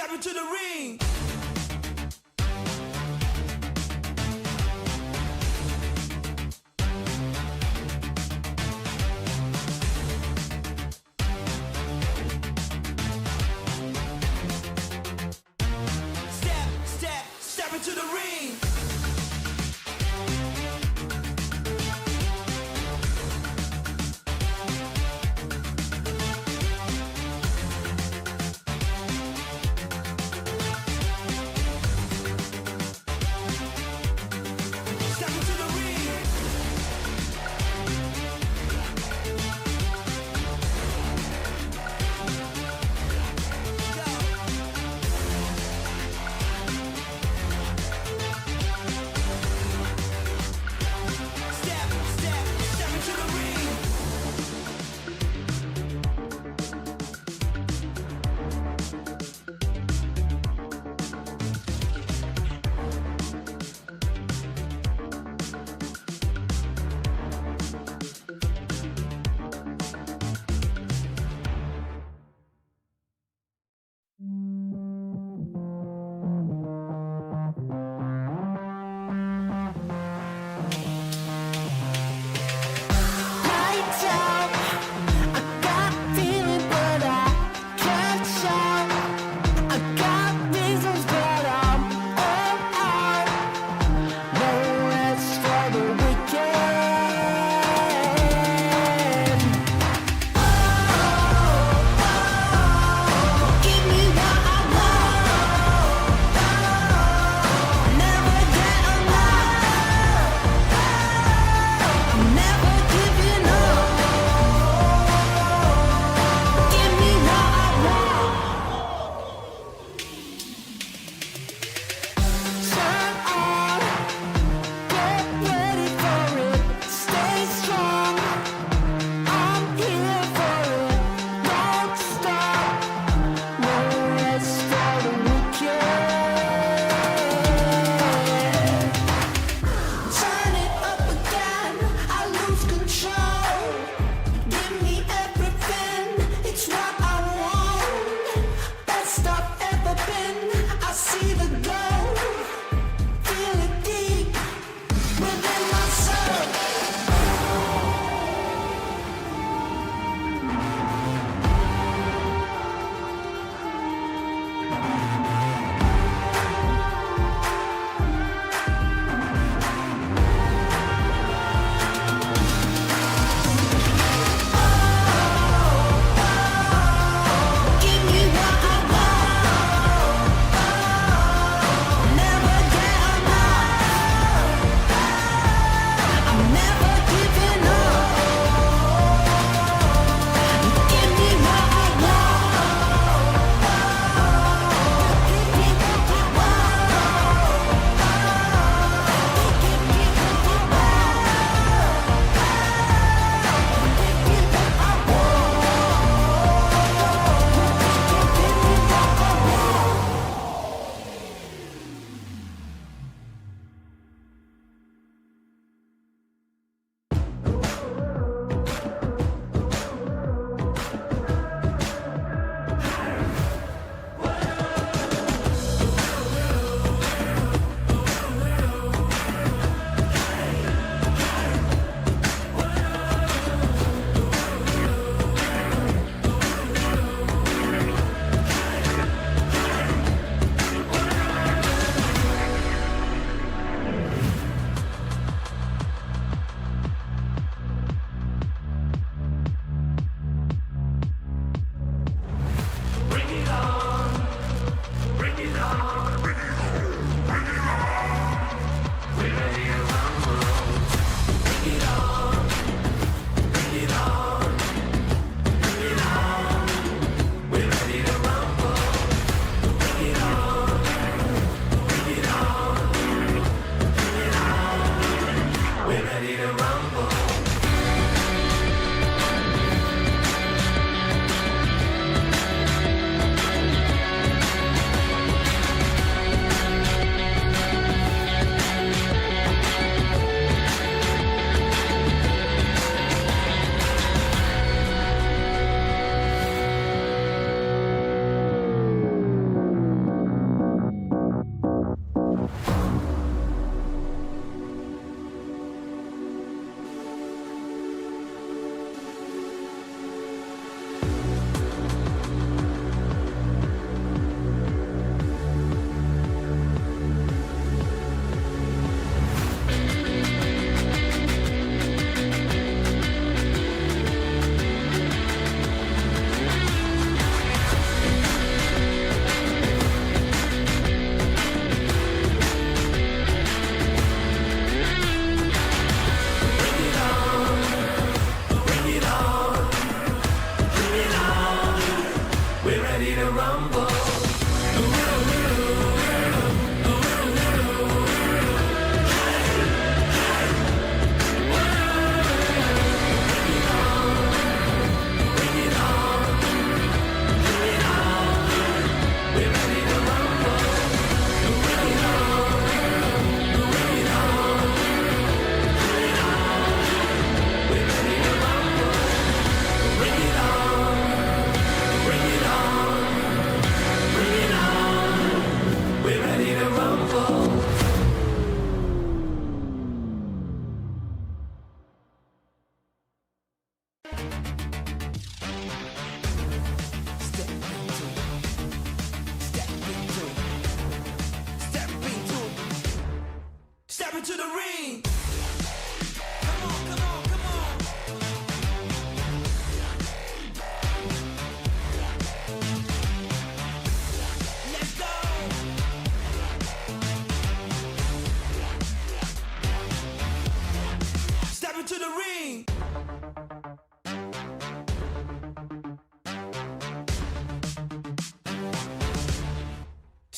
step into the ring. Step into the ring.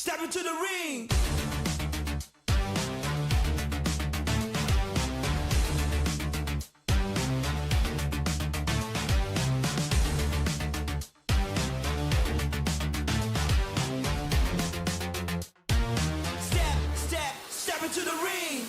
Step into the ring. Step into the ring.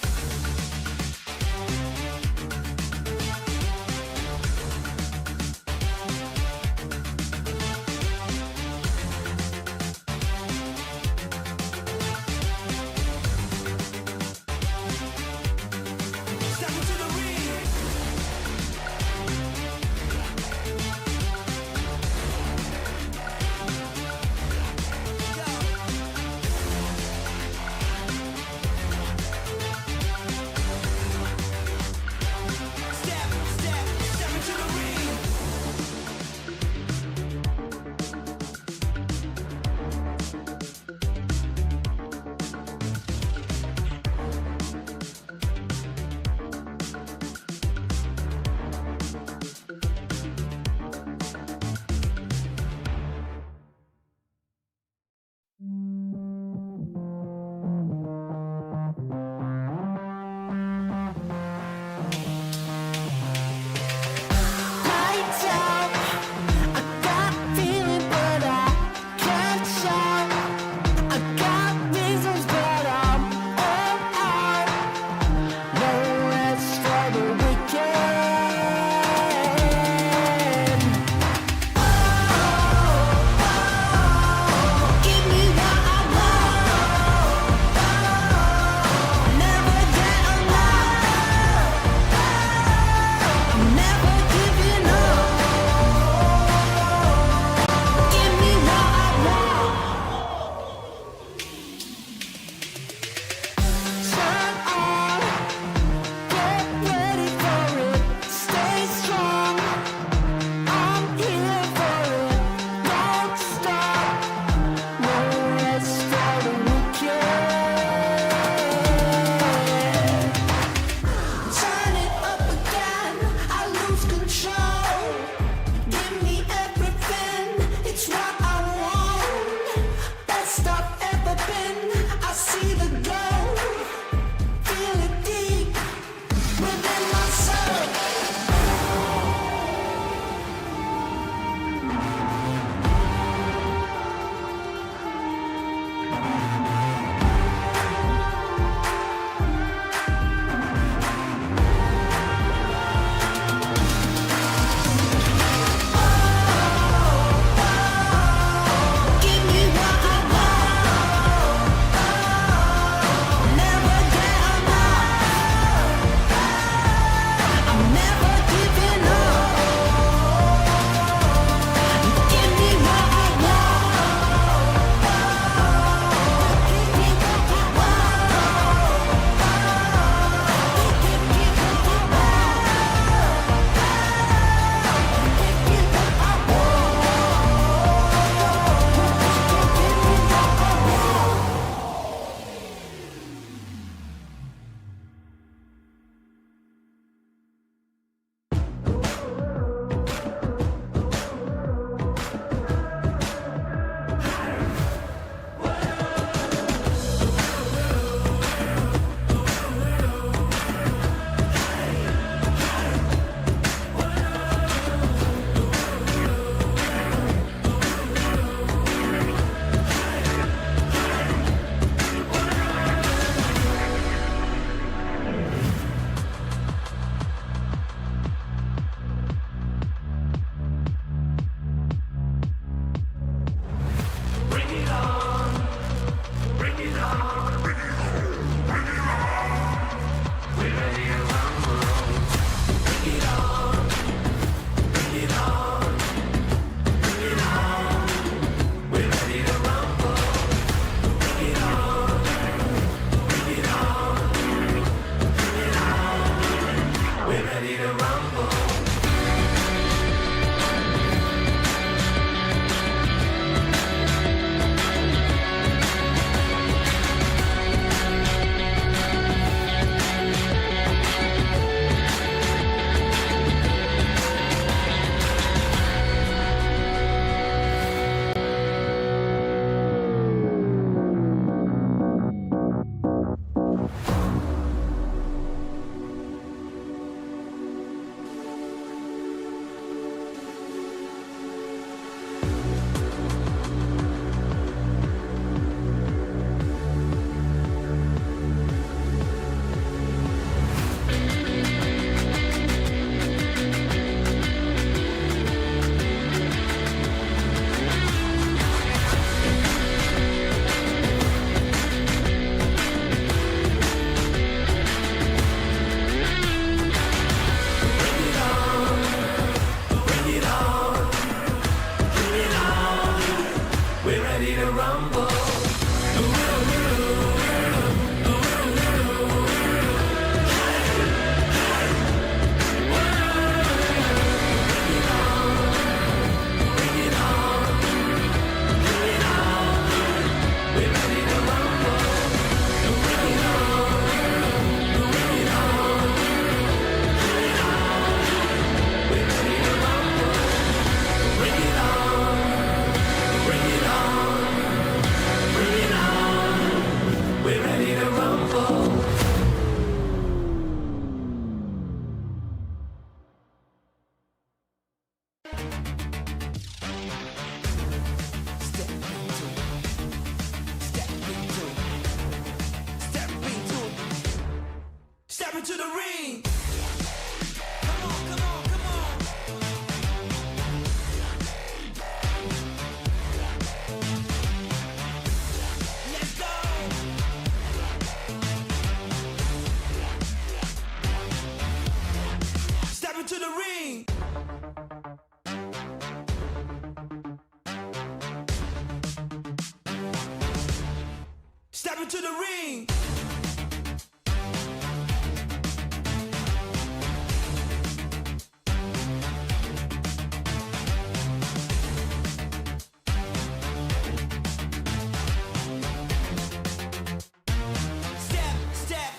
into the ring.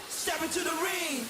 Step into the ring.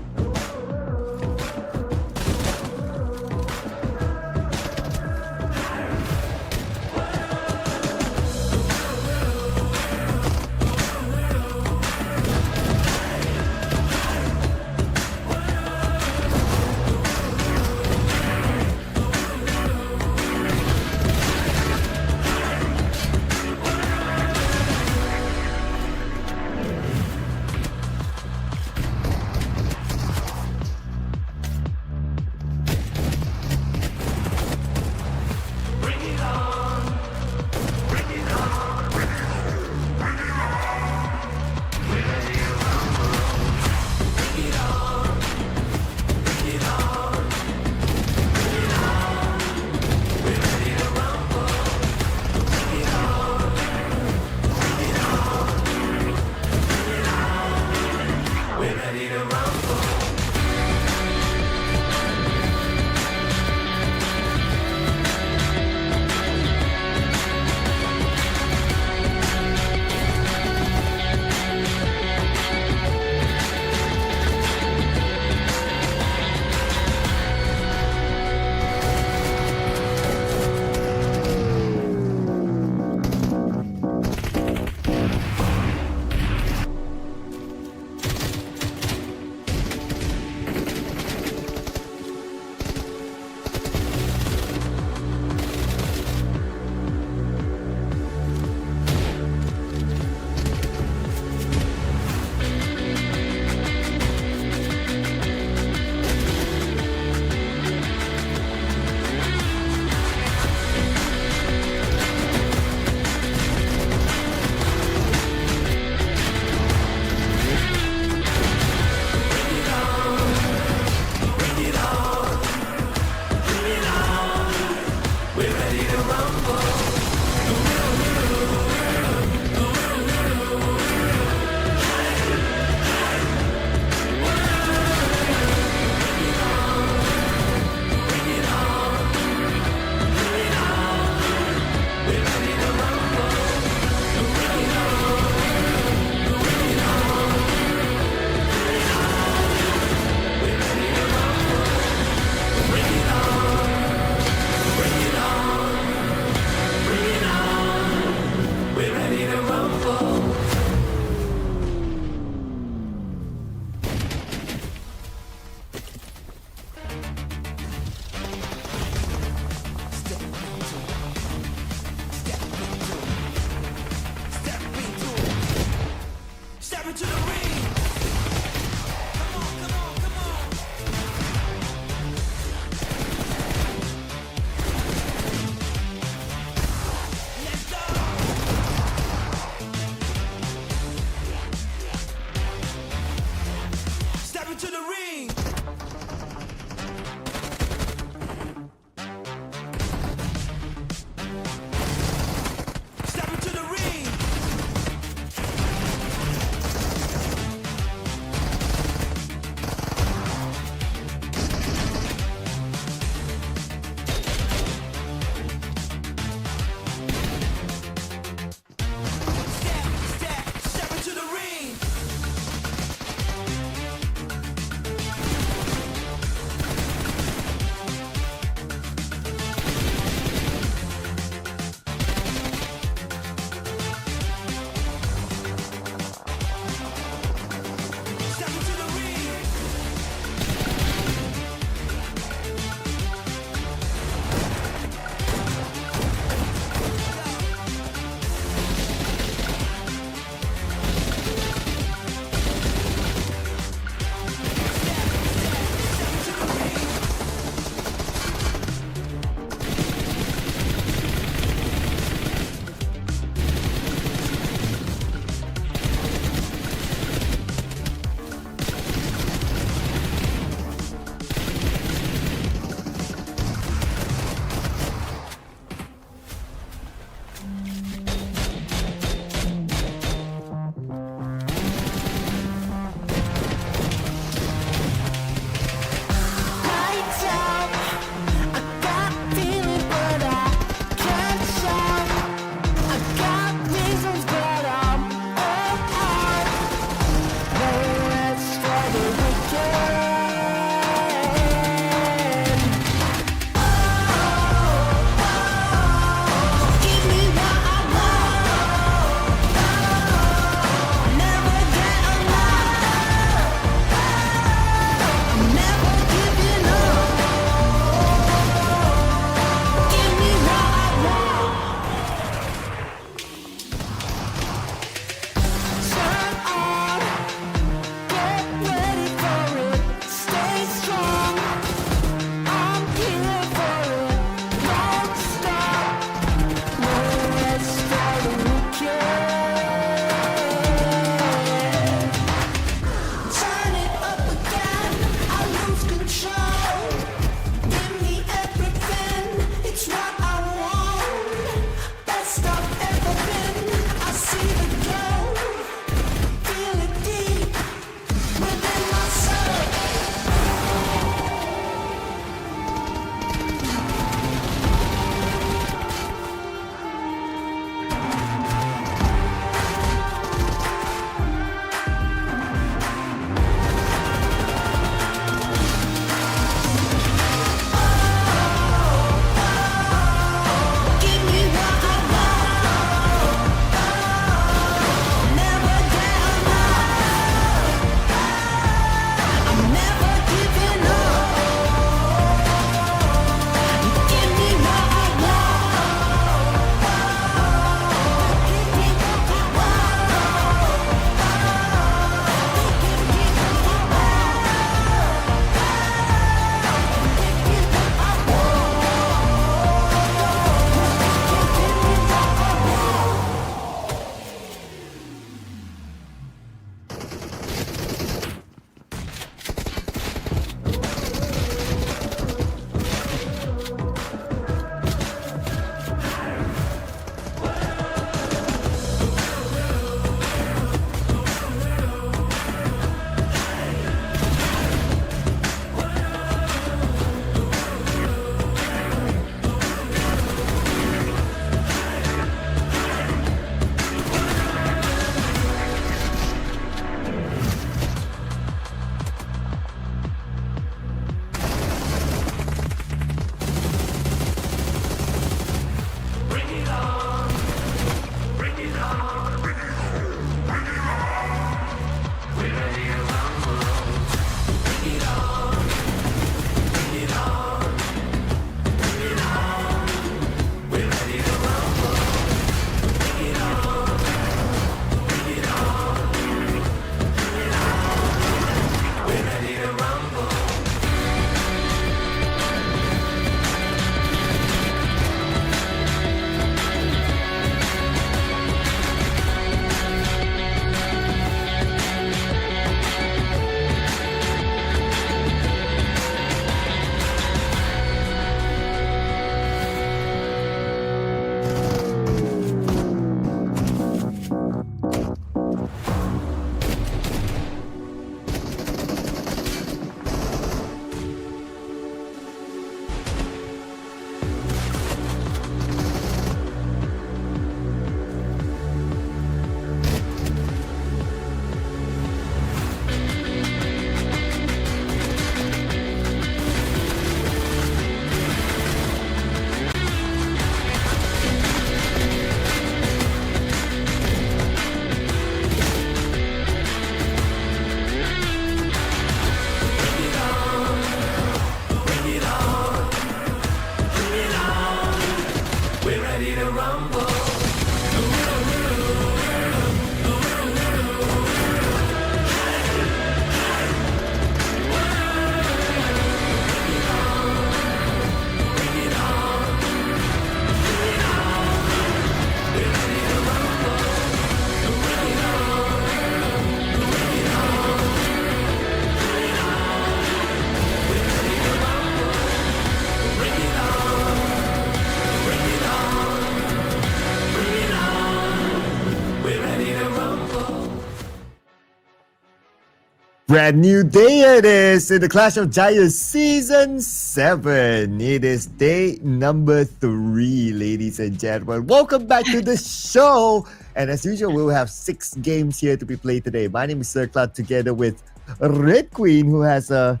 Brand new day it is in the Clash of Giants Season 7. It is day number 3, ladies and gentlemen. Welcome back to the show. And as usual, we'll have 6 games here to be played today. My name is Sir Cloud together with Red Queen, who has a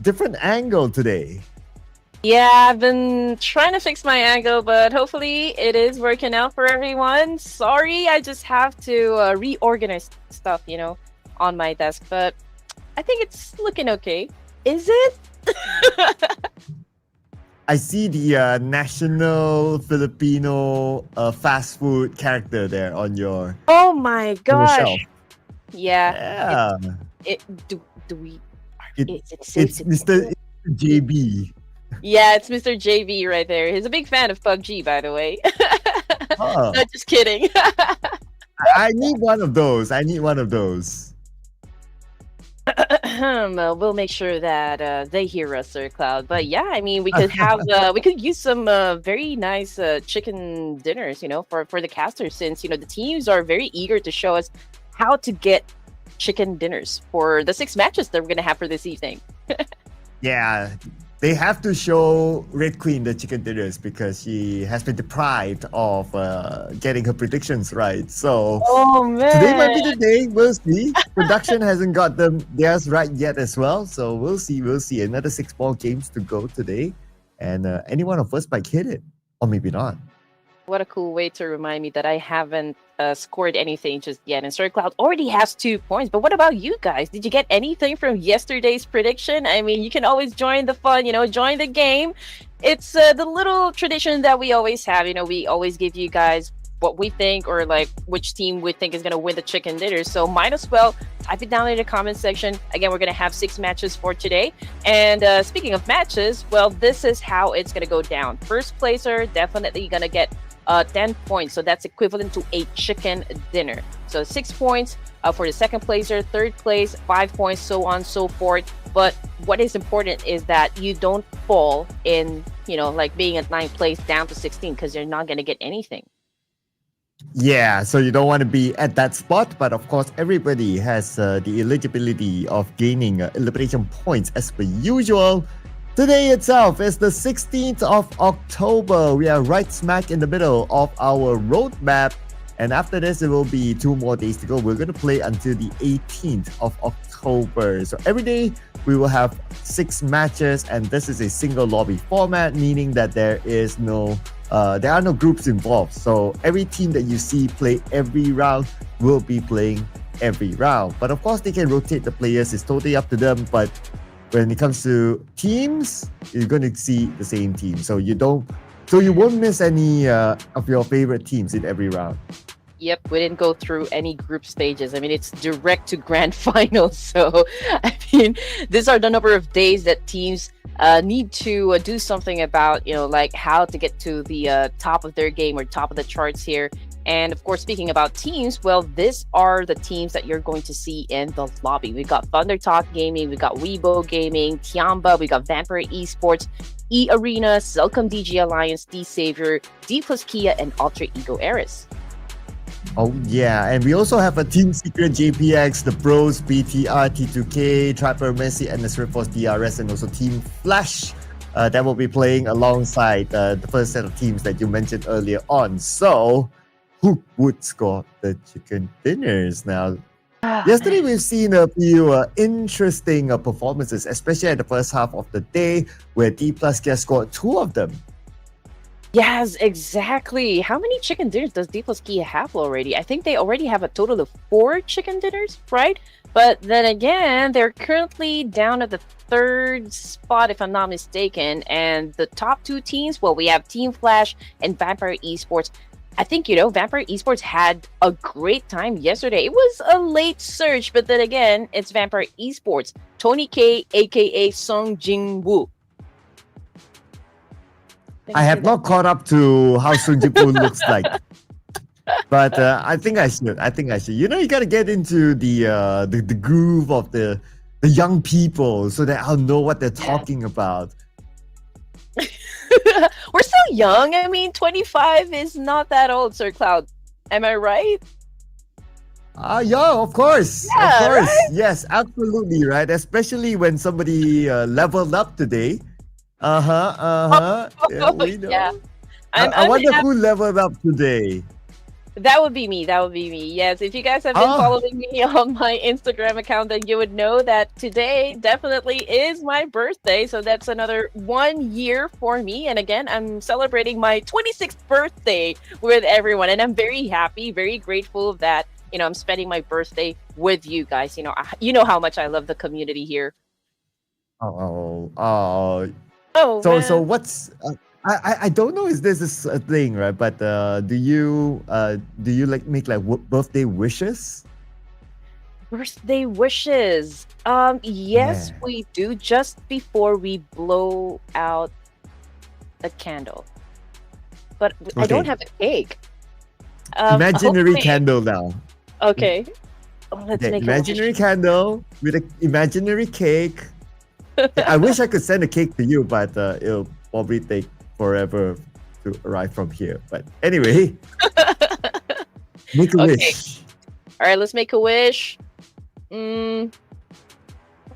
different angle today. Yeah, I've been trying to fix my angle, but hopefully it is working out for everyone. Sorry, I just have to reorganize stuff, on my desk, but I think it's looking okay. Is it? I see the national Filipino fast food character there on your, Oh my on your shelf. gosh. Yeah. Yeah. Do we? It, Is it safe it's to Mr. JB. Yeah, it's Mr. JV right there. He's a big fan of Pubg, by the way. Oh, No, just kidding. I need one of those. I need one of those. We'll make sure that they hear us, Sir Cloud. But yeah, I mean, we could have we could use some very nice chicken dinners, for the casters, since the teams are very eager to show us how to get chicken dinners for the 6 matches that we're gonna have for this evening. Yeah, they have to show Red Queen the chicken dinners because she has been deprived of getting her predictions right. So Oh today might be man. the day. We'll see. Production hasn't got them theirs right yet as well. So we'll see. We'll see. Another 6 more games to go today. And any one of us might hit it. Or maybe not. What a cool way to remind me that I haven't scored anything just yet. And Sir Cloud already has 2 points. But what about you guys? Did you get anything from yesterday's prediction? I mean, you can always join the fun, join the game. It's the little tradition that we always have. We always give you guys what we think, or like which team we think is going to win the chicken dinner. So might as well type it down in the comment section. Again, we're going to have 6 matches for today. And speaking of matches, well, this is how it's going to go down. First placer definitely going to get 10 points. So that's equivalent to a chicken dinner. So 6 points for the second placer, third place, 5 points, so on, so forth. But what is important is that you don't fall in, like being at 9th place down to 16, because you're not going to get anything. Yeah, so you don't want to be at that spot, but of course, everybody has the eligibility of gaining elimination points as per usual. Today itself is the 16th of October. We are right smack in the middle of our roadmap. And after this, it will be 2 more days to go. We're going to play until the 18th of October. So every day, we will have 6 matches. And this is a single lobby format, meaning that there are no groups involved. So every team that you see play every round will be playing every round. But of course, they can rotate the players. It's totally up to them. But when it comes to teams, you're going to see the same team. So you won't miss any of your favorite teams in every round. Yep, we didn't go through any group stages. I mean, it's direct to grand finals. So, I mean, these are the number of days that teams need to do something about, like how to get to the top of their game or top of the charts here. And of course, speaking about teams, well, these are the teams that you're going to see in the lobby. We've got ThunderTalk Gaming, we've got Weibo Gaming, Tianba, we got Vampire Esports, Earena, CelcomDigi Alliance, D-Savior, Dplus Kia, and Alter Ego Eris. Oh yeah, and we also have a Team Secret JPX, the Bros, BTR, T2K, Aeromacy, and the RedForce DRS, and also Team Flash that will be playing alongside the first set of teams that you mentioned earlier on. So, who would score the chicken dinners now? Yesterday, we've seen a few interesting performances, especially at the first half of the day, where Dplus Kia scored 2 of them. Yes, exactly. How many chicken dinners does Dplus Kia have already? I think they already have a total of 4 chicken dinners, right? But then again, they're currently down at the 3rd spot, if I'm not mistaken. And the top 2 teams, well, we have Team Flash and Vampire Esports. I think, Vampire Esports had a great time yesterday. It was a late surge, but then again, it's Vampire Esports. Tony K, aka Song Jin-woo. I have not caught up to how Sung Ji-Woo looks like. But I think I should. You got to get into the groove of the young people so that I'll know what they're talking about. We're still young. I mean, 25 is not that old, Sir Cloud. Am I right? Yeah, of course. Of Yeah, course. right? Yes, absolutely, right? Especially when somebody leveled up today. Yeah, we Yeah. know. I'm I wonder unhappy. who leveled up today. That would be me. That would be me. Yes, if you guys have been Ah, following me on my Instagram account, then you would know that today definitely is my birthday. So that's another 1 year for me. And again, I'm celebrating my 26th birthday with everyone. And I'm very happy, very grateful that, I'm spending my birthday with you guys. You know how much I love the community here. oh. Oh, So man. what's I don't know is this is a thing, right? But do you like make like birthday wishes? Birthday wishes. Yes, Yeah. we do just before we blow out a candle. But I don't Okay. have a cake. Imaginary Hopefully, candle now. okay. Oh, let's Okay, make a imaginary wish. candle with an imaginary cake. I wish I could send a cake to you, but it'll probably take forever to arrive from here. But anyway, make a Okay. wish. All right, let's make a wish. Mm,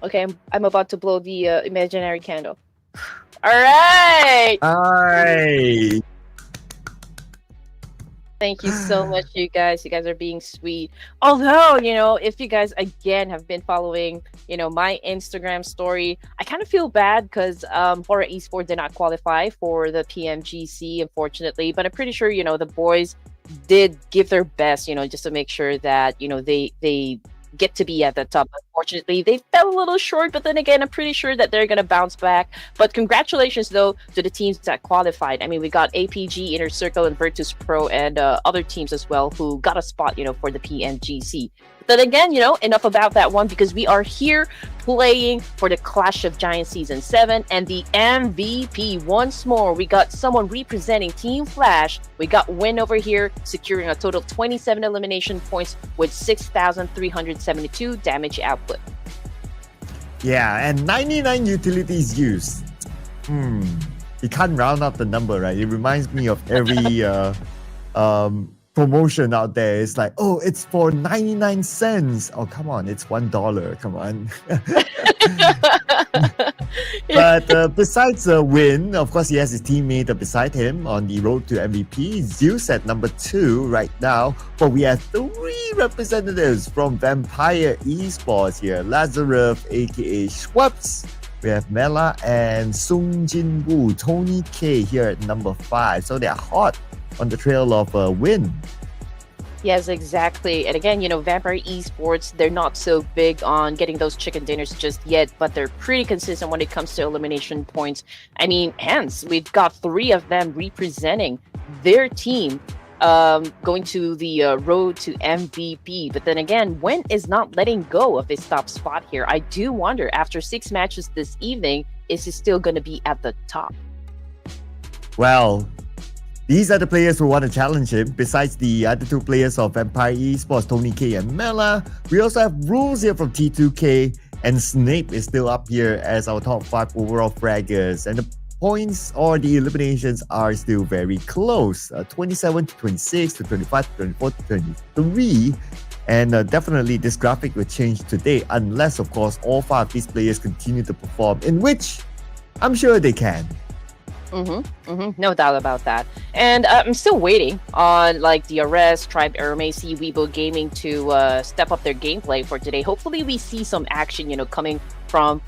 okay, I'm about to blow the imaginary candle. All right. Aye. Thank you so much, you guys. You guys are being sweet. Although, if you guys again have been following, my Instagram story, I kind of feel bad because Horror Esports did not qualify for the PMGC, unfortunately. But I'm pretty sure, the boys did give their best, just to make sure that, they get to be at the top. Unfortunately, they fell a little short, but then again, I'm pretty sure that they're gonna bounce back. But congratulations, though, to the teams that qualified. I mean, we got APG, Inner Circle, and Virtus Pro, and other teams as well who got a spot, for the PMGC. But then again, enough about that one because we are here playing for the Clash of Giants Season 7 and the MVP once more. We got someone representing Team Flash. We got Win over here, securing a total 27 elimination points with 6,372 damage output. Yeah, and 99 utilities used. You can't round up the number, right? It reminds me of every promotion out there. It's like, oh, it's for 99 cents. Oh, come on, it's $1. Come on. But besides Win, of course, he has his teammate beside him on the road to MVP. Zeus at number 2 right now. But we have 3 representatives from Vampire Esports here. Lazarus, aka Schwabs. We have Mela and Sung Jin Woo, Tony K here at number 5. So they're hot on the trail of Win. Yes, exactly. And again, Vampire Esports, they're not so big on getting those chicken dinners just yet, but they're pretty consistent when it comes to elimination points. I mean, hence, we've got 3 of them representing their team going to the road to MVP. But then again, Wen is not letting go of his top spot here. I do wonder, after 6 matches this evening, is he still going to be at the top? Well, these are the players who want to challenge him. Besides the other 2 players of Vampire Esports, Tony K and Mela, we also have Rules here from T2K, and Snape is still up here as our top 5 overall fraggers. And the points or the eliminations are still very close. 27 to 26 to 25 to 24 to 23. And definitely this graphic will change today unless, of course, all 5 of these players continue to perform, in which I'm sure they can. No doubt about that. And I'm still waiting on like the Arrest, Tribe, Aeromacy, Weibo Gaming to step up their gameplay for today. Hopefully we see some action, coming from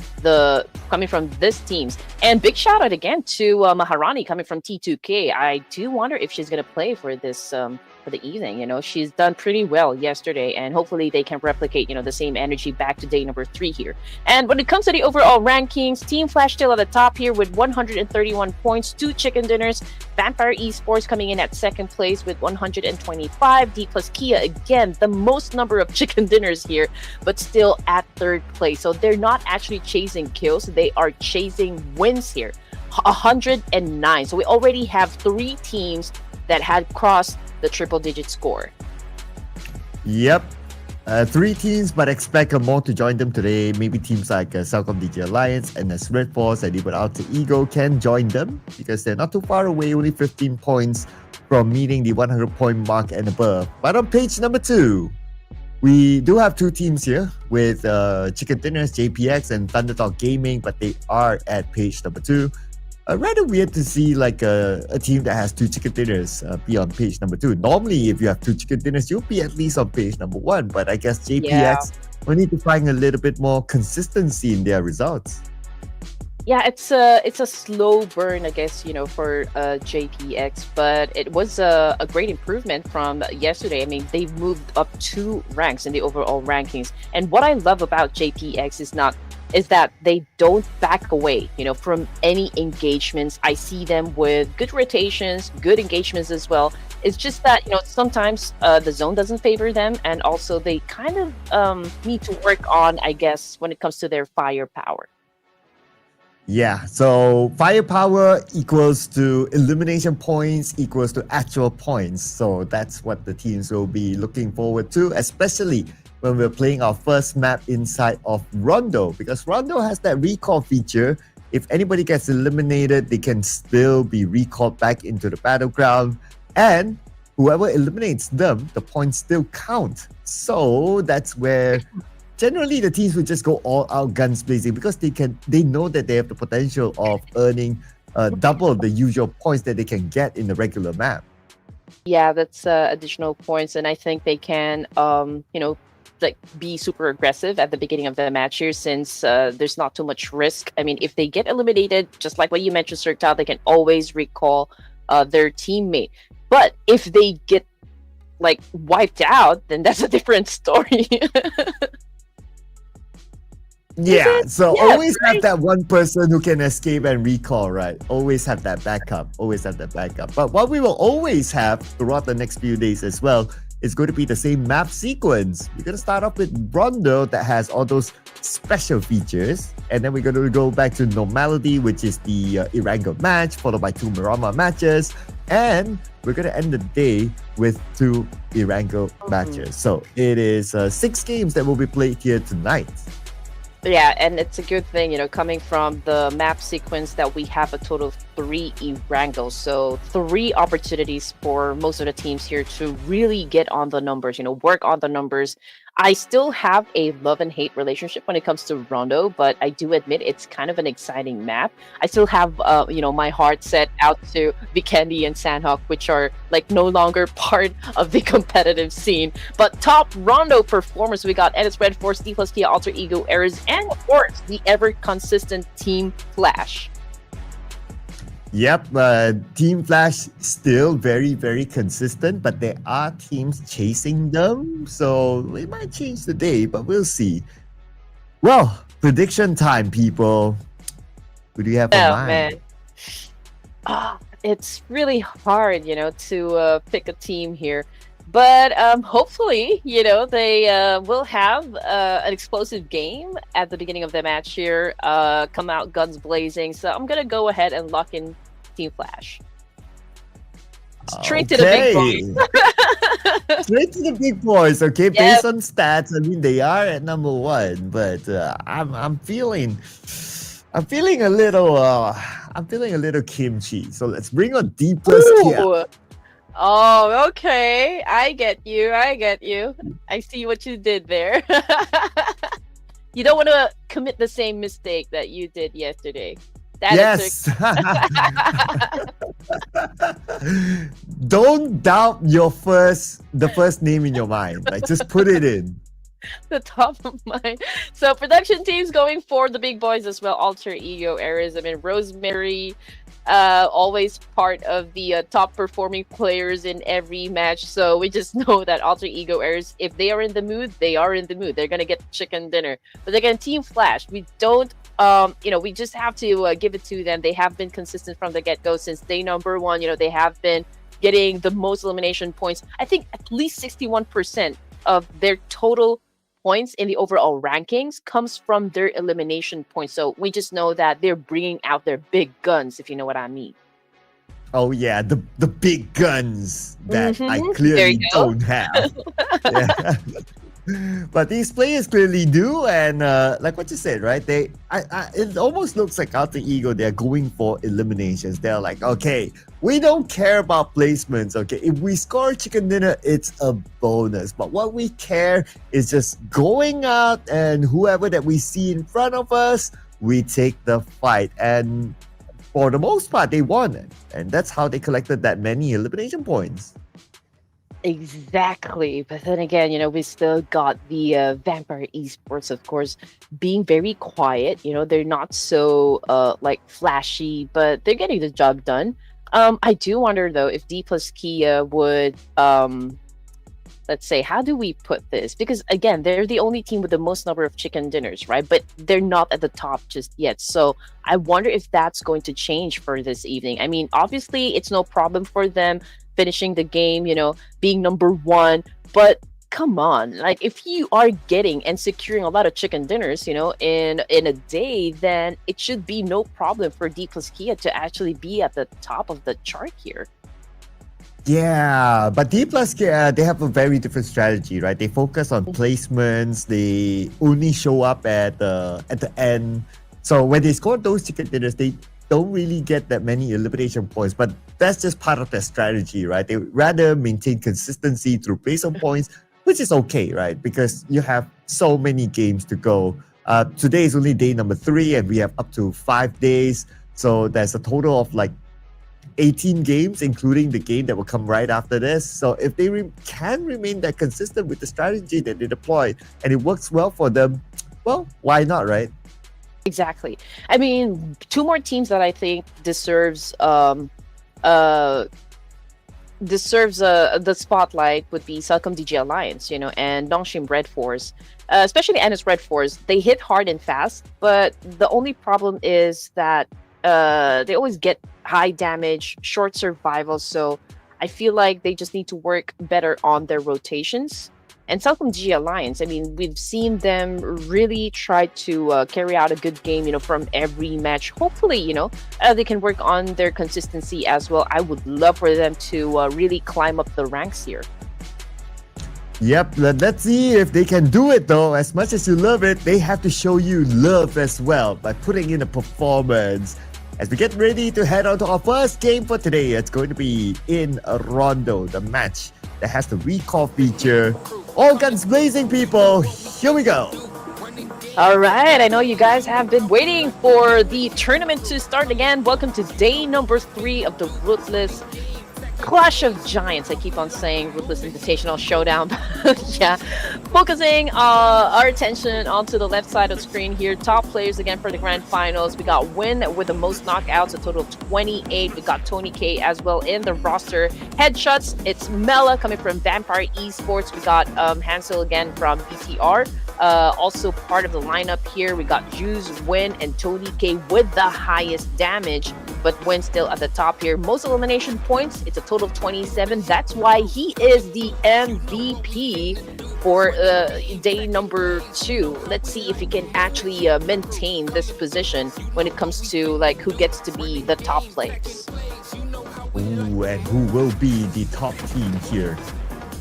this teams. And big shout out again to Maharani coming from T2K. I do wonder if she's gonna play for this for the evening. She's done pretty well yesterday, and hopefully they can replicate the same energy back to day number 3 here. And when it comes to the overall rankings, Team Flash still at the top here with 131 points, 2 chicken dinners. Vampire Esports coming in at 2nd place with 125. Dplus Kia again the most number of chicken dinners here, but still at 3rd place. So they're not actually chasing kills, they are chasing wins here. 109. So we already have 3 teams that had crossed the triple-digit score. Yep. 3 teams, but expect more to join them today. Maybe teams like CelcomDigi Alliance and as RedForce and even Alter Ego can join them because they're not too far away, only 15 points from meeting the 100 point mark and above. But on page number 2, We do have two teams here with Chicken Dinners, JPX, and ThunderTalk Gaming, but they are at page number 2. Rather weird to see like a team that has two Chicken Dinners be on page number 2. Normally, if you have two Chicken Dinners, you'll be at least on page number 1. But I guess JPX will need to find a little bit more consistency in their results. Yeah, it's a slow burn, I guess, for JPX, but it was a great improvement from yesterday. I mean, they moved up 2 ranks in the overall rankings. And what I love about JPX is that they don't back away, from any engagements. I see them with good rotations, good engagements as well. It's just that, sometimes the zone doesn't favor them, and also they kind of need to work on, I guess, when it comes to their firepower. Yeah, so firepower equals to elimination points equals to actual points. So that's what the teams will be looking forward to, especially when we're playing our first map inside of Rondo, because Rondo has that recall feature. If anybody gets eliminated, they can still be recalled back into the battleground, and whoever eliminates them, the points still count. So that's where generally the teams will just go all out guns blazing, because they know that they have the potential of earning double the usual points that they can get in the regular map. Yeah, that's additional points, and I think they can be super aggressive at the beginning of the match here, since there's not too much risk. I mean, if they get eliminated, just like what you mentioned, Sertal, they can always recall their teammate. But if they get wiped out, then that's a different story. Yeah, so Yeah, always right? have that one person who can escape and recall, right? Always have that backup. But what we will always have throughout the next few days as well is going to be the same map sequence. We're going to start off with Rondo that has all those special features, and then we're going to go back to normality, which is the ERANGEL match, followed by 2 MIRAMAR matches, and we're going to end the day with 2 ERANGEL matches. So it is 6 games that will be played here tonight. Yeah, and it's a good thing, coming from the map sequence, that we have a total of 3 ERANGELs. So 3 opportunities for most of the teams here to really get on the numbers, work on the numbers. I still have a love and hate relationship when it comes to Rondo, but I do admit it's kind of an exciting map. I still have, my heart set out to Vikendi and Sandhawk, which are no longer part of the competitive scene. But top Rondo performers, we got Edis, RedForce, Dplus, Kia, Alter Ego, Errors, and of course, the ever-consistent Team Flash. Yep, Team Flash still very, very consistent, but there are teams chasing them, so it might change the day, but we'll see. Well, prediction time, people. Who do you have in mind? Man. It's really hard, to pick a team here. But hopefully, they will have an explosive game at the beginning of the match here, come out guns blazing. So I'm going to go ahead and lock in Team Flash. Straight to the big boys. Straight to the big boys, okay? Yep. Based on stats, I mean, they are at number 1, but I'm feeling a little kimchi. So let's bring on Dplus here. Oh, okay. I get you. I see what you did there. You don't want to commit the same mistake that you did yesterday. Yes. Don't doubt the first name in your mind. Just put it in. The top of mind. So production teams going for the big boys as well. Alter Ego, Errors. I mean, Rosemary, always part of the top performing players in every match. So we just know that Alter Ego, Errors, if they are in the mood, they are in the mood. They're gonna get chicken dinner. But again, Team Flash, we don't. We just have to give it to them. They have been consistent from the get-go since day number 1. They have been getting the most elimination points. I think at least 61% of their total points in the overall rankings comes from their elimination points. So we just know that they're bringing out their big guns, if you know what I mean. Oh yeah, the big guns that I clearly don't have. Yeah. But these players clearly do, and like what you said, right? It almost looks like Alter Ego. They're going for eliminations. They're like, okay, we don't care about placements. Okay, if we score chicken dinner, it's a bonus. But what we care is just going out, and whoever that we see in front of us, we take the fight. And for the most part, they won it, and that's how they collected that many elimination points. Exactly. But then again, we still got the Vampire Esports, of course, being very quiet. They're not so like flashy, but they're getting the job done. I do wonder though if Dplus Kia would let's say, how do we put this? Because again, they're the only team with the most number of chicken dinners, right? But they're not at the top just yet. So I wonder if that's going to change for this evening. I mean, obviously, it's no problem for them finishing the game, being number one. But come on, like if you are getting and securing a lot of chicken dinners, in a day, then it should be no problem for Dplus Kia to actually be at the top of the chart here. Yeah, but Dplus, they have a very different strategy, right? They focus on placements. They only show up at the end. So when they score those chicken dinners, they don't really get that many elimination points. But that's just part of their strategy, right? They rather maintain consistency through placement points, which is okay, right? Because you have so many games to go. Today is only day number 3, and we have up to 5 days. So there's a total of like 18 games, including the game that will come right after this. So if they can remain that consistent with the strategy that they deploy and it works well for them, well, why not, right? Exactly. I mean, 2 more teams that I think deserves the spotlight would be CelcomDigi Alliance, and Nongshim RedForce, especially Anna's RedForce. They hit hard and fast, but the only problem is that they always get high damage, short survival. So I feel like they just need to work better on their rotations. And CelcomDigi Alliance, I mean, we've seen them really try to carry out a good game, from every match. Hopefully, they can work on their consistency as well. I would love for them to really climb up the ranks here. Yep, let's see if they can do it though. As much as you love it, they have to show you love as well by putting in a performance. As we get ready to head on to our first game for today, it's going to be in RONDO, the match that has the recall feature. All guns blazing, people. Here we go. All right, I know you guys have been waiting for the tournament to start again. Welcome to day number 3 of the Ruthless Clash of Giants. I keep on saying Ruthless Invitational Showdown. Yeah, focusing our attention onto the left side of the screen here. Top players again for the grand finals. We got Win with the most knockouts, a total of 28. We got Tony K as well in the roster. Headshots, it's Mela coming from Vampire Esports. We got Hansel again from BTR. Also part of the lineup here, we got Juice, Win, and Tony K with the highest damage, but Win still at the top here. Most elimination points, it's a total of 27. That's why he is the MVP for day number 2. Let's see if he can actually maintain this position when it comes to like who gets to be the top players. Ooh, and who will be the top team here?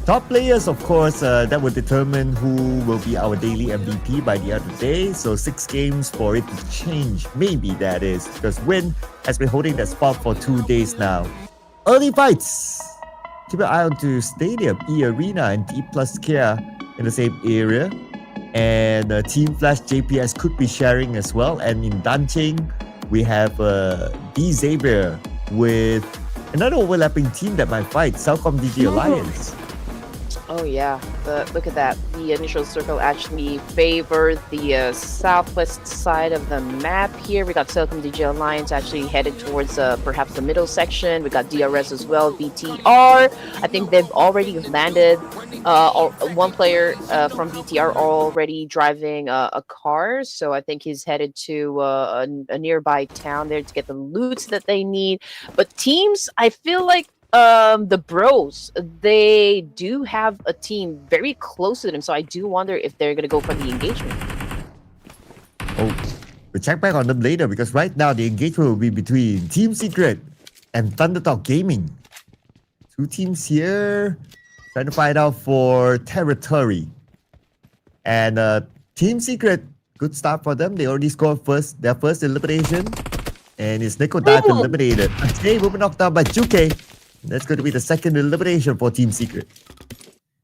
Top players, of course, that will determine who will be our daily MVP by the end of the day. So 6 games for it to change, maybe that is, because Win has been holding that spot for 2 days now. Early fights. Keep an eye on to Stadium, Arena, and Dplus Kia in the same area. And Team Flash JPS could be sharing as well. And in Danching, we have D Xavier with another overlapping team that might fight, CelcomDigi Alliance. Oh yeah, but look at that. The initial circle actually favored the southwest side of the map here. We got CelcomDigi Alliance actually headed towards perhaps the middle section. We got DRS as well, BTR. I think they've already landed. One player from BTR already driving a car. So I think he's headed to a nearby town there to get the loot that they need. But teams, I feel like the bros, they do have a team very close to them, so I do wonder if they're gonna go for the engagement. Oh, we'll check back on them later because right now the engagement will be between Team Secret and ThunderTalk Gaming. 2 teams here trying to fight out for territory. And Team Secret, good start for them. They already scored their first elimination. And it's Nico Dive eliminated. Jay will be knocked out by Juke. That's going to be the second elimination for Team Secret.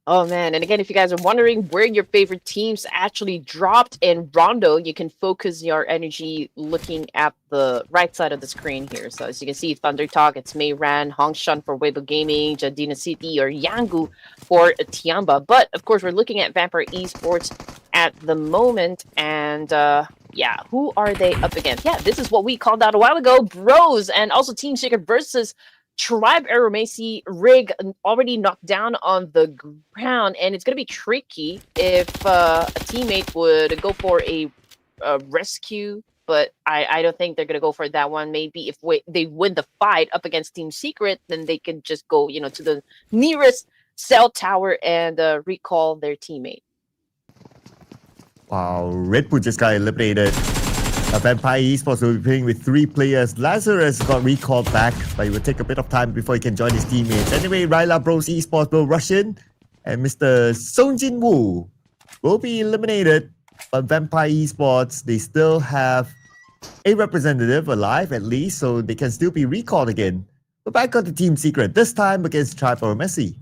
Oh man, and again, if you guys are wondering where your favorite teams actually dropped in Rondo, you can focus your energy looking at the right side of the screen here. So as you can see, ThunderTalk, it's Mayran, Nongshim for Weibo Gaming, Jadina City, or Yangu for Tianba. But of course, we're looking at Vampire Esports at the moment, and yeah, who are they up against? Yeah, this is what we called out a while ago, Bros, and also Team Secret versus Tribe Aeromacy. Rig already knocked down on the ground, and it's going to be tricky if a teammate would go for a rescue, but I don't think they're going to go for that one. Maybe if they win the fight up against Team Secret, then they can just go, you know, to the nearest cell tower and recall their teammate. Wow, Red Bull just got eliminated. Vampire Esports will be playing with 3 players. Lazarus got recalled back, but it will take a bit of time before he can join his teammates. Anyway, Raila Bros Esports will rush in, and Mr. Songjin Woo will be eliminated. But Vampire Esports, they still have a representative alive at least, so they can still be recalled again. But back on the Team Secret, this time against Tribe Aeromacy.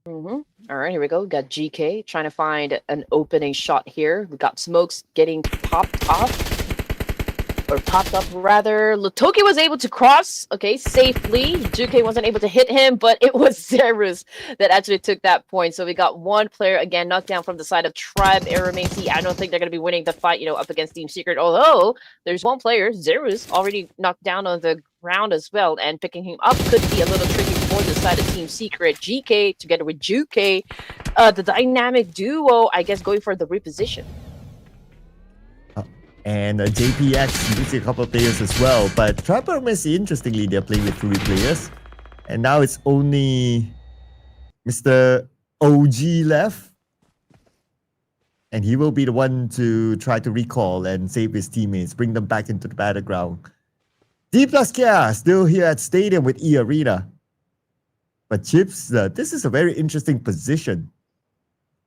All right, here we go. We got GK trying to find an opening shot here. We got smokes getting popped off. Or popped up rather. Lotoki was able to cross, okay, safely. Juke wasn't able to hit him, but it was Zerus that actually took that point. So we got one player again knocked down from the side of Tribe Aeromacy. I don't think they're going to be winning the fight, you know, up against Team Secret. Although there's one player, Zerus, already knocked down on the ground as well, and picking him up could be a little tricky for the side of Team Secret. GK together with Juke, the dynamic duo, I guess, going for the reposition. And JPX using a couple of players as well. But Tribe Aeromacy, interestingly, they're playing with 3 players. And now it's only Mr. OG left. And he will be the one to try to recall and save his teammates, bring them back into the battleground. Dplus Kia still here at Stadium with Arena. But Chips, this is a very interesting position.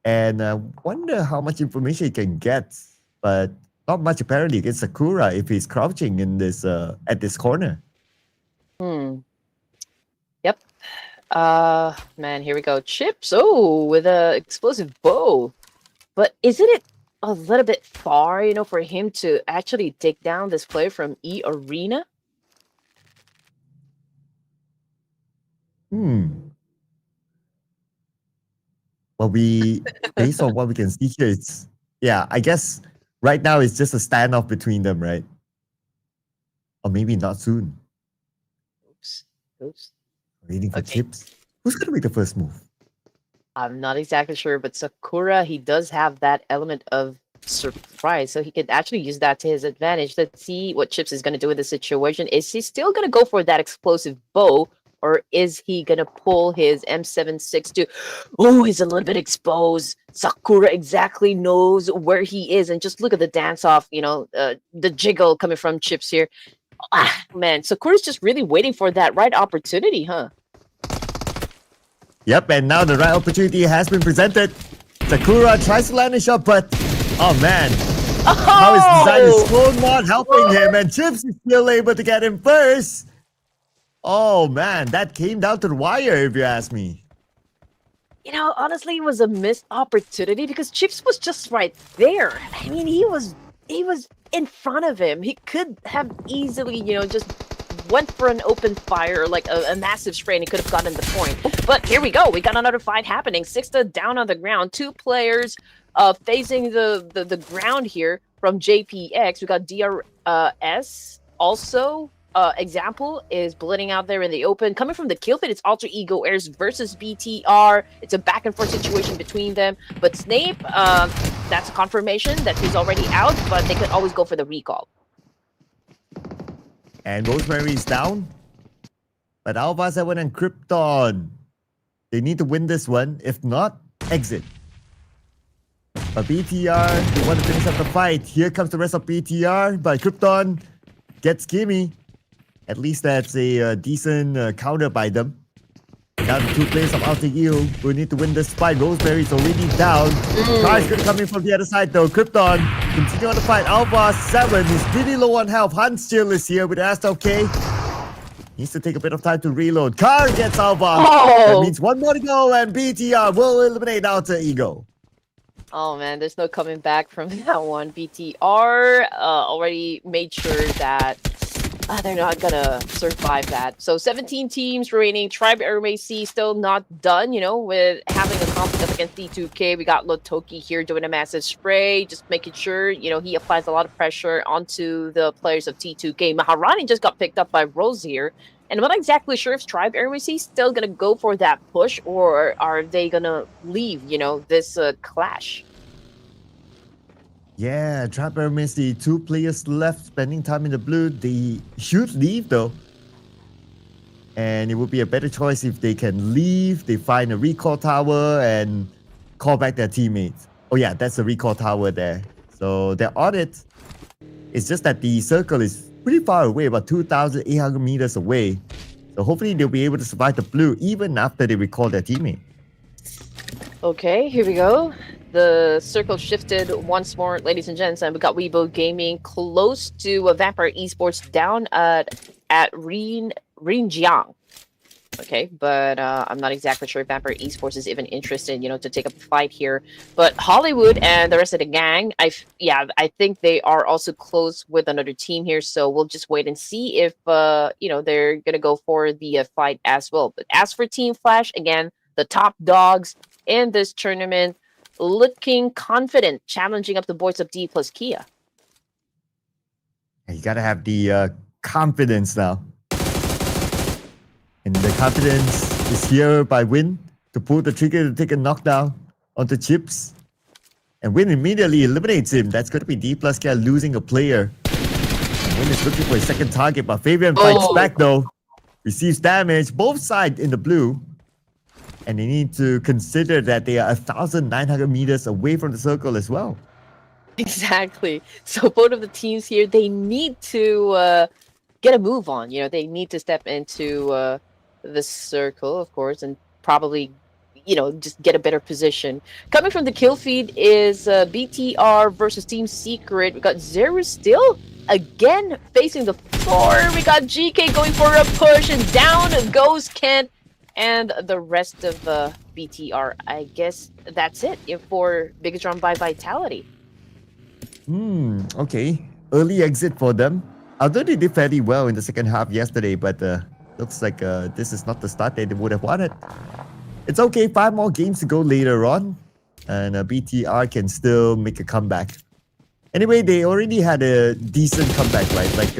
And I wonder how much information he can get. But not much apparently against Sakura if he's crouching in this at this corner. Yep. Man, here we go. Chips. Oh, with a explosive bow. But isn't it a little bit far, you know, for him to actually take down this player from Arena? Well, based on what we can see here, it's, yeah, I guess right now it's just a standoff between them, right? Or maybe not soon. Oops. Waiting for Chips. Who's going to make the first move? I'm not exactly sure, but Sakura, he does have that element of surprise, so he could actually use that to his advantage. Let's see what Chips is going to do in this situation. Is he still going to go for that explosive bow, or is he going to pull his M762? Oh, he's a little bit exposed. Sakura exactly knows where he is, and just look at the dance-off, you know, the jiggle coming from Chips here. Ah, man, Sakura's just really waiting for that right opportunity, huh? Yep, and now the right opportunity has been presented. Sakura tries to land a shot, but oh man, how his design is still not helping him, and Chips is still able to get him first. Oh man, that came down to the wire if you ask me. You know, honestly, it was a missed opportunity because Chips was just right there. I mean, he was in front of him. He could have easily, you know, just went for an open fire, like a massive spray, and he could have gotten the point. But here we go. We got another fight happening. Sixta down on the ground. 2 players facing the ground here from JPX. We got DRS also. Example is bleeding out there in the open. Coming from the kill feed, it's Alter Ego Airs versus BTR. It's a back and forth situation between them. But Snape, that's a confirmation that he's already out, but they could always go for the recall. And Rosemary is down. But Alpha 7 and Krypton, they need to win this one. If not, exit. But BTR, they want to finish up the fight. Here comes the rest of BTR, but Krypton gets Kimmy. At least that's a decent counter by them. Now the 2 players of Outer Yield will need to win this fight. Rosemary's already down. Kai's gonna come in from the other side though. Krypton continue on the fight. Alpha 7 is really low on health. Hans still is here with SLK. Needs to take a bit of time to reload. Car gets Alpha. That means 1 more to go and BTR will eliminate Outer Ego. Oh man, there's no coming back from that one. BTR already made sure that they're not gonna survive that. So 17 teams remaining. Tribe Aeromacy still not done, with having a conflict against D2K. We got Lotoki here doing a massive spray, just making sure, he applies a lot of pressure onto the players of T2K. Maharani just got picked up by Rose here. And I'm not exactly sure if Tribe Aeromacy is still gonna go for that push, or are they gonna leave, this clash? Yeah, Tribe Aeromacy, 2 players left spending time in the blue. They should leave though. And it would be a better choice if they can leave, they find a recall tower and call back their teammates. Oh yeah, that's a recall tower there. So they're on it. It's just that the circle is pretty far away, about 2,800 meters away. So hopefully they'll be able to survive the blue even after they recall their teammate. Okay, here we go. The circle shifted once more, ladies and gents, and we got Weibo Gaming close to Vampire Esports down at Rinjiang. Okay, but I'm not exactly sure if Vampire Esports is even interested, to take up the fight here. But Hollywood and the rest of the gang, I think they are also close with another team here. So we'll just wait and see if they're gonna go for the fight as well. But as for Team Flash, again, the top dogs in this tournament, looking confident, challenging up the boys of Dplus Kia. You gotta have the confidence now. And the confidence is here by Win to pull the trigger to take a knockdown onto Chips. And Win immediately eliminates him. That's going to be Dplus Kia losing a player. And Win is looking for a second target, but Fabian fights back though. Receives damage, both sides in the blue. And they need to consider that they are 1,900 meters away from the circle as well. Exactly. So both of the teams here, they need to get a move on. They need to step into the circle, of course, and probably, just get a better position. Coming from the kill feed is BTR versus Team Secret. We got Zero still again facing the floor. We got GK going for a push, and down goes Kent and the rest of BTR. I guess that's it for Bigetron by Vitality. Okay. Early exit for them. Although they did fairly well in the second half yesterday, but looks like this is not the start that they would have wanted. It's okay, 5 more games to go later on, and BTR can still make a comeback. Anyway, they already had a decent comeback, right? Like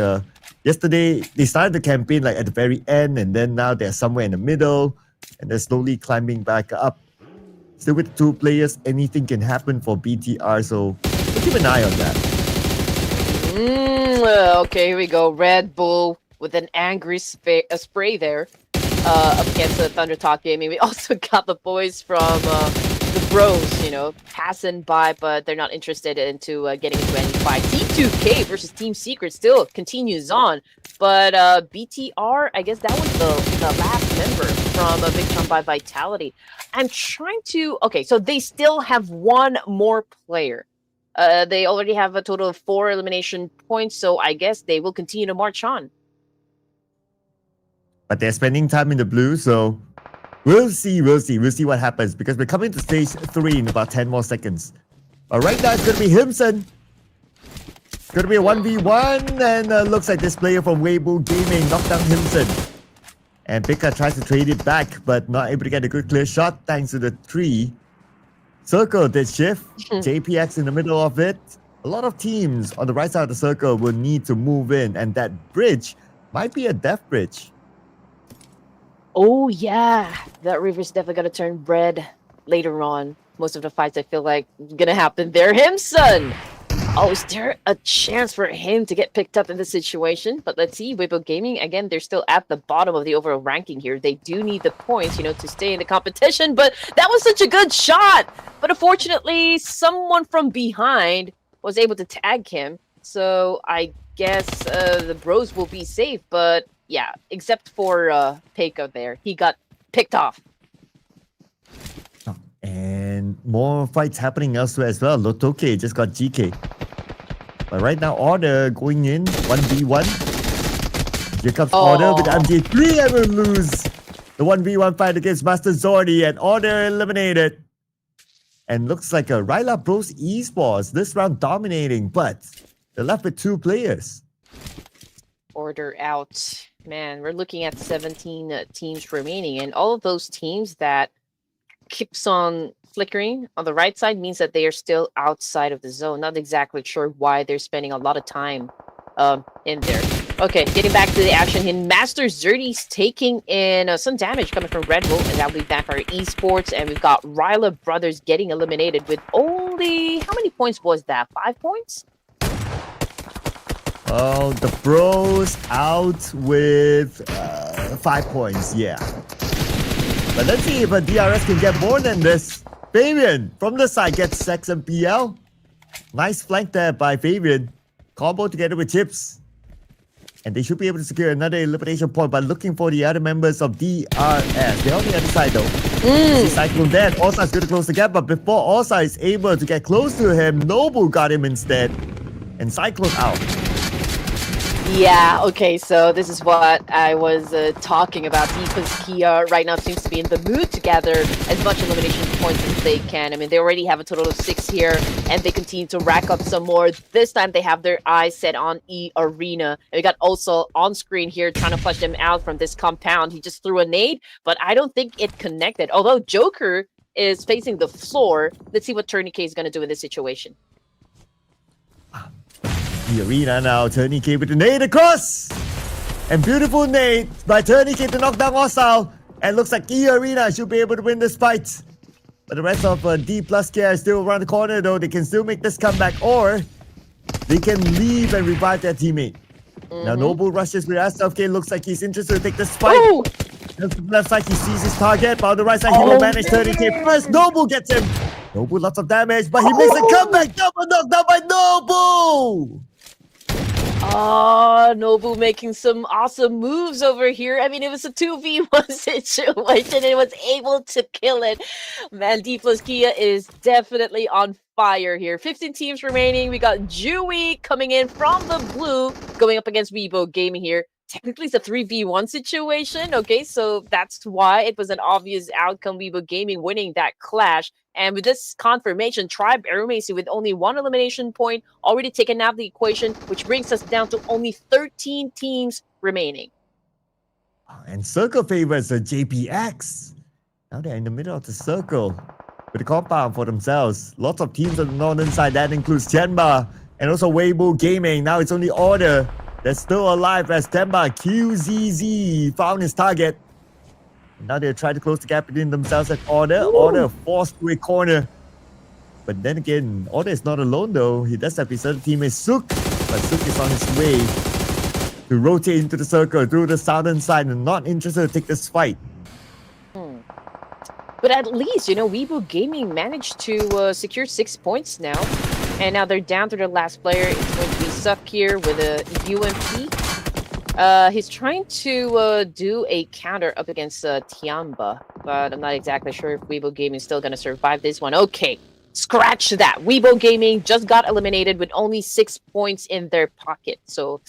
yesterday, they started the campaign like at the very end, and then now they're somewhere in the middle, and they're slowly climbing back up. Still with 2 players, anything can happen for BTR, so we'll keep an eye on that. Okay, here we go. Red Bull with an angry spray there up against the ThunderTalk Gaming. We also got the boys from the Bros, passing by, but they're not interested into getting into any fight. Team 2K versus Team Secret still continues on, but BTR, I guess that was the last member from Bigetron by Vitality. I'm trying to... Okay, so they still have 1 more player. They already have a total of 4 elimination points, so I guess they will continue to march on. But they're spending time in the blue, so we'll see what happens, because we're coming to stage 3 in about 10 more seconds. But right now it's going to be Himson. It's going to be a 1v1, and looks like this player from Weibo Gaming knocked down Himson. And Pika tries to trade it back, but not able to get a good clear shot thanks to the tree. Circle did shift. JPX in the middle of it. A lot of teams on the right side of the circle will need to move in, and that bridge might be a death bridge. Oh yeah, that river's definitely gonna turn red later on. Most of the fights I feel like gonna happen there. Himson! Oh, is there a chance for him to get picked up in this situation? But let's see, Weibo Gaming, again, they're still at the bottom of the overall ranking here. They do need the points, to stay in the competition, but that was such a good shot! But unfortunately, someone from behind was able to tag him, so I guess the Bros will be safe, but yeah, except for Peka there. He got picked off. And more fights happening elsewhere as well. Lotoke just got GK. But right now, Order going in 1v1. Here comes Order with MJ3 and will lose the 1v1 fight against Master Zordi, and Order eliminated. And looks like a Raila Bros Esports this round dominating, but they're left with 2 players. Order out. Man, we're looking at 17 teams remaining, and all of those teams that keeps on flickering on the right side means that they are still outside of the zone. Not exactly sure why they're spending a lot of time in there. Okay, getting back to the action here. Master Zerdy's taking in some damage coming from Red Bull, and that'll be back for Esports. And we've got Raila brothers getting eliminated with only, how many points was that? 5 points? Oh, the bros out with 5 points, yeah. But let's see if a DRS can get more than this. Fabian from the side gets Sex and PL. Nice flank there by Fabian. Combo together with Chips. And they should be able to secure another elimination point by looking for the other members of DRS. They're on the other side though. See Cyclone there. Osa is going to close the gap, but before Osa is able to get close to him, Nobu got him instead. And Cyclone out. Yeah, okay, so this is what I was talking about. Dplus Kia right now seems to be in the mood to gather as much elimination points as they can. I mean, they already have a total of 6 here, and they continue to rack up some more. This time, they have their eyes set on Arena. And we got also on screen here trying to flush them out from this compound. He just threw a nade, but I don't think it connected. Although Joker is facing the floor, let's see what Tourniquet is going to do in this situation. The Arena now, Tourniquet with the nade across! And beautiful nade by Tourniquet to knock down Osal. And looks like Arena should be able to win this fight. But the rest of Dplus Care is still around the corner though. They can still make this comeback, or they can leave and revive their teammate. Now Noble rushes with SFK, looks like he's interested to take this fight. On the left side, he sees his target, but on the right side, he will manage Tourniquet first. Noble gets him. Noble, lots of damage, but he makes a comeback. Double knockdown by Noble! Oh, Nobu making some awesome moves over here. I mean, it was a 2v1 situation and it was able to kill it. Man, Dplus Kia is definitely on fire here. 15 teams remaining. We got Jui coming in from the blue, going up against Weibo Gaming here. Technically, it's a 3v1 situation. Okay, so that's why it was an obvious outcome. Weibo Gaming winning that clash. And with this confirmation, Tribe Aeromacy with only 1 elimination point already taken out of the equation, which brings us down to only 13 teams remaining. And Circle favors the JPX. Now they're in the middle of the circle with a compound for themselves. Lots of teams on the northern side. That includes Tianba and also Weibo Gaming. Now it's only Order that's still alive as Tianba QZZ found his target. Now they're trying to close the gap between themselves and Order. Order forced to a corner. But then again, Order is not alone though. He does have his other teammate Sook. But Sook is on his way to rotate into the circle through the southern side and not interested to take this fight. But at least, you know, Weibo Gaming managed to secure 6 points now. And now they're down to their last player. It's going to be Suck here with a UMP. He's trying to do a counter up against Tianba, but I'm not exactly sure if Weibo Gaming is still going to survive this one. Okay, scratch that. Weibo Gaming just got eliminated with only 6 points in their pocket. So,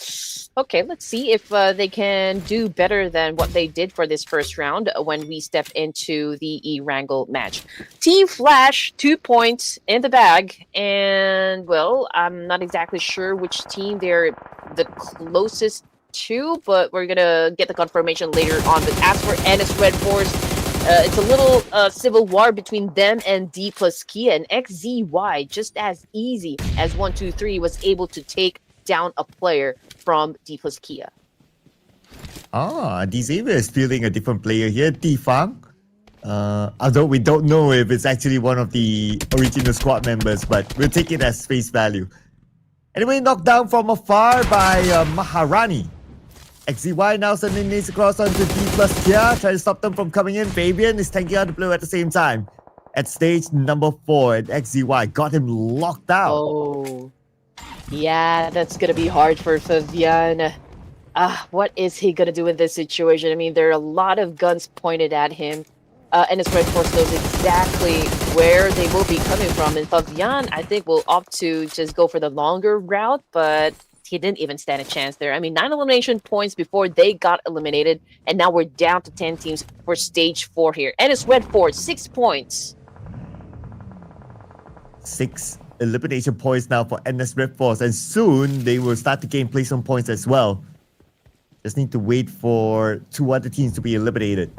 okay, let's see if they can do better than what they did for this first round when we step into the ERANGEL match. Team Flash, 2 points in the bag. And, well, I'm not exactly sure which team they're the closest to, but we're gonna get the confirmation later on. But as for RedForce, it's a little civil war between them and Dplus Kia, and XZY just as easy as 1-2-3 was able to take down a player from Dplus Kia. Xavier is feeling a different player here, Tifang. Although we don't know if it's actually one of the original squad members, but we'll take it as face value. Anyway, knocked down from afar by Maharani. XZY now sending nades across onto Dplus Kia, trying to stop them from coming in. Fabian is tanking out the blue at the same time. At stage number 4, and XZY got him locked out. Oh, yeah, that's gonna be hard for Fabian. What is he gonna do in this situation? I mean, there are a lot of guns pointed at him, and his RedForce knows exactly where they will be coming from. And Fabian, I think, will opt to just go for the longer route, but he didn't even stand a chance there. I mean, 9 elimination points before they got eliminated, and now we're down to 10 teams for stage 4 here. And it's RedForce, 6 points. 6 elimination points now for NS RedForce, and soon they will start to gain placement points as well. Just need to wait for 2 other teams to be eliminated.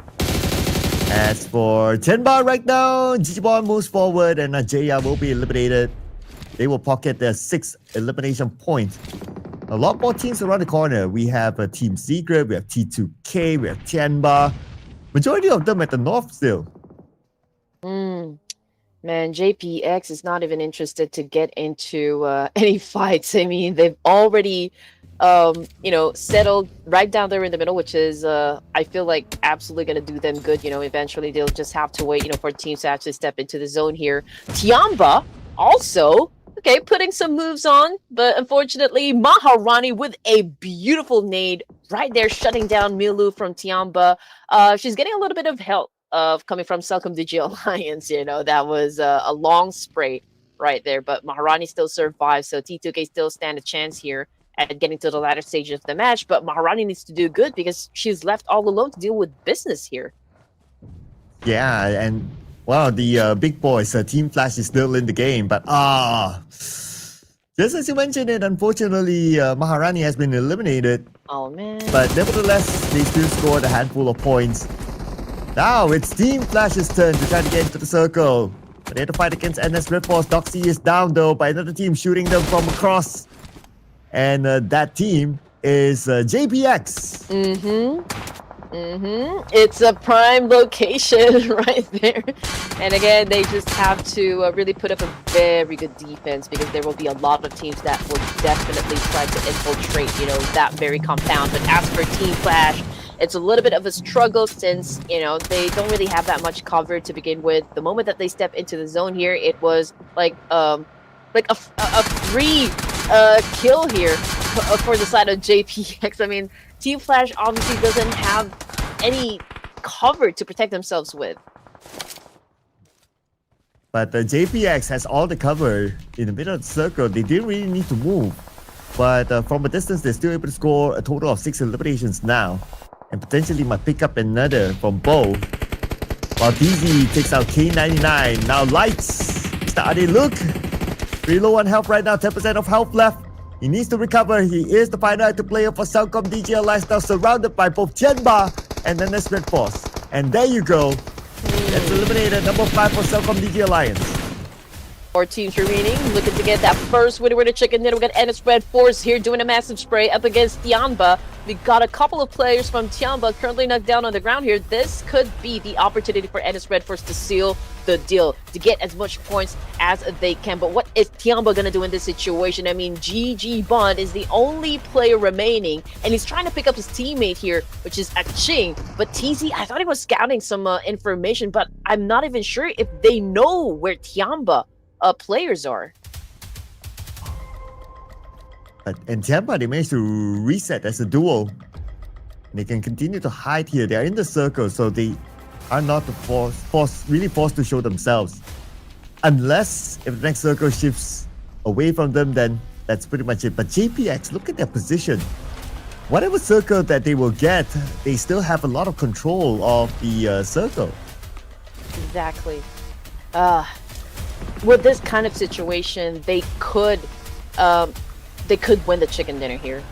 As for Tianba right now, Jecheon moves forward and Jecheon will be eliminated. They will pocket their 6th elimination point. A lot more teams around the corner. We have Team Secret, we have T2K, we have Tianba. Majority of them at the north still. Man, JPX is not even interested to get into any fights. I mean, they've already, settled right down there in the middle, which is, I feel like, absolutely going to do them good. Eventually they'll just have to wait, for teams to actually step into the zone here. Tianba also, okay, putting some moves on, but unfortunately, Maharani with a beautiful nade right there, shutting down Milu from Tianba. She's getting a little bit of help coming from CelcomDigi Alliance. That was a long spray right there, but Maharani still survives, so T2K still stand a chance here at getting to the latter stage of the match, but Maharani needs to do good because she's left all alone to deal with business here. Yeah, and wow, the big boys, Team Flash is still in the game, but just as you mentioned it, unfortunately, Maharani has been eliminated. Oh man. But nevertheless, they still scored a handful of points. Now it's Team Flash's turn to try to get into the circle. But they have to fight against NS RedForce. Doxy is down though by another team shooting them from across. And that team is JPX. It's a prime location right there. And again, they just have to really put up a very good defense because there will be a lot of teams that will definitely try to infiltrate, that very compound. But as for Team Flash, it's a little bit of a struggle since, they don't really have that much cover to begin with. The moment that they step into the zone here, it was like a free kill here for the side of JPX. I mean, Team Flash obviously doesn't have any cover to protect themselves with. But JPX has all the cover in the middle of the circle. They didn't really need to move. But from a distance, they're still able to score a total of 6 eliminations now. And potentially might pick up another from Bo. While DZ takes out K99. Now Lights. Mr. Ade, look. Pretty low on health right now. 10% of health left. He needs to recover. He is the final active player for CelcomDigi Alliance, now surrounded by both Tianba and then there's RedForce. And there you go. That's eliminated number 5 for CelcomDigi Alliance. 4 teams remaining, looking to get that first winner with a chicken dinner. We got NS RedForce here doing a massive spray up against Tianba. We got a couple of players from Tianba currently knocked down on the ground here. This could be the opportunity for NS RedForce to seal the deal, to get as much points as they can. But what is Tianba going to do in this situation? I mean, GG Bond is the only player remaining, and he's trying to pick up his teammate here, which is Aching. But TZ, I thought he was scouting some information, but I'm not even sure if they know where Tianba players are. And Tianba, they managed to reset as a duo. They can continue to hide here. They are in the circle, so they are not really forced to show themselves. Unless if the next circle shifts away from them, then that's pretty much it. But JPX, look at their position. Whatever circle that they will get, they still have a lot of control of the circle. Exactly. With this kind of situation, they could win the chicken dinner here,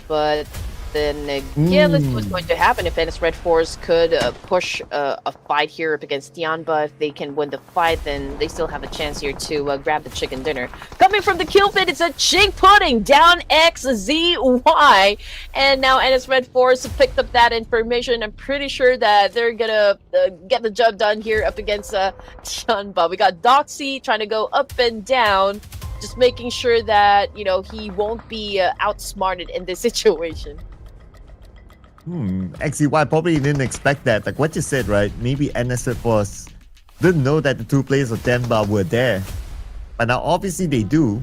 but then again, let's see what's going to happen. If NS RedForce could push a fight here up against Tianba, if they can win the fight, then they still have a chance here to grab the chicken dinner. Coming from the kill feed, it's a Ching Pudding down XZY, and now NS RedForce picked up that information. I'm pretty sure that they're gonna get the job done here up against Tianba. We got Doxy trying to go up and down, just making sure that he won't be outsmarted in this situation. XZY probably didn't expect that. Like what you said, right? Maybe NS RedForce didn't know that the 2 players of Tianba were there. But now obviously they do.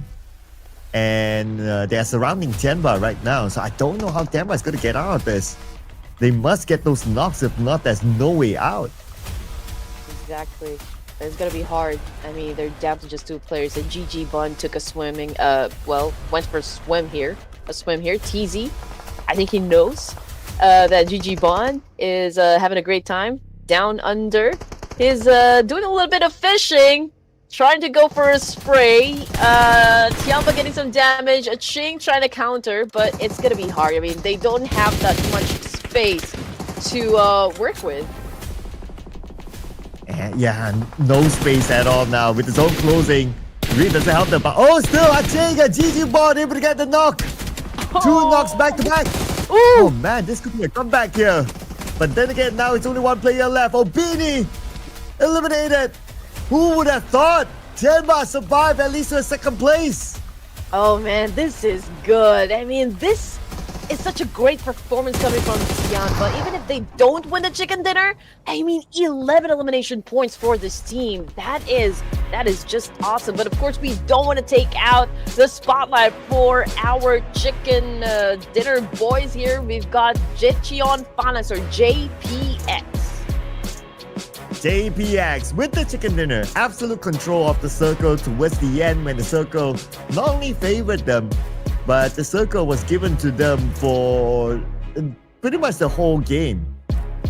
and they are surrounding Tianba right now. So I don't know how Tianba is going to get out of this. They must get those knocks. If not, there's no way out. Exactly. It's gonna be hard. I mean, they're down to just 2 players. And GG Bun took a swimming. Went for a swim here. TZ, I think he knows that GG Bun is having a great time down under. He's doing a little bit of fishing, trying to go for a spray. Tianba getting some damage. A Ching trying to counter, but it's gonna be hard. I mean, they don't have that much space to work with. Yeah, no space at all now with his own closing. Really doesn't help them, but oh, still a Ching, a GG Bond able to get the knock. 2 knocks back to back. Ooh. Oh man, this could be a comeback here. But then again, now it's only 1 player left. Oh, Beanie eliminated. Who would have thought Tianba survived at least to a 2nd place? Oh man, this is good. I mean, this is such a great performance coming from Tianba. Even if they don't win the chicken dinner, I mean, 11 elimination points for this team. That is just awesome. But of course, we don't want to take out the spotlight for our chicken dinner boys here. We've got Jecheon Phalanx, or JPX. JPX with the chicken dinner. Absolute control of the circle towards the end, when the circle not only favored them, but the circle was given to them for pretty much the whole game.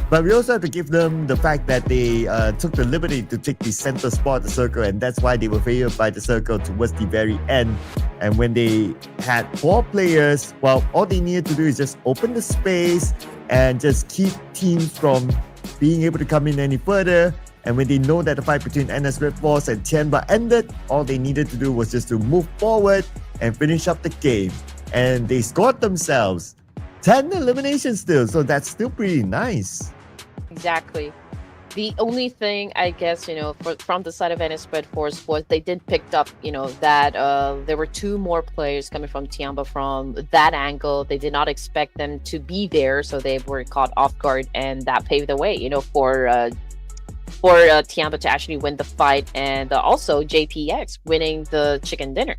But we also have to give them the fact that they took the liberty to take the center spot of the circle, and that's why they were favored by the circle towards the very end. And when they had 4 players, well, all they needed to do is just open the space and just keep teams from being able to come in any further. And when they know that the fight between NS RedForce and Tianba ended, all they needed to do was just to move forward and finish up the game. And they scored themselves 10 eliminations still, so that's still pretty nice. Exactly. The only thing, I guess, from the side of NS RedForce was they did pick up, that there were 2 more players coming from Tianba from that angle. They did not expect them to be there, so they were caught off guard, and that paved the way, for Tianba to actually win the fight, and also JPX winning the chicken dinner.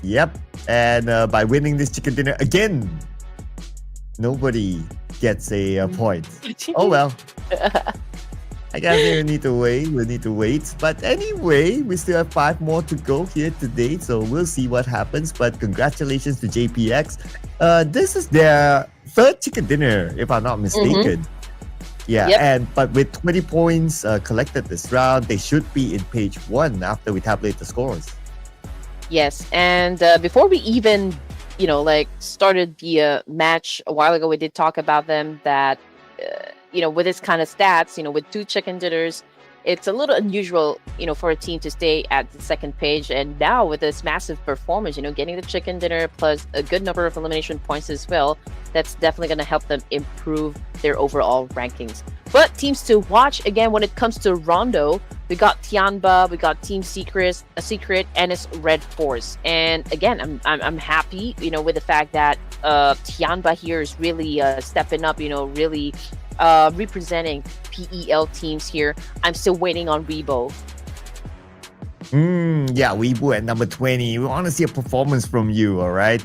Yep, and by winning this chicken dinner again, nobody gets a point. Oh well. I guess we need to wait. But anyway, we still have 5 more to go here today, so we'll see what happens. But congratulations to JPX. This is their 3rd chicken dinner, if I'm not mistaken. Yeah, yep. But with 20 points collected this round, they should be in page 1 after we tabulate the scores. Yes, and before we even, started the match a while ago, we did talk about them that, with this kind of stats, with 2 chicken dinners, it's a little unusual, for a team to stay at the 2nd page. And now with this massive performance, getting the chicken dinner plus a good number of elimination points as well, that's definitely going to help them improve their overall rankings. But teams to watch, again, when it comes to RONDO, we got Tianba, we got Team Secret, and it's RedForce. And again, I'm happy, with the fact that Tianba here is really stepping up, really representing PEL teams here. I'm still waiting on Weibo. Yeah, Weibo at number 20. We want to see a performance from you, all right?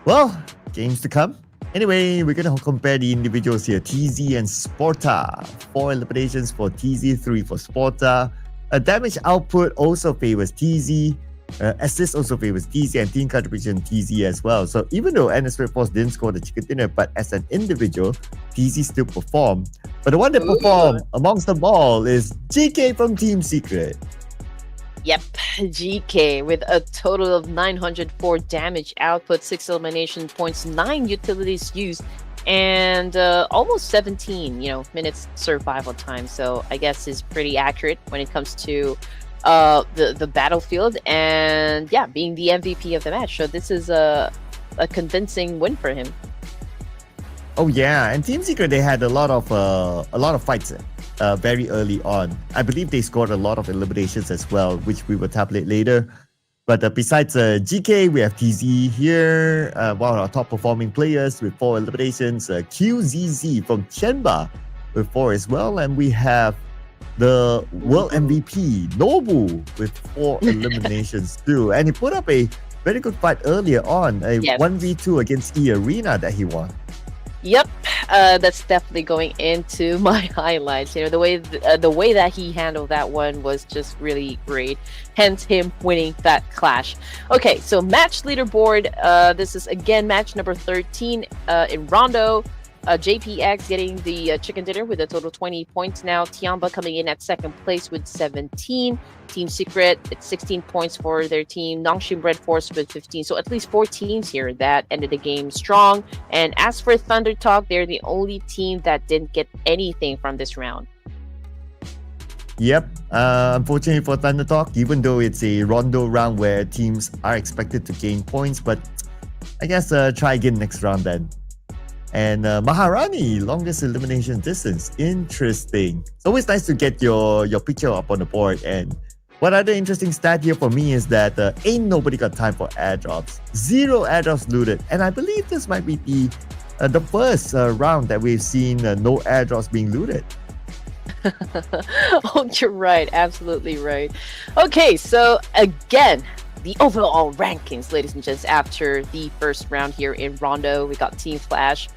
Well, games to come. Anyway, we're going to compare the individuals here. TZ and Sporta. 4 eliminations for TZ, 3 for Sporta. Damage output also favors TZ. Assist also favors TZ, and team contribution TZ as well. So even though NS RedForce didn't score the chicken dinner, but as an individual, TZ still performed. But the one that performed amongst them all is GK from Team Secret. Yep, GK with a total of 904 damage output, 6 elimination points, 9 utilities used, and almost 17, minutes survival time. So I guess is pretty accurate when it comes to the battlefield, and yeah, being the MVP of the match. So this is a convincing win for him. Oh yeah, and Team Secret, they had a lot of fights very early on. I believe they scored a lot of eliminations as well, which we will tabulate later. But besides GK, we have TZ here, one of our top performing players with 4 eliminations. QZZ from Tianba with 4 as well, and we have the world MVP, Nobu, with 4 eliminations too. And he put up a very good fight earlier on, a Yes. 1v2 against Earena that he won. Yep, that's definitely going into my highlights. You know, the way that he handled that one was just really great. Hence him winning that clash. Okay, so match leaderboard. This is again match number 13 in Rondo. JPX getting the chicken dinner with a total 20 points now. Tianba coming in at second place with 17. Team Secret, it's 16 points for their team. Nongshim RedForce with 15. So at least 4 teams here that ended the game strong. And as for ThunderTalk, they're the only team that didn't get anything from this round. Yep. Unfortunately for ThunderTalk, even though it's a rondo round where teams are expected to gain points, but I guess try again next round then. And Maharani, longest elimination distance. Interesting. It's always nice to get your picture up on the board. And what other interesting stat here for me is that ain't nobody got time for airdrops. 0 airdrops looted. And I believe this might be the first round that we've seen no airdrops being looted. Oh, you're right. Absolutely right. Okay, so again, the overall rankings, ladies and gents, after the first round here in Rondo, we got Team Flash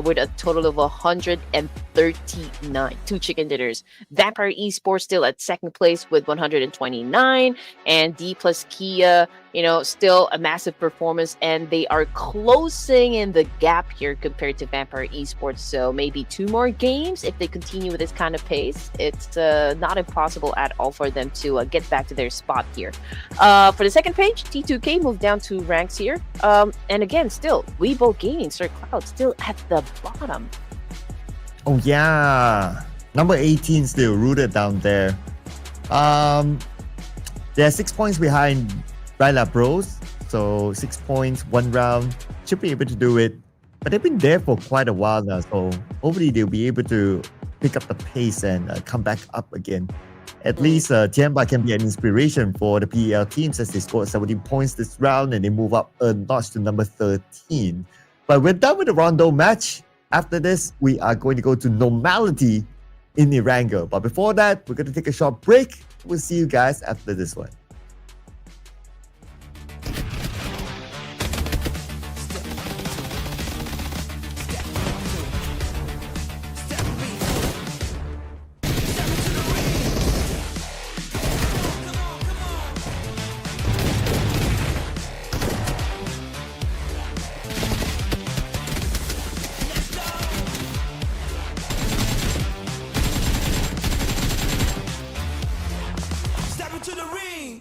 with a total of 139, 2 chicken dinners. Vampire Esports still at second place with 129, and Dplus Kia, you know, still a massive performance, and they are closing in the gap here compared to Vampire Esports. So maybe 2 more games if they continue with this kind of pace. It's not impossible at all for them to get back to their spot here. For the second page, T2K moved down 2 ranks here, and again, still Weibo Gaming, Sir Cloud still at the bottom. Oh yeah, number 18 still rooted down there. They're 6 points behind Raila Bros, so 6 points, 1 round, should be able to do it. But they've been there for quite a while now, so hopefully they'll be able to pick up the pace and come back up again. At least Tianba can be an inspiration for the PEL teams as they scored 17 points this round and they move up a notch to number 13. But we're done with the Rondo match. After this, we are going to go to normality in ERANGEL. But before that, we're going to take a short break. We'll see you guys after this one. Step into the ring.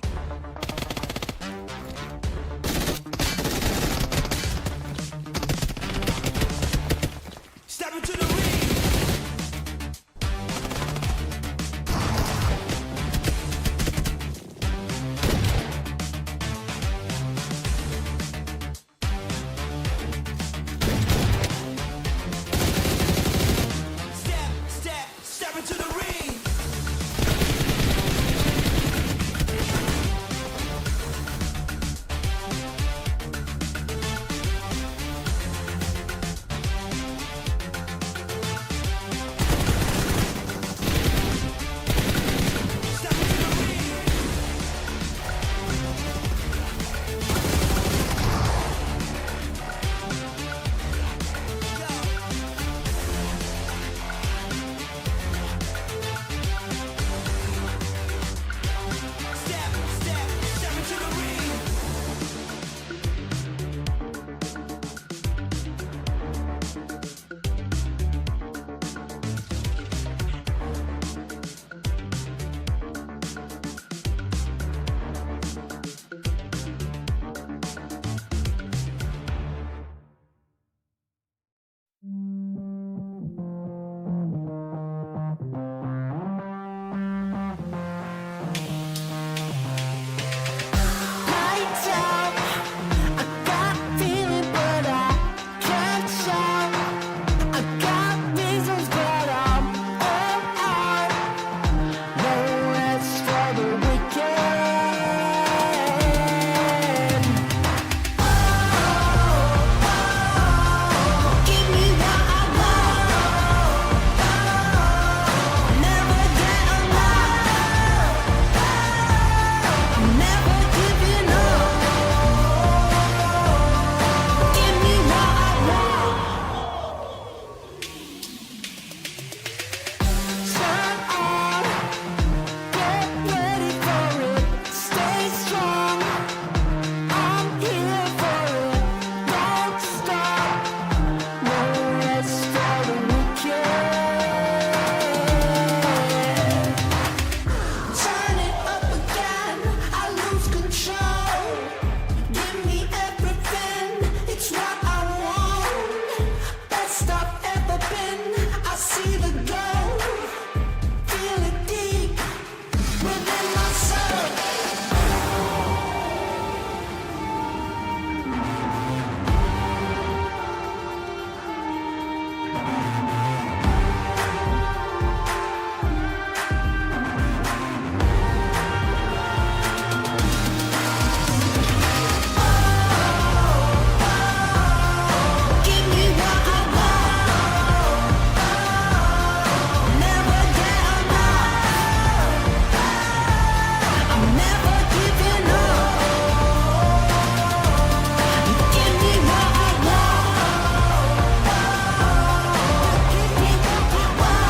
see the glow, feel it deep within my soul. Give me what I want, never get enough. I'm never giving up. Give me what I want, give me what I want, give me what I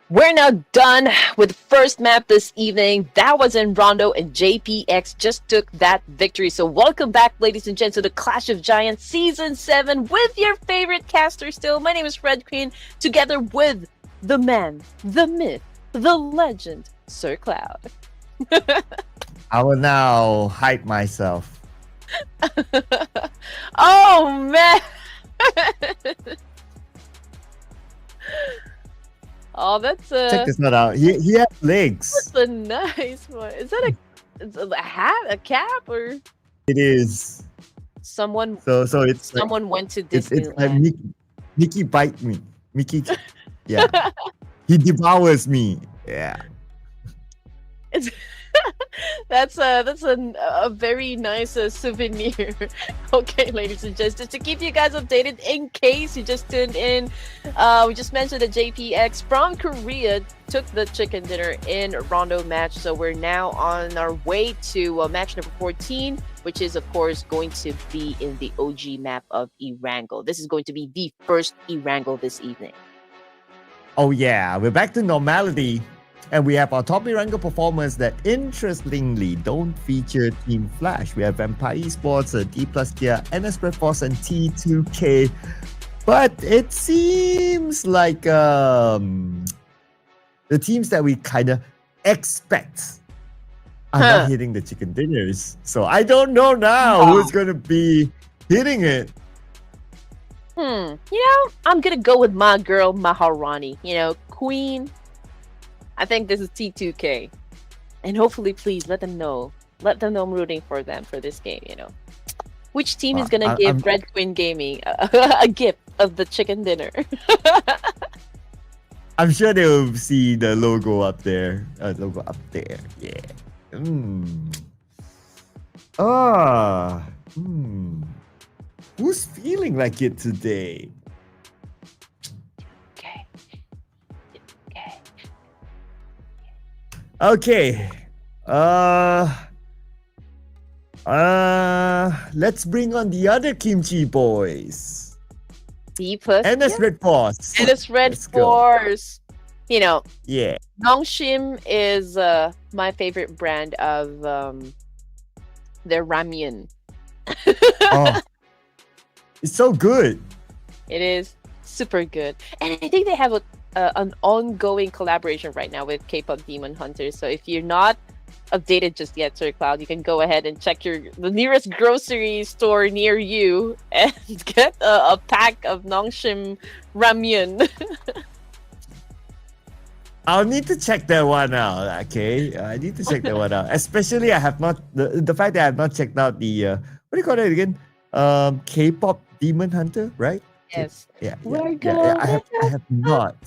We're now done with the first map this evening. That was in Rondo, and JPX just took that victory. So welcome back, ladies and gents, to the Clash of Giants Season 7 with your favorite caster still. My name is Red Queen, together with the man, the myth, the legend, Sir Cloud. I will now hide myself. Oh, man! Oh, that's Check this one out. He has legs. that's a nice one. Is that a hat, a cap, or It is. someone So it's like, someone went to it's like Disneyland? Mickey bite me. Mickey, yeah. He devours me. Yeah. It's that's a very nice souvenir. Okay, ladies and gents, just to keep you guys updated in case you just tuned in, we just mentioned that JPX from Korea took the chicken dinner in Rondo match, so we're now on our way to match number 14, which is of course going to be in the OG map of ERANGEL. This is going to be the first ERANGEL this evening. Oh yeah, we're back to normality. And we have our top ERANGEL performers that interestingly don't feature Team Flash. We have Vampire Esports, Dplus Gear, NS RedForce, and T2K. But it seems like the teams that we kind of expect are not hitting the chicken dinners. So I don't know now who's going to be hitting it. You know, I'm gonna go with my girl Maharani. You know, Queen. I think this is T2K, and hopefully, please let them know. Let them know I'm rooting for them for this game. You know, which team is gonna give Red Queen Gaming a gift of the chicken dinner? I'm sure they'll see the logo up there. Logo up there. Yeah. Ah. Who's feeling like it today? Okay. Okay. Let's bring on the other Kimchi boys. Dplus. And it's RedForce. And it's Let's go. RedForce. You know, Yeah. Nongshim is my favorite brand of their ramen. Oh, it's so good. It is super good, and I think they have an ongoing collaboration right now with K-pop Demon Hunters. So if you're not updated just yet, Sir Cloud, you can go ahead and check the nearest grocery store near you and get a pack of Nongshim ramen. I'll need to check that one out. Okay, I need to check that one out. Especially, I have not the fact that I have not checked out the what do you call it again? K-pop Demon Hunter, right? Yes. Yeah. We're I have not.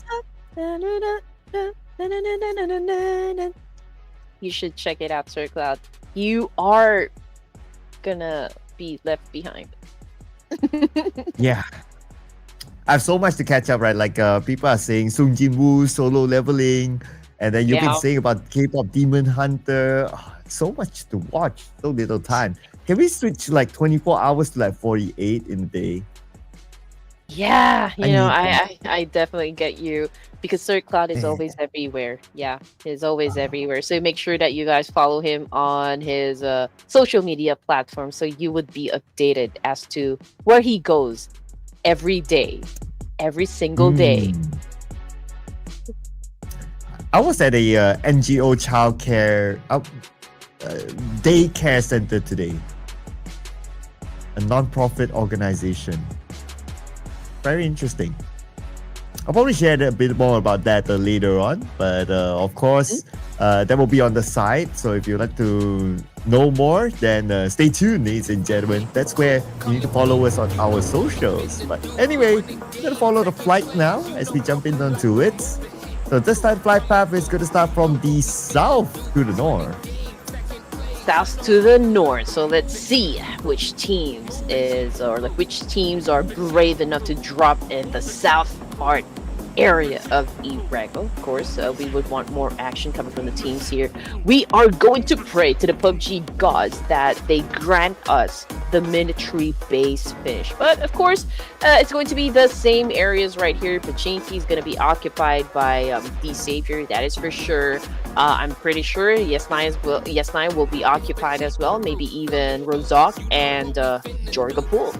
You should check it out, Sir Cloud. You are gonna be left behind. Yeah. I have so much to catch up, right? Like people are saying Sung Jin Woo solo leveling, and then you've been saying about K-pop Demon Hunter. Oh, so much to watch, so little time. Can we switch like 24 hours to like 48 in a day? Yeah, I need I definitely get you because Sir Cloud is always everywhere. Yeah, he's always everywhere. So make sure that you guys follow him on his social media platform so you would be updated as to where he goes every day, every single day. I was at a NGO childcare daycare center today, a non-profit organization. Very interesting. I'll probably share a bit more about that later on, but of course, that will be on the site. So if you'd like to know more, then stay tuned, ladies and gentlemen. That's where you need to follow us on our socials. But anyway, we're going to follow the flight now as we jump in onto it. So this time, flight path is going to start from the south to the north. South to the north. So let's see which teams are brave enough to drop in the south part area of ERANGEL. Of course, we would want more action coming from the teams here. We are going to pray to the PUBG gods that they grant us the military base finish. But of course, it's going to be the same areas right here. Pachinki is going to be occupied by the Savior, that is for sure. I'm pretty sure Yes9 will be occupied as well. Maybe even Rozok and Jorgapul.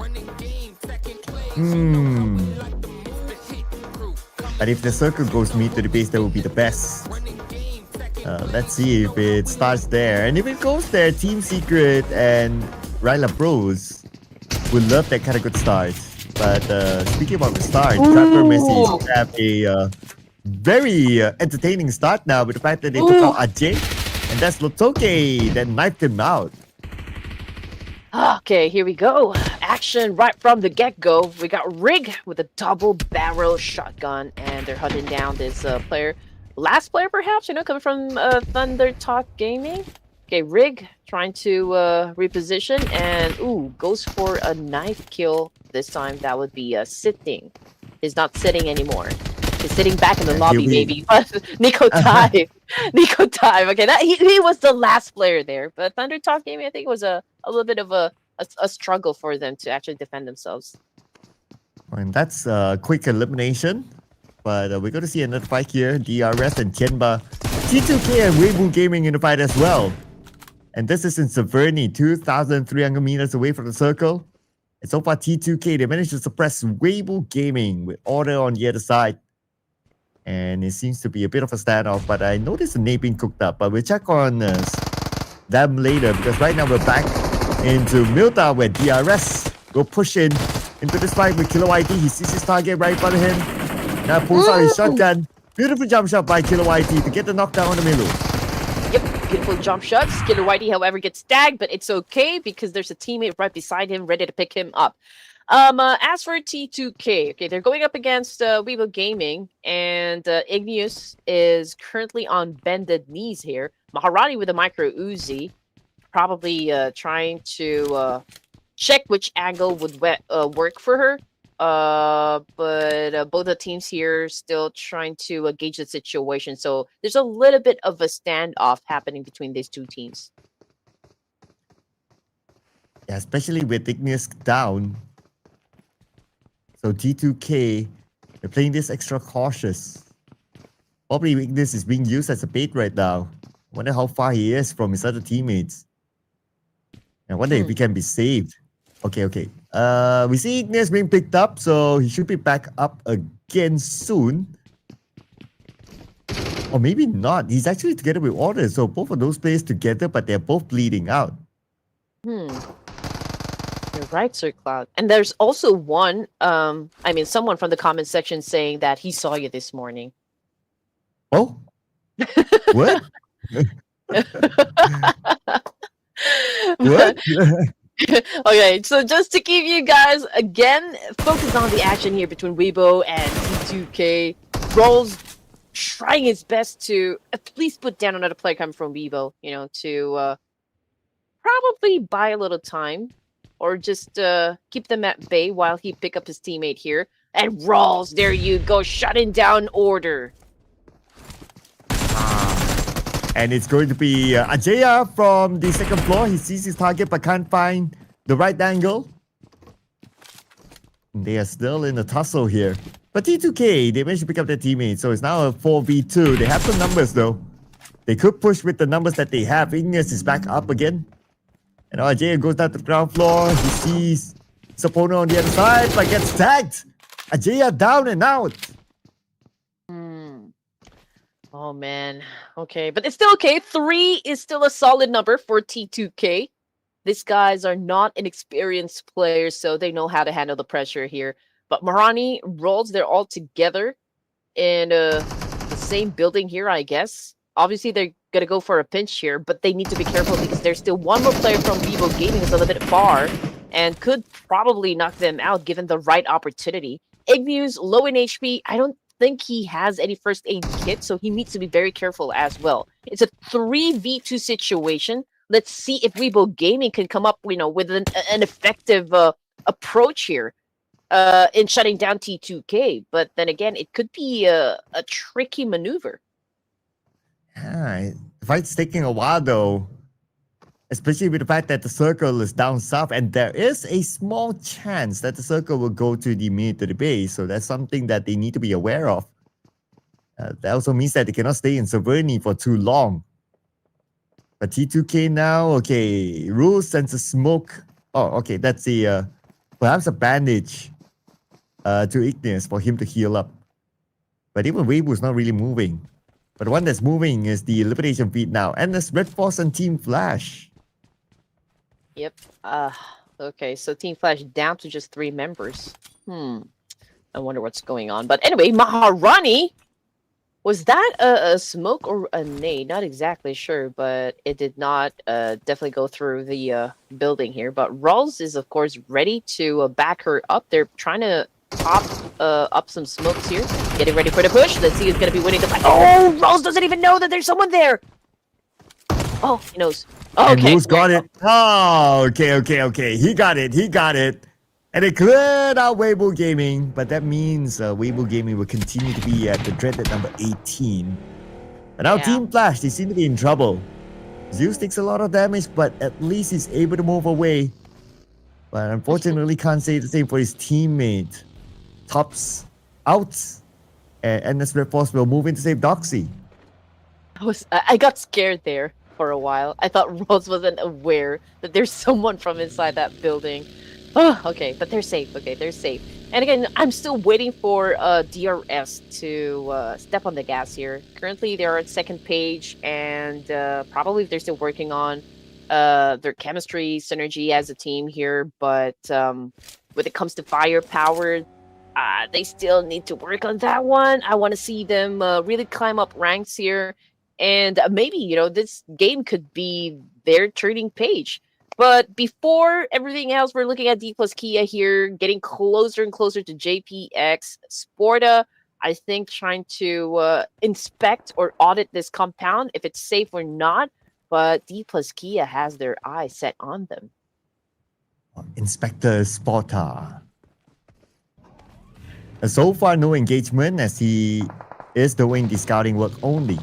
But if the circle goes mid to the base, that would be the best. Let's see if it starts there. And if it goes there, Team Secret and Raila Bros would love that kind of good start. But speaking about the start, Aeromacy have a very entertaining start now with the fact that they took out Ajay. And that's Lotoke that knifed him out. Okay, here we go. Action right from the get-go. We got Rig with a double barrel shotgun, and they're hunting down this player. Last player, perhaps, coming from ThunderTalk Gaming. Okay, Rig trying to reposition, and goes for a knife kill this time. That would be sitting. He's not sitting anymore. He's sitting back in the lobby, maybe. But Nico time. Nico time. Okay, he was the last player there. But ThunderTalk Gaming, I think, was a little bit of a struggle for them to actually defend themselves. And that's a quick elimination. But we're going to see another fight here. DRS and Tianba. T2K and Weibo Gaming in the fight as well. And this is in Severny, 2,300 meters away from the circle. And so far, T2K, they managed to suppress Weibo Gaming with order on the other side. And it seems to be a bit of a standoff, but I noticed the nade being cooked up. But we'll check on them later, because right now we're back into Milta, where DRS will push into this fight with Killer YT. He sees his target right in front of him. Now pulls out his shotgun. Beautiful jump shot by Killer YT to get the knockdown on the middle. Yep, beautiful jump shots. Killer YT, however, gets tagged, but it's okay because there's a teammate right beside him ready to pick him up. As for T2K, okay, they're going up against Weibo Gaming, and Igneous is currently on bended knees here. Maharani with a micro Uzi, probably trying to check which angle would work for her. But both the teams here still trying to gauge the situation. So there's a little bit of a standoff happening between these two teams. Yeah, especially with Igneous down. So T2K, they're playing this extra cautious. Probably Igneous is being used as a bait right now. Wonder how far he is from his other teammates. I wonder if he can be saved. Okay. We see Igneous being picked up, so he should be back up again soon. Or maybe not. He's actually together with Order, so both of those players together, but they're both bleeding out. You're right, Sir Cloud. And there's also one, someone from the comment section saying that he saw you this morning. Oh? What? What? Okay, so just to keep you guys again focused on the action here between Weibo and T2K, Rolls trying his best to at least put down another player coming from Weibo, to probably buy a little time or just keep them at bay while he pick up his teammate here. And Rolls, there you go, shutting down Order. And it's going to be Ajaya from the second floor. He sees his target but can't find the right angle. They are still in a tussle here. But T2K, they managed to pick up their teammate. So it's now a 4v2. They have some numbers though. They could push with the numbers that they have. Igneous is back up again. And Ajaya goes down to the ground floor. He sees his opponent on the other side but gets tagged. Ajaya down and out. Oh, man. Okay, but it's still okay. 3 is still a solid number for T2K. These guys are not inexperienced players, so they know how to handle the pressure here. But Marani Rolls, they're all together in the same building here, I guess. Obviously, they're going to go for a pinch here, but they need to be careful because there's still one more player from Weibo Gaming is a little bit far and could probably knock them out given the right opportunity. Igneous, low in HP. I don't think he has any first aid kit, so he needs to be very careful as well. It's a 3v2 situation. Let's see if Weibo Gaming can come up, with an effective approach here in shutting down T2K. But then again, it could be a tricky maneuver. Yeah, the fight's taking a while though. Especially with the fact that the circle is down south, and there is a small chance that the circle will go to the mid to the base. So that's something that they need to be aware of. That also means that they cannot stay in Severny for too long. But T2K now, okay, Rule sends a smoke. Oh, okay, that's the perhaps a bandage to Igneous for him to heal up. But even Weibo's not really moving. But the one that's moving is the Liberation feed now, and there's RedForce and Team Flash. Yep. Okay, so Team Flash down to just 3 members. I wonder what's going on. But anyway, Maharani, was that a smoke or a nade? Not exactly sure, but it did not definitely go through the building here. But Rawls is, of course, ready to back her up. They're trying to pop up some smokes here. Getting ready for the push. Let's see who's going to be winning the fight. Oh, Rawls doesn't even know that there's someone there. Oh, he knows. Oh, and okay. Moose got it. Oh, okay. He got it. And it cleared out Weibo Gaming, but that means Weibo Gaming will continue to be at the dreaded number 18. But now Team Flash, they seem to be in trouble. Zeus takes a lot of damage, but at least he's able to move away. But unfortunately, can't say the same for his teammate. Tops out, and this RedForce will move in to save Doxy. I got scared there for a while. I thought Rose wasn't aware that there's someone from inside that building. Oh, okay, but they're safe. Okay, they're safe. And again, I'm still waiting for DRS to step on the gas here. Currently, they're at second page, and probably they're still working on their chemistry, synergy as a team here. But when it comes to firepower, they still need to work on that one. I want to see them really climb up ranks here. And maybe, this game could be their turning page. But before everything else, we're looking at Dplus Kia here, getting closer and closer to JPX. Sporta, I think, trying to inspect or audit this compound, if it's safe or not. But Dplus Kia has their eye set on them. Inspector Spotter. So far, no engagement as he is doing the scouting work only.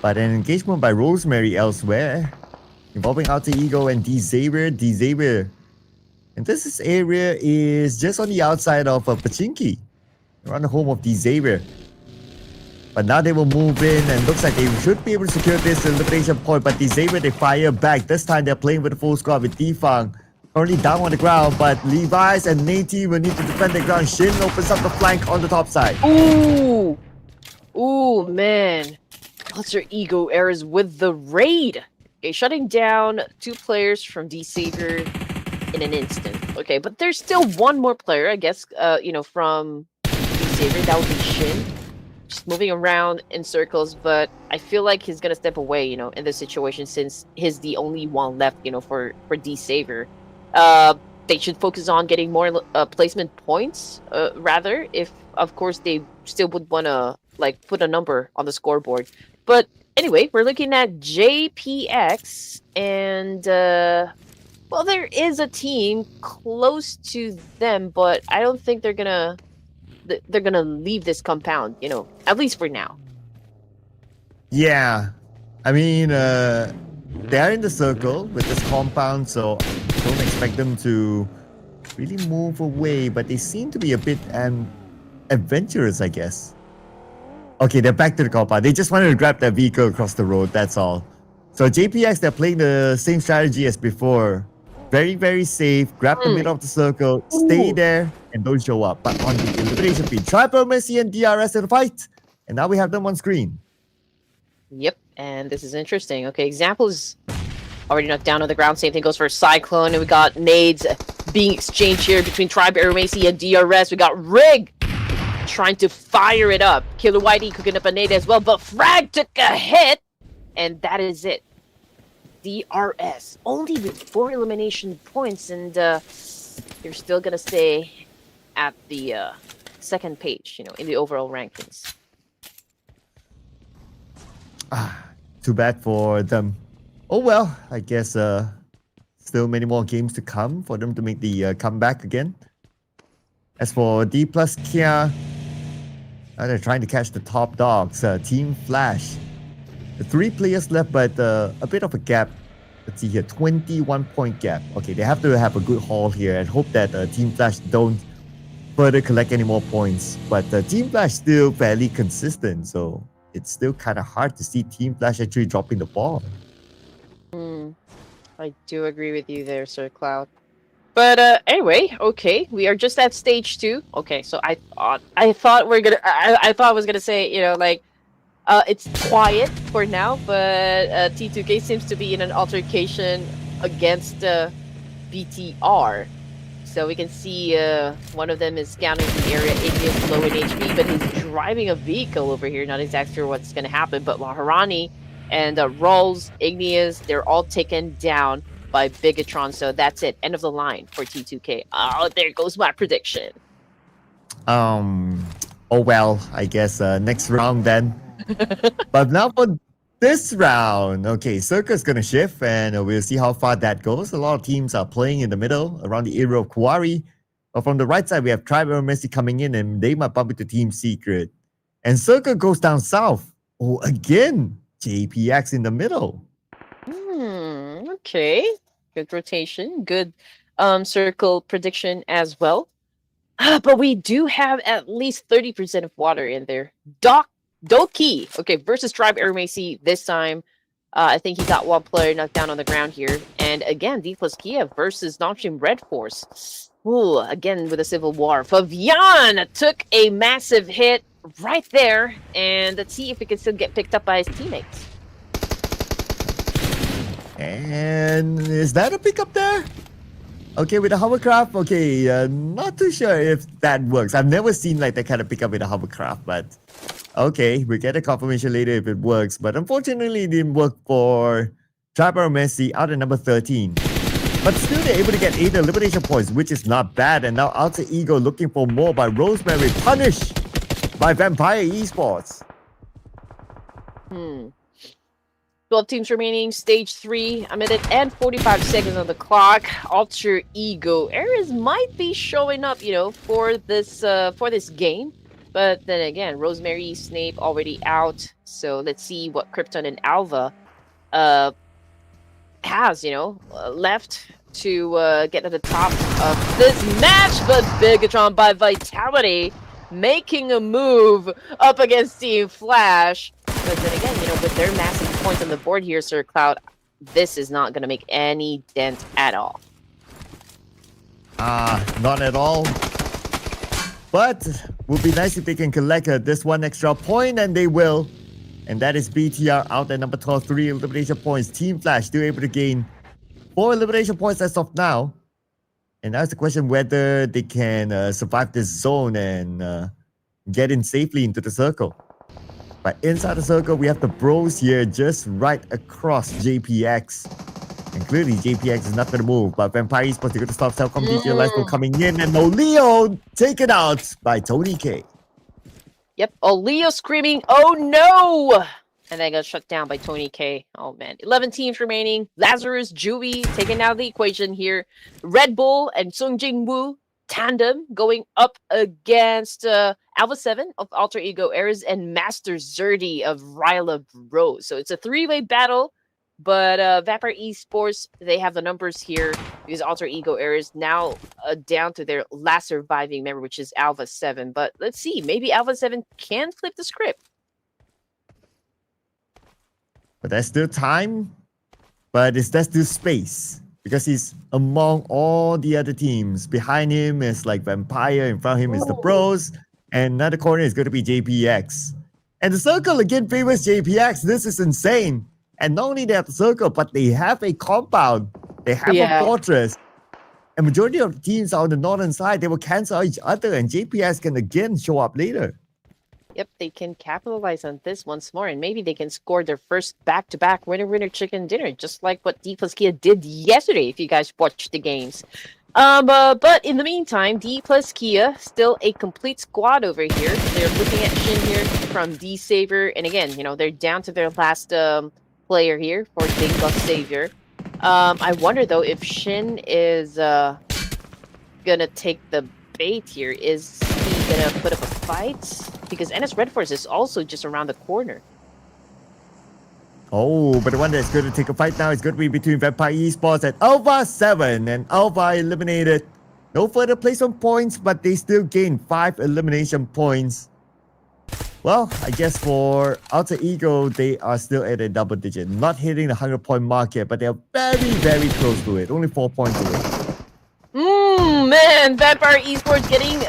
But an engagement by Rosemary elsewhere, involving Alter Ego and D-Xavier. D-Xavier. And this area is just on the outside of Pachinki, around the home of D-Xavier. But now they will move in and looks like they should be able to secure this elimination point. But D-Xavier, they fire back. This time they're playing with a full squad with Defang. Currently down on the ground, but Levi's and Nati will need to defend the ground. Shin opens up the flank on the top side. Ooh! Ooh, man. Alter Ego errors with the raid. Okay, shutting down 2 players from D-Xavier in an instant. Okay, but there's still one more player, I guess, from D-Xavier. That would be Shin. Just moving around in circles, but I feel like he's gonna step away, in this situation since he's the only one left, for D-Xavier. They should focus on getting more placement points, rather, if, of course, they still would want to, put a number on the scoreboard. But anyway, we're looking at JPX, and, well, there is a team close to them, but I don't think they're gonna leave this compound, at least for now. Yeah. I mean, they're in the circle with this compound, so don't expect them to really move away, but they seem to be a bit adventurous, I guess. Okay, they're back to the compound. They just wanted to grab their vehicle across the road, that's all. So JPX, they're playing the same strategy as before. Very, very safe. Grab the middle of the circle, stay there, and don't show up. But on the elimination feed, Aeromacy and DRS in the fight. And now we have them on screen. Yep, and this is interesting. Okay, example is already knocked down on the ground. Same thing goes for Cyclone. And we got nades being exchanged here between Aeromacy and DRS. We got Rig trying to fire it up. Killer Whitey cooking up a nade as well. But Frag took a hit. And that is it. DRS only with 4 elimination points. And you're still going to stay at the second page, in the overall rankings. Too bad for them. Oh well, I guess still many more games to come for them to make the comeback again. As for Dplus Kia, they're trying to catch the top dogs. Team Flash. The 3 players left, but a bit of a gap. Let's see here, 21-point gap. Okay, they have to have a good haul here and hope that Team Flash don't further collect any more points. But Team Flash still fairly consistent, so it's still kind of hard to see Team Flash actually dropping the ball. I do agree with you there, Sir Cloud. But anyway, okay, we are just at stage 2. Okay, so I thought I was gonna say, it's quiet for now, but T2K seems to be in an altercation against BTR. So we can see one of them is scouting the area. Igneous low in HP, but he's driving a vehicle over here. Not exactly sure what's going to happen, but Maharani and Rolls, Igneous, they're all taken down by Bigetron. So that's it. End of the line for T2K. Oh, there goes my prediction. Oh well, I guess next round then. But now for this round, okay, Circa's gonna shift and we'll see how far that goes. A lot of teams are playing in the middle around the area of Kuwari. But from the right side, we have Tribe Aeromacy coming in and they might bump into Team Secret. And Circa goes down south. Oh, again, JPX in the middle. Okay. Good rotation. Good circle prediction as well. But we do have at least 30% of water in there. Doki, okay, versus Tribe Aeromacy this time. I think he got one player knocked down on the ground here. And again, Dplus Kia versus Nongshim RedForce. Ooh, again with a civil war. Favian took a massive hit right there. And let's see if he can still get picked up by his teammates. And is that a pickup there? Okay, with a hovercraft, okay, not too sure if that works. I've never seen like that kind of pickup with a hovercraft, but okay, we'll get a confirmation later if it works. But unfortunately, it didn't work for Aeromacy out at number 13. But still they're able to get 8 elimination points, which is not bad. And now Alter Ego looking for more by Rosemary, punished by Vampire Esports. 12 teams remaining, stage 3, a minute and 45 seconds on the clock. Alter Ego Ares might be showing up, you know, for this game. But then again, Rosemary, Snape already out. So let's see what Krypton and Alva has, you know, left to get to the top of this match. But Bigetron by Vitality making a move up against Team Flash. But then again, you know, with their massive points on the board here, Sir Cloud, this is not going to make any dent at all. Not at all. But would be nice if they can collect this one extra point, and they will. And that is BTR out at number 12, 3 elimination points. Team Flash still able to gain 4 elimination points as of now. And that's the question whether they can survive this zone and get in safely into the circle. But inside the circle, we have the bros here just right across JPX. And clearly, JPX is not going to move. But Vampire Esports, they're going to stop CelcomDigi Alliance from coming in. And Leo taken out by Tony K. Yep, Leo screaming, "Oh no!" And then got shut down by Tony K. Oh man. 11 teams remaining. Lazarus, Jui taken out of the equation here. Red Bull and Sung Jin Woo tandem going up against Alpha 7 of Alter Ego Ares and Master Zerdy of Raila Rose. So it's a 3-way battle, but Vampire Esports, they have the numbers here because Alter Ego Ares now down to their last surviving member, which is Alpha 7. But let's see, maybe Alpha 7 can flip the script. But there's still time, but there's still space. Because he's among all the other teams. Behind him is like Vampire. In front of him is the Bros. And another corner is going to be JPX. And the circle again favors JPX. This is insane. And not only they have the circle, but they have a compound. They have a fortress. And majority of the teams are on the northern side. They will cancel each other. And JPX can again show up later. Yep, they can capitalize on this once more, and maybe they can score their first back-to-back winner-winner chicken dinner, just like what Dplus Kia did yesterday, if you guys watched the games. But in the meantime, Dplus Kia, still a complete squad over here. They're looking at Shin here from D-Saver, and again, you know, they're down to their last player here for Dingo Savior. I wonder, though, if Shin is gonna take the bait here. Is he gonna put up a fight? Because NS RedForce is also just around the corner. Oh, but the one that's going to take a fight now is going to be between Vampire Esports and Alpha 7. And Alpha eliminated. No further placement points, but they still gain 5 elimination points. Well, I guess for Alter Ego, they are still at a double digit. Not hitting the 100-point mark yet, but they are very, very close to it. Only 4 points away. Man, Vampire Esports getting,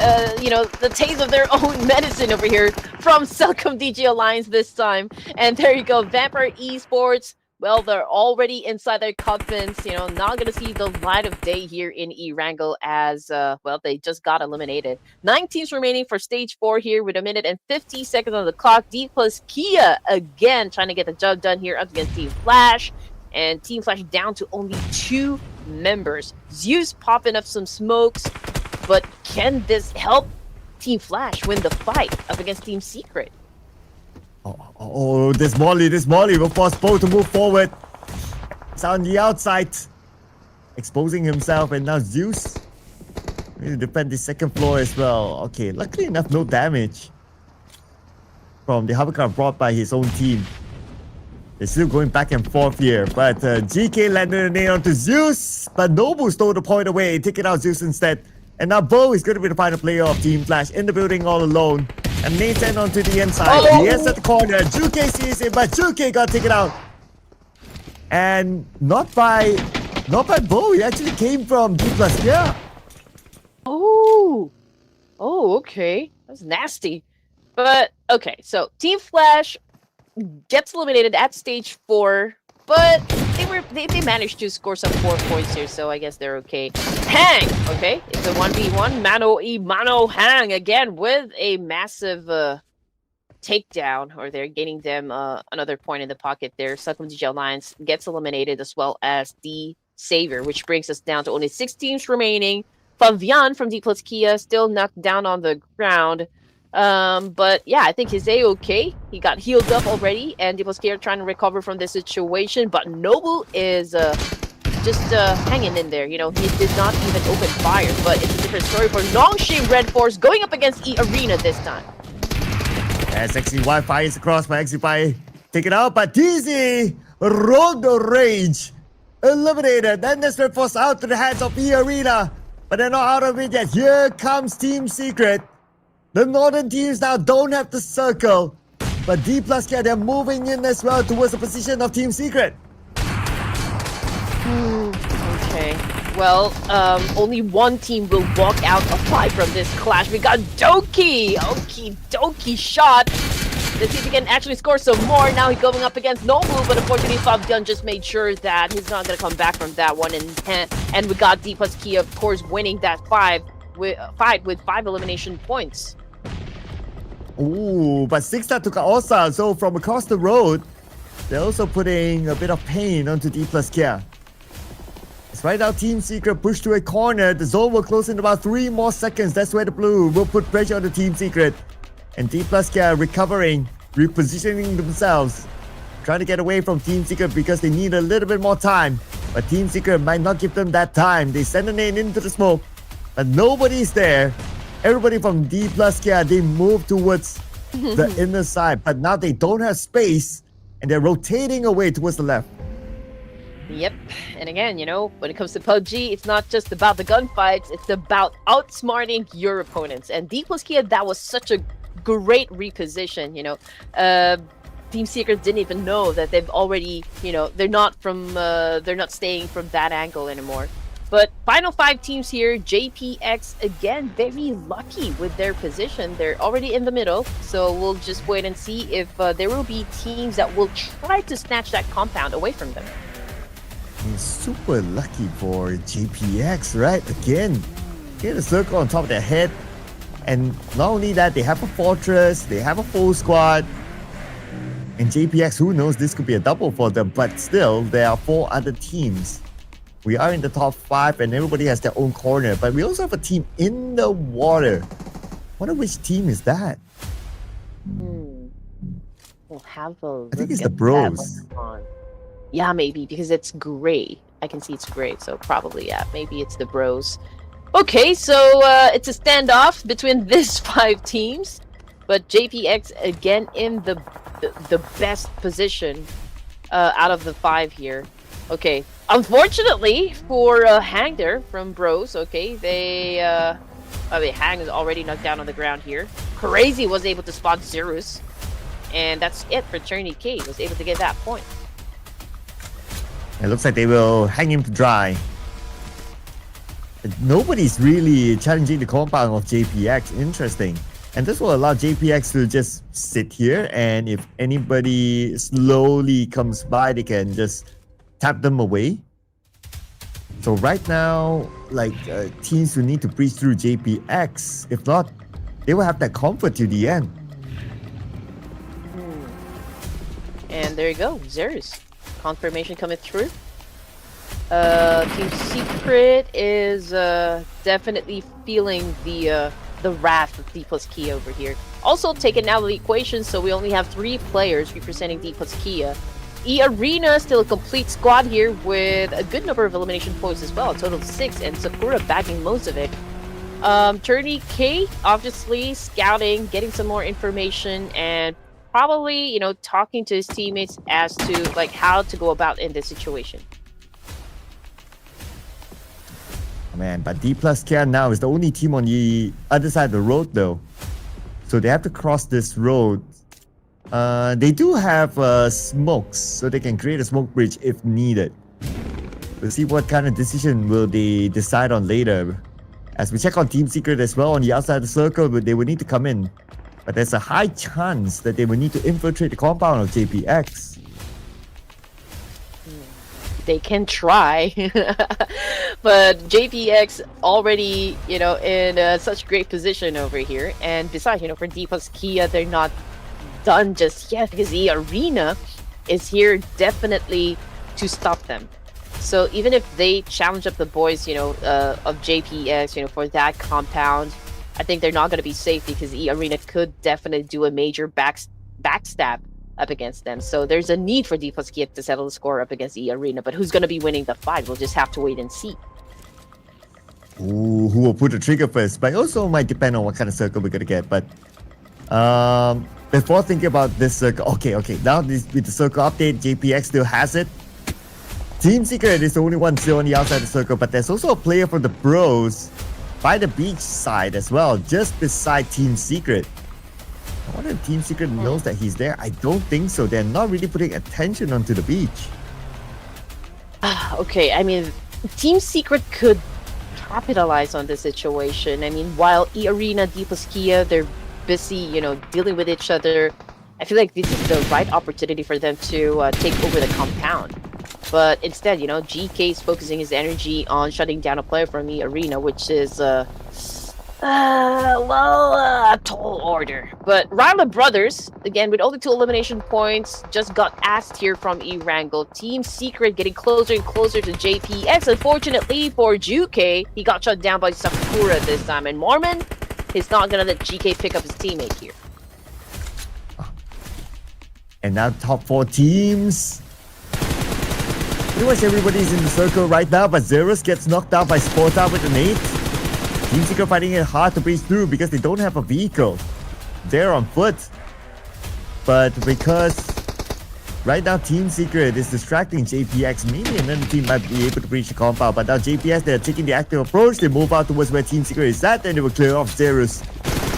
you know, the taste of their own medicine over here from CelcomDigi Alliance this time. And there you go, Vampire Esports. Well, they're already inside their coffins, you know, not going to see the light of day here in ERANGEL as, well, they just got eliminated. 9 teams remaining for stage 4 here with a minute and 50 seconds on the clock. Dplus Kia again trying to get the job done here up against Team Flash. And Team Flash down to only 2 members. Zeus popping up some smokes, but can this help Team Flash win the fight up against Team Secret? Oh, this Molly will force Bo to move forward. It's on the outside, exposing himself, and now Zeus need to defend the second floor as well. Okay, luckily enough, no damage from the hovercraft brought by his own team. They're still going back and forth here, but GK landed a nail onto Zeus, but Nobu stole the point away, taking out Zeus instead. And now Bo is going to be the final player of Team Flash in the building all alone. And Nathan onto the inside. He is at the corner. Juke sees it, but Juke got taken out. And not by Bo. He actually came from Dplus. Yeah. Oh, okay. That's nasty. But okay, so Team Flash gets eliminated at stage 4, but they managed to score some 4 points here, so I guess they're okay. Hang, okay, it's a 1v1. Mano Hang again with a massive takedown, or they're getting them another point in the pocket there. CelcomDigi Alliance gets eliminated, as well as the Savior, which brings us down to only 6 teams remaining. Favian from Dplus Kia still knocked down on the ground. But yeah, I think he's A-okay. He got healed up already, and Dplus Kia trying to recover from this situation. But Nobu is just hanging in there. You know, he did not even open fire, but it's a different story for Nongshim RedForce going up against Earena this time. As XY is across by XY, take it out, but DZ RONDO Rage eliminated. Then there's RedForce out to the hands of Earena, but they're not out of it yet. Here comes Team Secret. The northern teams now don't have the circle, but Dplus, they're moving in as well towards the position of Team Secret. Okay. Well, only one team will walk out alive from this clash. We got Doki! Okie dokie shot. Let's see if he can actually score some more. Now he's going up against Nobu, but unfortunately Pubg just made sure that he's not going to come back from that one. And we got Dplus Kia, of course, winning that fight with 5 elimination points. Ooh, but 6-star took Osa, so from across the road, they're also putting a bit of pain onto Dplus Kia. It's right now Team Secret pushed to a corner. The zone will close in about 3 more seconds. That's where the blue will put pressure on the Team Secret. And Dplus Kia recovering, repositioning themselves, trying to get away from Team Secret because they need a little bit more time. But Team Secret might not give them that time. They send a nade into the smoke, but nobody's there. Everybody from Dplus Kia, they move towards the inner side, but now they don't have space and they're rotating away towards the left. Yep, and again, you know, when it comes to PUBG, it's not just about the gunfights, it's about outsmarting your opponents. And Dplus Kia, that was such a great reposition, you know. Team Secret didn't even know that they've already, you know, they're not staying from that angle anymore. But final 5 teams here, JPX again, very lucky with their position. They're already in the middle, so we'll just wait and see if there will be teams that will try to snatch that compound away from them. It's super lucky for JPX, right? Again, get a circle on top of their head. And not only that, they have a fortress, they have a full squad. And JPX, who knows, this could be a double for them. But still, there are 4 other teams. We are in the top 5 and everybody has their own corner. But we also have a team in the water. Wonder which team is that? We'll have a look. I think it's at the Bros. that one. Yeah, maybe, because it's gray. I can see it's gray, so probably, yeah, maybe it's the Bros. Okay, so it's a standoff between these 5 teams, but JPX again in the best position out of the 5 here. Okay, unfortunately for Hangder from Bros, okay, Hang is already knocked down on the ground here. Crazy was able to spot Zerus, and that's it for Turney K. Was able to get that point. It looks like they will hang him to dry. Nobody's really challenging the compound of JPX. Interesting. And this will allow JPX to just sit here, and if anybody slowly comes by, they can just tap them away. So right now, like teams who need to breach through JPX, if not, they will have that comfort to the end. And there you go, Zerus. Confirmation coming through. Team Secret is definitely feeling the wrath of Dplus Kia over here. Also taken out of the equation, so we only have 3 players representing Dplus Kia. Earena still a complete squad here with a good number of elimination points as well, a total of 6, and Sakura bagging most of it. Turney K obviously scouting, getting some more information, and probably, you know, talking to his teammates as to like how to go about in this situation. Man, but Dplus Kia now is the only team on the other side of the road though. So they have to cross this road. They do have smokes, so they can create a smoke bridge if needed. We'll see what kind of decision will they decide on later. As we check on Team Secret as well on the outside of the circle, but they will need to come in. But there's a high chance that they will need to infiltrate the compound of JPX. They can try, but JPX already, you know, in such great position over here. And besides, you know, for Dplus Kia, they're not done just yet, because the Arena is here definitely to stop them. So even if they challenge up the boys, of JPX, for that compound, I think they're not going to be safe, because the Arena could definitely do a major backstab up against them. So there's a need for Dplus Kia to settle the score up against the Arena, but who's going to be winning the fight? We'll just have to wait and see. Ooh, who will pull the trigger first? But also might depend on what kind of circle we're gonna get. But before thinking about this circle, okay. Now with the circle update, JPX still has it. Team Secret is the only one still on the outside of the circle, but there's also a player from the Bros by the beach side as well, just beside Team Secret. I wonder if Team Secret knows that he's there. I don't think so. They're not really putting attention onto the beach. Okay, I mean, Team Secret could capitalize on this situation. I mean, while Arena, Dplus Kia, they're busy, dealing with each other, I feel like this is the right opportunity for them to take over the compound. But instead, GK is focusing his energy on shutting down a player from the Arena, which is a tall order. But Raila brothers, again, with only 2 elimination points, just got asked here from ERANGEL. Team Secret getting closer and closer to JPX. Unfortunately for GK, he got shut down by Sakura this time. And Mormon, he's not gonna let GK pick up his teammate here. And now top 4 teams. Pretty much everybody's in the circle right now, but Zerus gets knocked out by Sporta with an 8. Team Secret finding it hard to breach through because they don't have a vehicle. They're on foot. But because right now Team Secret is distracting JPX, maybe another team might be able to breach the compound. But now JPX, they're taking the active approach. They move out towards where Team Secret is at, and they will clear off Zerus.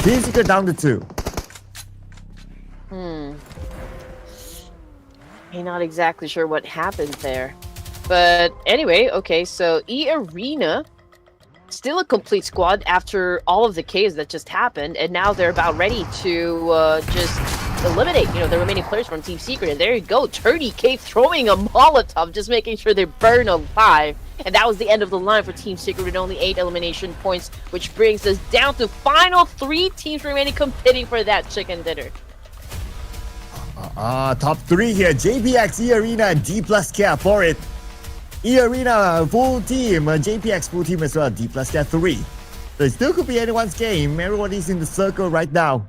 Team Secret down to 2. I'm not exactly sure what happened there. But anyway, okay, so Arena, still a complete squad after all of the chaos that just happened, and now they're about ready to just eliminate, the remaining players from Team Secret. And there you go, 30k throwing a Molotov, just making sure they burn alive. And that was the end of the line for Team Secret with only 8 elimination points, which brings us down to final 3 teams remaining competing for that chicken dinner. Top 3 here. JPX, Arena, and Dplus Kia for it. Arena full team, JPX full team as well. Dplus Kia 3. So it still could be anyone's game. Everybody's in the circle right now.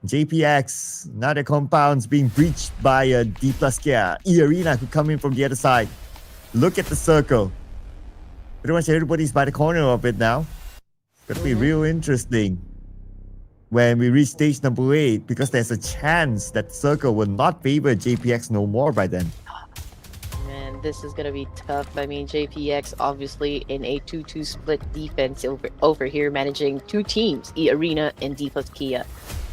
JPX, now their compounds being breached by Dplus Kia. Arena could come in from the other side. Look at the circle. Pretty much everybody's by the corner of it now. It's gonna be real interesting when we reach stage number 8, because there's a chance that circle will not favor JPX no more by then. Man, this is gonna be tough. I mean, JPX obviously in a 2-2 split defense over here, managing 2 teams, Arena and Dplus Kia.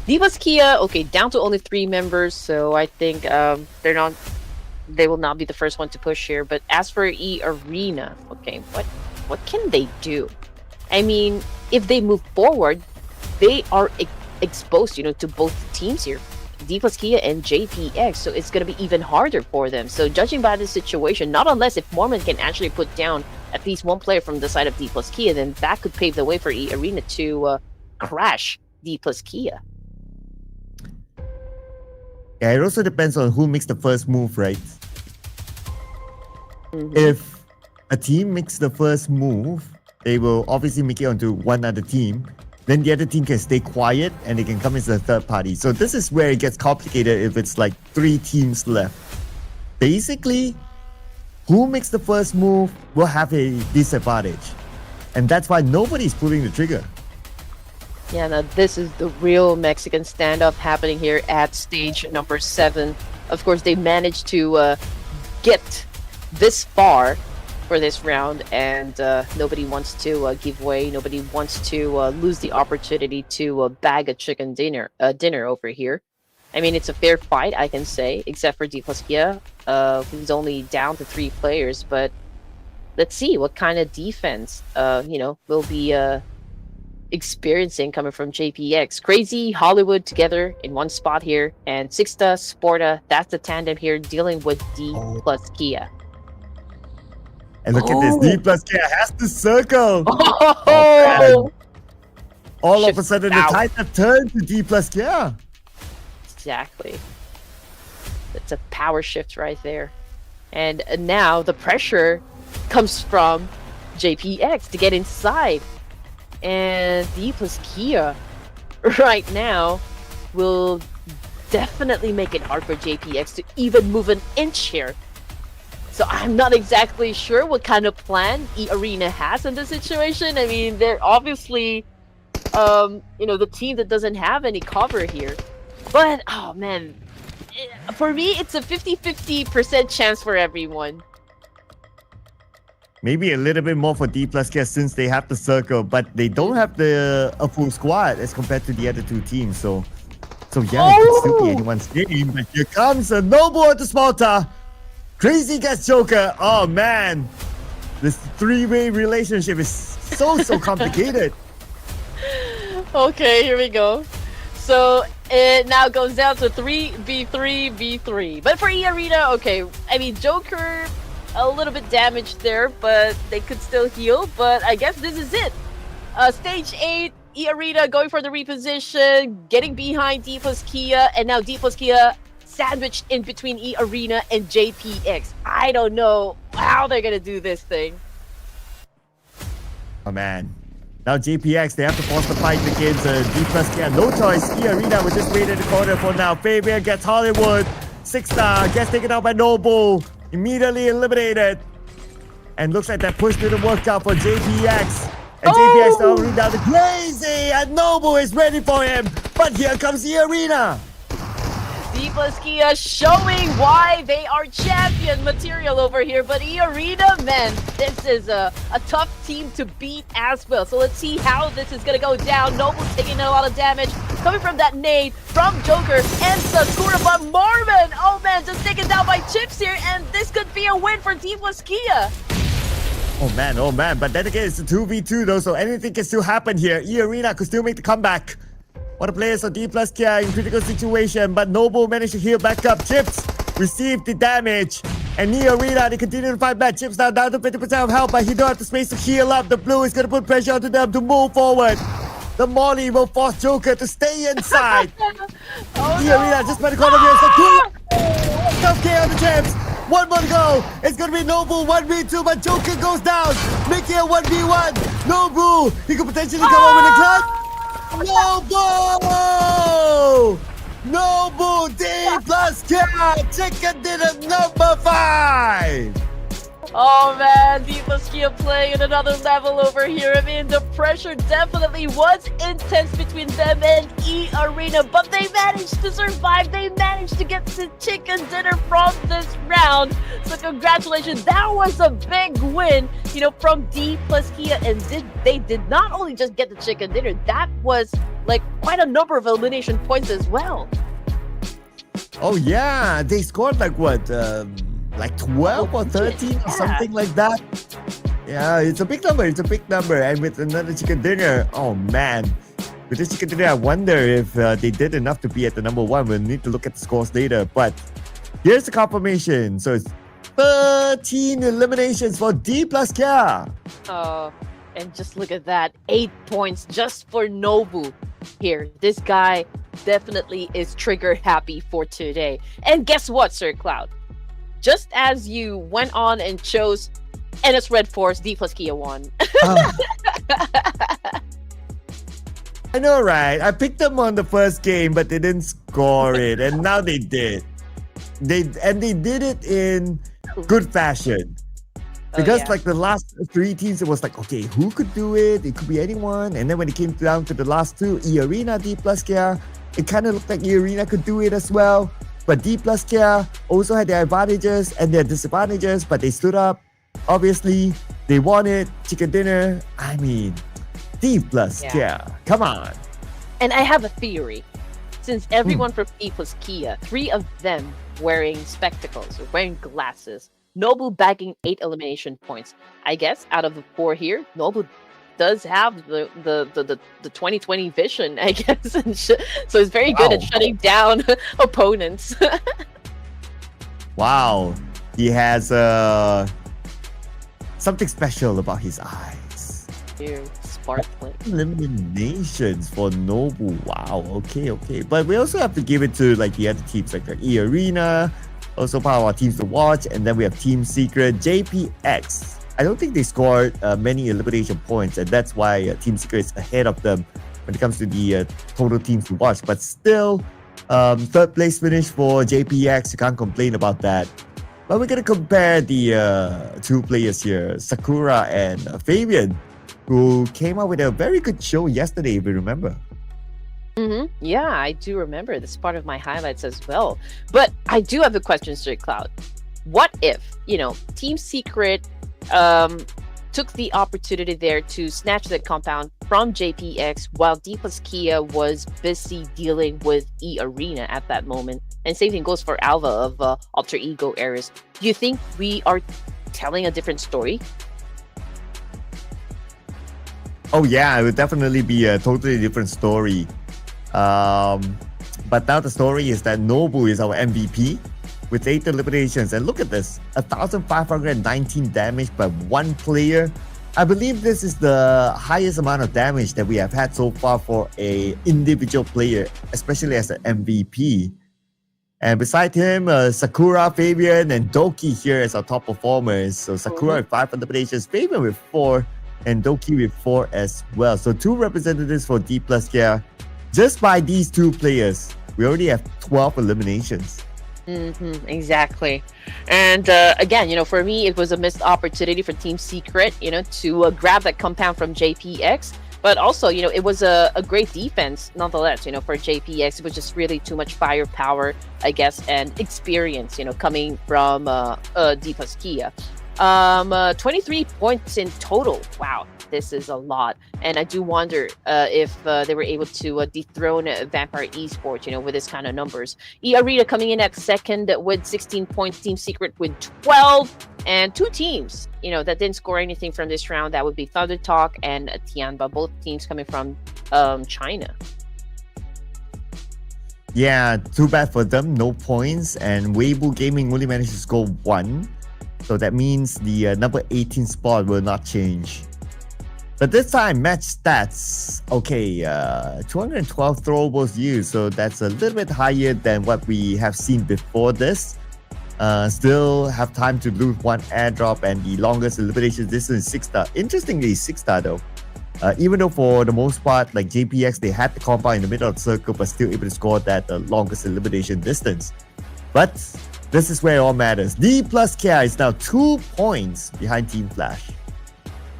Dplus Kia, okay, down to only 3 members, so I think they will not be the first one to push here. But as for Arena, okay, what can they do? I mean, if they move forward, they are exposed, to both teams here, Dplus Kia and JPX, so it's going to be even harder for them. So judging by the situation, not unless if Mormon can actually put down at least 1 player from the side of Dplus Kia, then that could pave the way for Arena to crash Dplus Kia. Yeah, it also depends on who makes the first move, right? If a team makes the first move, they will obviously make it onto one other team. Then the other team can stay quiet and they can come as a third party. So this is where it gets complicated if it's like 3 teams left. Basically, who makes the first move will have a disadvantage. And that's why nobody's pulling the trigger. Yeah, now this is the real Mexican standoff happening here at stage number 7. Of course, they managed to get this far for this round, and nobody wants to give way. Nobody wants to lose the opportunity to bag a chicken dinner over here. I mean, it's a fair fight, I can say, except for Dplus Kia, who's only down to 3 players. But let's see what kind of defense we'll be experiencing coming from JPX. Crazy Hollywood together in one spot here, and Sixta, Sporta, that's the tandem here dealing with Dplus Kia. And look at this, Dplus Kia has the circle. Oh! All of a sudden, the tides have turned to Dplus Kia. Exactly. It's a power shift right there. And now the pressure comes from JPX to get inside. And Dplus Kia right now will definitely make it hard for JPX to even move an inch here. So I'm not exactly sure what kind of plan Arena has in this situation. I mean, they're obviously, the team that doesn't have any cover here. But, oh man, for me, it's a 50-50% chance for everyone. Maybe a little bit more for Dplus Kia since they have the circle, but they don't have a full squad as compared to the other two teams. So yeah, it could still be anyone's game. But here comes a Noble at the Sparta. Crazy gets Joker. Oh man, this three-way relationship is so complicated. Okay, here we go. So it now goes down to 3v3v3. But for Arena, okay, I mean Joker a little bit damaged there, but they could still heal. But I guess this is it. Stage 8, Arena going for the reposition, getting behind Dplus Kia, and now Dplus Kia sandwiched in between Arena and JPX. I don't know how they're gonna do this thing. Oh man. Now JPX, they have to force the fight against Dplus Kia. No choice. Arena will just wait in the corner for now. Fabian gets Hollywood. 6-star gets taken out by Noble. Immediately eliminated. And looks like that push didn't work out for JPX. And JPX now read down the crazy. And Noble is ready for him. But here comes Arena. Dplus Kia showing why they are champion material over here. But Arena, man, this is a tough team to beat as well. So let's see how this is going to go down. Noble's taking a lot of damage coming from that nade from Joker and Sakura. But Marvin, oh man, just taken down by Chips here. And this could be a win for Dplus Kia. Oh man. But then again, it's a 2v2 though. So anything can still happen here. Arena could still make the comeback. What a players of Dplus Kia in critical situation, but Noble managed to heal back up. Chips received the damage. And Arena, they continue to fight back. Chips now down to 50% of health, but he don't have the space to heal up. The blue is going to put pressure onto them to move forward. The Molly will force Joker to stay inside. Arena just by the corner here. So self-K on the Chips. One more to go. It's going to be Noble 1v2, but Joker goes down. Making a 1v1. Noble, he could potentially come over the clutch. Noble! Noble Dplus Kia! Chicken dinner number 5! Oh man, Dplus Kia playing at another level over here. I mean, the pressure definitely was intense between them and Arena, but they managed to survive. They managed to get the chicken dinner from this round. So congratulations, that was a big win, from Dplus Kia. And they did not only just get the chicken dinner, that was like quite a number of elimination points as well. Oh yeah, they scored like what? Like 12 or 13 or something like that. Yeah, it's a big number. And with another chicken dinner, oh man. With this chicken dinner, I wonder if they did enough to be at the number 1. We'll need to look at the scores later. But here's the confirmation. So it's 13 eliminations for Dplus Kia. Oh, and just look at that. 8 points just for Nobu here. This guy definitely is trigger happy for today. And guess what, Sir Cloud? Just as you went on and chose NS RedForce, Dplus Kia won. I know, right? I picked them on the first game, but they didn't score it. And now they did. They did it in good fashion. Because like the last 3 teams, it was like, okay, who could do it? It could be anyone. And then when it came down to the last 2, Arena, Dplus Kia, it kind of looked like Arena could do it as well. But Dplus Kia also had their advantages and their disadvantages, but they stood up. Obviously, they won it. Chicken dinner. I mean, Dplus Kia. Come on. And I have a theory. Since everyone from Dplus Kia, 3 of them wearing spectacles or wearing glasses, Noble bagging 8 elimination points. I guess out of the 4 here, Noble does have the 2020 vision, I guess. And so it's very good at shutting down opponents. Wow. He has something special about his eyes. Dude, smart play. Eliminations for Nobu. Wow. Okay. But we also have to give it to like the other teams like Arena, also part of our teams to watch, and then we have Team Secret, JPX. I don't think they scored many elimination points, and that's why Team Secret is ahead of them when it comes to the total teams to watch. But still, third place finish for JPX. You can't complain about that. But we're gonna compare the two players here, Sakura and Fabian, who came out with a very good show yesterday, if you remember. Yeah, I do remember. This is part of my highlights as well. But I do have a question, Straight Cloud. What if, Team Secret took the opportunity there to snatch the compound from JPX while Dplus Kia was busy dealing with Arena at that moment? And same thing goes for Alva of Alter Ego Eras. Do you think we are telling a different story? Oh yeah, it would definitely be a totally different story. But now the story is that Nobu is our MVP with 8 eliminations. And look at this, 1,519 damage by one player. I believe this is the highest amount of damage that we have had so far for a individual player, especially as an MVP. And beside him, Sakura, Fabian, and Doki here as our top performers. So Sakura with 5 eliminations, Fabian with 4, and Doki with 4 as well. So 2 representatives for Dplus here. Just by these 2 players, we already have 12 eliminations. Exactly. And again, for me, it was a missed opportunity for Team Secret, to grab that compound from JPX. But also, it was a great defense nonetheless, for JPX. It was just really too much firepower, I guess, and experience, coming from Dplus Kia. 23 points in total. Wow, this is a lot. And I do wonder if they were able to dethrone Vampire Esports, with this kind of numbers. Arena coming in at second with 16 points, Team Secret with 12, and 2 teams, that didn't score anything from this round. That would be ThunderTalk and Tianba, both teams coming from China. Yeah, too bad for them, no points. And Weibo Gaming only managed to score 1. So that means the number 18 spot will not change. But this time, match stats. Okay, 212 throwables used. So that's a little bit higher than what we have seen before this. Still have time to loot 1 airdrop, and the longest elimination distance is 6-star. Interestingly, 6-star though. Even though for the most part, like JPX, they had the compound in the middle of the circle, but still able to score that longest elimination distance. But this is where it all matters. Dplus Kia is now 2 points behind Team Flash.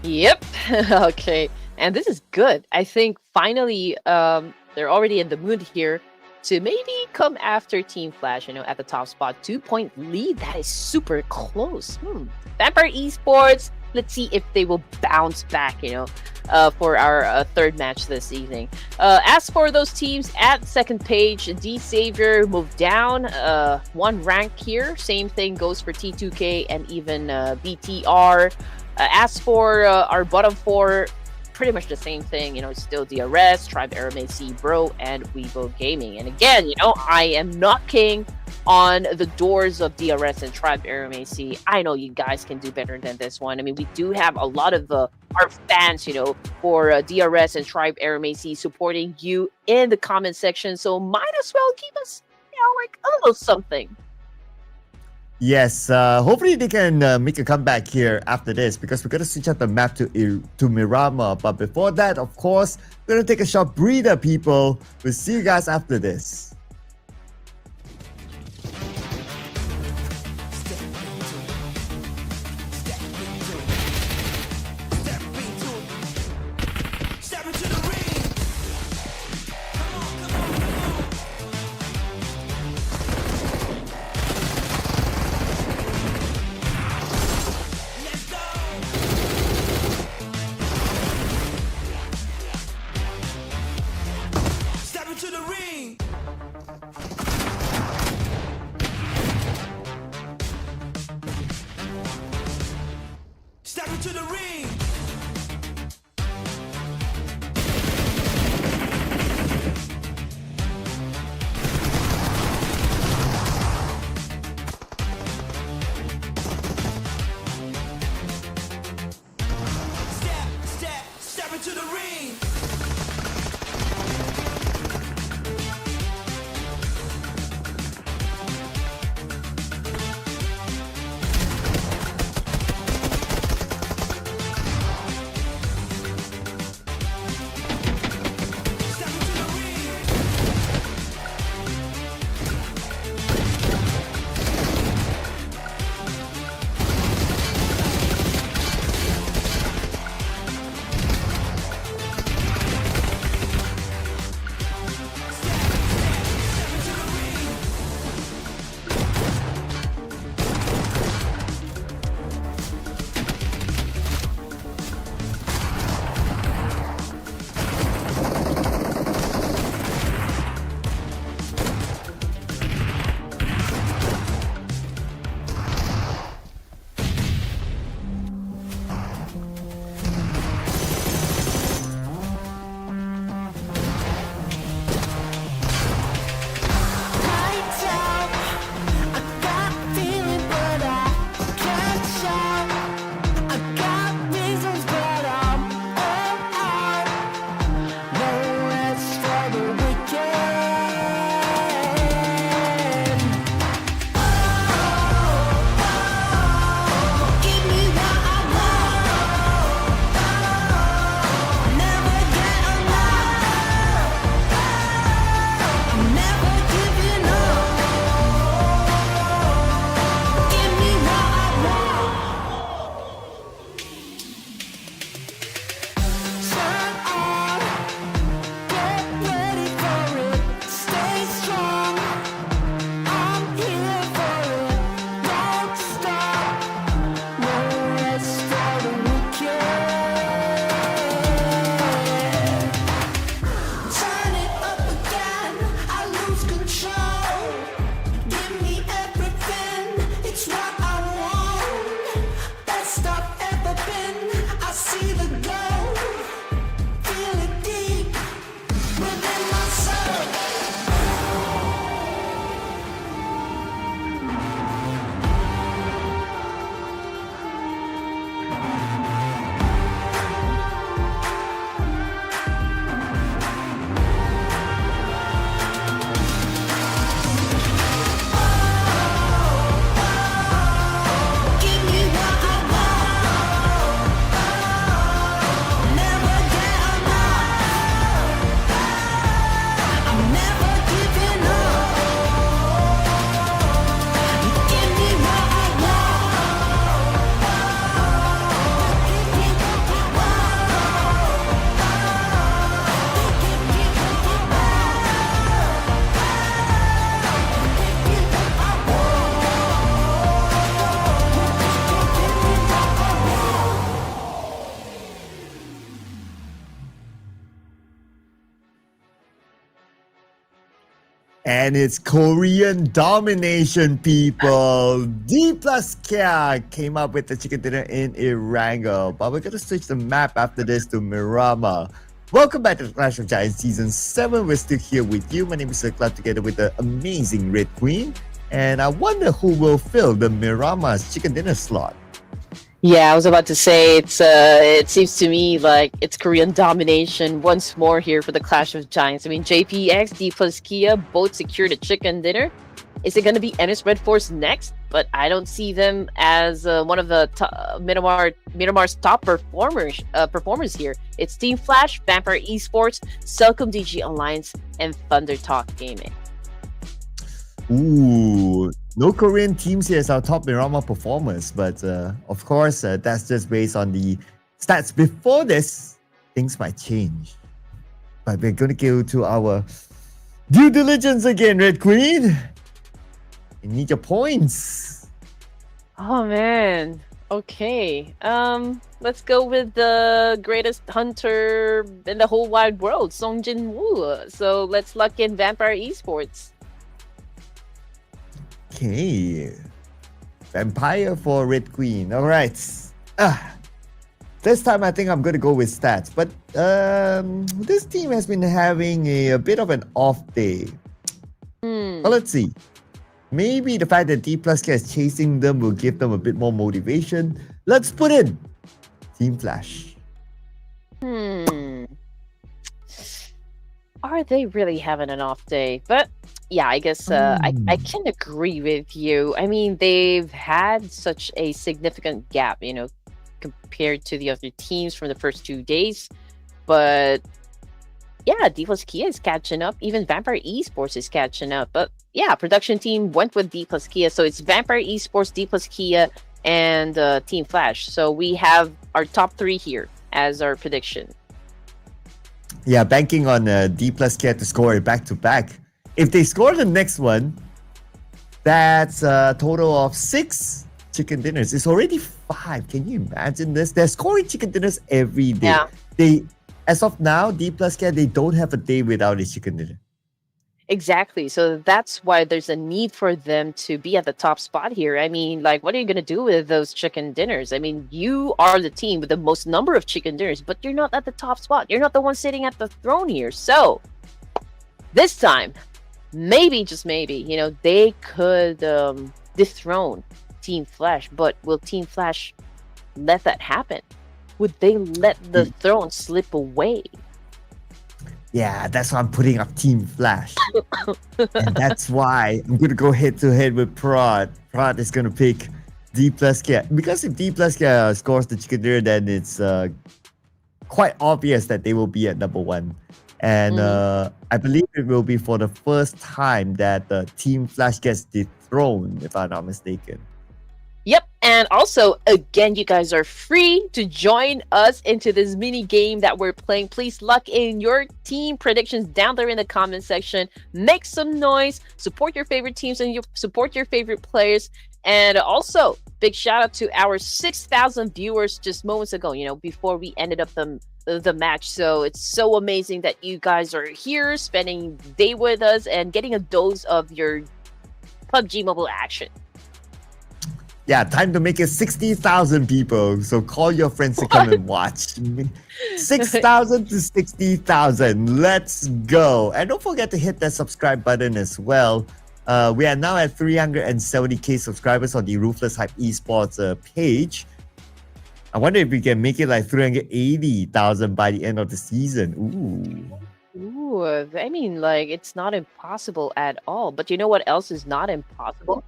Yep. Okay. And this is good. I think finally they're already in the mood here to maybe come after Team Flash, at the top spot. 2-point lead. That is super close. Vampire Esports. Let's see if they will bounce back, for our third match this evening. As for those teams at second page, D Savior moved down 1 rank here. Same thing goes for T2K and even BTR. As for our bottom 4, pretty much the same thing, still DRS, Tribe Aeromacy, Bro, and Weibo Gaming. And again, I am knocking on the doors of DRS and Tribe Aeromacy. I know you guys can do better than this one. I mean, we do have a lot of our fans, for DRS and Tribe Aeromacy supporting you in the comment section. So might as well give us, like a little something. Yes, hopefully they can make a comeback here after this, because we're going to switch out the map to Miramar. But before that, of course, we're going to take a short breather, people. We'll see you guys after this. Step into the ring. And it's Korean domination, people. Dplus came up with the chicken dinner in ERANGEL, but we're gonna switch the map after this to MIRAMAR. Welcome back to Clash of Giants Season 7. We're still here with you. My name is CelcomDigi, together with the amazing Red Queen. And I wonder who will fill the MIRAMAR's chicken dinner slot. Yeah, I was about to say it seems to me like it's Korean domination once more here for the Clash of Giants. I mean, JPX, Dplus Kia both secured a chicken dinner. Is it going to be RedForce next? But I don't see them as one of the Miramar's top performers here. It's Team Flash, Vampire Esports, CelcomDigi Alliance, and ThunderTalk Gaming. Ooh, no Korean teams here as our top Miramar performers, but of course, that's just based on the stats before this. Things might change. But we're going to go to our due diligence again, Red Queen. You need your points. Oh man. Okay. Let's go with the greatest hunter in the whole wide world, Song Jin Woo. So let's luck in Vampire Esports. Okay. Vampire for Red Queen. All right. This time I think I'm going to go with stats. But this team has been having a bit of an off day. Well, let's see. Maybe the fact that Dplus is chasing them will give them a bit more motivation. Let's put in Team Flash. Are they really having an off day? But yeah, I guess I can agree with you. I mean, they've had such a significant gap, you know, compared to the other teams from the first 2 days. But yeah, Dplus Kia is catching up. Even Vampire Esports is catching up. But yeah, production team went with Dplus Kia. So it's Vampire Esports, Dplus Kia, and Team Flash. So we have our top 3 here as our prediction. Yeah, banking on Dplus Kia to score it back-to-back. If they score the next one, that's a total of 6 chicken dinners. It's already 5. Can you imagine this? They're scoring chicken dinners every day. Yeah. As of now, Dplus Kia, they don't have a day without a chicken dinner. Exactly. So that's why there's a need for them to be at the top spot here. I mean, like, what are you going to do with those chicken dinners? I mean, you are the team with the most number of chicken dinners, but you're not at the top spot. You're not the one sitting at the throne here. So this time, maybe, just maybe, you know, they could dethrone Team Flash. But will Team Flash let that happen? Would they let the throne slip away? Yeah, that's why I'm putting up Team Flash. And that's why I'm going to go head-to-head with Prod. Prod is going to pick Dplus Kia. Because if Dplus Kia scores the chicken dinner, then it's quite obvious that they will be at number 1. And I believe it will be for the first time that Team Flash gets dethroned, if I'm not mistaken. Yep, and also, again, you guys are free to join us into this mini game that we're playing. Please luck in your team predictions down there in the comment section. Make some noise, support your favorite teams, and support your favorite players. And also, big shout out to our 6,000 viewers just moments ago, you know, before we ended up the match. So it's so amazing that you guys are here, spending the day with us, and getting a dose of your PUBG mobile action. Yeah, time to make it 60,000 people. So call your friends to come and watch. 6,000 to 60,000. Let's go. And don't forget to hit that subscribe button as well. We are now at 370k subscribers on the Ruthless Hype Esports page. I wonder if we can make it like 380,000 by the end of the season. Ooh, I mean, like, it's not impossible at all. But you know what else is not impossible?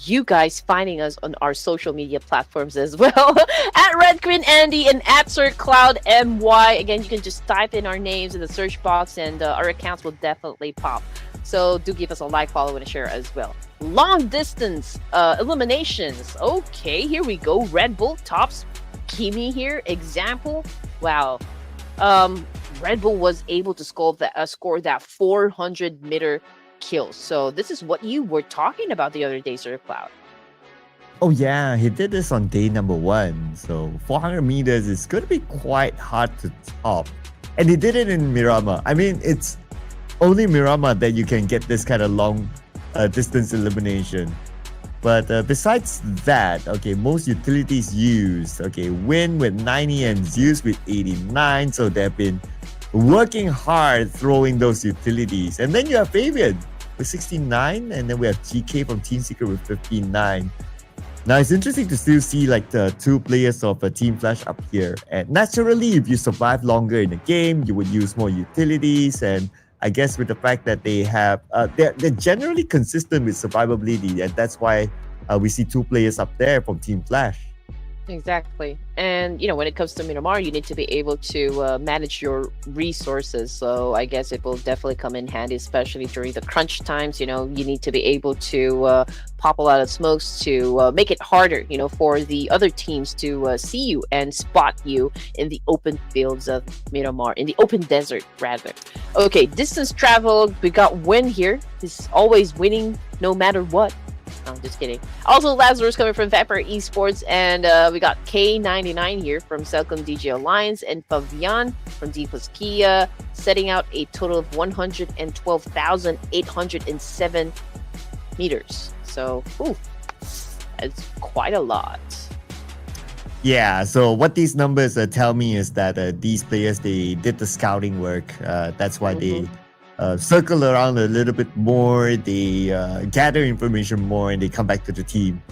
You guys finding us on our social media platforms as well. At Red Queen Andy and at SirCloudMY. Again, you can just type in our names in the search box and our accounts will definitely pop. So do give us a like, follow, and a share as well. Long distance eliminations. Okay, here we go. Red Bull tops Kimi here. Example. Wow. Red Bull was able to score that 400-meter kills. So this is what you were talking about the other day, SirCloud. Oh yeah, he did this on day number 1. So 400 meters is going to be quite hard to top. And he did it in Miramar. I mean, it's only Miramar that you can get this kind of long distance elimination. But besides that, okay, most utilities used. Okay, Win with 90 and Zeus with 89. So they've been working hard throwing those utilities. And then you have Fabian with 69, and then we have GK from Team Secret with 59. Now it's interesting to still see like the two players of Team Flash up here. And naturally, if you survive longer in the game, you would use more utilities. And I guess with the fact that they have, they're generally consistent with survivability, and that's why we see two players up there from Team Flash. Exactly. And, when it comes to Miramar, you need to be able to manage your resources. So I guess it will definitely come in handy, especially during the crunch times. You need to be able to pop a lot of smokes to make it harder, for the other teams to see you and spot you in the open fields of Miramar, in the open desert, rather. Okay, distance traveled. We got Win here. He's always winning no matter what. No, I'm just kidding. Also, Lazarus coming from Vampire Esports, and we got K99 here from CelcomDigi Alliance, and Pavian from Dplus Kia, setting out a total of 112,807 meters. So, that's quite a lot. Yeah, so what these numbers tell me is that these players, they did the scouting work. That's why they circle around a little bit more, they gather information more, and they come back to the team.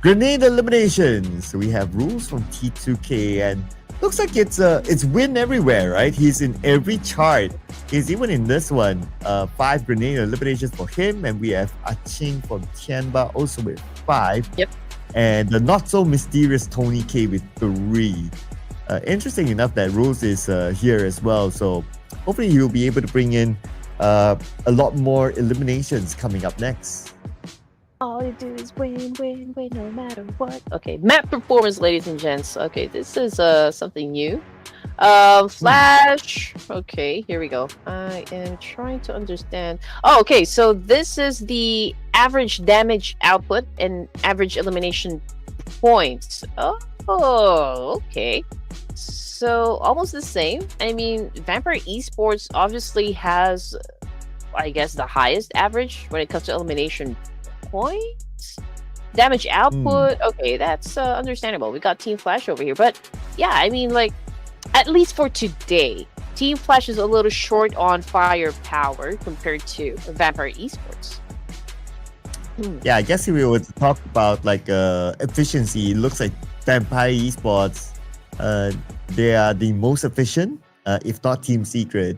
Grenade eliminations. We have rules from T2K, and looks like it's Win everywhere, right? He's in every chart. He's even in this one. 5 grenade eliminations for him, and we have Aching from Tianba also with 5. Yep. And the not so mysterious Tony K with 3. Interesting enough that Rules is here as well, so hopefully you'll be able to bring in a lot more eliminations coming up next. All you do is win, win, win, no matter what. Okay, map performance, ladies and gents. Okay, this is something new. Flash. Okay, here we go. I am trying to understand. Oh, okay, so this is the average damage output and average elimination points. Oh, okay. So almost the same. I mean, Vampire Esports obviously has, I guess, the highest average when it comes to elimination points. Damage output, okay, that's understandable. We got Team Flash over here, but yeah, I mean, like, at least for today, Team Flash is a little short on firepower compared to Vampire Esports. Yeah, I guess if we were to talk about like efficiency, it looks like Vampire Esports, they are the most efficient, if not Team Secret.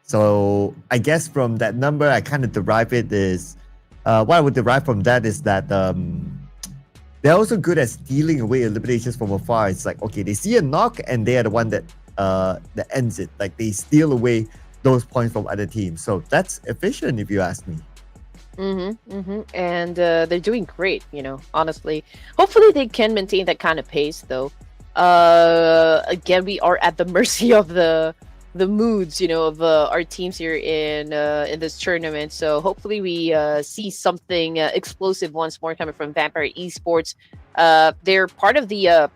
So I guess from that number, I kind of derive it is, what I would derive from that is that they're also good at stealing away eliminations from afar. It's like, okay, they see a knock and they are the one that ends it. Like they steal away those points from other teams. So that's efficient if you ask me. And they're doing great, honestly. Hopefully they can maintain that kind of pace, though. Again, we are at the mercy of the moods, of our teams here in this tournament. So hopefully we see something explosive once more coming from Vampire Esports. They're part of the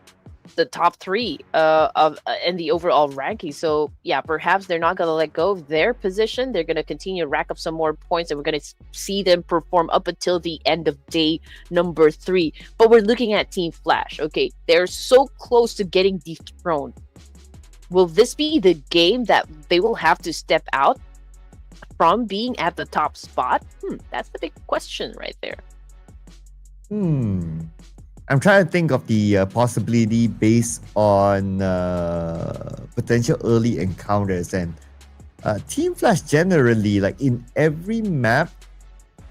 top 3 of in the overall ranking. So yeah, perhaps they're not gonna let go of their position. They're gonna continue to rack up some more points, and we're gonna see them perform up until the end of day number 3. But we're looking at Team Flash. Okay, they're so close to getting dethroned. Will this be the game that they will have to step out from being at the top spot? That's the big question right there. I'm trying to think of the possibility based on potential early encounters, and Team Flash generally, like in every map,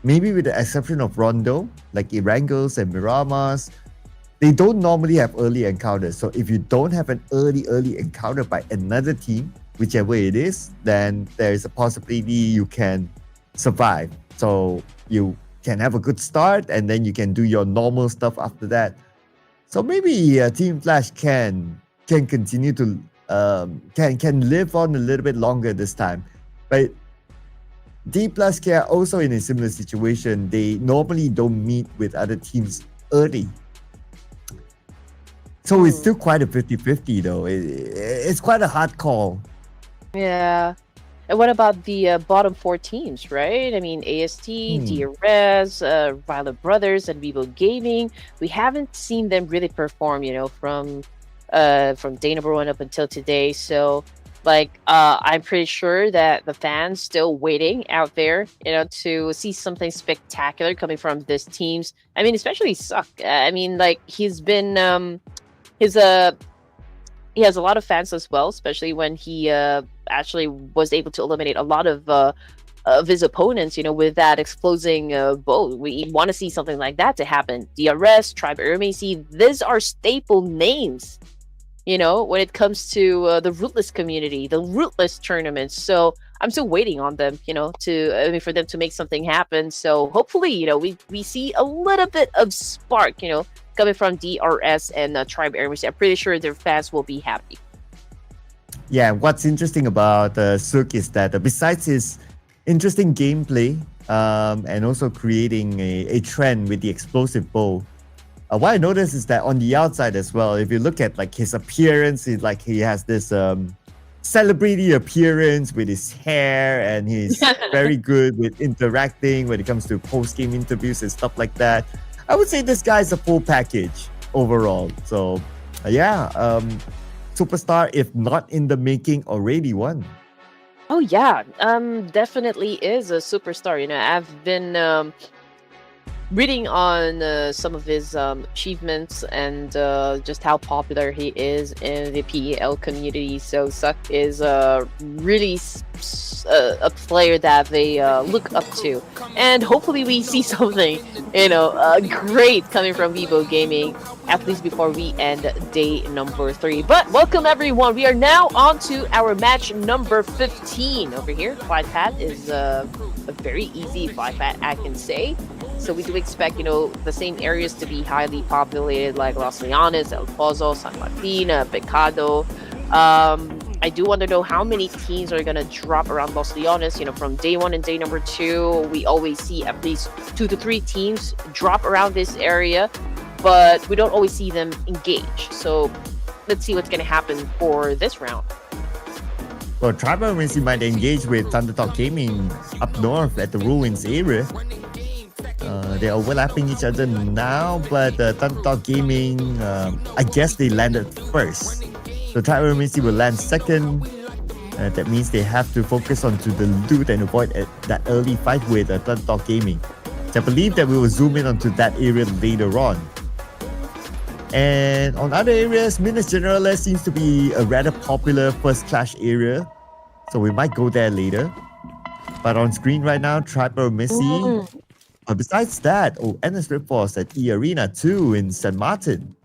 maybe with the exception of Rondo, like ERANGELs and Miramars, they don't normally have early encounters. So if you don't have an early encounter by another team, whichever it is, then there is a possibility you can survive. So you can have a good start, and then you can do your normal stuff after that. So maybe Team Flash can continue to can live on a little bit longer this time. But Dplus are also in a similar situation. They normally don't meet with other teams early. So it's still quite a 50-50 though. It's quite a hard call. Yeah. And what about the bottom four teams, right? I mean, AST, DRS, Raila Brothers, and Weibo Gaming. We haven't seen them really perform, from day number one up until today. So, I'm pretty sure that the fans still waiting out there, to see something spectacular coming from these teams. I mean, especially Suck. I mean, he's been his he has a lot of fans as well, especially when he actually was able to eliminate a lot of his opponents, with that exploding bow. We want to see something like that to happen. DRS, Tribe Aeromacy, these are staple names, when it comes to the Ruthless community, the Ruthless tournaments. So I'm still waiting on them, for them to make something happen. So hopefully, we see a little bit of spark, coming from DRS and Tribe Aeromacy. I'm pretty sure their fans will be happy. Yeah, what's interesting about Suk is that besides his interesting gameplay and also creating a trend with the explosive bow, what I noticed is that on the outside as well, if you look at his appearance, he has this celebrity appearance with his hair, and he's very good with interacting when it comes to post-game interviews and stuff like that. I would say this guy's a full package overall. So, superstar, if not in the making, already won. Oh yeah, definitely is a superstar. I've been reading on some of his achievements and just how popular he is in the PEL community. So Suck is really a player that they look up to, and hopefully we see something great coming from Weibo Gaming, at least before we end day number 3. But welcome everyone, we are now on to our match number 15 over here. Flight path is a very easy flight path, I can say. So we do expect, the same areas to be highly populated, like Los Leones, El Pozo, San Martin, Pecado. I do want to know how many teams are going to drop around Los Leones. From day 1 and day number 2, we always see at least 2 to 3 teams drop around this area, but we don't always see them engage. So let's see what's going to happen for this round. Well, Tribe Aeromacy might engage with ThunderTalk Gaming up north at the Ruins area. They're overlapping each other now, but ThunderTalk Gaming, I guess they landed first. So Tribe Aeromacy will land second. That means they have to focus on to the loot and avoid that early fight with ThunderTalk Gaming. So I believe that we will zoom in onto that area later on. And on other areas, Minas Generales seems to be a rather popular first clash area. So we might go there later. But on screen right now, Tribe Aeromacy. Besides that, NS RedForce at Earena 2 in San Martin.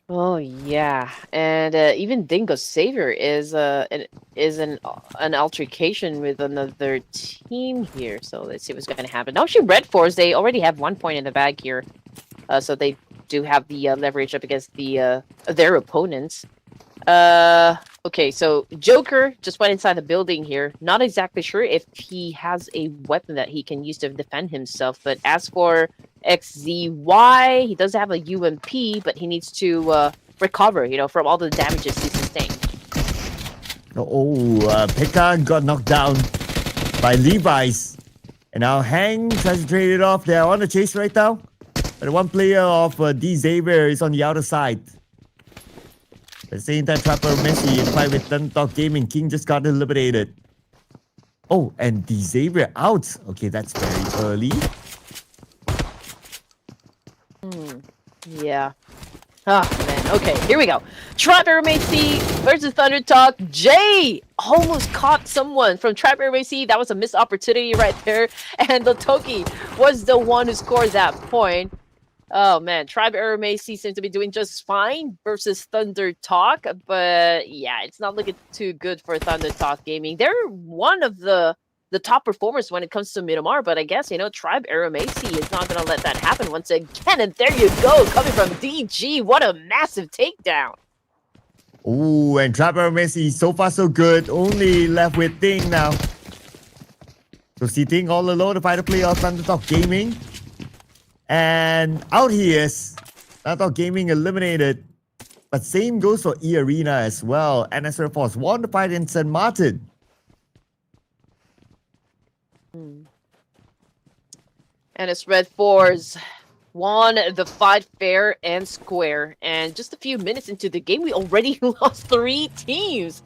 Oh yeah, and even Dingo Savior is an altercation with another team here. So let's see what's going to happen. Actually, RedForce, they already have 1 point in the bag here, so they do have the leverage up against their opponents. Okay, so Joker just went inside the building here. Not exactly sure if he has a weapon that he can use to defend himself. But as for XZY, he does have a UMP, but he needs to recover, from all the damages he sustained. Pekka got knocked down by Levi's. And now Hang tries to trade it off. They're on the chase right now. But one player of D Xavier is on the outer side. At the same time, Tribe Aeromacy in fight with ThunderTalk Gaming. King just got eliminated. Oh, and D Xavier out. Okay, that's very early. Yeah. Oh, man. Okay, here we go. Tribe Aeromacy versus ThunderTalk. Jay almost caught someone from Tribe Aeromacy. That was a missed opportunity right there. And the Toki was the one who scored that point. Oh, man. Tribe Aeromacy seems to be doing just fine versus ThunderTalk. But, yeah, it's not looking too good for ThunderTalk Gaming. They're one of the top performers when it comes to Miramar, but I guess, Tribe Aeromacy is not going to let that happen once again. And there you go, coming from DG. What a massive takedown. Ooh, and Tribe Aeromacy, so far so good. Only left with Ting now. So see Ting all alone to fight a play of ThunderTalk Gaming. And out he is. ThunderTalk Gaming eliminated. But same goes for Earena as well. NS RedForce won the fight in San Martin. And it's RedForce won the fight fair and square. And just a few minutes into the game, we already lost 3 teams.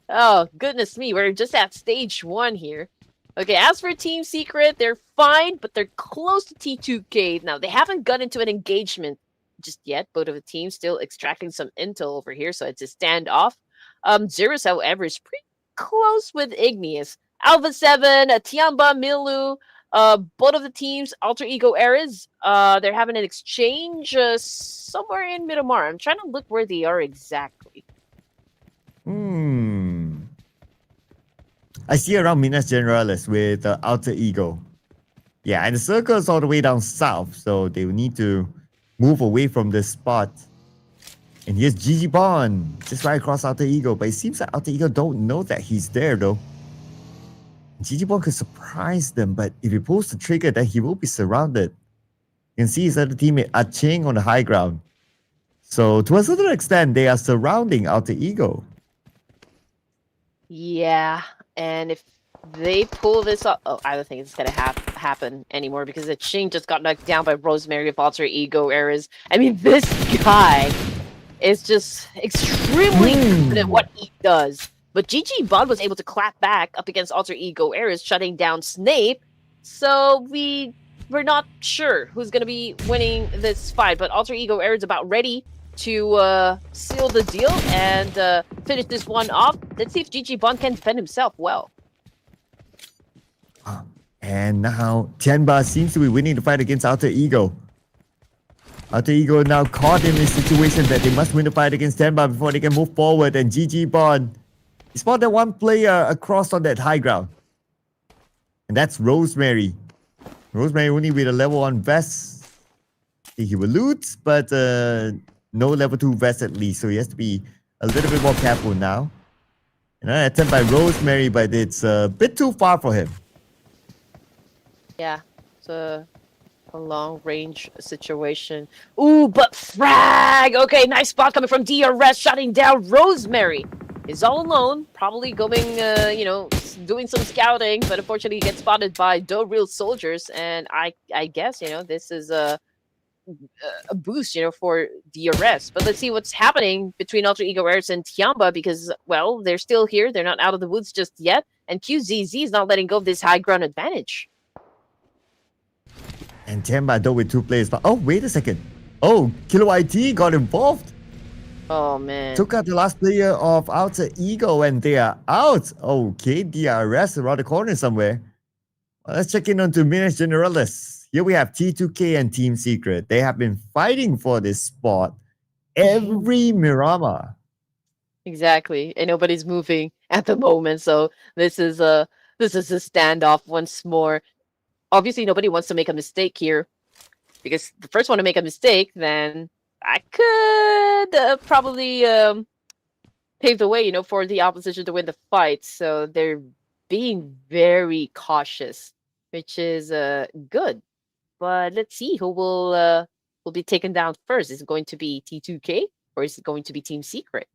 Oh, goodness me. We're just at stage 1 here. Okay, as for Team Secret, they're fine, but they're close to T2K. Now, they haven't got into an engagement just yet. Both of the teams still extracting some intel over here, so it's a standoff. Zerus, however, is pretty close with Igneous. Alpha 7, Tianba, Milu, both of the teams, Alter Ego Eras, they're having an exchange somewhere in Miramar. I'm trying to look where they are exactly. I see around Minas Generalis with Alter Ego. Yeah, and the circle is all the way down south, so they will need to move away from this spot. And here's Jecheon, just right across Alter Ego, but it seems like Alter Ego don't know that he's there though. Jecheon could surprise them, but if he pulls the trigger, then he will be surrounded. You can see his other teammate Aching on the high ground. So to a certain extent, they are surrounding Alter Ego. Yeah, and if they pull this up, oh, I don't think it's gonna happen anymore because the Ching just got knocked down by Rosemary of Alter Ego Eras. I mean, this guy is just extremely good at what he does. But Jecheon was able to clap back up against Alter Ego Eras, shutting down Snape. So we're not sure who's gonna be winning this fight. But Alter Ego Eras is about ready to seal the deal and finish this one off. Let's see if Jecheon can defend himself well. And now Tianba seems to be winning the fight against Alter Ego. Alter Ego now caught in this situation that they must win the fight against Tianba before they can move forward. And Jecheon, he spotted one player across on that high ground. And that's Rosemary. Rosemary only with a level 1 vest. He will loot, but no level 2 vest at least. So he has to be a little bit more careful now. Another attempt by Rosemary, but it's a bit too far for him. Yeah, it's a long range situation. Ooh, but frag! Okay, nice spot coming from DRS, shutting down Rosemary. Is all alone, probably going, doing some scouting, but unfortunately he gets spotted by real soldiers. And I guess, this is a boost, for DRS. But let's see what's happening between Alter Ego Eras and Tianba because, well, they're still here. They're not out of the woods just yet. And QZZ is not letting go of this high ground advantage. And Tianba though with 2 players. But oh, wait a second. Oh, Kilo IT got involved. Oh, man. Took out the last player of Alter Ego and they are out. Okay, DRS around the corner somewhere. Well, let's check in onto Minas Generalis. Here we have T2K and Team Secret. They have been fighting for this spot every Miramar. Exactly. And nobody's moving at the moment. So this is a standoff once more. Obviously, nobody wants to make a mistake here. Because the first one to make a mistake, then I could probably pave the way, for the opposition to win the fight. So they're being very cautious, which is good. But let's see who will be taken down first. Is it going to be T2K or is it going to be Team Secret?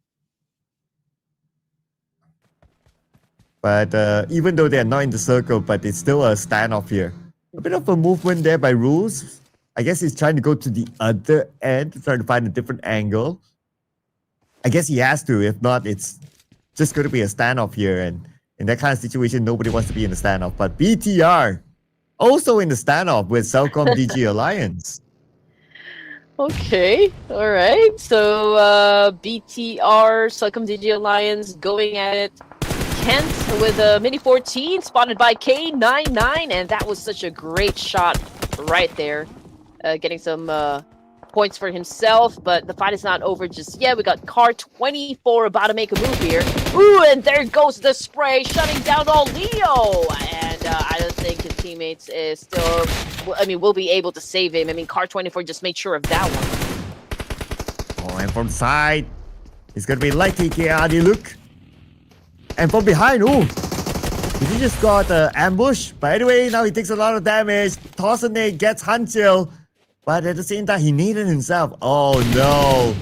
But even though they're not in the circle, but it's still a standoff here. A bit of a movement there by Rules. I guess he's trying to go to the other end to try to find a different angle. I guess he has to. If not, it's just going to be a standoff here. And in that kind of situation, nobody wants to be in the standoff. But BTR also in the standoff with CelcomDigi Alliance. Okay, all right. So BTR, CelcomDigi Alliance going at it. Kent with a Mini 14 spotted by K99, and that was such a great shot right there. Getting some points for himself, but the fight is not over just yet. We got Car 24 about to make a move here. Ooh, and there goes the spray, shutting down all Leo. And I don't think his teammates is still, will be able to save him. Car 24 just made sure of that one. Oh, and from side, it's going to be like TKRD look. And from behind, ooh, he just got ambush. But anyway, now he takes a lot of damage. Toss a nade, gets Hunchill. But at the same time, he needed himself. Oh no.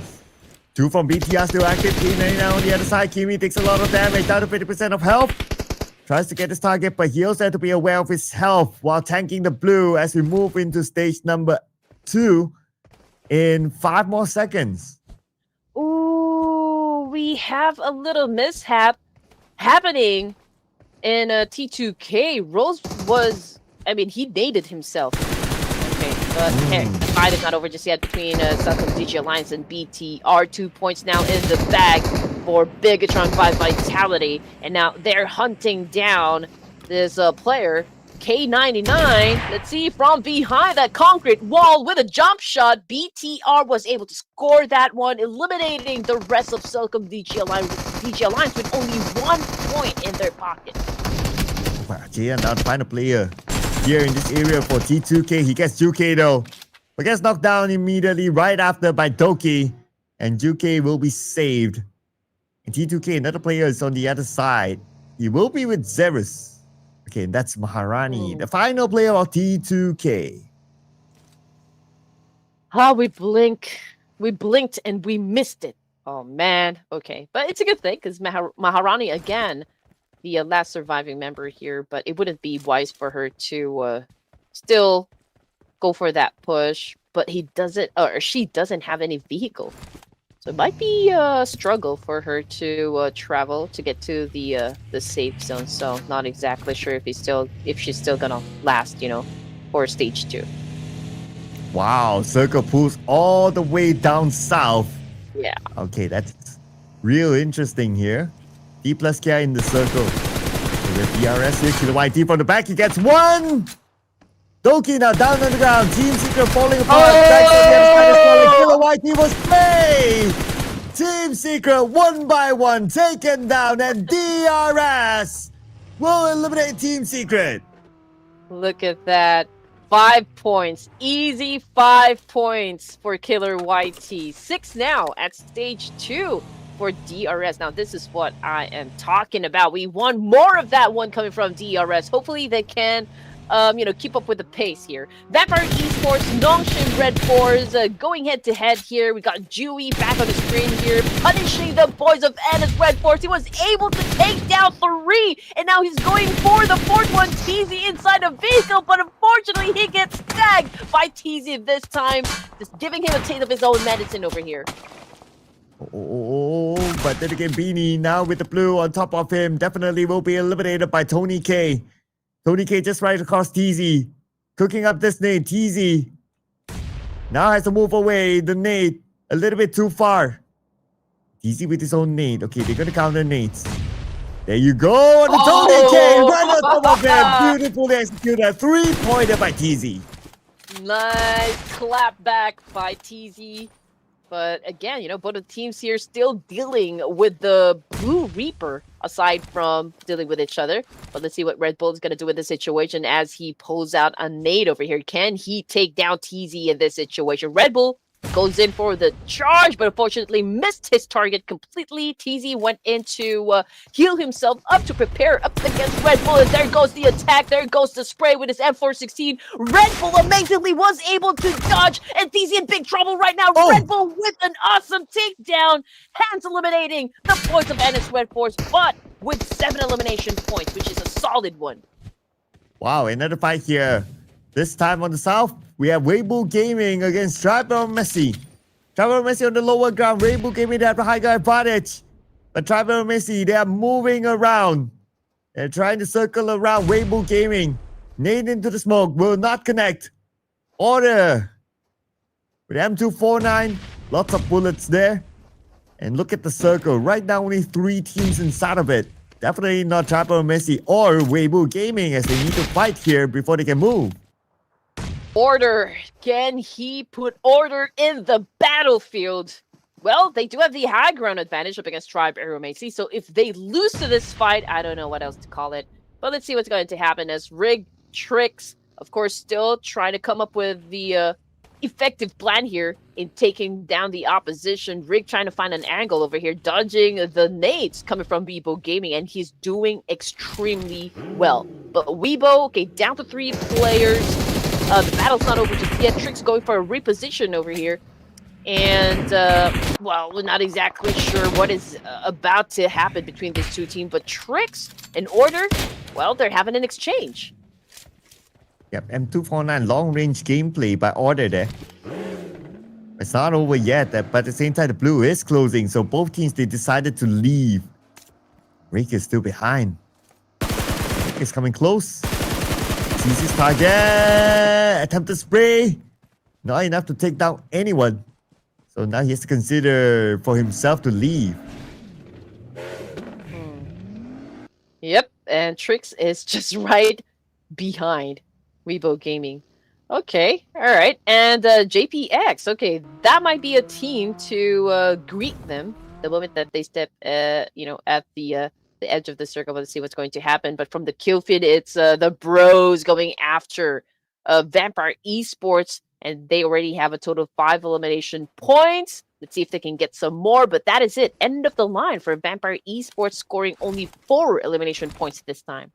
2 from BTR still active. Kimi now on the other side. Kimi takes a lot of damage, down to 50% of health. Tries to get his target, but he also had to be aware of his health while tanking the blue as we move into stage number 2 in 5 more seconds. Ooh, we have a little mishap happening in T2K. Rose was, I mean, he naded himself. Okay, but hey, the fight is not over just yet between CelcomDigi Alliance and BTR. 2 points now in the bag for Bigetron by Vitality. And now they're hunting down this player, K99. Let's see, from behind that concrete wall with a jump shot, BTR was able to score that one, eliminating the rest of CelcomDigi Alliance with only 1 point in their pocket. Wow, Jecheon now the final player here in this area for T2K. He gets Juke though, but gets knocked down immediately right after by Doki, and Juke will be saved. And T2K, another player is on the other side. He will be with Zerus. Okay, that's Maharani, the final player of T2K. Oh, we blinked and we missed it. Oh man, okay, but it's a good thing because Maharani again, the last surviving member here, but it wouldn't be wise for her to still go for that push. But he doesn't, or she doesn't have any vehicle, so it might be a struggle for her to travel to get to the safe zone. So not exactly sure if she's still gonna last, for stage 2. Wow, Circle pulls all the way down south. Yeah. Okay, that's real interesting here. Dplus Kia in the circle. With DRS here to the YT from the back. He gets one! Doki now down on the ground. Team Secret falling apart. Back to the other side as well. Killer YT was played! Team Secret 1 by 1 taken down, and DRS will eliminate Team Secret. Look at that. 5 points. Easy 5 points for Killer YT. 6 now at stage 2 for DRS. Now, this is what I am talking about. We want more of that one coming from DRS. Hopefully, they can, keep up with the pace here. Vampire Esports, Nongshim, RedForce, going head-to-head here. We got Dewey back on the screen here, punishing the boys of Ennis RedForce. He was able to take down 3, and now he's going for the 4th one, TZ inside the vehicle, but unfortunately, he gets tagged by TZ this time, just giving him a taste of his own medicine over here. Oh, but then again, Beanie now with the blue on top of him definitely will be eliminated by Tony K. Tony K just right across TZ. Cooking up this nade. TZ now has to move away the nade a little bit too far. TZ with his own nade. Okay, they're going to counter nades. There you go on the Tony K. Right on top of him. Beautifully executed. 3-pointer by TZ. Nice clap back by TZ. But again, both the teams here still dealing with the Blue Reaper aside from dealing with each other. But let's see what Red Bull is going to do in this situation as he pulls out a nade over here. Can he take down TZ in this situation? Red Bull goes in for the charge, but unfortunately missed his target completely. TZ went in to heal himself up to prepare up against Red Bull. And there goes the attack. There goes the spray with his M416. Red Bull amazingly was able to dodge, and TZ in big trouble right now. Red Bull with an awesome takedown. Hands eliminating the points of Ennis RedForce, but with 7 elimination points, which is a solid one. Wow, another fight here. This time on the south, we have Weibo Gaming against Aeromacy. Aeromacy on the lower ground. Weibo Gaming, they have the high guard advantage. But Aeromacy, they are moving around. They're trying to circle around Weibo Gaming. Nade into the smoke, will not connect. Order. With M249, lots of bullets there. And look at the circle. Right now, only 3 teams inside of it. Definitely not Aeromacy or Weibo Gaming, as they need to fight here before they can move. Order. Can he put order in the battlefield? Well, they do have the high ground advantage up against Tribe Aeromacy, so if they lose to this fight, I don't know what else to call it. But let's see what's going to happen as Rig Tricks, of course, still trying to come up with the effective plan here in taking down the opposition. Rig trying to find an angle over here, dodging the nades coming from Weibo Gaming, and he's doing extremely well. But Weibo, okay, down to 3 players. The battle's not over just yet. Tricks going for a reposition over here. And, well, we're not exactly sure what is about to happen between these 2 teams. But Tricks, in order, well, they're having an exchange. Yep, M249 long-range gameplay by order there. It's not over yet, but at the same time, the blue is closing, so both teams, they decided to leave. Rick is still behind. Rick is coming close. Sees his target. Attempted spray. Not enough to take down anyone. So now he has to consider for himself to leave. Yep, and Trix is just right behind Weibo Gaming. Okay, all right, and JPX. Okay, that might be a team to greet them the moment that they step, at the edge of the circle. Let's see what's going to happen. But from the kill feed, it's the Bros going after Vampire Esports, and they already have a total of 5 elimination points. Let's see if they can get some more, but that is it. End of the line for Vampire Esports, scoring only 4 elimination points this time.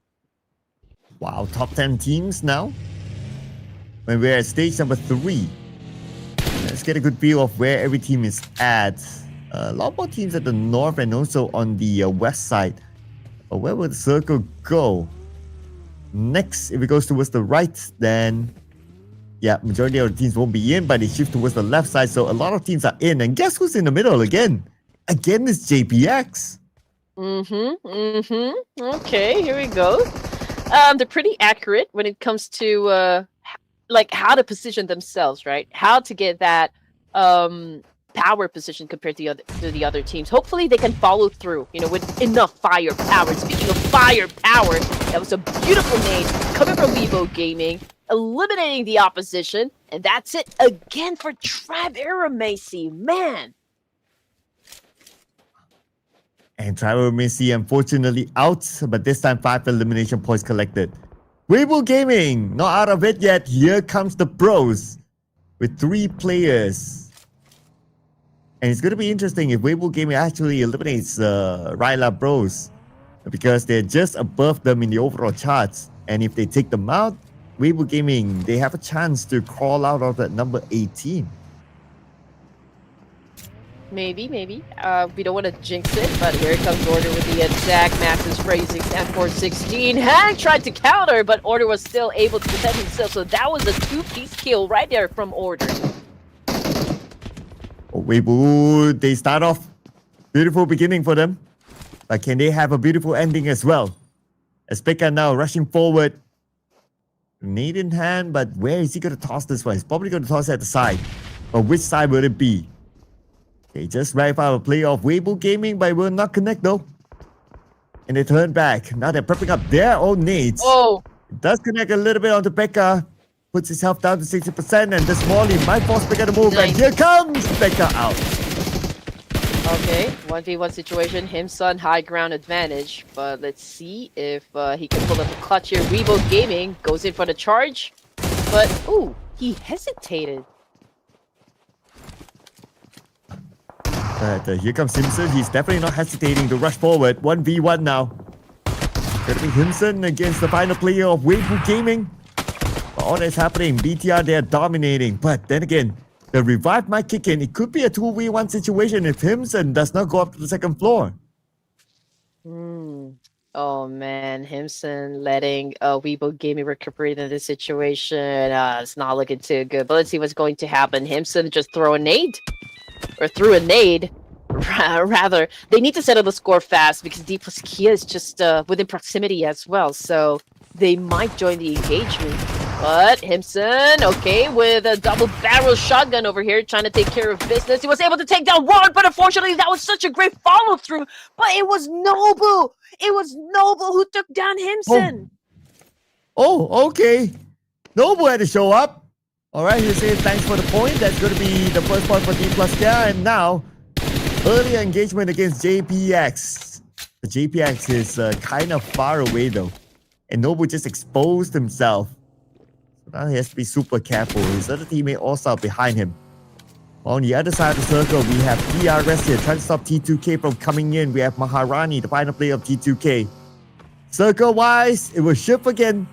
Wow, top 10 teams now. When we're at stage number 3. Let's get a good view of where every team is at. A lot more teams at the north and also on the west side. But where will the circle go? Next, if it goes towards the right, then yeah, majority of the teams won't be in, but they shift towards the left side. So a lot of teams are in. And guess who's in the middle again? Again, it's JPX. Okay, here we go. They're pretty accurate when it comes to how to position themselves, right? How to get that power position compared to the other teams. Hopefully they can follow through, with enough firepower. Speaking of firepower, that was a beautiful nade coming from Weibo Gaming, eliminating the opposition, and that's it again for Trav Aeromacy. Man. And Aeromacy unfortunately out, but this time 5 elimination points collected. Weibo Gaming, not out of it yet. Here comes the Bros with 3 players. And it's going to be interesting if Weibo Gaming actually eliminates Raila Bros, because they're just above them in the overall charts. And if they take them out, Weibo Gaming, they have a chance to crawl out of that number 18. Maybe. We don't want to jinx it, but here comes Order with the attack. Max is phrasing stand for 16. Hank tried to counter, but Order was still able to defend himself. So that was a 2-piece kill right there from Order. Oh, Weibo, they start off. Beautiful beginning for them. But can they have a beautiful ending as well? As Pekka now rushing forward. Nade in hand, but where is he going to toss this one? He's probably going to toss it at the side. But which side will it be? They just wrap out a play of Weibo Gaming, but it will not connect though. And they turn back. Now they're prepping up their own nades. Oh! It does connect a little bit onto Pekka. Puts his health down to 60%, and this Molly might force Pekka to move. Nice. And here comes Pekka out. Okay, 1v1 situation, Himsun high ground advantage, but let's see if he can pull up a clutch here. Weibo Gaming goes in for the charge, but ooh, he hesitated. But here comes Himsun. He's definitely not hesitating to rush forward. 1v1 now. Gonna be Himsun against the final player of Weibo Gaming. But all that's happening, BTR, they're dominating. But then again, the revive might kick in. It could be a 2v1 situation if Himsun does not go up to the second floor. Oh man, Himsun letting Weibo Gaming recuperate in this situation. It's not looking too good. But let's see what's going to happen. Himsun just threw a nade. Or threw a nade. Rather, they need to settle the score fast because Dplus Kia is just within proximity as well. So they might join the engagement. But Himsun, okay, with a double barrel shotgun over here, trying to take care of business. He was able to take down one, but unfortunately that was such a great follow through. But it was Nobu. It was Nobu who took down Himsun. Oh, okay. Nobu had to show up. All right, he says thanks for the point. That's going to be the first point for Dplus Kia. And now, earlier engagement against JPX. The JPX is kind of far away though. And Nobu just exposed himself. So now he has to be super careful. His other teammate also out behind him. On the other side of the circle, we have DRS here trying to stop T2K from coming in. We have Maharani, the final player of T2K. Circle-wise, it will shift again.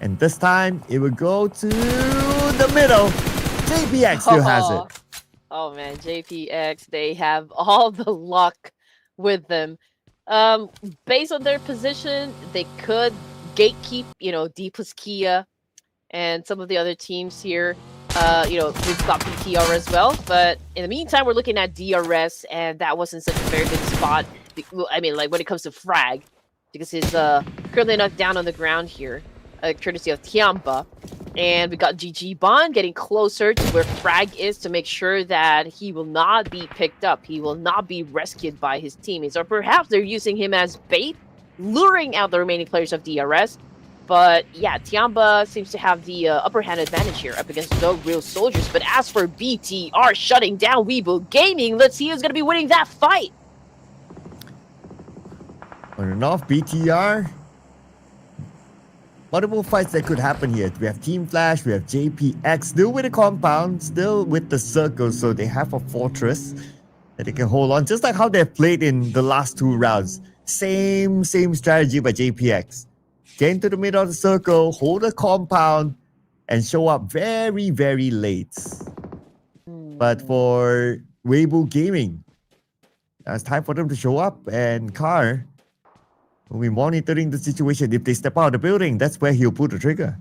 And this time, it will go to the middle. JPX still has it. Oh man, JPX, they have all the luck with them. Based on their position, they could gatekeep, Dplus Kia and some of the other teams here. We've got BTR as well, but in the meantime, we're looking at DRS, and that wasn't such a very good spot. I mean, like when it comes to frag, because he's currently knocked down on the ground here, courtesy of Tianba. And we got GG Bond getting closer to where frag is to make sure that he will not be picked up. He will not be rescued by his teammates, or perhaps they're using him as bait, luring out the remaining players of DRS. But yeah, Tianba seems to have the upper hand advantage here up against the real soldiers. But as for BTR shutting down Weibo Gaming, let's see who's going to be winning that fight. On and off BTR. Multiple fights that could happen here. We have Team Flash, we have JPX, still with the compound, still with the circle, so they have a fortress that they can hold on, just like how they've played in the last 2 rounds. Same strategy by JPX. Get into the middle of the circle, hold a compound, and show up very, very late. But for Weibo Gaming, it's time for them to show up, and Car will be monitoring the situation. If they step out of the building, that's where he'll pull the trigger.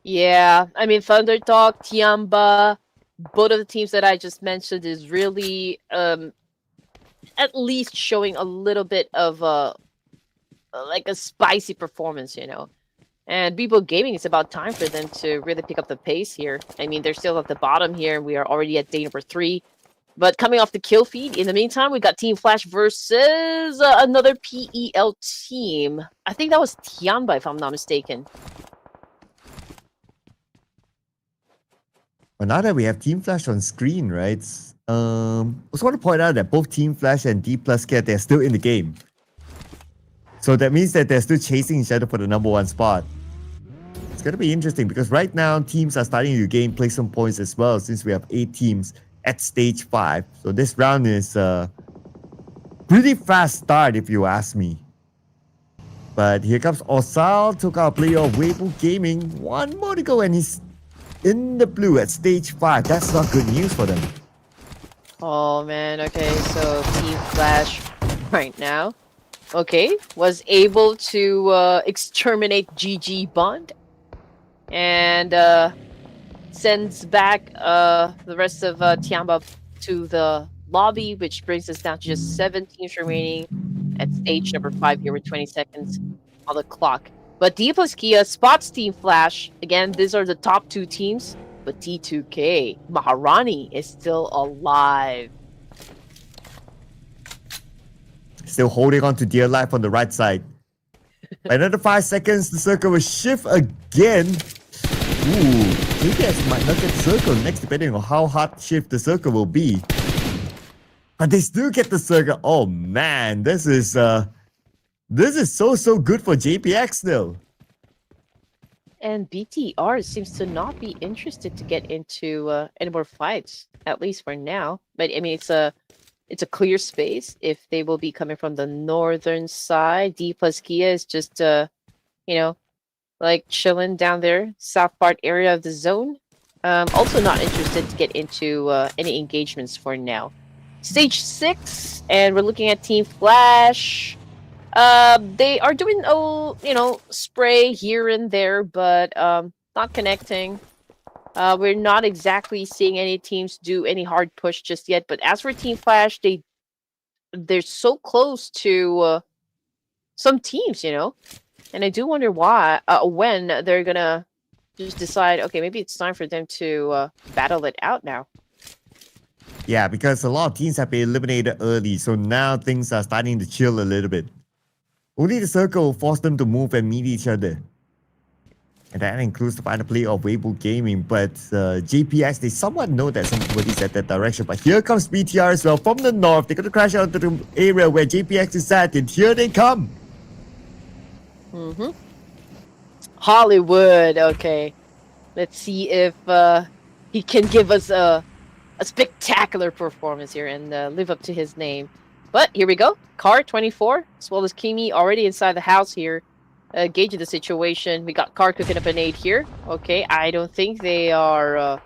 Yeah, I mean, ThunderTalk, Tianba, both of the teams that I just mentioned is really at least showing a little bit of a spicy performance, And Weibo Gaming, it's about time for them to really pick up the pace here. I mean, they're still at the bottom here. We are already at day number 3. But coming off the kill feed, in the meantime, we got Team Flash versus another PEL team. I think that was Tianba, if I'm not mistaken. Well, now that we have Team Flash on screen, right? I just want to point out that both Team Flash and Dplus, they're still in the game. So that means that they're still chasing each other for the number 1 spot. It's going to be interesting because right now teams are starting to gain placement points as well, since we have 8 teams at stage 5. So this round is a pretty fast start if you ask me. But here comes Osal, took out a player of Weibo Gaming. 1 more to go and he's in the blue at stage 5. That's not good news for them. Oh man, okay, so Team Flash right now, okay, was able to exterminate GG Bond and sends back the rest of Tianba to the lobby, which brings us down to just 7 teams remaining at stage number 5 here with 20 seconds on the clock. But Dplus Kia spots Team Flash. Again, these are the top 2 teams, but T2K, Maharani is still alive. Still holding on to dear life on the right side. By another 5 seconds, the circle will shift again. Ooh, JPX might not get the circle next, depending on how hard shift the circle will be. But they still get the circle. Oh man, this is so good for JPX still. And BTR seems to not be interested to get into any more fights, at least for now. But I mean, it's a clear space if they will be coming from the northern side. Dplus Kia is just like chilling down there, south part area of the zone. Also not interested to get into any engagements for now. Stage 6, and we're looking at Team Flash. They are doing spray here and there, but not connecting. We're not exactly seeing any teams do any hard push just yet. But as for Team Flash, they're so close to some teams, and I do wonder when they're gonna just decide, okay, maybe it's time for them to battle it out now. Yeah, because a lot of teams have been eliminated early, so now things are starting to chill a little bit. Only the circle will force them to move and meet each other. And that includes the final play of Weibo Gaming, but JPX, they somewhat know that somebody's at that direction. But here comes BTR as well from the north. They're going to crash out to the area where JPX is at, and here they come. Hollywood, okay. Let's see if he can give us a spectacular performance here and live up to his name. But here we go. Car 24, as well as Kimi already inside the house here. Gauging the situation. We got Car cooking up an 8 here. Okay, I don't think they are...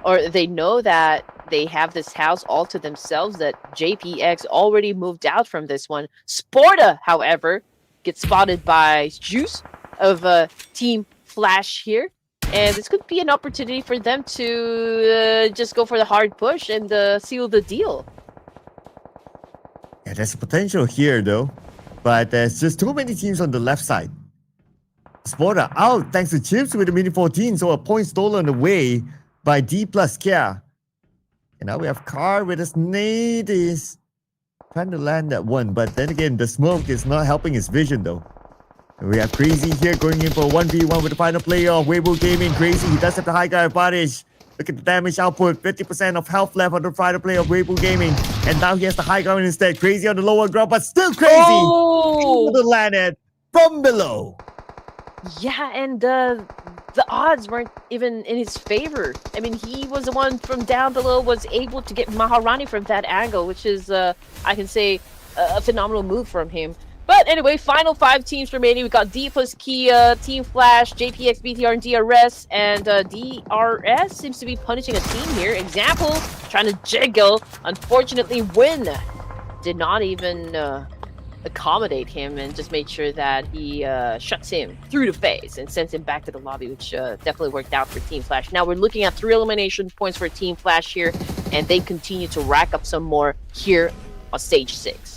or they know that they have this house all to themselves, that JPX already moved out from this one. Sporta, however, gets spotted by Juice of Team Flash here. And this could be an opportunity for them to just go for the hard push and seal the deal. Yeah, there's potential here though, but there's just too many teams on the left side. Spotter out thanks to Chips with the mini 14, so a point stolen away by Dplus Kia. And now we have Car with a nade. Is trying to land that one, but then again, the smoke is not helping his vision though. And we have Crazy here going in for a 1v1 with the final player of Weibo Gaming. Crazy, he does have the high guard advantage. Look at the damage output, 50% of health left on the final player of Weibo Gaming. And now he has the high ground instead. Crazy on the lower ground, but still Crazy able to land it from below. Yeah, and the odds weren't even in his favor. I mean, he was the one from down below was able to get Maharani from that angle, which is, I can say, a phenomenal move from him. But anyway, final 5 teams remaining. We got Dplus Kia, Team Flash, JPX, BTR, and DRS. And DRS seems to be punishing a team here. Example, trying to jiggle. Unfortunately, Win did not even accommodate him and just made sure that he shuts him through the face and sends him back to the lobby, which definitely worked out for Team Flash. Now we're looking at 3 elimination points for Team Flash here, and they continue to rack up some more here on stage 6.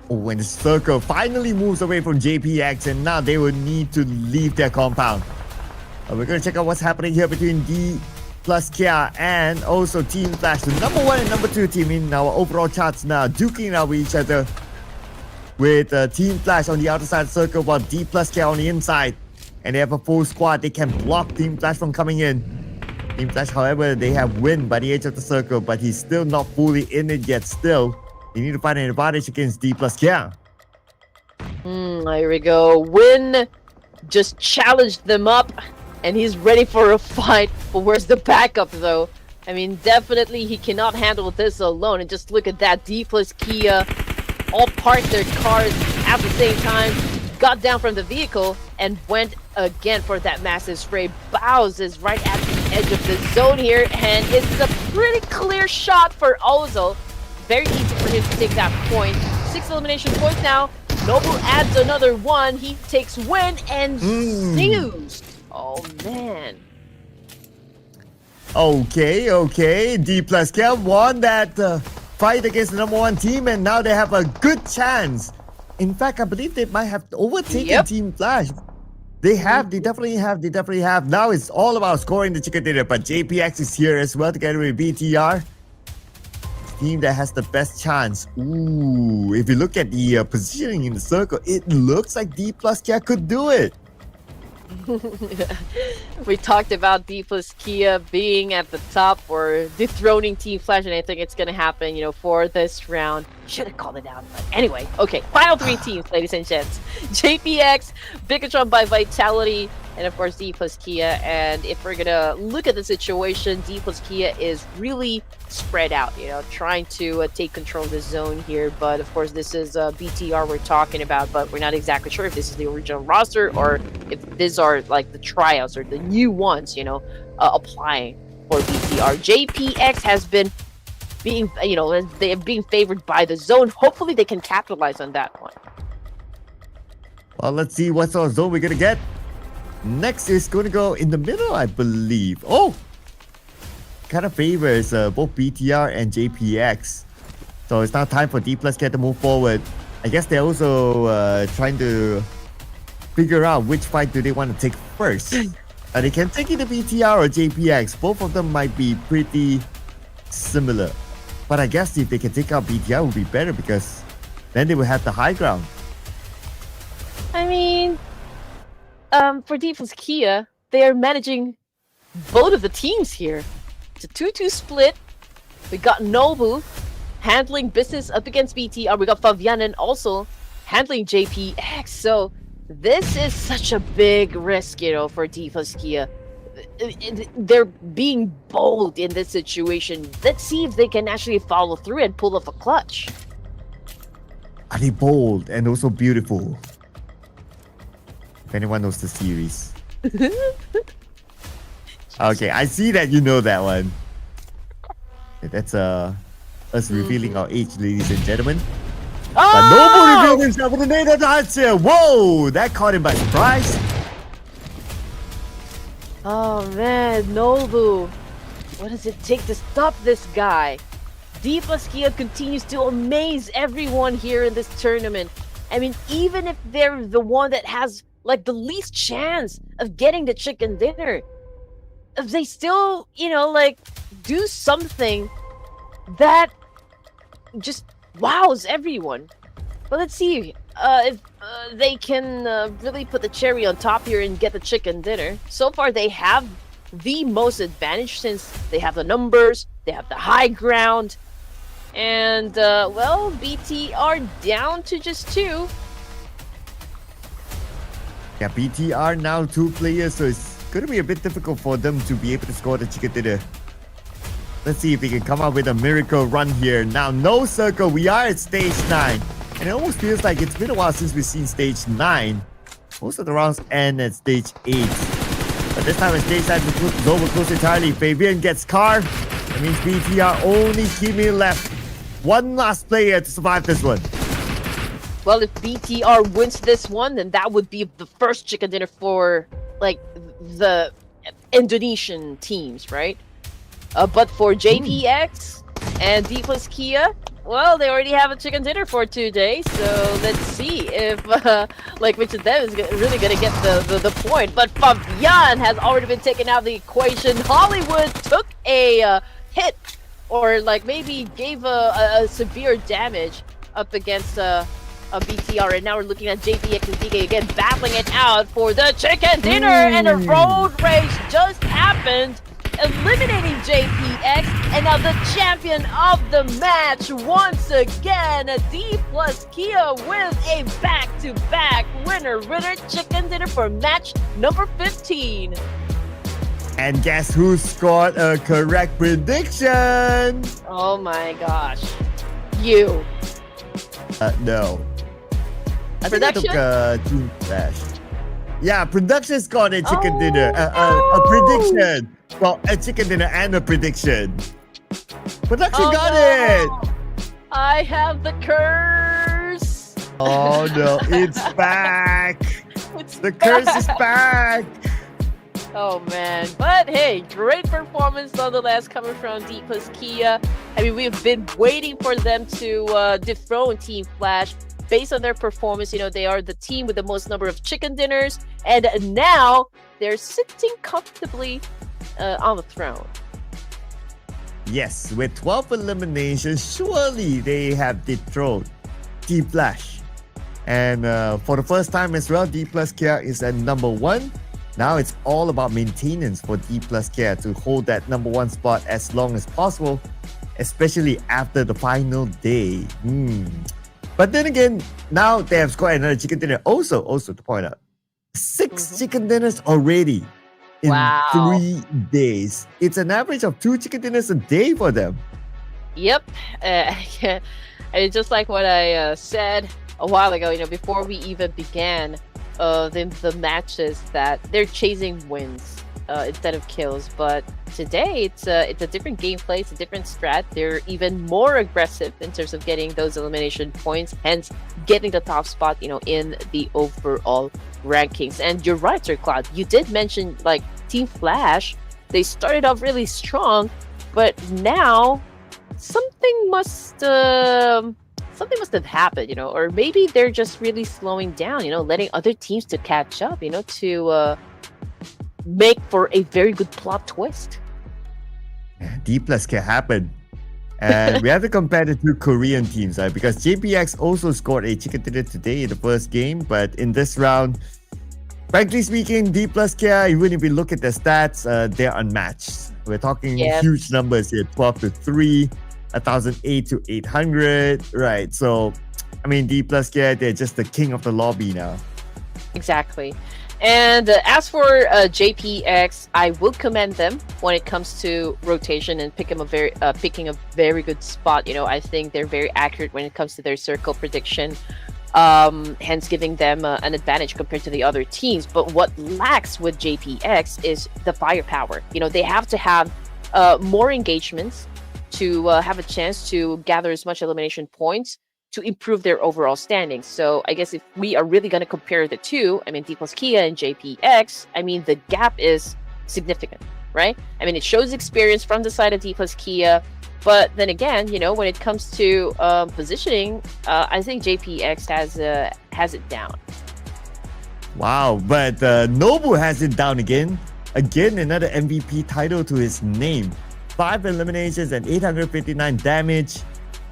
When the circle finally moves away from JPX, and now they will need to leave their compound. We're going to check out what's happening here between Dplus Kia and also Team Flash, the number 1 and number 2 team in our overall charts now, duking out with each other, with Team Flash on the outer side of the circle while Dplus Kia on the inside. And they have a full squad. They can block Team Flash from coming in. Team Flash, however, they have Win by the edge of the circle, but he's still not fully in it yet still. You need to find an advantage against Dplus Kia. Here we go. Win just challenged them up, and he's ready for a fight. But where's the backup, though? I mean, definitely he cannot handle this alone. And just look at that. Dplus Kia all parked their cars at the same time, got down from the vehicle, and went again for that massive spray. Bows is right at the edge of the zone here, and it's a pretty clear shot for Ozo. Very easy for him to take that point. 6 elimination points now. Noble adds another 1. He takes Win and snooze. Oh, man. Okay. Dplus Kia won that fight against the number 1 team, and now they have a good chance. In fact, I believe they might have overtaken Team Flash. They definitely have. Now it's all about scoring the chicken dinner, but JPX is here as well together with BTR. Team that has the best chance. Ooh, if you look at the positioning in the circle, it looks like Dplus Kia could do it. We talked about Dplus Kia being at the top or dethroning Team Flash, and I think it's going to happen, for this round. Should have called it out, but anyway. Okay, final 3 teams, ladies and gents. JPX, Bigetron by Vitality, and of course Dplus Kia. And if we're going to look at the situation, Dplus Kia is really spread out, trying to take control of the zone here. But of course, this is BTR we're talking about, but we're not exactly sure if this is the original roster or if these are like the tryouts or the new ones, applying for BTR. JPX has been being, they're being favored by the zone. Hopefully they can capitalize on that one. Well, let's see what sort of zone we're gonna get. Next is going to go in the middle, I believe. Oh! Kind of favors both BTR and JPX. So it's now time for Dplus Kia to move forward. I guess they're also trying to figure out which fight do they want to take first. They can take either BTR or JPX. Both of them might be pretty similar. But I guess if they can take out BTR, it would be better because then they will have the high ground. I mean, for Dplus Kia, they are managing both of the teams here. It's a 2-2 split. We got Nobu handling business up against BTR. We got Favianen also handling JPX. So this is such a big risk, for Dplus Kia. They're being bold in this situation. Let's see if they can actually follow through and pull off a clutch. Are they bold and also beautiful? If anyone knows the series. Okay, I see that you know that one. That's us revealing our age, ladies and gentlemen. Oh, But Nobu Oh! revealed himself with a NATO dance here. Whoa, that caught him by surprise. Oh man, Nobu. What does it take to stop this guy? Dplus Kia continues to amaze everyone here in this tournament. I mean, even if they're the one that has like the least chance of getting the chicken dinner, if they still, like do something that just wows everyone. But let's see if they can really put the cherry on top here and get the chicken dinner. So far, they have the most advantage since they have the numbers, they have the high ground, and well, BT are down to just 2. Yeah, BTR now 2 players, so it's going to be a bit difficult for them to be able to score the chicken dinner. Let's see if we can come up with a miracle run here. Now, no circle. We are at stage 9. And it almost feels like it's been a while since we've seen stage 9. Most of the rounds end at stage 8. But this time at stage 9, it's over close entirely. Fabian gets car. That means BTR only keeping left. One last player to survive this one. Well, if BTR wins this one, then that would be the first chicken dinner for, like, the Indonesian teams, right? But for JPX and Dplus Kia, well, they already have a chicken dinner for 2 days, so let's see if, like, which of them is really going to get the point. But Fabian has already been taken out of the equation. Hollywood took a hit, or, like, maybe gave a severe damage up against a BTR, and now we're looking at JPX and DK again battling it out for the chicken dinner, and a road race just happened, eliminating JPX, and now the champion of the match once again, Dplus Kia with a back-to-back winner chicken dinner for match number 15. And guess who scored a correct prediction? Oh my gosh. You. No. I think I took Team Flash. Yeah, production scored a chicken dinner. A prediction. Well, a chicken dinner and a prediction. Production got it! I have the curse! Oh no, it's back! The curse is back! Oh man, but hey, great performance nonetheless coming from Dplus Kia. I mean, we've been waiting for them to dethrone Team Flash. Based on their performance, they are the team with the most number of chicken dinners, and now they're sitting comfortably on the throne. Yes, with 12 eliminations, surely they have dethroned Dplus. And for the first time as well, Dplus Kia is at number 1. Now it's all about maintenance for Dplus Kia to hold that number 1 spot as long as possible, especially after the final day. But then again, now they have scored another chicken dinner. Also to point out, 6 chicken dinners already in 3 days. It's an average of 2 chicken dinners a day for them. Yep. It's just like what I said a while ago, before we even began the matches, that they're chasing wins instead of kills. But today it's a different gameplay, it's a different strat. They're even more aggressive in terms of getting those elimination points, hence getting the top spot, in the overall rankings. And you're right, Sir Cloud. You did mention like Team Flash. They started off really strong, but now something must have happened, or maybe they're just really slowing down, letting other teams to catch up, to make for a very good plot twist. Dplus can happen. And we have to compare the 2 Korean teams, right? Because JPX also scored a chicken dinner today in the first game, but in this round, frankly speaking, Dplus Kia, even if we look at the stats, they're unmatched. We're talking huge numbers here, 12 to 3, 1,008 to 800, right? So, I mean, Dplus Kia, they're just the king of the lobby now. Exactly. And as for JPX, I would commend them when it comes to rotation and picking a very good spot. I think they're very accurate when it comes to their circle prediction, hence giving them an advantage compared to the other teams. But what lacks with JPX is the firepower. They have to have more engagements to have a chance to gather as much elimination points to improve their overall standing. So I guess if we are really going to compare the two, I mean, Dplus Kia and JPX, I mean, the gap is significant, right? I mean, it shows experience from the side of Dplus Kia, but then again, you know, when it comes to positioning, I think JPX has it down. Wow, but Nobu has it down again. Again, another MVP title to his name. 5 eliminations and 859 damage.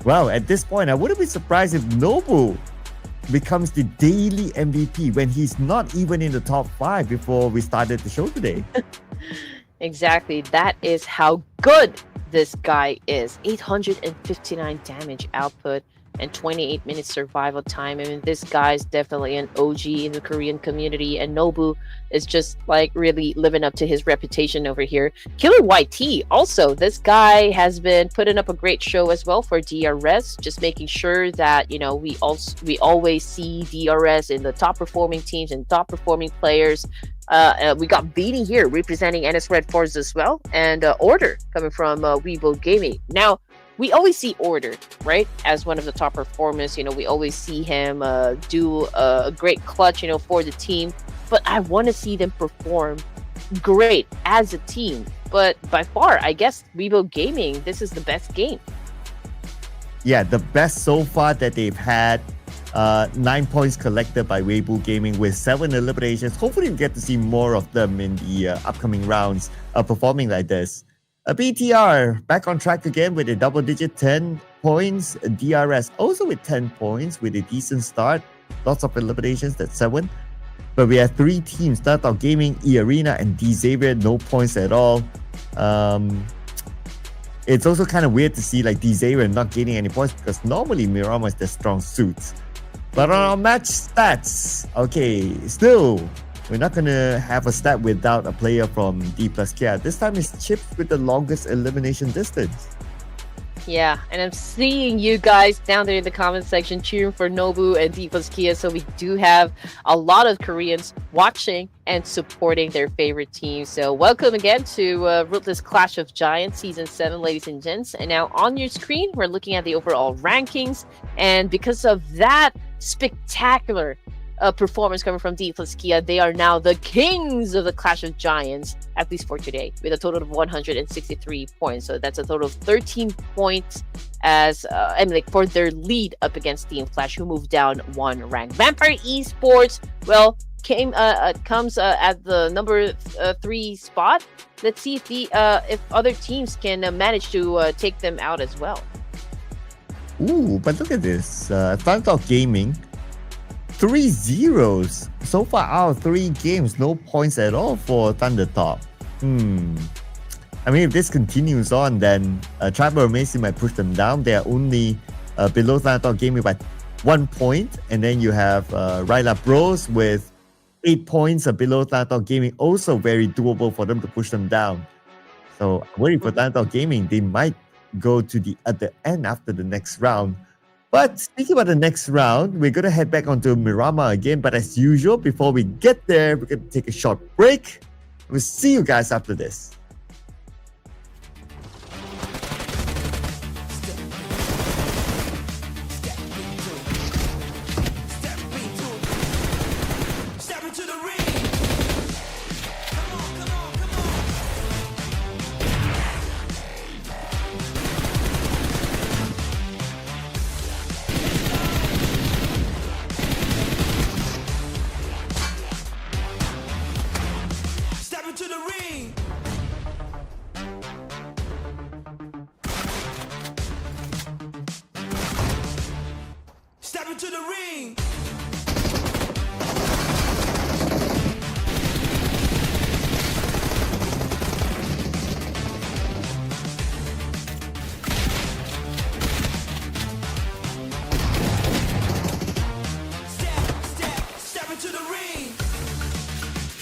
Well, at this point, I wouldn't be surprised if Nobu becomes the daily MVP when he's not even in the top 5 before we started the show today. Exactly. That is how good this guy is. 859 damage output and 28 minutes survival time. I mean, this guy's definitely an OG in the Korean community, and Nobu is just like really living up to his reputation over here. Killer YT also, this guy has been putting up a great show as well for DRS, just making sure that, you know, we always see DRS in the top performing teams and top performing players. We got Beanie here representing NS RedForce as well, and Order coming from Weibo Gaming. Now, we always see Order, right, as one of the top performers. You know, we always see him do a great clutch, you know, for the team. But I want to see them perform great as a team. But by far, I guess Weibo Gaming, this is the best game. Yeah, the best so far that they've had. 9 points collected by Weibo Gaming with 7 eliminations. Hopefully we get to see more of them in the upcoming rounds performing like this. BTR back on track again with a double digit 10 points. DRS also with 10 points with a decent start. Lots of eliminations, that's 7. But we have 3 teams, ThunderTalk Gaming, Earena, and Xavier, no points at all. It's also kind of weird to see like Xavier not gaining any points because normally Miramar is their strong suit. But on our match stats, okay, still, we're not going to have a stat without a player from Dplus Kia. This time it's Chips with the longest elimination distance. Yeah, and I'm seeing you guys down there in the comment section cheering for Nobu and Dplus Kia. So we do have a lot of Koreans watching and supporting their favorite team. So welcome again to Ruthless Clash of Giants Season 7, ladies and gents. And now on your screen, we're looking at the overall rankings. And because of that spectacular performance coming from Dplus Kia, they are now the kings of the Clash of Giants, at least for today, with a total of 163 points. So that's a total of 13 points as I mean, like, for their lead up against Team Flash, who moved down 1 rank. Vampire Esports, well, comes at the number 3 spot. Let's see if other teams can manage to take them out as well. Ooh, but look at this. ThunderTalk Gaming, 3 zeros so far out of 3 games. No points at all for ThunderTalk. I mean, if this continues on, then Aeromacy might push them down. They are only below ThunderTalk Gaming by 1 point. And then you have Raila Bros with 8 points below ThunderTalk Gaming. Also very doable for them to push them down. So I'm worried for ThunderTalk Gaming. They might go to the other end after the next round. But speaking about the next round, we're going to head back onto Miramar again. But as usual, before we get there, we're going to take a short break. We'll see you guys after this. Step into the ring. Come on, come on, come on. Step into the ring. Step into the ring.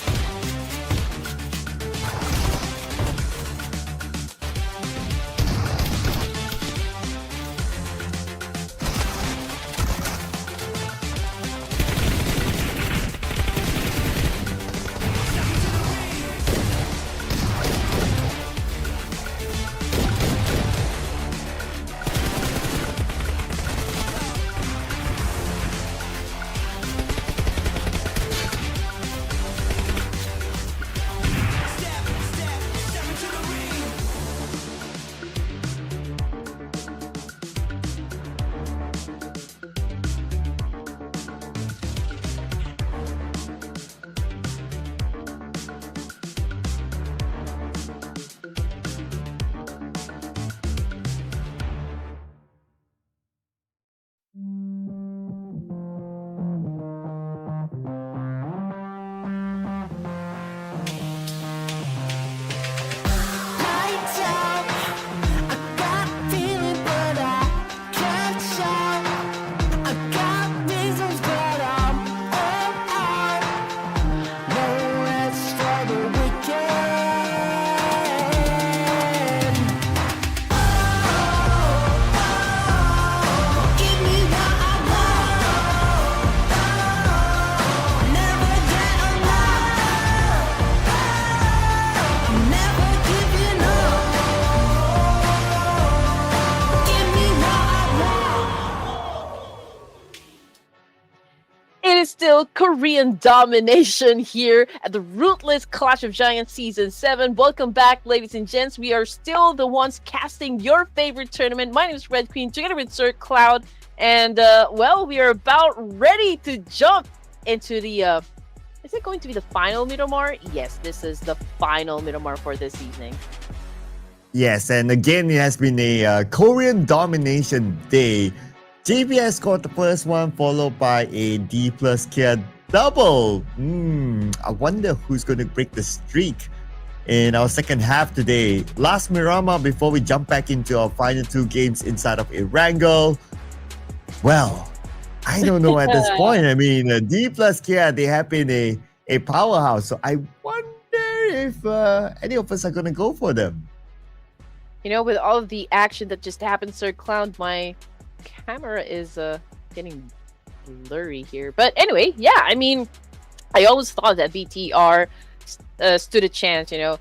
Step into the ring. still Korean domination here at the Ruthless Clash of Giants Season 7. Welcome back, ladies and gents. We are still the ones casting your favorite tournament. My name is Red Queen, together with Sir Cloud. And, well, we are about ready to jump into the... is it going to be the final Miramar? Yes, this is the final Miramar for this evening. Yes, and again, it has been a Korean domination day. JPS scored the first one, followed by a Dplus Kia double. I wonder who's going to break the streak in our second half today. Last Miramar before we jump back into our final two games inside of ERANGEL. Well, I don't know at this point. I mean, Dplus Kia, they have been a powerhouse. So I wonder if any of us are going to go for them. You know, with all of the action that just happened, Sir Cloud, my camera is getting blurry here. But anyway, yeah, I mean, I always thought that BTR stood a chance, you know,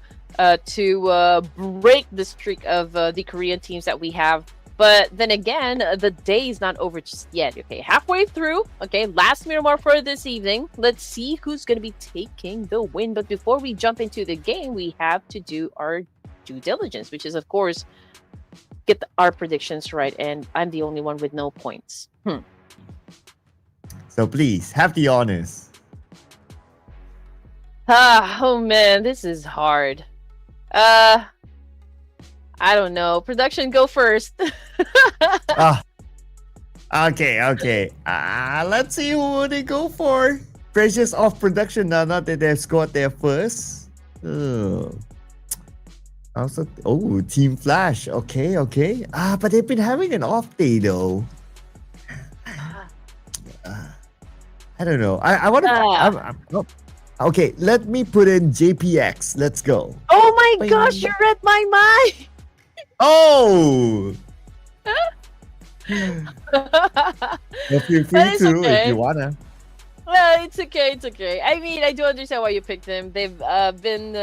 to break the streak of the Korean teams that we have. But then again, the day is not over just yet. Okay, halfway through. Okay, last Miramar for this evening. Let's see who's going to be taking the win. But before we jump into the game, we have to do our due diligence, which is, of course, get our predictions right. And I'm the only one with no points. So please, have the honors. Oh man, this is hard. I don't know. Production, go first. Okay. Let's see who they go for. Precious off production now, not that they've scored their first. Also, Team Flash. Okay. But they've been having an off day though. I don't know. I want to. Okay, let me put in JPX. Let's go. Oh my gosh, you read my mind. Oh! Well, feel free to if you wanna. Well, it's okay. I mean, I do understand why you picked them. They've been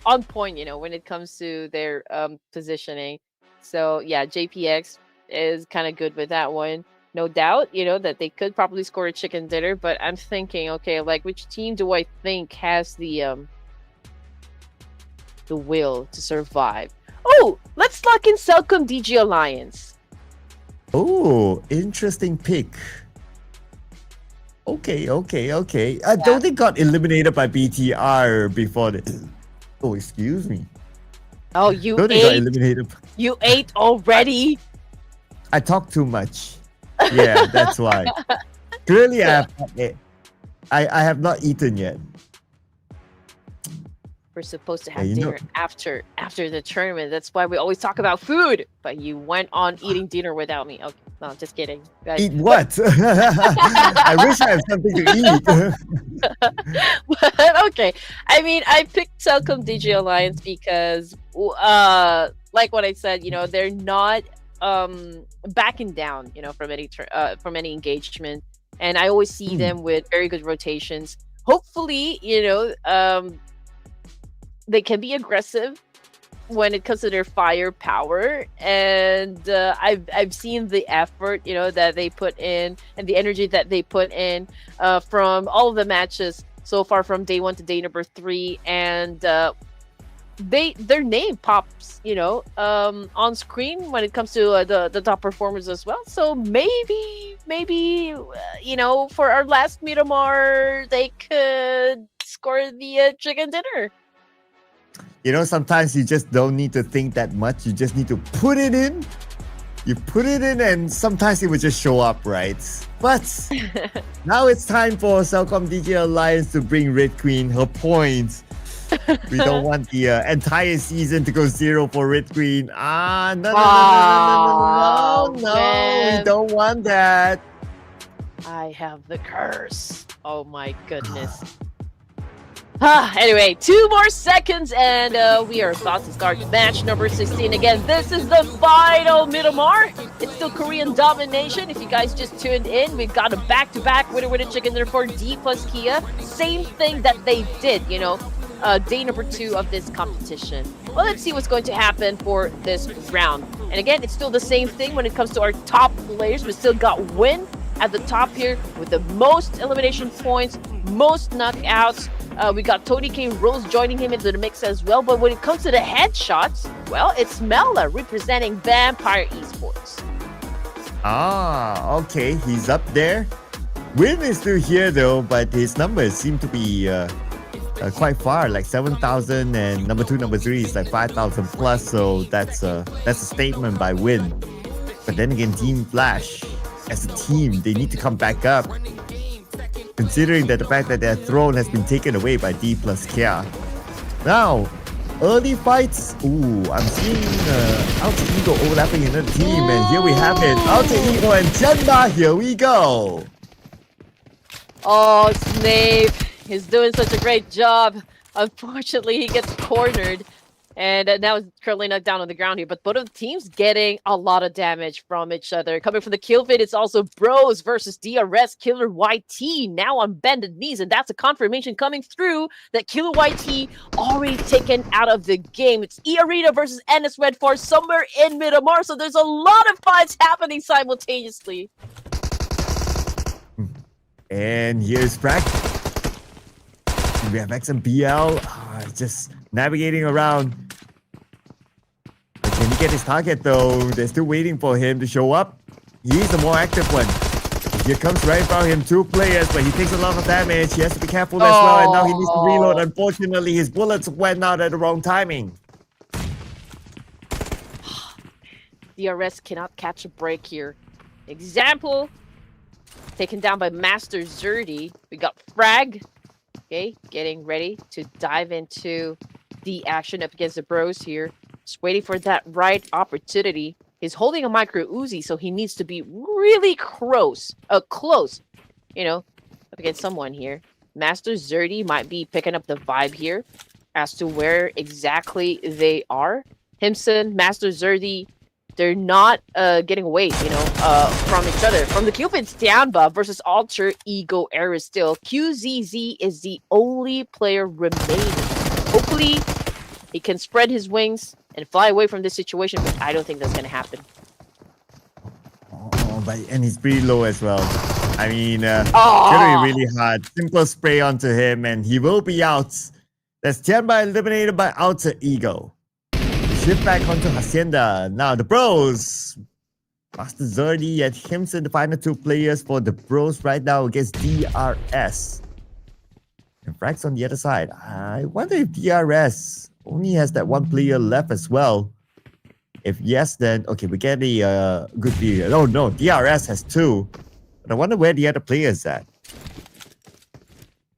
on point, you know, when it comes to their positioning. So yeah, JPX is kind of good with that one. No doubt, you know, that they could probably score a chicken dinner, but I'm thinking, okay, like which team do I think has the will to survive? Oh, let's lock in CelcomDigi Alliance. Oh, interesting pick. Okay. Don't they got eliminated by BTR before the... Oh, excuse me. Oh, you don't they got eliminated? You ate already? I talk too much. Yeah, that's why. Clearly, I have not eaten yet. We're supposed to have dinner after the tournament. That's why we always talk about food. But you went on eating dinner without me. Okay, no, just kidding. Guys. Eat what? I wish I had something to eat. Okay, I mean, I picked CelcomDigi Alliance because, like what I said, you know, they're not backing down, you know, from any engagement, and I always see them with very good rotations. Hopefully, you know, they can be aggressive when it comes to their firepower, and I've seen the effort, you know, that they put in and the energy that they put in from all of the matches so far, from day 1 to day number 3, and their name pops, you know, on screen when it comes to the top performers as well. So maybe you know, for our last Miramar, they could score the chicken dinner. You know, sometimes you just don't need to think that much. You just need to put it in. You put it in, and sometimes it will just show up, right? But now it's time for CelcomDigi Alliance to bring Red Queen her points. We don't want the entire season to go 0 for Red Queen. No, we don't want that. I have the curse. Oh my goodness. Anyway, 2 more seconds and we are about to start match number 16. Again, this is the final Miramar. It's still Korean domination. If you guys just tuned in, we've got a back-to-back winner chicken dinner for Dplus Kia. Same thing that they did, you know, day number 2 of this competition. Well, let's see what's going to happen for this round. And again, it's still the same thing when it comes to our top players. We still got Win at the top here with the most elimination points, most knockouts. We got Tony K. Rose joining him into the mix as well. But when it comes to the headshots, well, it's Mela representing Vampire Esports. Ah, okay, he's up there. Win is still here though, but his numbers seem to be quite far, like 7,000, and number 2, number 3 is like 5,000 plus. So that's a statement by Win. But then again, Team Flash, as a team, they need to come back up, considering that the fact that their throne has been taken away by Dplus Kia. Now, early fights. Ooh, I'm seeing Alter Ego overlapping another team, and here we have it. Alter Ego and Tianba, here we go. Oh, Snape is doing such a great job. Unfortunately, he gets cornered. And now he's currently knocked down on the ground here. But both of the teams getting a lot of damage from each other. Coming from the kill feed, it's also Bros versus DRS. Killer YT now on bended knees. And that's a confirmation coming through that Killer YT already taken out of the game. It's Earena versus NS RedForce somewhere in Miramar. So there's a lot of fights happening simultaneously. And here's Frack. We have XMPL just navigating around. But can he get his target though? They're still waiting for him to show up. He's the more active one. Here comes right in front of him, 2 players, but he takes a lot of damage. He has to be careful as well, and now he needs to reload. Unfortunately, his bullets went out at the wrong timing. DRS cannot catch a break here. Example, taken down by Master Zerdy. We got Frag. Okay, getting ready to dive into the action up against the Bros here. Just waiting for that right opportunity. He's holding a micro Uzi, so he needs to be really close, you know, up against someone here. Master Zerdy might be picking up the vibe here as to where exactly they are. Himson, Master Zerdy, they're not getting away, you know, from each other. From the Cupid's Tianba versus Alter Ego Era still. QZZ is the only player remaining. Hopefully, he can spread his wings and fly away from this situation, but I don't think that's going to happen. And he's pretty low as well. I mean, it's going to be really hard. Simple spray onto him, and he will be out. That's Tianba eliminated by Alter Ego. Shift back onto Hacienda. Now the Bros. Master Zerdy and Himson, the final 2 players for the Bros right now against DRS. And Frax on the other side. I wonder if DRS only has that 1 player left as well. If yes, then okay, we get a good view. Oh no, DRS has 2. But I wonder where the other player is at.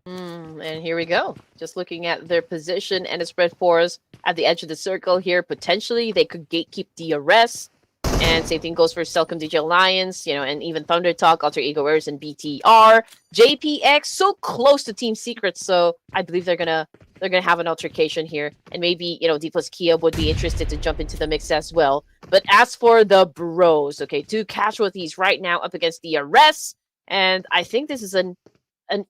And here we go. Just looking at their position, and it's RedForce at the edge of the circle here. Potentially, they could gatekeep DRS. And same thing goes for CelcomDigi Alliance, you know, and even ThunderTalk, Alter Ego Airs, and BTR. JPX so close to Team Secret, so I believe they're gonna have an altercation here, and maybe, you know, Dplus Kia would be interested to jump into the mix as well. But as for the Bros, okay, 2 casualties right now up against DRS, and I think this is an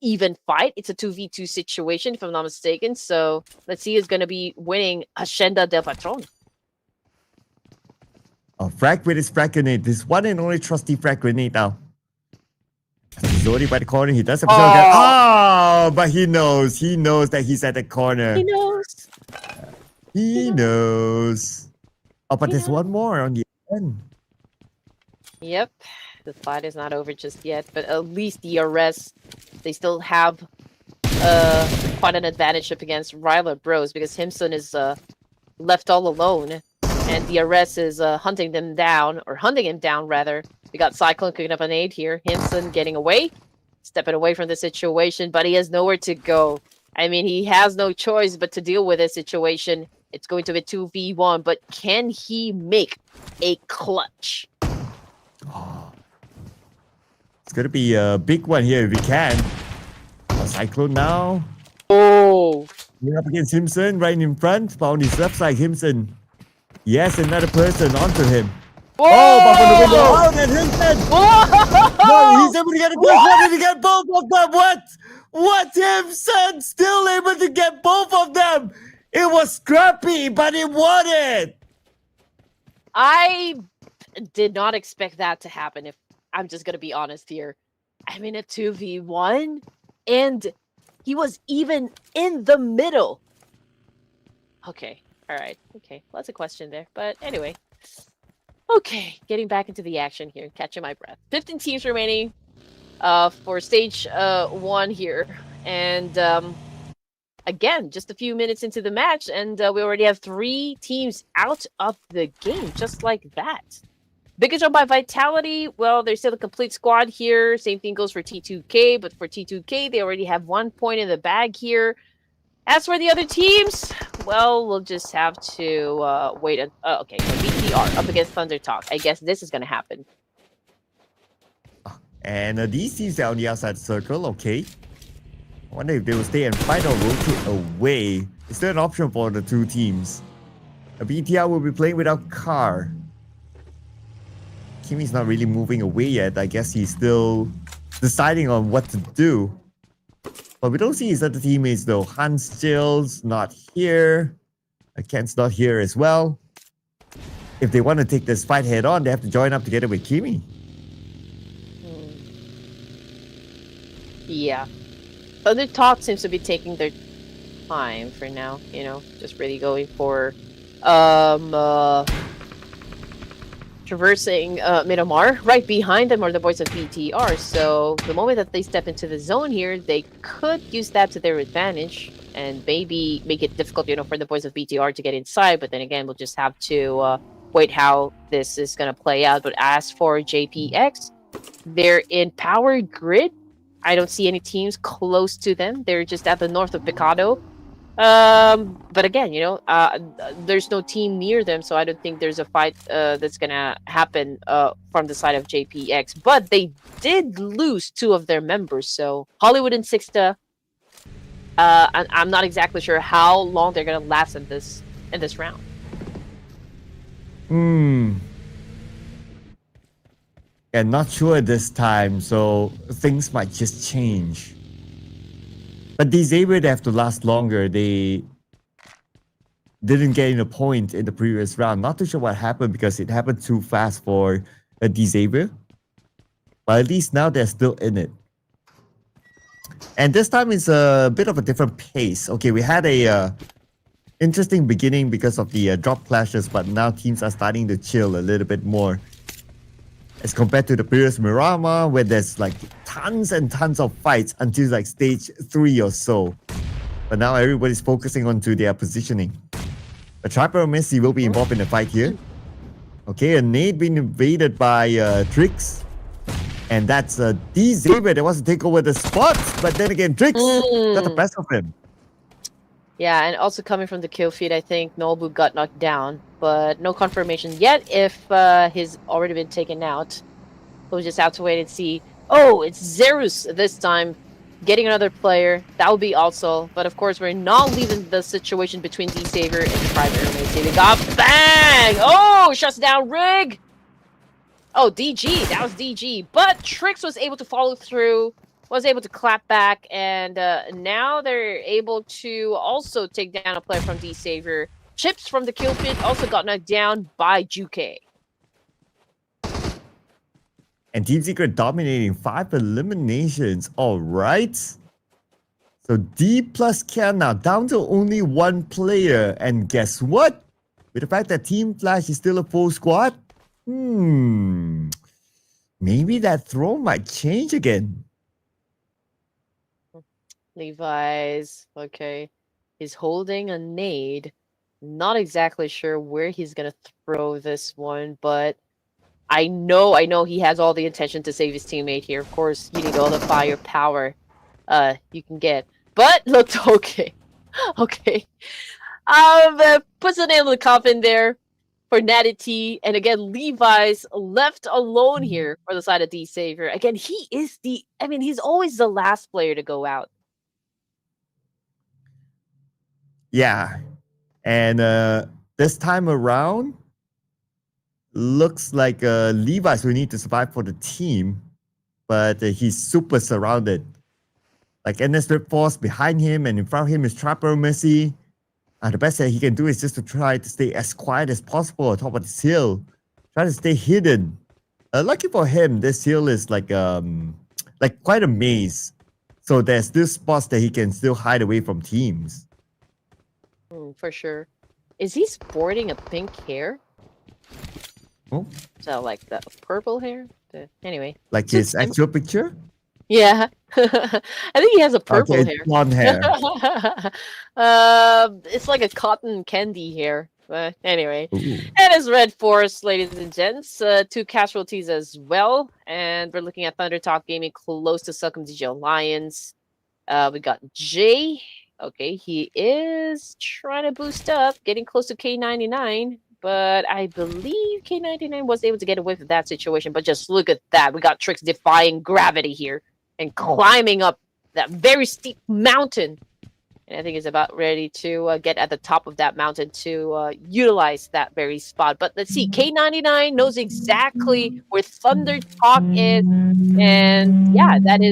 even fight. It's a 2v2 situation, if I'm not mistaken. So let's see who's going to be winning Hacienda del Patron. Oh, Frag with his frag grenade. This one and only trusty frag grenade now. He's already by the corner. He does have a shotgun. Oh, but he knows. He knows that he's at the corner. He knows. He knows. Oh, but there's one more on the end. Yep. The fight is not over just yet, but at least DRS, they still have quite an advantage up against Raila Bros, because Himson is left all alone, and DRS is hunting him down rather. We got Cyclone cooking up an aid here. Himson getting away, stepping away from the situation, but he has nowhere to go. I mean, he has no choice but to deal with this situation. It's going to be 2v1, but can he make a clutch? It's going to be a big one here if we can. Cyclone now. Oh! We're up against Himson right in front. But on his left side, Himson. Yes, another person onto him. Whoa! Oh, but from the window out and Himson. Whoa! No, he's able to get a quick one and he get both of them. What? Himson still able to get both of them. It was scrappy, but he won it. I did not expect that to happen, if I'm just going to be honest here. I'm in a 2v1, and he was even in the middle. Okay, all right, okay. Lots of question there, but anyway. Okay, getting back into the action here, catching my breath. 15 teams remaining for stage 1 here. And again, just a few minutes into the match, and we already have 3 teams out of the game, just like that. Bigetron by Vitality, well, there's still a complete squad here. Same thing goes for T2K, but for T2K, they already have 1 point in the bag here. As for the other teams, well, we'll just have to wait. Okay, so BTR up against ThunderTalk. I guess this is going to happen. And these teams are on the outside circle, okay. I wonder if they will stay and fight or rotate away. Is there an option for the 2 teams? A BTR will be playing without car. Kimi's not really moving away yet. I guess he's still deciding on what to do. But we don't see his other teammates though. Hans Jill's not here. Ken's not here as well. If they want to take this fight head on, they have to join up together with Kimi. Yeah. ThunderTalk seems to be taking their time for now, you know, just really going for traversing Miramar. Right behind them are the boys of BTR, so the moment that they step into the zone here, they could use that to their advantage and maybe make it difficult, you know, for the boys of BTR to get inside, but then again, we'll just have to wait how this is going to play out. But as for JPX, they're in power grid. I don't see any teams close to them. They're just at the north of Picado. But again, you know, there's no team near them, so I don't think there's a fight that's gonna happen from the side of JPX. But they did lose 2 of their members, so Hollywood and Sixta. I'm not exactly sure how long they're gonna last in this round. Yeah, not sure this time, so things might just change. But these Xavier, they have to last longer. They didn't get in a point in the previous round. Not too sure what happened because it happened too fast for Xavier. But at least now they're still in it. And this time it's a bit of a different pace. Okay, we had a interesting beginning because of the drop clashes, but now teams are starting to chill a little bit more. As compared to the previous Miramar, where there's like tons and tons of fights until like stage 3 or so. But now everybody's focusing onto their positioning. A Aeromacy will be involved in the fight here. Okay, a nade being invaded by Trix. And that's D Xavier that wants to take over the spot. But then again, Trix got the best of him. Yeah, and also coming from the kill feed, I think Nobu got knocked down, but no confirmation yet if he's already been taken out. We'll just have to wait and see. Oh, it's Zerus this time, getting another player. That would be also, but of course we're not leaving the situation between D Savior and the private Aeromacy. They got bang! Oh, shuts down Rig! Oh, DG, that was DG, but Trix was able to follow through. Was able to clap back, and now they're able to also take down a player from D Savior. Chips from the kill feed also got knocked down by Juke. And Team Secret dominating 5 eliminations. Alright. So Dplus can now down to only 1 player. And guess what? With the fact that Team Flash is still a full squad, maybe that throw might change again. Levi's, okay. He's holding a nade. Not exactly sure where he's gonna throw this one, but I know he has all the intention to save his teammate here. Of course, you need all the firepower you can get. But looked okay. Okay. Puts the nail in the coffin there for Natty T. And again, Levi's left alone here for the side of D Savior. Again, he's always the last player to go out. Yeah. And this time around, looks like Levi's will need to survive for the team. But he's super surrounded. Like RedForce behind him, and in front of him is Aeromacy. The best that he can do is just to try to stay as quiet as possible on top of this hill. Try to stay hidden. Lucky for him, this hill is like like quite a maze. So there's still spots that he can still hide away from teams. For sure. Is he sporting a pink hair? Oh, So like the purple hair? Anyway. like Suits his him. actual picture? Yeah. I think he has a purple Okay, hair. blonde hair. It's like a cotton candy hair. But anyway. Ooh. And it's RedForce, ladies and gents. 2 casualties as well. And we're looking at ThunderTalk Gaming close to CelcomDigi Alliance. We got Jay. Okay, he is trying to boost up, getting close to K99. But I believe K99 was able to get away with that situation. But just look at that. We got Tricks defying gravity here and climbing up that very steep mountain. And I think he's about ready to get at the top of that mountain to utilize that very spot. But let's see. K99 knows exactly where ThunderTalk is. And yeah, that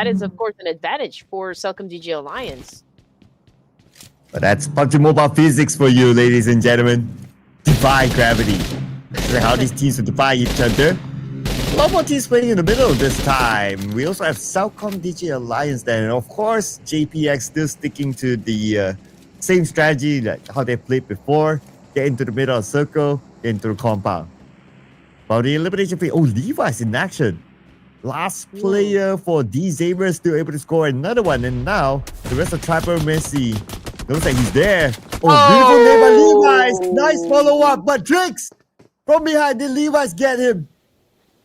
is, of course, an advantage for CelcomDigi Alliance. But that's PUBG Mobile physics for you, ladies and gentlemen. Defy gravity. So how these teams will defy each other. A lot more teams playing in the middle this time. We also have CelcomDigi Alliance there. And of course, JPX still sticking to the same strategy that how they played before. Get into the middle of the circle, get into the compound. While the elimination phase, oh, Levi's in action. Last player for D-Zabers still able to score another one. And now, the rest of Aeromacy knows that he's there. Oh, beautiful name by Levi's. Nice follow-up. But Tricks from behind, did Levi's get him?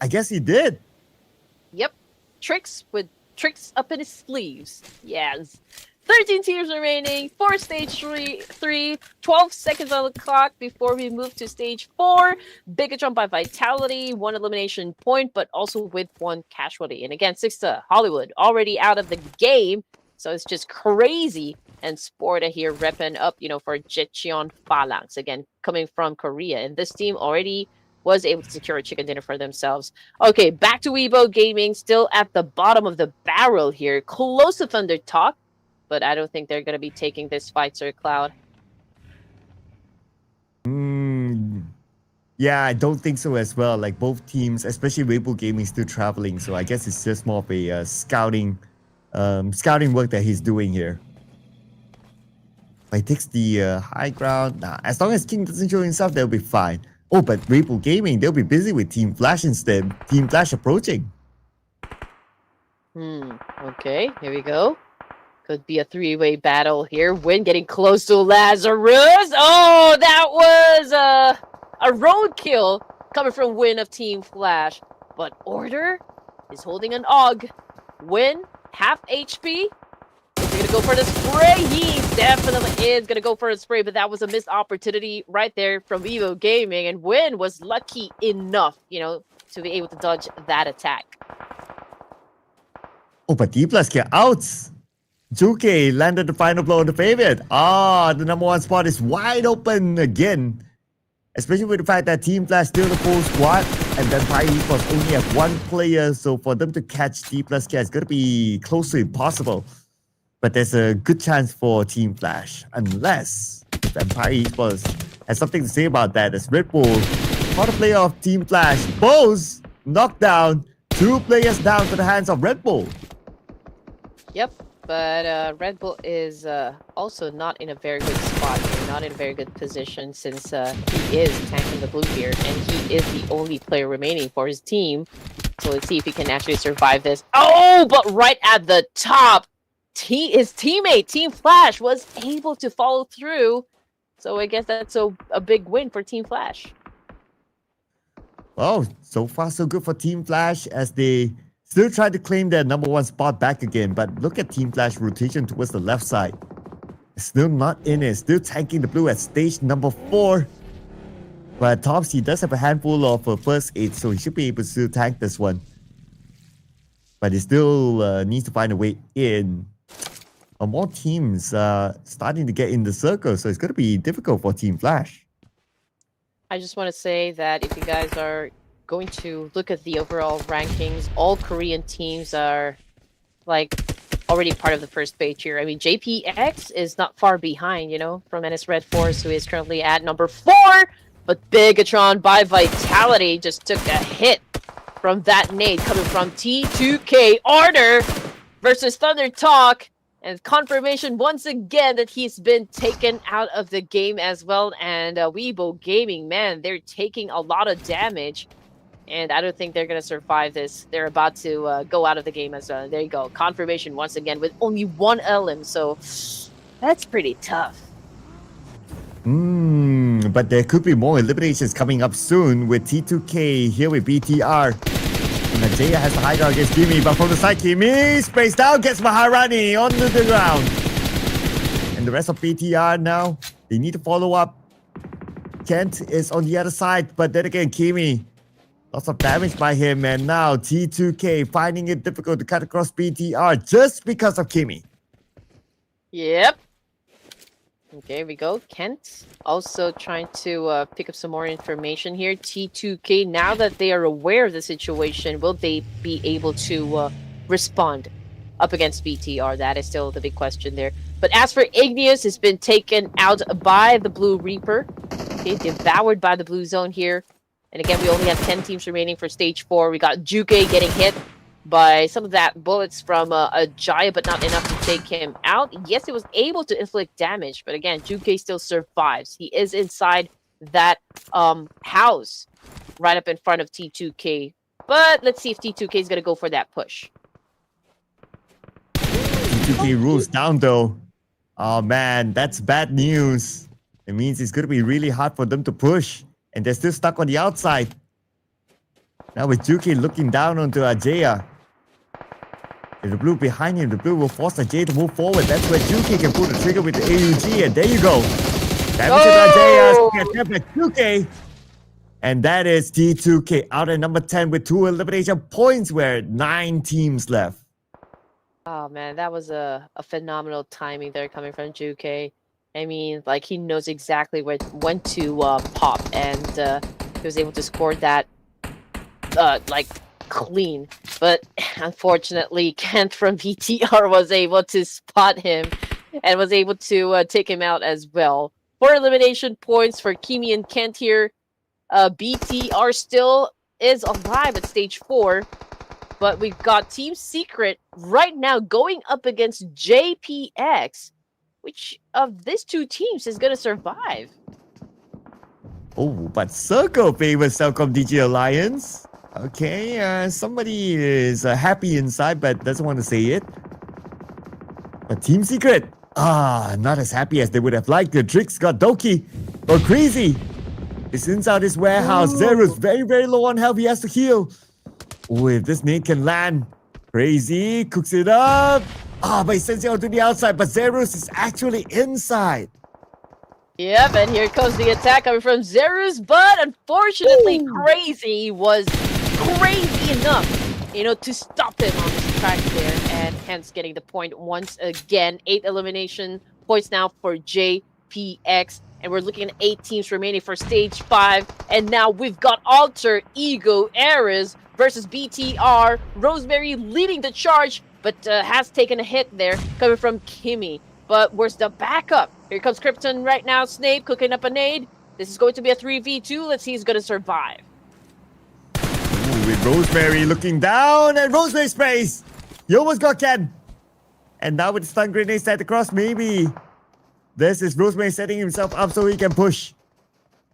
I guess he did. Yep. Tricks with tricks up in his sleeves. Yes. 13 teams remaining for stage 3. 12 seconds on the clock before we move to stage 4. Bigetron by Vitality, 1 elimination point, but also with 1 casualty. And again, 6 to Hollywood already out of the game. So it's just crazy. And Sporta here repping up, for Jecheon Phalanx. Again, coming from Korea. And this team already was able to secure a chicken dinner for themselves. Okay, back to Weibo Gaming. Still at the bottom of the barrel here. Close to ThunderTalk. But I don't think they're going to be taking this fight, Sir Cloud. Yeah, I don't think so as well. Like both teams, especially Weibo Gaming, still traveling. So I guess it's just more of a scouting work that he's doing here. But he takes the high ground. Nah, as long as King doesn't show himself, they'll be fine. Oh, but Weibo Gaming, they'll be busy with Team Flash instead. Team Flash approaching. Okay, here we go. Could be a 3-way battle here. Win getting close to Lazarus. Oh, that was a roadkill coming from Win of Team Flash. But Order is holding an AUG. Win, half HP. Is he going to go for the spray? He definitely is going to go for a spray, but that was a missed opportunity right there from Weibo Gaming. And Win was lucky enough, to be able to dodge that attack. Oh, but Dplus get out. Juke landed the final blow on the favorite. The number 1 spot is wide open again. Especially with the fact that Team Flash still the full squad. And then Esports only have 1 player. So for them to catch Dplus, it's going to be close to impossible. But there's a good chance for Team Flash. Unless Vampire Esports has something to say about that. As Red Bull, for the player of Team Flash, Bose knocked down. 2 players down to the hands of Red Bull. Yep. But Red Bull is also not in a very good spot here, not in a very good position since he is tanking the blue here, and he is the only player remaining for his team. So let's see if he can actually survive this. Oh, but right at the top, his teammate, Team Flash, was able to follow through. So I guess that's a big win for Team Flash. Well, so far so good for Team Flash as they still try to claim their number 1 spot back again, but look at Team Flash rotation towards the left side. Still not in it, still tanking the blue at stage number 4. But Topsy does have a handful of first aid, so he should be able to still tank this one. But he still needs to find a way in. More teams starting to get in the circle, so it's going to be difficult for Team Flash. I just want to say that if you guys are going to look at the overall rankings, all Korean teams are already part of the first page here. I mean, JPX is not far behind, from NS RedForce, who is currently at number 4. But Bigetron by Vitality just took a hit from that nade coming from T2K. Order versus ThunderTalk. And confirmation once again that he's been taken out of the game as well. And Weibo Gaming, man, they're taking a lot of damage. And I don't think they're going to survive this. They're about to go out of the game as well. There you go. Confirmation once again with only one LM. So that's pretty tough. But there could be more eliminations coming up soon with T2K here with BTR. And Ajaya has the high ground against Kimi, but from the side, Kimi sprays down, gets Maharani onto the ground. And the rest of BTR now, they need to follow up. Kent is on the other side, but then again, Kimi, lots of damage by him, and now T2K finding it difficult to cut across BTR just because of Kimi. Yep. Okay, here we go. Kent also trying to pick up some more information here. T2K, now that they are aware of the situation, will they be able to respond up against BTR? That is still the big question there. But as for Igneous, it's been taken out by the Blue Reaper. Okay, devoured by the Blue Zone here. And again, we only have 10 teams remaining for Stage 4. We got Juke getting hit by some of that bullets from Ajaya, but not enough to take him out. Yes, he was able to inflict damage, but again, Juke still survives. He is inside that house right up in front of T2K. But let's see if T2K is going to go for that push. T2K rules down though. Oh man, that's bad news. It means it's going to be really hard for them to push. And they're still stuck on the outside. Now with Juki looking down onto Ajaya. If the blue behind him, the blue will force Ajaya to move forward. That's where Juki can pull the trigger with the AUG. And there you go. Damage to Ajaya. Get them at Juki. And that is T2K out at number 10 with 2 elimination points where 9 teams left. Oh man, that was a phenomenal timing there coming from Juke. I mean, like, he knows exactly when to pop, and he was able to score that, like, clean. But unfortunately, Kent from BTR was able to spot him and was able to take him out as well. 4 elimination points for Kimi and Kent here. BTR still is alive at Stage 4, but we've got Team Secret right now going up against JPX. Which of these 2 teams is going to survive? Oh, but Circle favors CelcomDigi Alliance. Okay, somebody is happy inside but doesn't want to say it. But Team Secret, not as happy as they would have liked. The Drix got Doki, or crazy. It's inside this warehouse. Zero's very, very low on health. He has to heal. Oh, if this nade can land. Crazy cooks it up. But he sends it out to the outside, but Zerus is actually inside. Yep, and here comes the attack coming from Zerus, but unfortunately, Crazy was crazy enough, to stop him on his track there, and hence getting the point once again. 8 elimination points now for JPX, and we're looking at 8 teams remaining for Stage 5, and now we've got Alter Ego Ares versus BTR. Rosemary leading the charge, but has taken a hit there coming from Kimi. But where's the backup? Here comes Krypton right now. Snape cooking up a nade. This is going to be a 3v2. Let's see who's going to survive. Ooh, with Rosemary looking down, and Rosemary sprays. He almost got Ken. And now with the stun grenade set across, maybe. This is Rosemary setting himself up so he can push.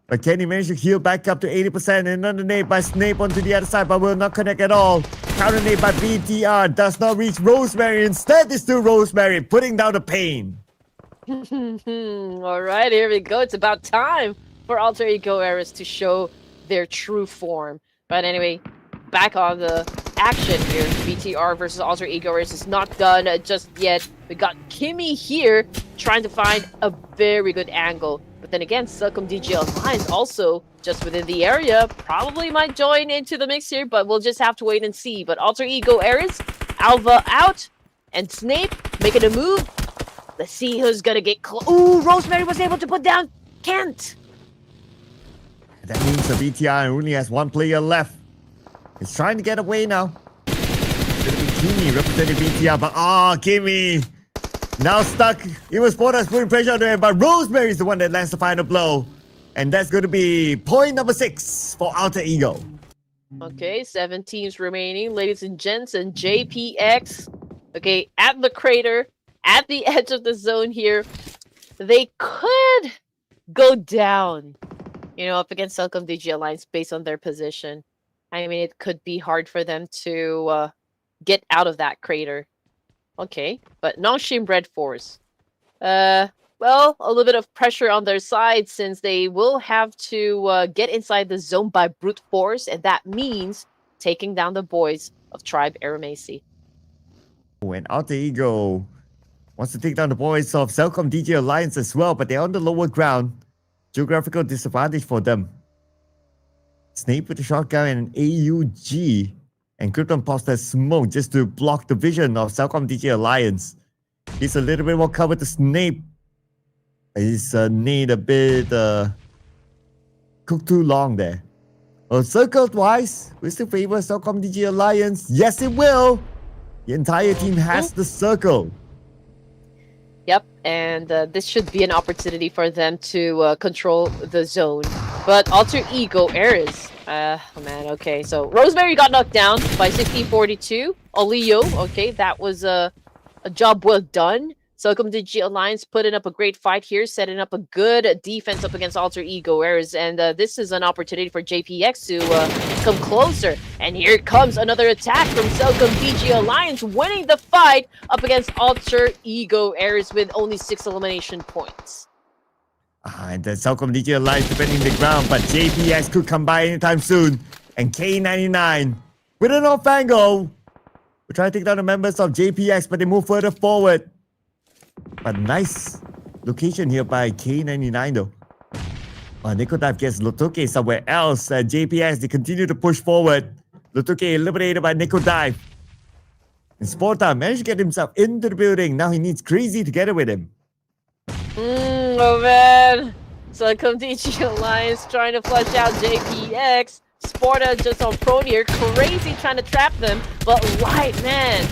But Kenny managed to heal back up to 80%, and another nade by Snape onto the other side, but will not connect at all. Counter nade by BTR does not reach Rosemary. Instead, it's still Rosemary putting down the pain. All right, here we go. It's about time for Alter Ego Ares to show their true form. But anyway, back on the action here. BTR versus Alter Ego Ares is not done just yet. We got Kimi here trying to find a very good angle. But then again, CelcomDigi Alliance also just within the area probably might join into the mix here, but we'll just have to wait and see. But Alter Ego Ares, Alva out, and Snape making a move. Let's see who's gonna get close. Ooh, Rosemary was able to put down Kent. That means the BTR only has 1 player left. He's trying to get away now. It's gonna be Kimi representing BTR, but Kimi now stuck. It was Portas putting pressure on him, but Rosemary is the one that lands the final blow. And that's going to be point number 6 for Alter Ego. Okay, 7 teams remaining, ladies and gents, and JPX. Okay, at the crater, at the edge of the zone here. They could go down, up against CelcomDigi Alliance based on their position. I mean, it could be hard for them to get out of that crater. Okay, but Nongshim RedForce. Well, a little bit of pressure on their side since they will have to get inside the zone by brute force, and that means taking down the boys of Tribe Aeromacy. And Alter Ego wants to take down the boys of CelcomDigi Alliance as well, but they're on the lower ground. Geographical disadvantage for them. Snape with the shotgun and an AUG. And Krypton pops that smoke just to block the vision of CelcomDigi Alliance. He's a little bit more covered to Snape. His nade a bit cooked too long there. Well, circle-wise, we still favor CelcomDigi Alliance. Yes, it will. The entire team has the circle. Yep, and this should be an opportunity for them to control the zone. But Alter Ego Eris. Oh man, okay. So Rosemary got knocked down by 1642. Olio, okay, that was a job well done. CelcomDigi Alliance putting up a great fight here, setting up a good defense up against Alter Ego Eris. And this is an opportunity for JPX to come closer. And here comes another attack from CelcomDigi Alliance, winning the fight up against Alter Ego Eris with only 6 elimination points. And the CelcomDigi Alliance defending the ground, but JPX could come by anytime soon. And K99 with an off angle. We're trying to take down the members of JPX, but they move further forward. But nice location here by K99 though. Nico Dive gets Lotoke somewhere else. JPX, they continue to push forward. Lotoke eliminated by Nico Dive. And Sporta managed to get himself into the building. Now he needs Crazy together with him. Oh man. CelcomDigi Alliance trying to flush out JPX. Sporta just on prone here. Crazy trying to trap them. But Light, man,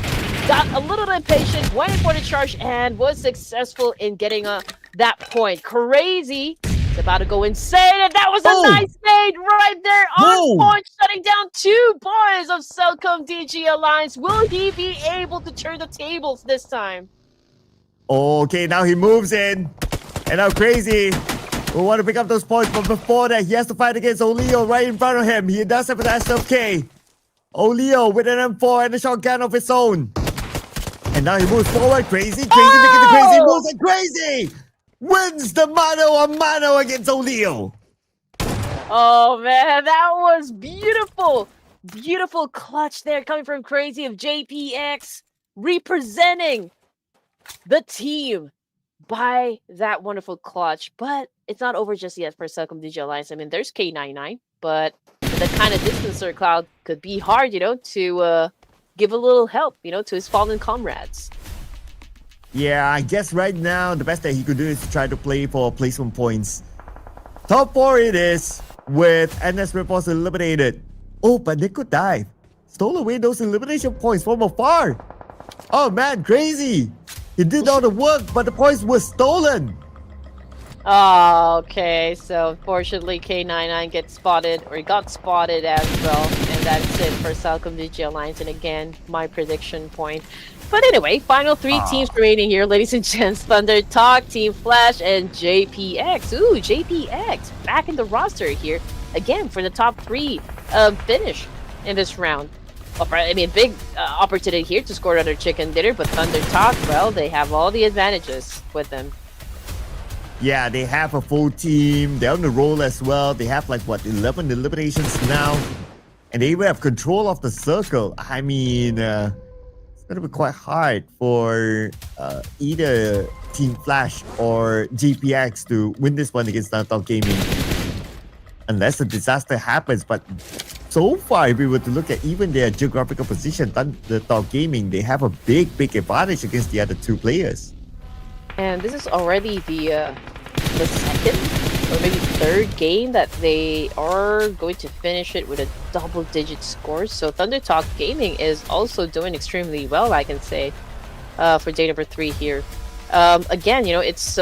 got a little impatient, went for the charge, and was successful in getting that point. Crazy is about to go insane, and that was a nice nade right there on point, shutting down 2 boys of CelcomDigi Alliance. Will he be able to turn the tables this time? Okay, now he moves in. And now Crazy will want to pick up those points, but before that, he has to fight against Olio right in front of him. He does have an SFK. Olio with an M4 and a shotgun of his own. And now he moves forward. Crazy making the crazy moves, and Crazy wins the mano-a-mano against Olio. Oh man, that was beautiful. Beautiful clutch there coming from Crazy of JPX, representing the team by that wonderful clutch. But it's not over just yet for CelcomDigi Alliance. I mean, there's K99, but the kind of distance Sir Cloud could be hard, to give a little help, to his fallen comrades. Yeah, I guess right now the best that he could do is to try to play for placement points. Top 4 it is, with NS RedForce eliminated. Oh, but Nico Dive stole away those elimination points from afar. Oh man, Crazy. He did all the work, but the points were stolen. Oh, okay. So unfortunately, K99 got spotted as well, and that's it for CelcomDigi Alliance. And again, my prediction point. But anyway, final 3 teams remaining here, ladies and gents. ThunderTalk, Team Flash, and JPX. Ooh, JPX back in the roster here again for the top 3 finish in this round. I mean, big opportunity here to score another chicken dinner, but ThunderTalk, well, they have all the advantages with them. Yeah, they have a full team. They're on the roll as well. They have 11 eliminations now. And they even have control of the circle. I mean, it's going to be quite hard for either Team Flash or GPX to win this one against ThunderTalk Gaming. Unless a disaster happens, but so far, if we were to look at even their geographical position, ThunderTalk Gaming, they have a big advantage against the other 2 players. And this is already the second or maybe 3rd game that they are going to finish it with a double-digit score. So ThunderTalk Gaming is also doing extremely well, I can say, for day number 3 here. Again, it's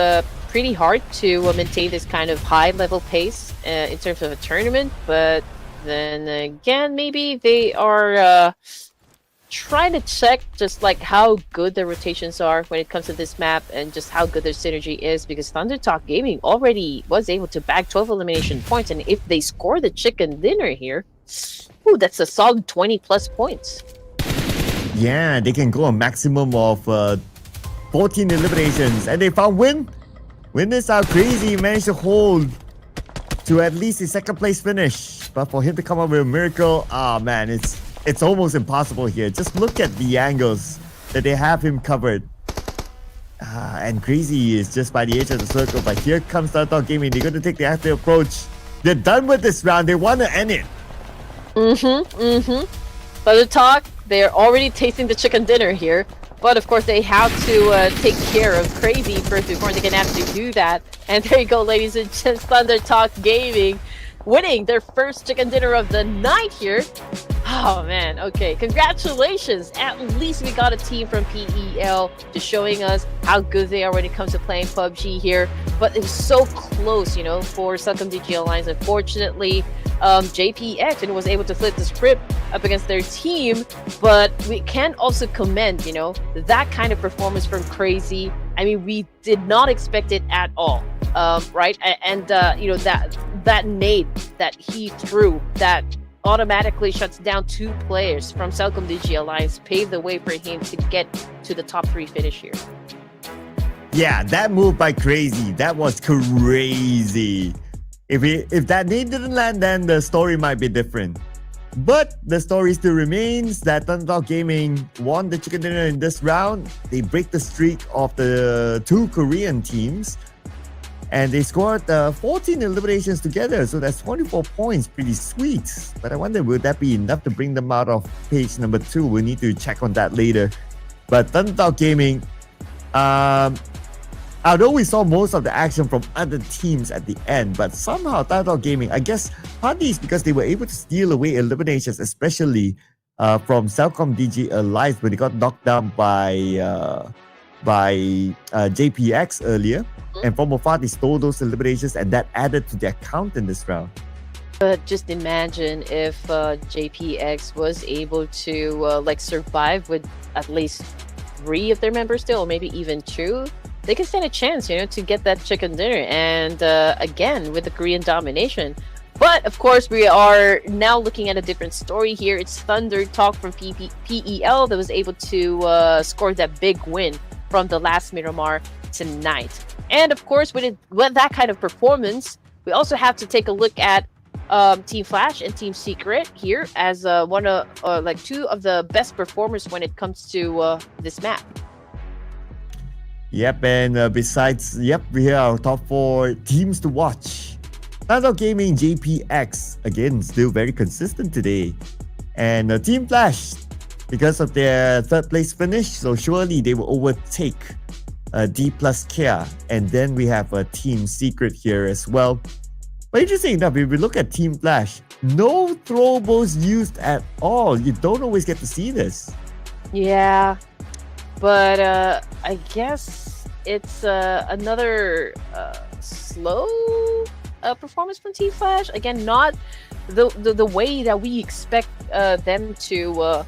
pretty hard to maintain this kind of high-level pace in terms of a tournament, but then again, maybe they are trying to check just like how good their rotations are when it comes to this map and just how good their synergy is, because ThunderTalk Gaming already was able to bag 12 elimination points, and if they score the chicken dinner here, ooh, that's a solid 20 plus points. Yeah, they can go a maximum of 14 eliminations, and they found Win. Win is how crazy managed to hold to at least a second place finish, but for him to come up with a miracle, man, it's almost impossible here. Just look at the angles that they have him covered. And Crazy is just by the edge of the circle, but here comes ThunderTalk Gaming. They're going to take the active approach. They're done with this round. They want to end it. ThunderTalk, they're already tasting the chicken dinner here. But of course, they have to take care of Crazy first before they can actually do that. And there you go, ladies and gents, ThunderTalk Gaming winning their first chicken dinner of the night here. Oh man, okay, congratulations. At least we got a team from PEL just showing us how good they are when it comes to playing PUBG here. But it was so close, you know, for CelcomDigi Alliance. Unfortunately, JPX was able to flip the script up against their team, but we can also commend, you know, that kind of performance from Crazy. I mean, we did not expect it at all, right? And you know, that nade that he threw that automatically shuts down 2 players from CelcomDigi Alliance paved the way for him to get to the top 3 finish here. Yeah, that move by Crazy, that was crazy. If that nade didn't land, then the story might be different. But the story still remains that ThunderTalk Gaming won the chicken dinner in this round. They break the streak of the 2 Korean teams, and they scored 14 eliminations together, so that's 24 points. Pretty sweet. But I wonder, will that be enough to bring them out of page number 2? We'll need to check on that later. But ThunderTalk Gaming, although we saw most of the action from other teams at the end, but somehow ThunderTalk Gaming, I guess partly it's because they were able to steal away eliminations, especially from CelcomDigi Alliance when they got knocked down by JPX earlier. And from afar, they stole those eliminations, and that added to their count in this round. But just imagine if JPX was able to like survive with at least 3 of their members still, or maybe even 2. They can stand a chance, you know, to get that chicken dinner. And again, with the Korean domination. But of course, we are now looking at a different story here. It's ThunderTalk from PEL that was able to score that big win from the last Miramar tonight. And of course, with that kind of performance, we also have to take a look at Team Flash and Team Secret here as one of like 2 of the best performers when it comes to this map. Yep, and besides, we have our top 4 teams to watch. ThunderTalk Gaming, JPX, again, still very consistent today. And Team Flash, because of their 3rd place finish, so surely they will overtake Dplus Kia. And then we have a Team Secret here as well. But interesting enough, if we look at Team Flash, no throwables used at all. You don't always get to see this. Yeah, but I guess it's another slow performance from Team Flash. Again, not the way that we expect them to,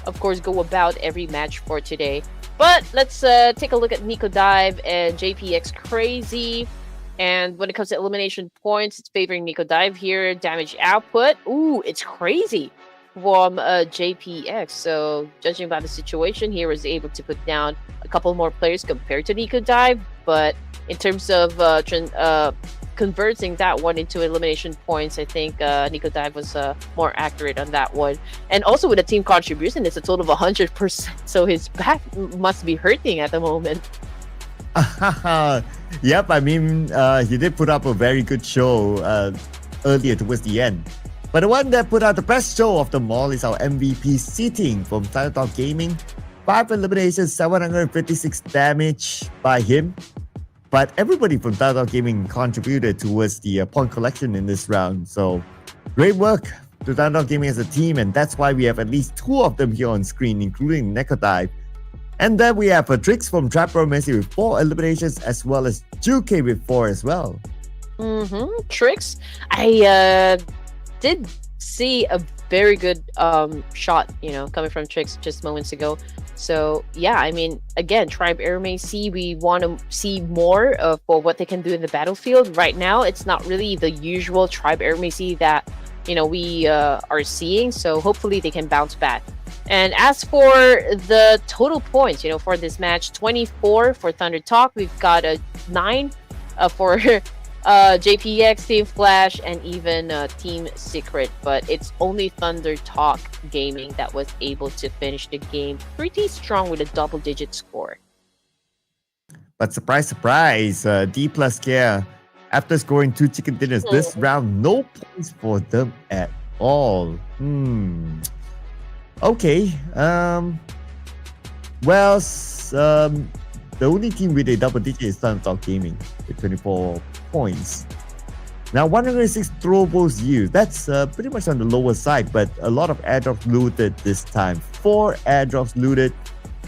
of course, go about every match for today. But let's take a look at Nico Dive and JPX Crazy. And when it comes to elimination points, it's favoring Nico Dive here. Damage output, ooh, it's Crazy from JPX. So judging by the situation here, was able to put down a couple more players compared to Nico Dive. But in terms of converting that one into elimination points, I think Nico Dive was more accurate on that one. And also with a team contribution, it's a total of 100%. So his back must be hurting at the moment. Yep, I mean, he did put up a very good show earlier towards the end. But the one that put out the best show of them all is our MVP Seating from ThunderTalk Gaming. 5 eliminations, 756 damage by him. But everybody from ThunderTalk Gaming contributed towards the point collection in this round. So great work to ThunderTalk Gaming as a team, and that's why we have at least 2 of them here on screen, including Nico Dive. And then we have Trix from Aeromacy with 4 eliminations, as well as Juke with 4 as well. Trix, I did see a very good shot, coming from Trix just moments ago. So yeah, I mean, again, Tribe Aeromacy, we want to see more for what they can do in the battlefield. Right now, it's not really the usual Tribe Aeromacy that we are seeing. So hopefully they can bounce back. And as for the total points, for this match, 24 for ThunderTalk. We've got a 9 for JPX, Team Flash, and even Team Secret. But it's only ThunderTalk Gaming that was able to finish the game pretty strong with a double-digit score. But surprise, surprise, Dplus here, after scoring 2 chicken dinners this round, no points for them at all. Okay. Well, the only team with a double digit is ThunderTalk Gaming with 24 points. Now, 106 throwables used. That's pretty much on the lower side, but a lot of airdrops looted this time. 4 airdrops looted.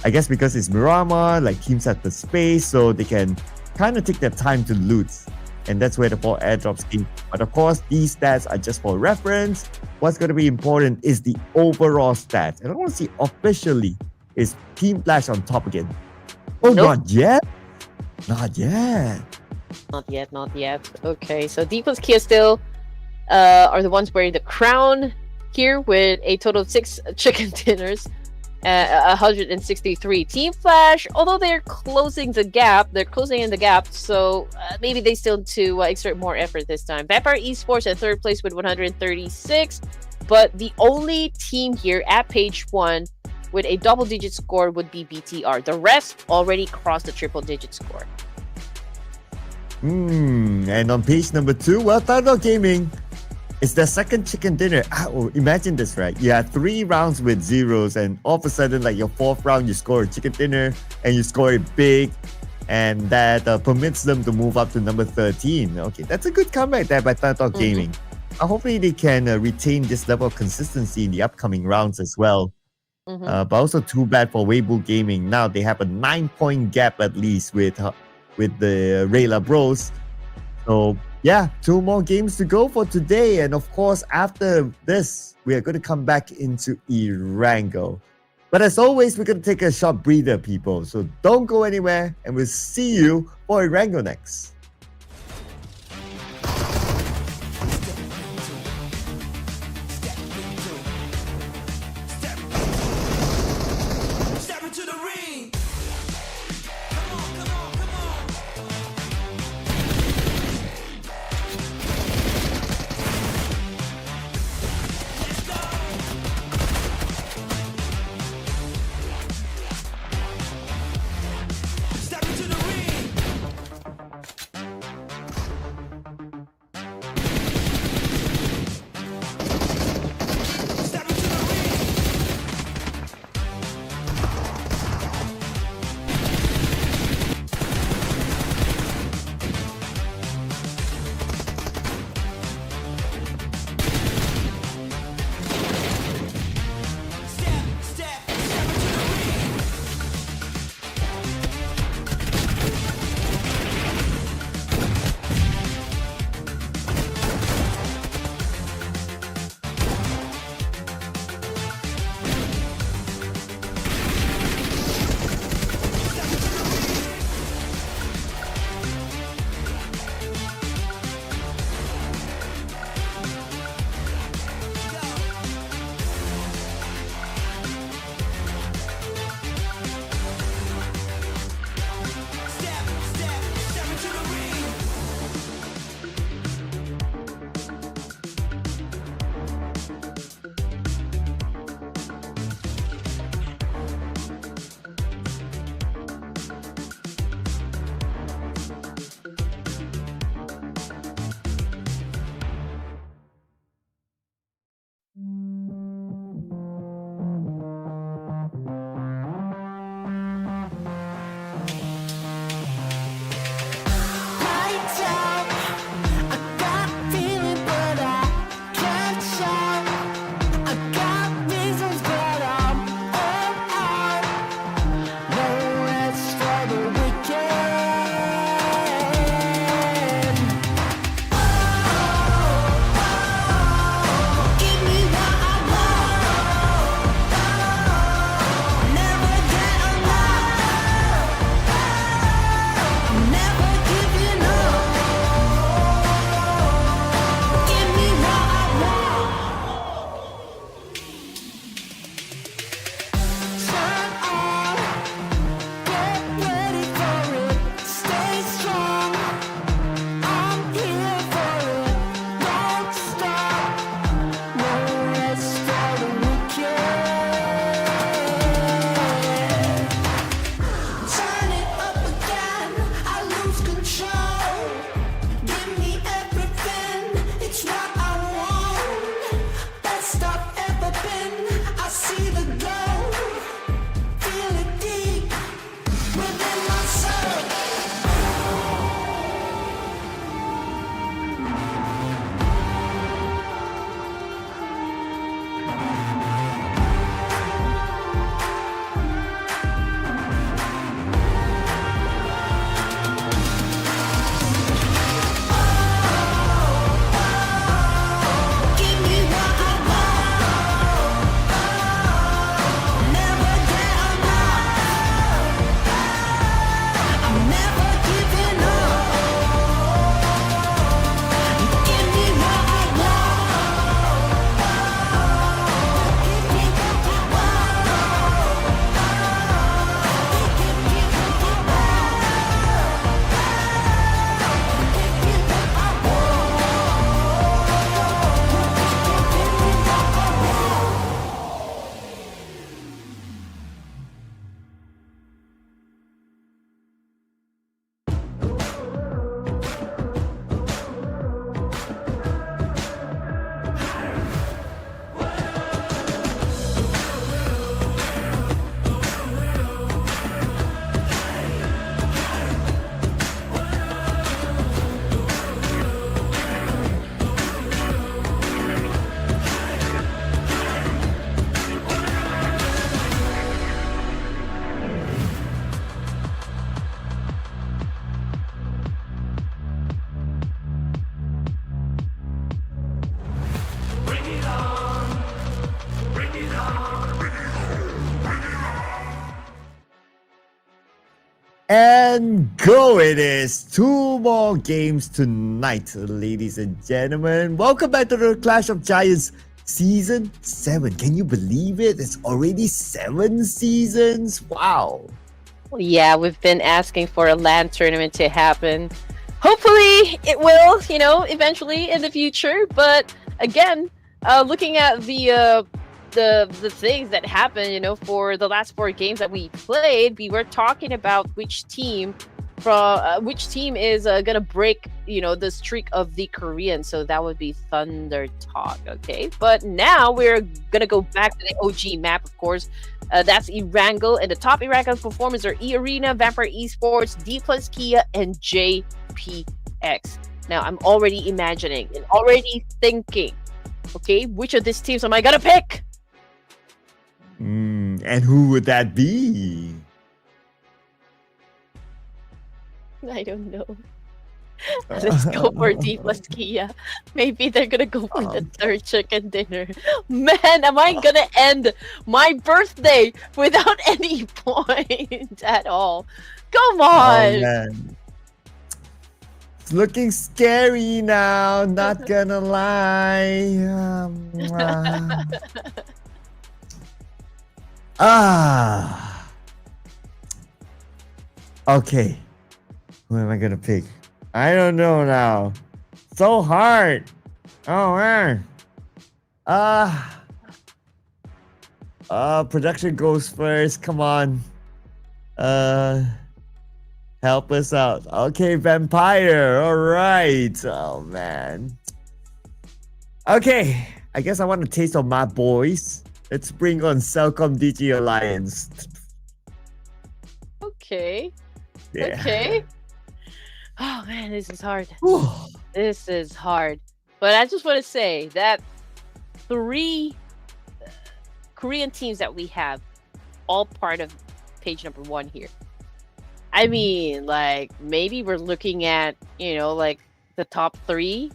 I guess because it's Miramar, like teams have the space, so they can kind of take their time to loot. And that's where the 4 airdrops came. But of course, these stats are just for reference. What's going to be important is the overall stats. And I want to see officially is Team Flash on top again. Oh, Nope. not yet? Not yet. Not yet. Okay, so Dplus Kia still are the ones wearing the crown here with a total of 6 chicken dinners. 163. Team Flash, although they're closing in the gap, so maybe they still need to exert more effort this time. Vampire Esports at 3rd place with 136, but the only team here at page 1 with a double-digit score would be BTR. The rest already crossed the triple-digit score. And on page number 2, well, ThunderTalk Gaming, it's their second chicken dinner. Oh, imagine this, right? You had 3 rounds with zeros, and all of a sudden, like your 4th round, you score a chicken dinner, and you score it big, and that permits them to move up to number 13. Okay, that's a good comeback there by ThunderTalk Gaming. Hopefully, they can retain this level of consistency in the upcoming rounds as well. But also too bad for Weibo Gaming. Now they have a 9-point gap at least with the Raila Bros. So yeah, 2 more games to go for today. And of course, after this, we are going to come back into ERANGEL. But as always, we're going to take a short breather, people. So don't go anywhere, and we'll see you for ERANGEL next. Step into the ring. Come on, come on, come on. Let's go. Step into the ring. And go it is. 2 more games tonight, ladies and gentlemen. Welcome back to the Clash of Giants Season 7. Can you believe it? It's already 7 seasons. Wow. Yeah, we've been asking for a LAN tournament to happen. Hopefully it will, eventually in the future. But again, looking at the things that happened, for the last 4 games that we played, we were talking about which team is gonna break, the streak of the Korean. So that would be ThunderTalk, okay? But now we're gonna go back to the OG map, of course. That's ERANGEL, and the top ERANGEL performers are Earena, Vampire Esports, Dplus, Kia, and JPX. Now I'm already imagining and already thinking, okay, which of these teams am I gonna pick? And who would that be? I don't know. Let's go for Dplus Kia. Maybe they're gonna go for the third chicken dinner. Man, am I gonna end my birthday without any point at all? Come on! Oh, man. It's looking scary now, not gonna lie. Okay. Who am I gonna pick? I don't know now. So hard. Oh man. Production goes first. Come on. Help us out. Okay, Vampire. All right. Oh man. Okay. I guess I want to taste of my boys. Let's bring on CelcomDigi Alliance. Okay. Yeah. Okay. Oh man, this is hard. This is hard. But I just want to say that 3 Korean teams that we have, all part of page number 1 here. I mean, like, maybe we're looking at, like the top 3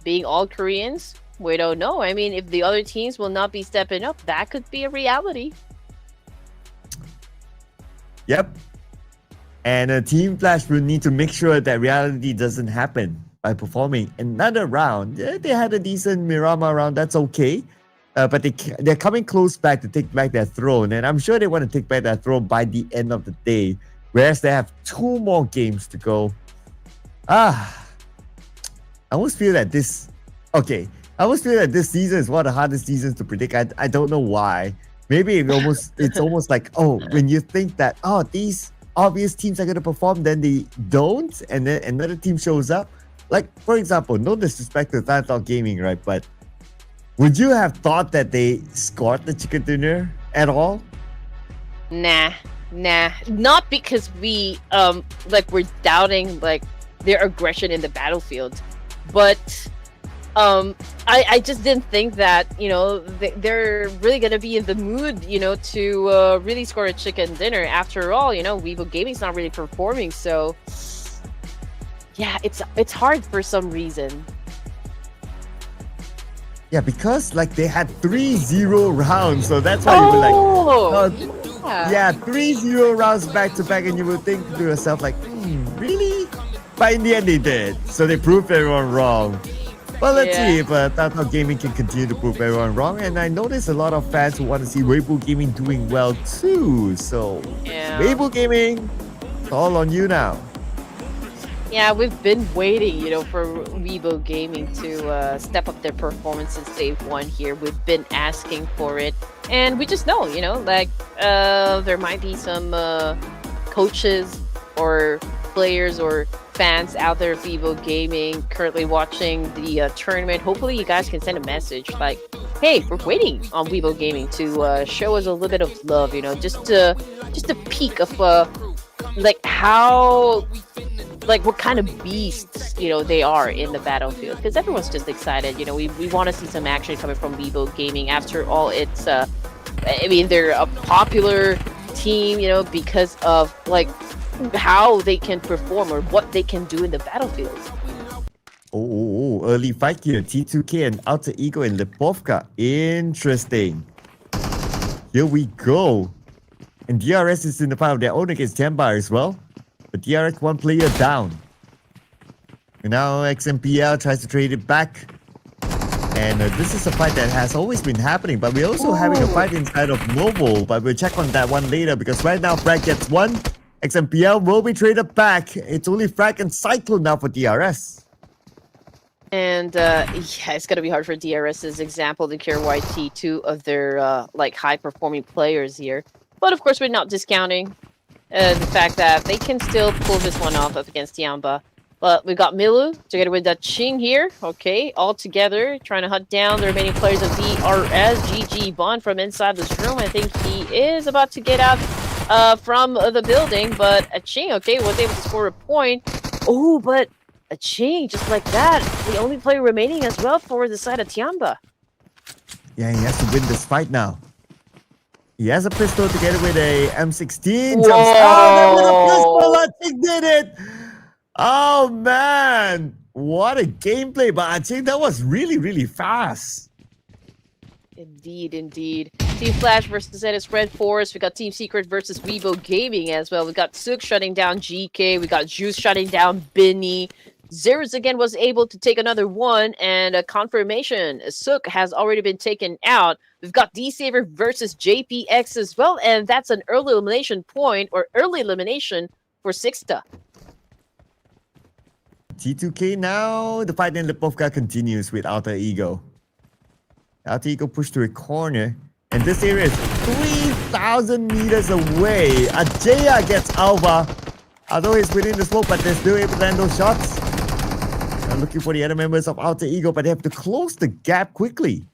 being all Koreans. We don't know. I mean, if the other teams will not be stepping up, that could be a reality. Yep. And Team Flash will need to make sure that reality doesn't happen by performing another round. Yeah, they had a decent Miramar round, that's okay. But they're coming close back to take back their throne. And I'm sure they want to take back their throne by the end of the day. Whereas they have 2 more games to go. I always feel that this... Okay. I always feel that this season is one of the hardest seasons to predict. I don't know why. Maybe it's almost like, when you think that, these obvious teams are going to perform, then they don't, and then another team shows up. Like, for example, no disrespect to ThunderTalk Gaming, right? But would you have thought that they scored the chicken dinner at all? Nah. Not because we we're doubting their aggression in the battlefield, but I just didn't think that they're really gonna be in the mood to really score a chicken dinner. After all, Weibo Gaming's not really performing, so yeah, it's hard for some reason. Yeah, because they had 3-0 rounds, so that's why you were like, yeah, 3-0 rounds back to back, and you will think to yourself really? But in the end they did, so they proved everyone wrong. Well, let's see if ThunderTalk Gaming can continue to prove everyone wrong. And I noticed a lot of fans who want to see Weibo Gaming doing well too. So, Weibo Gaming, it's all on you now. Yeah, we've been waiting, for Weibo Gaming to step up their performance in Save 1 here. We've been asking for it. And we just know, there might be some coaches or players or fans out there of Weibo Gaming currently watching the tournament. Hopefully you guys can send a message like, hey, we're waiting on Weibo Gaming to show us a little bit of love, just a peek of how what kind of beasts they are in the battlefield, because everyone's just excited. We want to see some action coming from Weibo Gaming. After all, it's they're a popular team because of how they can perform or what they can do in the battlefield. Early fight here. T2K and Alter Ego and Lipovka. Interesting. Here we go. And DRS is in the fight of their own against Tianba as well. But DRX one player down. And now XMPL tries to trade it back. And this is a fight that has always been happening, but we're also having a fight inside of Mobile, but we'll check on that one later because right now Frag gets one. XMPL will be traded back. It's only Frag and Cyclone now for DRS. And yeah, it's gonna be hard for DRS's example to cure YT, two of their like high-performing players here. But of course, we're not discounting the fact that they can still pull this one off up against Tianba. But we've got Milu together with that Ching here. Okay, all together trying to hunt down the remaining players of DRS. GG Bond from inside this room. I think he is about to get out from the building, but a Ching, okay, was able to score a point. Oh, but a Ching, just like that, the only player remaining as well for the side of Tianba. Yeah, he has to win this fight now. He has a pistol together with a M16. Whoa. Jumps out with a pistol. Aching did it. Oh man, what a gameplay by Aching. That was really, really fast. Indeed, indeed. Team Flash versus RedForce. We got Team Secret versus Weibo Gaming as well. We got Sook shutting down GK. We got Juice shutting down Binny. Zeros again was able to take another one, and a confirmation. Sook has already been taken out. We've got D-Saver versus JPX as well, and that's an early elimination point, or early elimination for Sixta. T2K now, the fight in Lipovka continues with Alter Ego. Alter Ego pushed to a corner, and this area is 3,000 meters away. Ajaya gets Alva. Although he's within the smoke, but they're still able to land those shots. I'm looking for the other members of Alter Ego, but they have to close the gap quickly.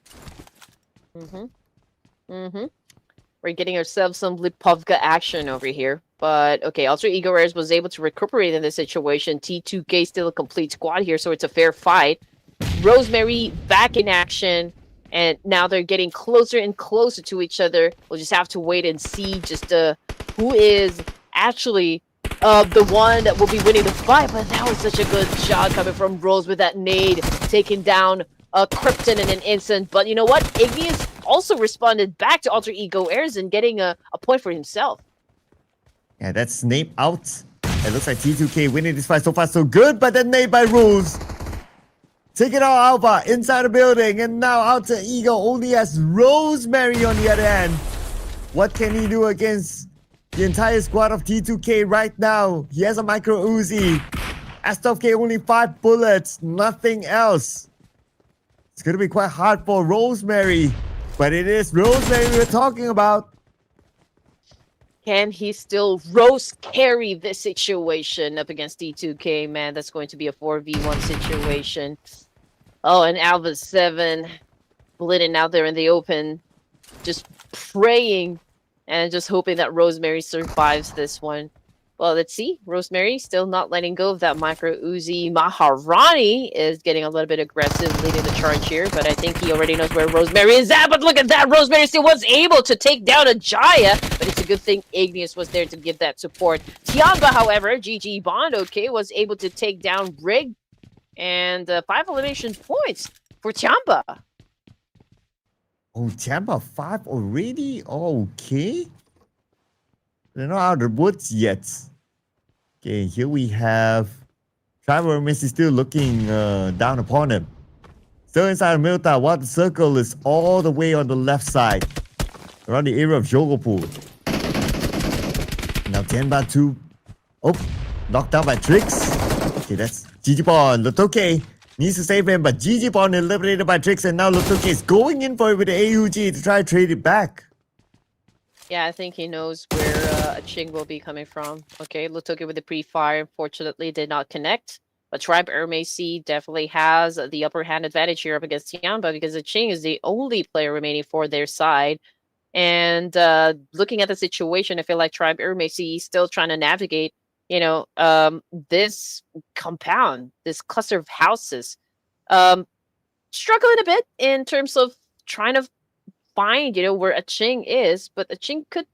We're getting ourselves some Lipovka action over here. But, okay, Alter Ego Rares was able to recuperate in this situation. T2K still a complete squad here, so it's a fair fight. Rosemary back in action, and now they're getting closer and closer to each other. We'll just have to wait and see just who is actually the one that will be winning the fight. But that was such a good shot coming from Rose with that nade, taking down Krypton in an instant. But you know what? Igneous also responded back to Alter Ego Airs and getting a point for himself. Yeah, that's Snape out. It looks like T2K winning this fight so far so good, but then nade by Rules. Take it all, Alpha, inside the building, and now Alter Ego only has Rosemary on the other end. What can he do against the entire squad of T2K right now? He has a micro Uzi. Astov-K only 5 bullets, nothing else. It's gonna be quite hard for Rosemary, but it is Rosemary we're talking about. Can he still Rose carry this situation up against D2K? Man, that's going to be a 4v1 situation. Oh, and Alva 7 blitting out there in the open, just praying and just hoping that Rosemary survives this one. Well, let's see. Rosemary still not letting go of that micro Uzi. Maharani is getting a little bit aggressive, leading the charge here, but I think he already knows where Rosemary is at. But look at that. Rosemary still was able to take down a Jaya, but it's a good thing Igneous was there to give that support. Tianba, however, GG Bond, okay, was able to take down Rig, and 5 elimination points for Tianba. Oh, Tianba 5 already? Okay. They're not out of the woods yet. Okay, here we have Aeromacy still looking down upon him. Still inside of Milta, while the circle is all the way on the left side. Around the area of Jogopur. Now Tianba 2. Oh, knocked down by Trix. Okay, that's Jijibon. Lotoke needs to save him, but Jijibon eliminated by Trix, and now Lotoke is going in for it with the AUG to try to trade it back. Yeah, I think he knows where a Ching will be coming from. Okay, Lutoki with the pre-fire, unfortunately did not connect. But Tribe Aeromacy definitely has the upper hand advantage here up against Tianba because the Ching is the only player remaining for their side. And looking at the situation, I feel like Tribe Aeromacy is still trying to navigate, you know, this compound, this cluster of houses. Struggling a bit in terms of trying to find, you know, where a Ching is, but a Ching could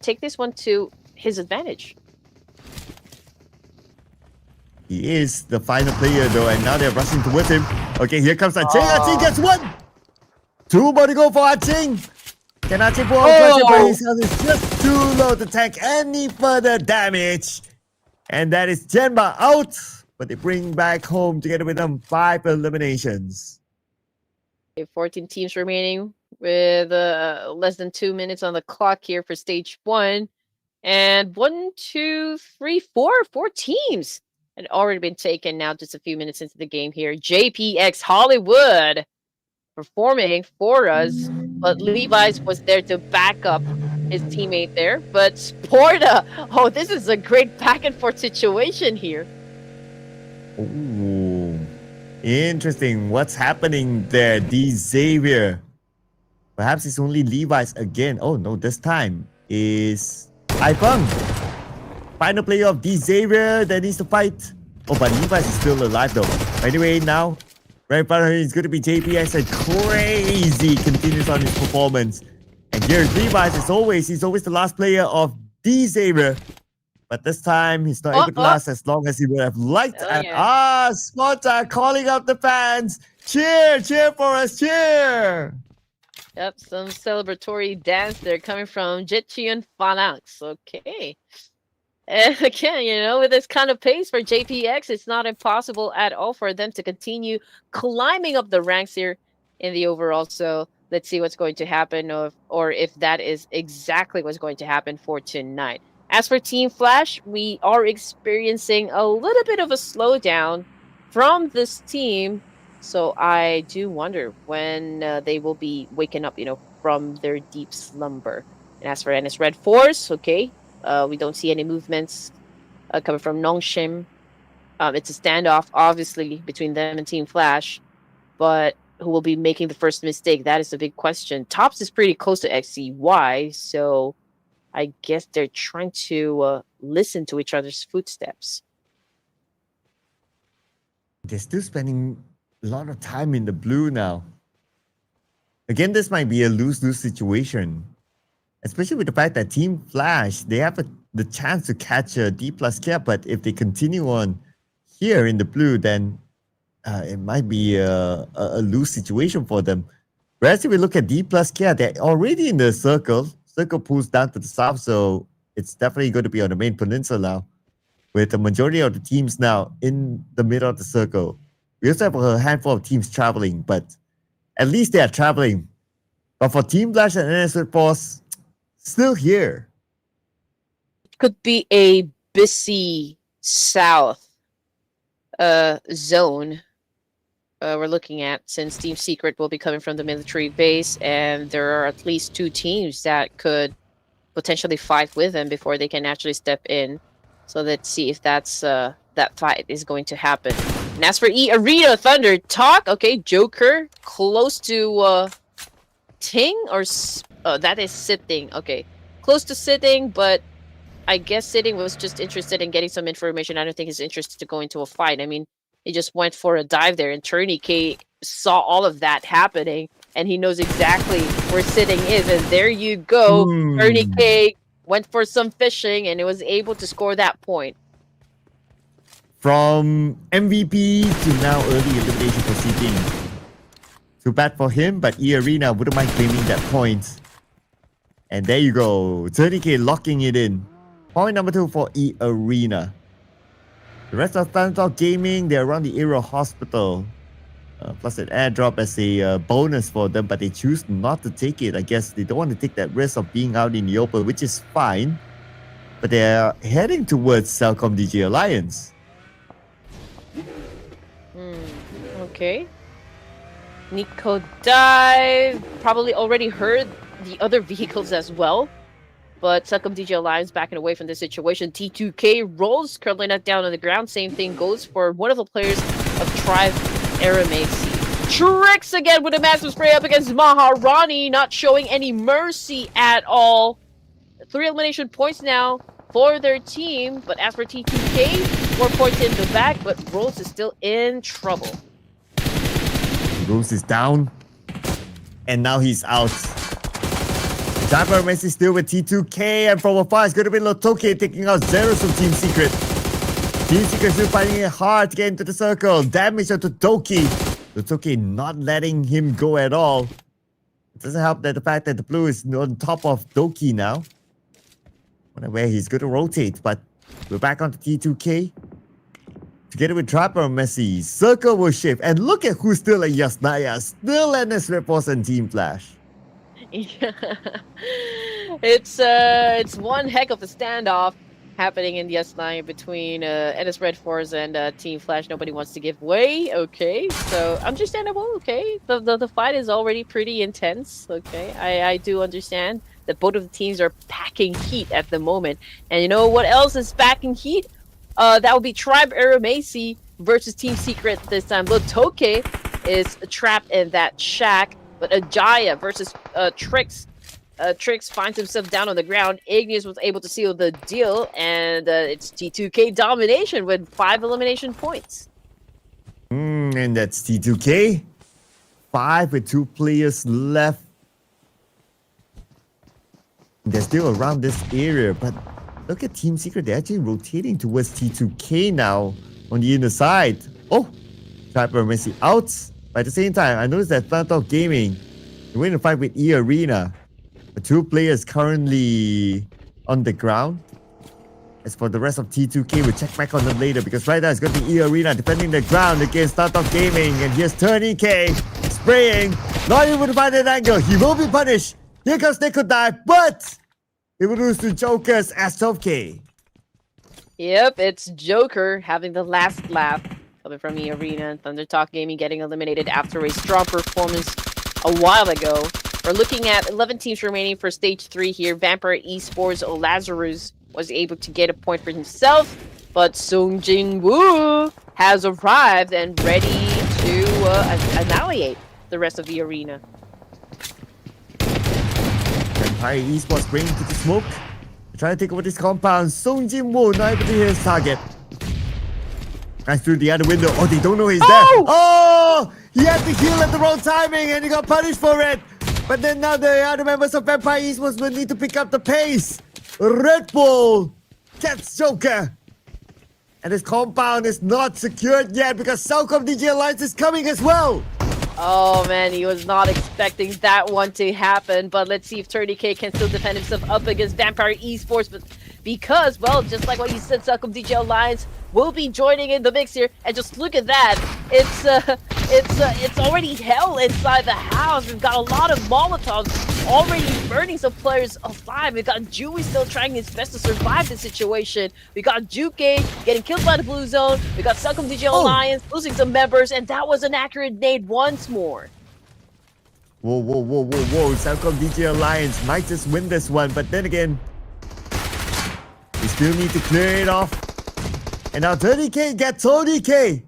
take this one to his advantage. He is the final player though, and now they're rushing towards him. Okay, here comes Aching. Aching gets 1! 2 more to go for Aching. Can Aching pull out pressure, but his health is just too low to tank any further damage. And that is Tianba out, but they bring back home together with them 5 eliminations. 14 teams remaining with less than 2 minutes on the clock here for stage 1. And 1, 2, 3, 4 teams had already been taken now just a few minutes into the game here. JPX Hollywood performing for us, but Levi's was there to back up his teammate there. But Sporta, oh, this is a great back and forth situation here. Ooh, interesting. What's happening there? D Xavier. Perhaps it's only Levi's again. Oh no, this time is iFeng. Final player of D Xavier that needs to fight. Oh, but Levi's is still alive though. Anyway, now right in front of him is going to be JPX, and crazy continues on his performance. And here's Levi's as always. He's always the last player of D Xavier. But this time, he's not able to last as long as he would have liked. Spotta calling out the fans. Cheer for us, cheer. Yep, some celebratory dance there coming from Jecheon Phalanx. Okay. And again, you know, with this kind of pace for JPX, it's not impossible at all for them to continue climbing up the ranks here in the overall. So let's see what's going to happen, or if that is exactly what's going to happen for tonight. As for Team Flash, we are experiencing a little bit of a slowdown from this team. So I do wonder when they will be waking up, you know, from their deep slumber. And as for RedForce, okay, we don't see any movements coming from Nongshim. It's a standoff, obviously, between them and Team Flash. But who will be making the first mistake? That is the big question. Tops is pretty close to XCY, so I guess they're trying to listen to each other's footsteps. They're still spending a lot of time in the blue now. Again, this might be a lose-lose situation. Especially with the fact that Team Flash, they have the chance to catch a Dplus care, but if they continue on here in the blue, then it might be a lose situation for them. Whereas if we look at Dplus care, they're already in the circle. Circle pulls down to the south, so it's definitely going to be on the main peninsula now, with the majority of the teams now in the middle of the circle. We also have a handful of teams traveling, but at least they are traveling. But for Team Flash and RedForce, still here. Could be a busy south zone we're looking at, since Team Secret will be coming from the military base, and there are at least 2 teams that could potentially fight with them before they can actually step in. So let's see if that's that fight is going to happen. And as for Arena ThunderTalk, okay, Joker close to Ting, or that is sitting. Okay, close to sitting, but I guess sitting was just interested in getting some information. I don't think he's interested to go into a fight. I mean, he just went for a dive there, and Tourniquet saw all of that happening, and he knows exactly where sitting is. And there you go. Tourniquet went for some fishing, and it was able to score that point. From MVP to now early elimination for Sitting. Too bad for him, but Arena wouldn't mind claiming that point. And there you go. Tourniquet locking it in. Point number 2 for Arena. The rest of ThunderTalk Gaming, they're around the Aero Hospital. Plus an airdrop as a bonus for them, but they choose not to take it. I guess they don't want to take that risk of being out in the open, which is fine. But they're heading towards CelcomDigi Alliance. Okay. Nico dive. Probably already heard the other vehicles as well. But CelcomDigi Alliance backing away from this situation. T2K rolls, curling that down on the ground. Same thing goes for one of the players of Tribe, Aeromacy. Tricks again with a massive spray up against Maharani, not showing any mercy at all. 3 elimination points now for their team. But as for T2K, 4 points in the back, but Rose is still in trouble. Rose is down. And now he's out. Aeromacy still with T2K, and from afar it's going to be Lotoke taking out Zeros from Team Secret. Team Secret still finding it hard to get into the circle. Damage onto Doki. Lotoke not letting him go at all. It doesn't help that the fact that the blue is on top of Doki now. Wonder where he's going to rotate, but We're back on the T2K. Together with Aeromacy, Circle will shift. And look at who's still at Yasnaya. Still NS RedForce and Team Flash. Yeah. It's one heck of a standoff happening in the S9 between NS RedForce and Team Flash. Nobody wants to give way. Okay, so understandable. Okay, the fight is already pretty intense. Okay, I do understand that both of the teams are packing heat at the moment. And you know what else is packing heat? That would be Tribe Aeromacy versus Team Secret this time. Look, Toke is trapped in that shack, but Ajaya versus Trix. Trix finds himself down on the ground. Igneous was able to seal the deal, and it's T2K domination with 5 elimination points. And that's T2K. 5 with 2 players left. They're still around this area, but look at Team Secret. They're actually rotating towards T2K now on the inner side. Oh, Tribe Messi out. But at the same time, I noticed that ThunderTalk Gaming, they win a fight with Earena. The 2 players currently on the ground. As for the rest of T2K, we'll check back on them later because right now it's going to be Earena defending the ground against ThunderTalk Gaming. And here's TurneyK spraying. Not able to find an angle. He will be punished. Here comes Nick could die, but it will lose to Jokers as 12K. Yep, it's Joker having the last laugh coming from the arena, and ThunderTalk Gaming getting eliminated after a strong performance a while ago. We're looking at 11 teams remaining for stage 3 here. Vampire Esports Lazarus was able to get a point for himself, but Sung Jin Woo has arrived and ready to annihilate the rest of the arena. Vampire Esports bring to the smoke. They're trying to take over this compound. Sung Jin Woo not able to hit his target. Guys through the other window. Oh, they don't know he's there. Oh! He had to heal at the wrong timing and he got punished for it. But then now the other members of Vampire Esports will need to pick up the pace. Red Bull gets Joker. And this compound is not secured yet because CelcomDigi Alliance is coming as well. Oh man, he was not expecting that one to happen, but let's see if TurneyK can still defend himself up against Vampire Esports, but because, well, just like what you said, CelcomDigi Alliance will be joining in the mix here, and just look at that, it's already hell inside the house. We've got a lot of Molotovs already burning some players alive. We've got Dewey still trying his best to survive the situation. We got Juke getting killed by the blue zone. We got CelcomDigi Alliance losing some members, and that was an accurate nade once more. Whoa. CelcomDigi Alliance might just win this one, but then again, we still need to clear it off. And now TurneyK gets TonyK.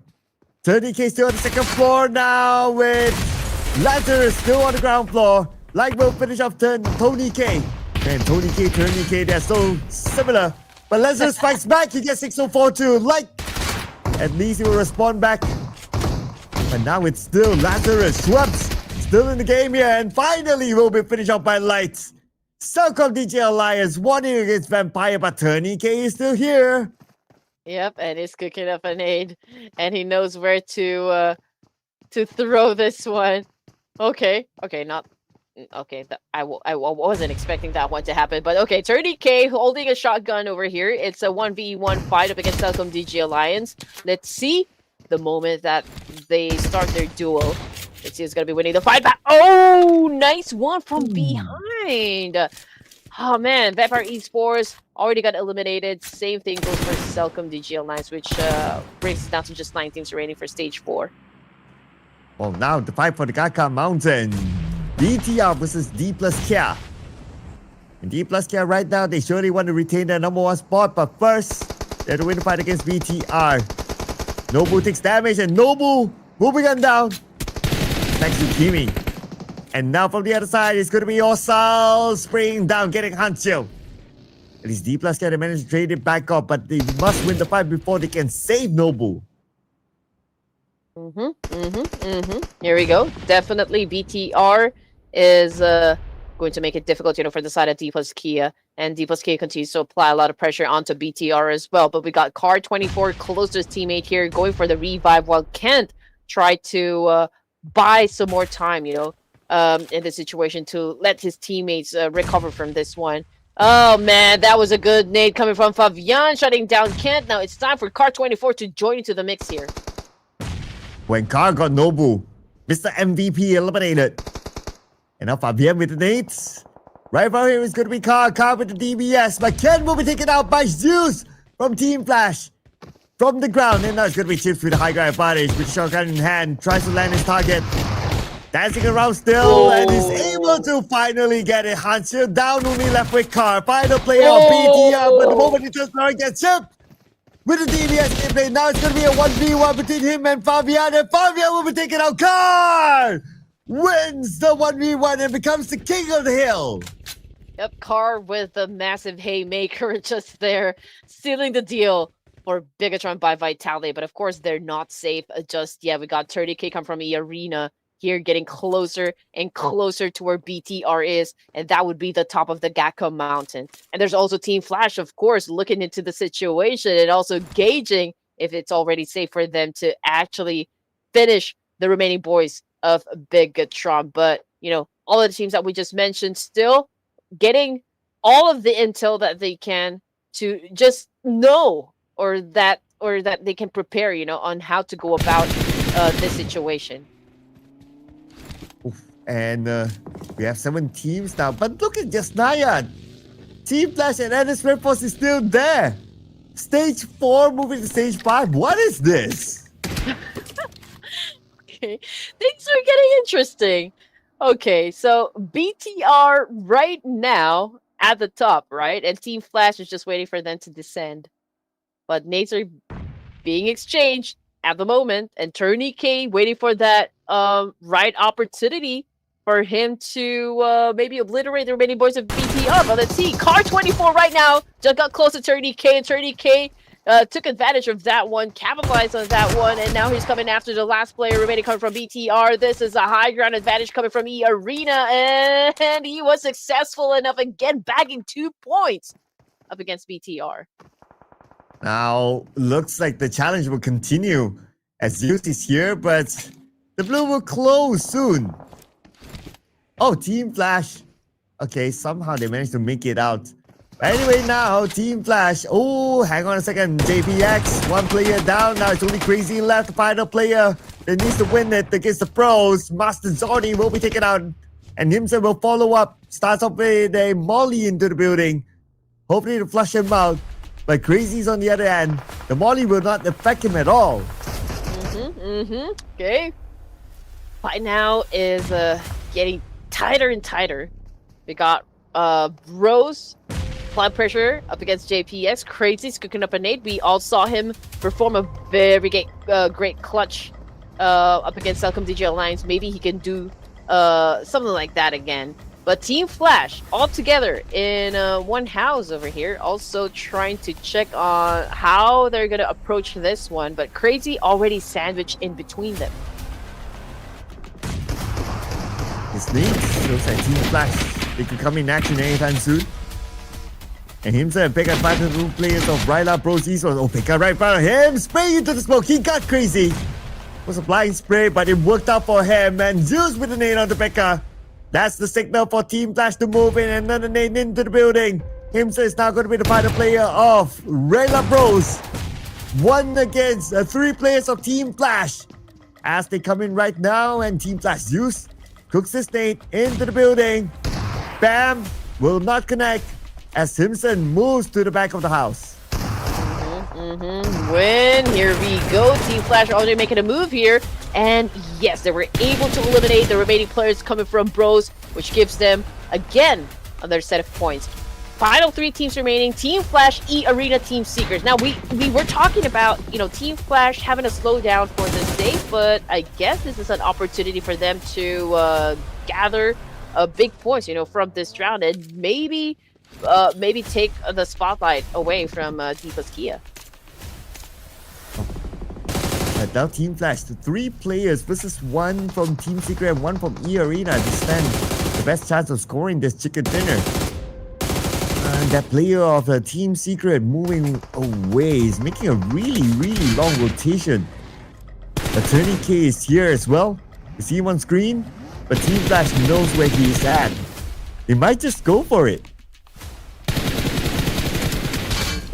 TurneyK still on the second floor now with Lazarus still on the ground floor. Like will finish off TonyK. Man, TurneyK, they're so similar. But Lazarus fights back. He gets 604 too. Like, at least he will respond back. But now it's still Lazarus. Schwabs still in the game here. And finally will be finished off by Lights. CelcomDigi Alliance wanting against Vampire, but TurneyK is still here. Yep, and he's cooking up a nade, and he knows where to throw this one. Okay, not okay. I wasn't expecting that one to happen, but okay. TurneyK holding a shotgun over here. It's a 1v1 fight up against CelcomDigi Alliance. Let's see the moment that they start their duel. Let's see who's gonna be winning the fight back. Oh, nice one from behind. Oh man, Vampire Esports already got eliminated. Same thing goes for CelcomDigi Alliance, which brings it down to just 9 teams remaining for stage 4. Well, now the fight for the Gaka Mountain. BTR versus Dplus Kia. And Dplus Kia right now, they surely want to retain their number 1 spot, but first, they have to win the fight against BTR. Nobu takes damage, and Nobu moving on down. Thanks to Kimi. And now from the other side, it's going to be Osal spraying down, getting Hancho. At least Dplus Kia, they managed to trade it back up, but they must win the fight before they can save Nobu. Here we go. Definitely BTR is going to make it difficult, for the side of Dplus Kia. And Dplus Kia continues to apply a lot of pressure onto BTR as well. But we got Car24 close to his teammate here, going for the revive, while Kent tried to buy some more time, in this situation to let his teammates recover from this one. Oh man, that was a good nade coming from Fabian, shutting down Kent. Now it's time for Car24 to join into the mix here. When Car got Nobu, Mr. MVP eliminated. And now Fabian with the nades. Right about here is going to be Car with the DBS. But Ken will be taken out by Zeus from Team Flash. From the ground, and now it's going to be Chips with the high ground advantage. With shotgun in hand, tries to land his target. Dancing around still, and is able to finally get it. Hansel down, only left with Car. Final player of BTR, but the moment he turns around, gets chipped. With the DBS gameplay, now it's going to be a 1v1 between him and Fabian will be taking out Car! Wins the 1v1 and becomes the king of the hill. Yep, Car with the massive haymaker just there, sealing the deal for Bigetron by Vitality. But of course, they're not safe just yet. We got 30k come from Arena here, getting closer and closer to where BTR is, and that would be the top of the Gakko Mountain. And there's also Team Flash, of course, looking into the situation and also gauging if it's already safe for them to actually finish the remaining boys of Bigetron. But, you know, all of the teams that we just mentioned still getting all of the intel that they can to just know or that they can prepare, you know, on how to go about this situation. And we have 7 teams now. But look at just Nyan. Team Flash and RedForce is still there. Stage 4 moving to stage 5. What is this? Okay, things are getting interesting. Okay, so BTR right now at the top, right? And Team Flash is just waiting for them to descend. But nades are being exchanged at the moment, and Turney K waiting for that right opportunity for him to maybe obliterate the remaining boys of BTR. But let's see, Car24 right now just got close to Turney K, and Turney K took advantage of that one, capitalized on that one, and now he's coming after the last player remaining coming from BTR. This is a high ground advantage coming from Arena, and he was successful enough again, bagging 2 points up against BTR. Now, looks like the challenge will continue as Zeus is here, but the blue will close soon. Oh, Team Flash. Okay, somehow they managed to make it out. But anyway, now, Team Flash. Oh, hang on a second. JPX, 1 player down. Now it's only Crazy left. The final player that needs to win it against the pros. Master Zordi will be taken out. And himself will follow up. Starts off with a Molly into the building. Hopefully to flush him out. But Crazy's on the other end. The Molly will not affect him at all. Okay. Fight now is getting tighter and tighter. We got Rose, blood pressure up against JPX. Crazy's cooking up a nade. We all saw him perform a very great clutch up against CelcomDigi Alliance. Maybe he can do something like that again. But Team Flash all together in one house over here, also trying to check on how they're going to approach this one. But Crazy already sandwiched in between them. His name shows like Team Flash. They could come in action anytime soon. And himself, Pekka fighting the 2 players of Raila Bros Esports. Oh, Pekka right in front of him. Spray into the smoke. He got Crazy. It was a blind spray, but it worked out for him. And Zeus with the nade on the Pekka. That's the signal for Team Flash to move in. Another nade into the building. Himself is now going to be the final player of Raila Bros. 1 against 3 players of Team Flash. As they come in right now, and Team Flash Zeus cooks his nade into the building. Bam! Will not connect as Simpson moves to the back of the house. Win. Here we go. Team Flash already making a move here. And yes, they were able to eliminate the remaining players coming from Bros, which gives them, again, another set of points. Final 3 teams remaining. Team Flash, Arena, Team Seekers. Now, we were talking about, you know, Team Flash having a slowdown for this day, but I guess this is an opportunity for them to gather big points, you know, from this round and maybe take the spotlight away from Dplus Kia. And now Team Flash, the 3 players versus 1 from Team Secret and 1 from Arena to stand the best chance of scoring this chicken dinner. And that player of the Team Secret moving away is making a really long rotation. The Turney K is here as well. You see him on screen? But Team Flash knows where he is at. They might just go for it.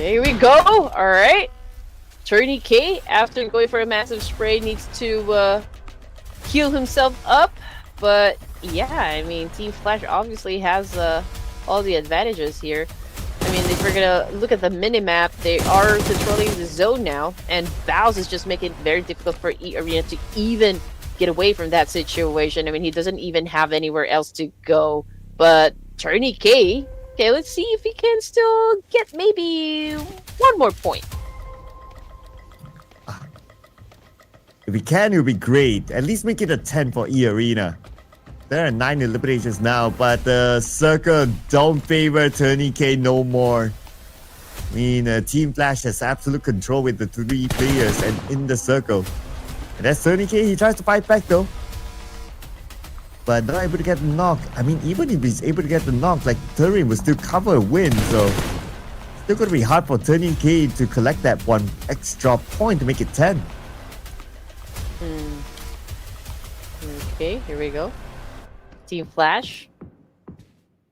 Okay, here we go. All right. Turney K, after going for a massive spray, needs to heal himself up. But yeah, I mean, Team Flash obviously has all the advantages here. I mean, if we're gonna look at the minimap, they are controlling the zone now, and Bows is just making it very difficult for Arena to even get away from that situation. I mean, he doesn't even have anywhere else to go. But Turney K, okay, let's see if he can still get maybe one more point. If we can, it would be great. At least make it a 10 for Arena. There are 9 eliminations now, but the circle don't favor Turney K no more. I mean, Team Flash has absolute control with the 3 players and in the circle. And that's Turney K. He tries to fight back though, but not able to get the knock. I mean, even if he's able to get the knock, like Turin will still cover a win, so still gonna be hard for Turney K to collect that one extra point to make it 10. Okay, here we go. Team Flash.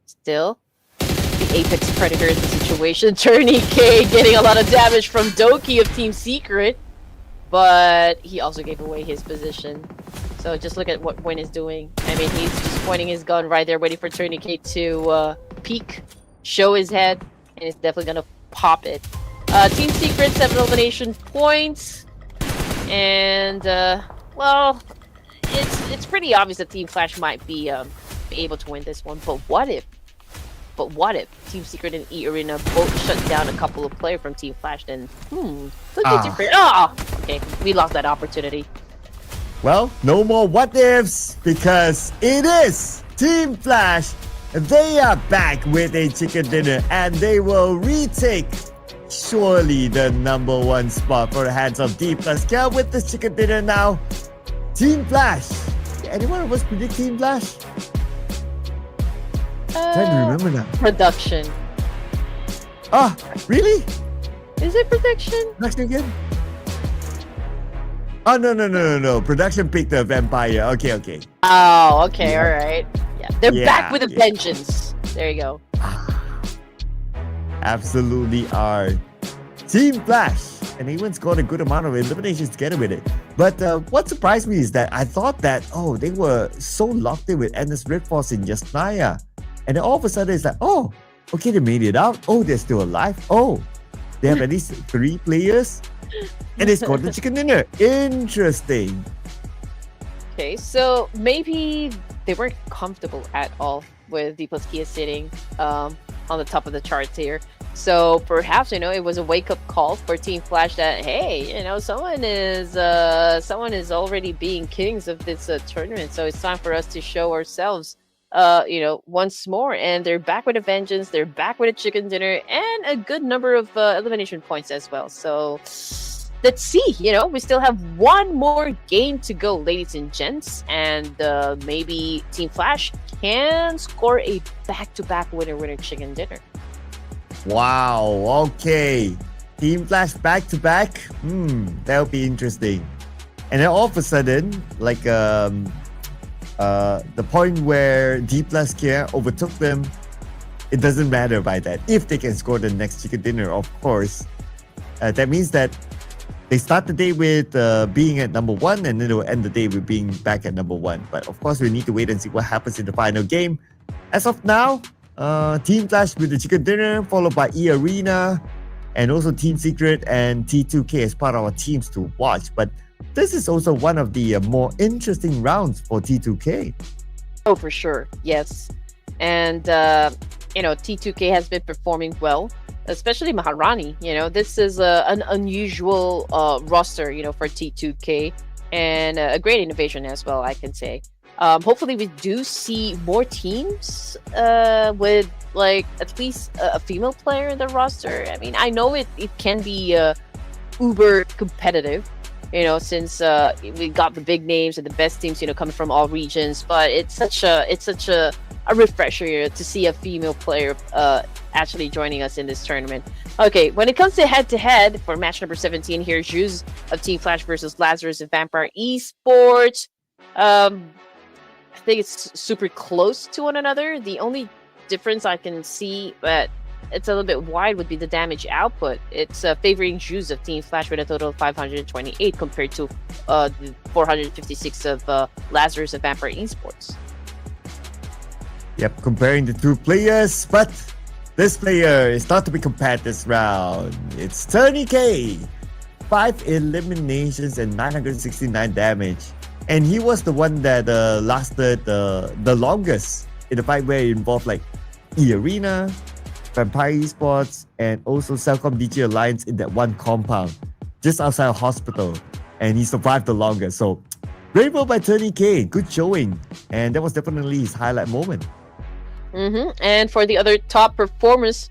Still the Apex Predator in the situation. Turney K getting a lot of damage from Doki of Team Secret, but he also gave away his position. So just look at what Win is doing. I mean, he's just pointing his gun right there, waiting for Turney K to peek, show his head, and he's definitely gonna pop it. Team Secret, 7 elimination points. And well, it's pretty obvious that Team Flash might be able to win this one. But what if Team Secret and Arena both shut down a couple of players from Team Flash? Then could be different. Okay, we lost that opportunity. Well, no more what ifs, because it is Team Flash. They are back with a chicken dinner, and they will retake surely the #1 spot for the hands of Dplus. Get with the chicken dinner now. Team Flash. Did anyone of us predict Team Flash? Trying to remember now. Production. Ah, really? Is it production? Production again? Oh, no. Production picked the vampire. Okay. Oh, okay, Yeah. alright. Yeah. They're back with a Yeah. vengeance. There you go. Absolutely are. Team Flash. And they even scored a good amount of eliminations together with it. But what surprised me is that I thought that, they were so locked in with Endless RedForce and Yasnaya. And then all of a sudden it's like, okay, they made it out. Oh, they're still alive. Oh, they have at least 3 players. And they scored the chicken dinner. Interesting. Okay, so maybe they weren't comfortable at all with Dplus Kia sitting on the top of the charts here. So perhaps it was a wake-up call for Team Flash that hey, someone is already being kings of this tournament. So it's time for us to show ourselves, once more. And they're back with a vengeance. They're back with a chicken dinner and a good number of elimination points as well. So let's see. We still have one more game to go, ladies and gents, and maybe Team Flash can score a back-to-back winner chicken dinner. Wow, okay. Team Flash back-to-back? That'll be interesting. And then all of a sudden, like the point where Dplus Kia overtook them, it doesn't matter by that. If they can score the next chicken dinner, of course. That means that they start the day with being at #1, and then they will end the day with being back at #1. But of course, we need to wait and see what happens in the final game. As of now, Team Flash with the chicken dinner, followed by Arena, and also Team Secret and T2K as part of our teams to watch. But this is also one of the more interesting rounds for T2K. Oh, for sure. Yes. And, T2K has been performing well, especially Maharani. This is an unusual roster, for T2K, and a great innovation as well, I can say. Hopefully we do see more teams with at least a female player in the roster. I mean, I know it can be uber competitive, since we got the big names and the best teams, coming from all regions. But it's such a refresher to see a female player actually joining us in this tournament. Okay, when it comes to head-to-head for match number 17, here's Juz of Team Flash versus Lazarus of Vampire Esports. I think it's super close to one another. The only difference I can see that it's a little bit wide would be the damage output. It's favoring Juice of Team Flash with a total of 528 compared to the 456 of Lazarus of Vampire Esports. Yep, comparing the two players, but this player is not to be compared this round. It's TourneyK, 5 eliminations and 969 damage. And he was the one that lasted the longest in the fight where it involved like Earena, Vampire Esports, and also CelcomDigi Alliance in that one compound just outside a hospital. And he survived the longest. So, great work by TourneyK, good showing. And that was definitely his highlight moment. And for the other top performers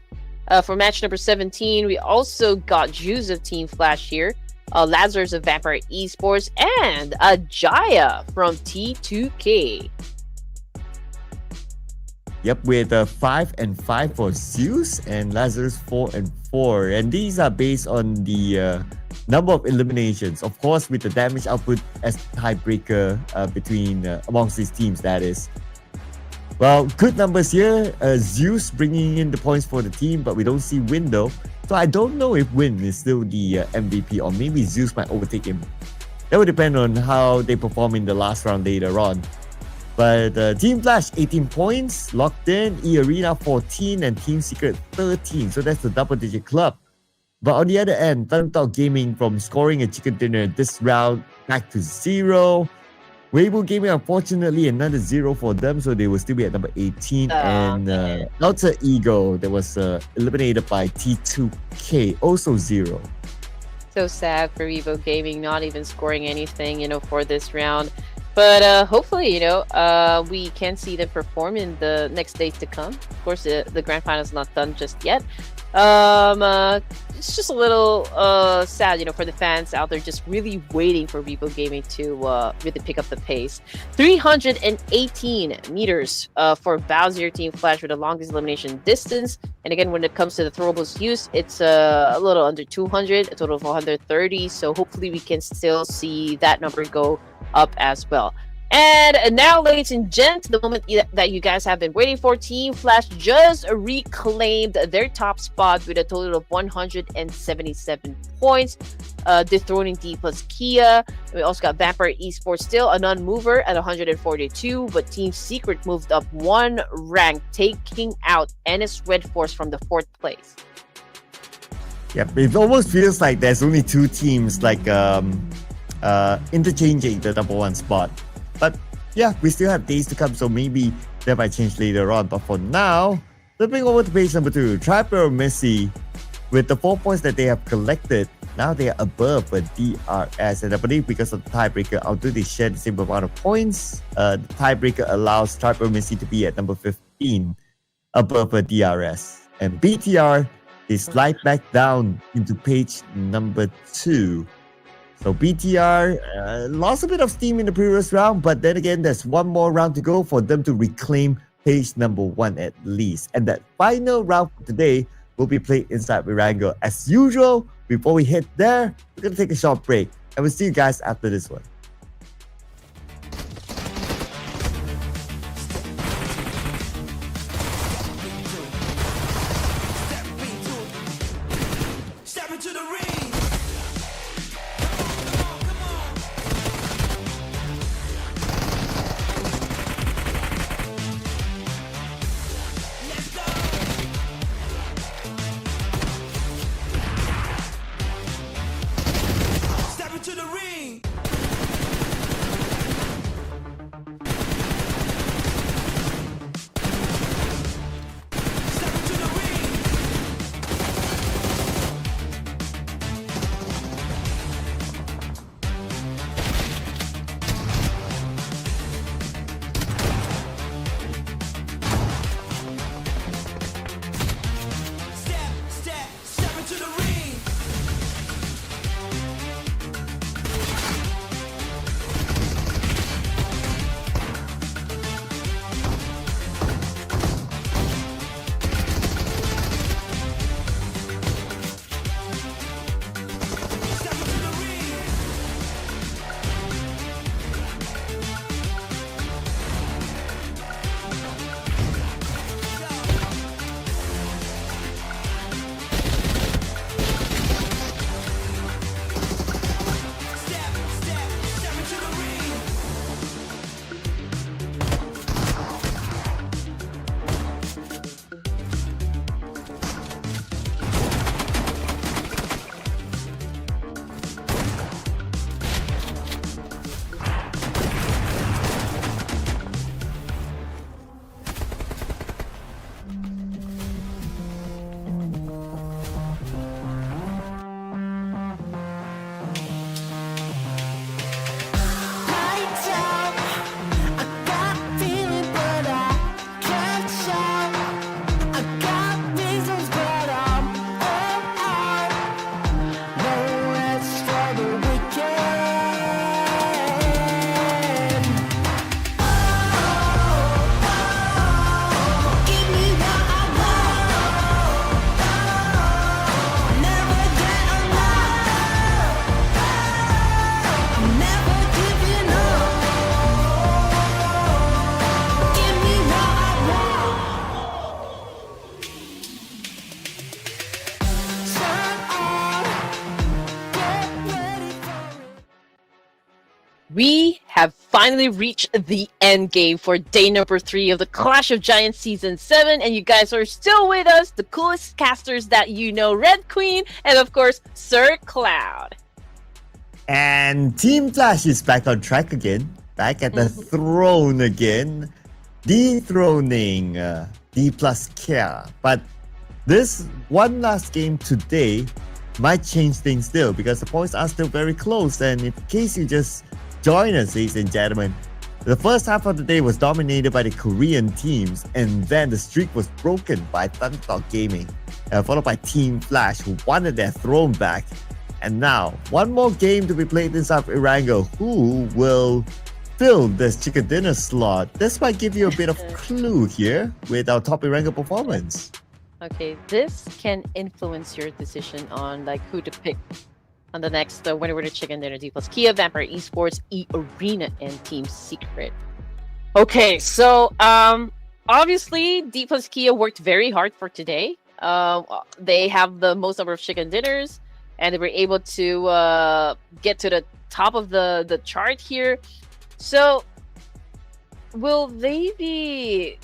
for match number 17, we also got Juice of Team Flash here, Lazarus of Vampire Esports, and Jaya from T2K. Yep, with 5 and 5 for Zeus and Lazarus 4 and 4. And these are based on the number of eliminations. Of course, with the damage output as tiebreaker between amongst these teams, that is. Well, good numbers here. Zeus bringing in the points for the team, but we don't see Win though. So I don't know if Win is still the MVP or maybe Zeus might overtake him. That would depend on how they perform in the last round later on. But Team Flash 18 points locked in, Arena 14 and Team Secret 13. So that's the double-digit club. But on the other end, ThunderTalk Gaming from scoring a chicken dinner this round back to 0. Weibo Gaming, unfortunately, another 0 for them, so they will still be at number 18. And Alter Ego that was eliminated by T2K, also 0. So sad for Weibo Gaming, not even scoring anything, for this round. But hopefully, we can see them perform in the next days to come. Of course, the grand final is not done just yet. It's just a little sad, for the fans out there just really waiting for Weibo Gaming to really pick up the pace. 318 meters for Bowser Team Flash with the longest elimination distance. And again, when it comes to the throwables use, it's a little under 200, a total of 130. So hopefully we can still see that number go up as well. And now, ladies and gents, the moment that you guys have been waiting for, Team Flash just reclaimed their top spot with a total of 177 points, dethroning Dplus Kia. We also got Vampire Esports, still a non-mover at 142, but Team Secret moved up one rank, taking out RedForce from the 4th place. Yep, it almost feels like there's only two teams like interchanging the number 1 spot. But yeah, we still have days to come, so maybe that might change later on. But for now, flipping over to page number 2, Aeromacy, with the 4 points that they have collected, now they are above DRS. And I believe because of the tiebreaker, although they share the same amount of points, the tiebreaker allows Aeromacy to be at number 15 above DRS. And BTR, they slide back down into page number 2. So BTR lost a bit of steam in the previous round, but then again, there's one more round to go for them to reclaim page number 1 at least. And that final round for today will be played inside ERANGEL. As usual, before we hit there, we're going to take a short break. And we'll see you guys after this one. We have finally reached the end game for day number 3 of the Clash of Giants Season 7, and you guys are still with us, the coolest casters that you know, Red Queen, and of course, Sir Cloud. And Team Flash is back on track again, back at the throne again, dethroning Dplus Kia. But this one last game today might change things still, because the points are still very close. And in case you just join us, ladies and gentlemen, the first half of the day was dominated by the Korean teams, and then the streak was broken by ThunderTalk Gaming, followed by Team Flash, who wanted their throne back. And now, one more game to be played inside of ERANGEL. Who will fill this chicken dinner slot? This might give you a bit of clue here with our top ERANGEL performance. Okay, this can influence your decision on like who to pick on the next winner winner chicken dinner. Dplus Kia, Vampire Esports, Arena, and Team Secret. Okay, so obviously Dplus Kia worked very hard for today. They have the most number of chicken dinners, and they were able to get to the top of the chart here. So will they be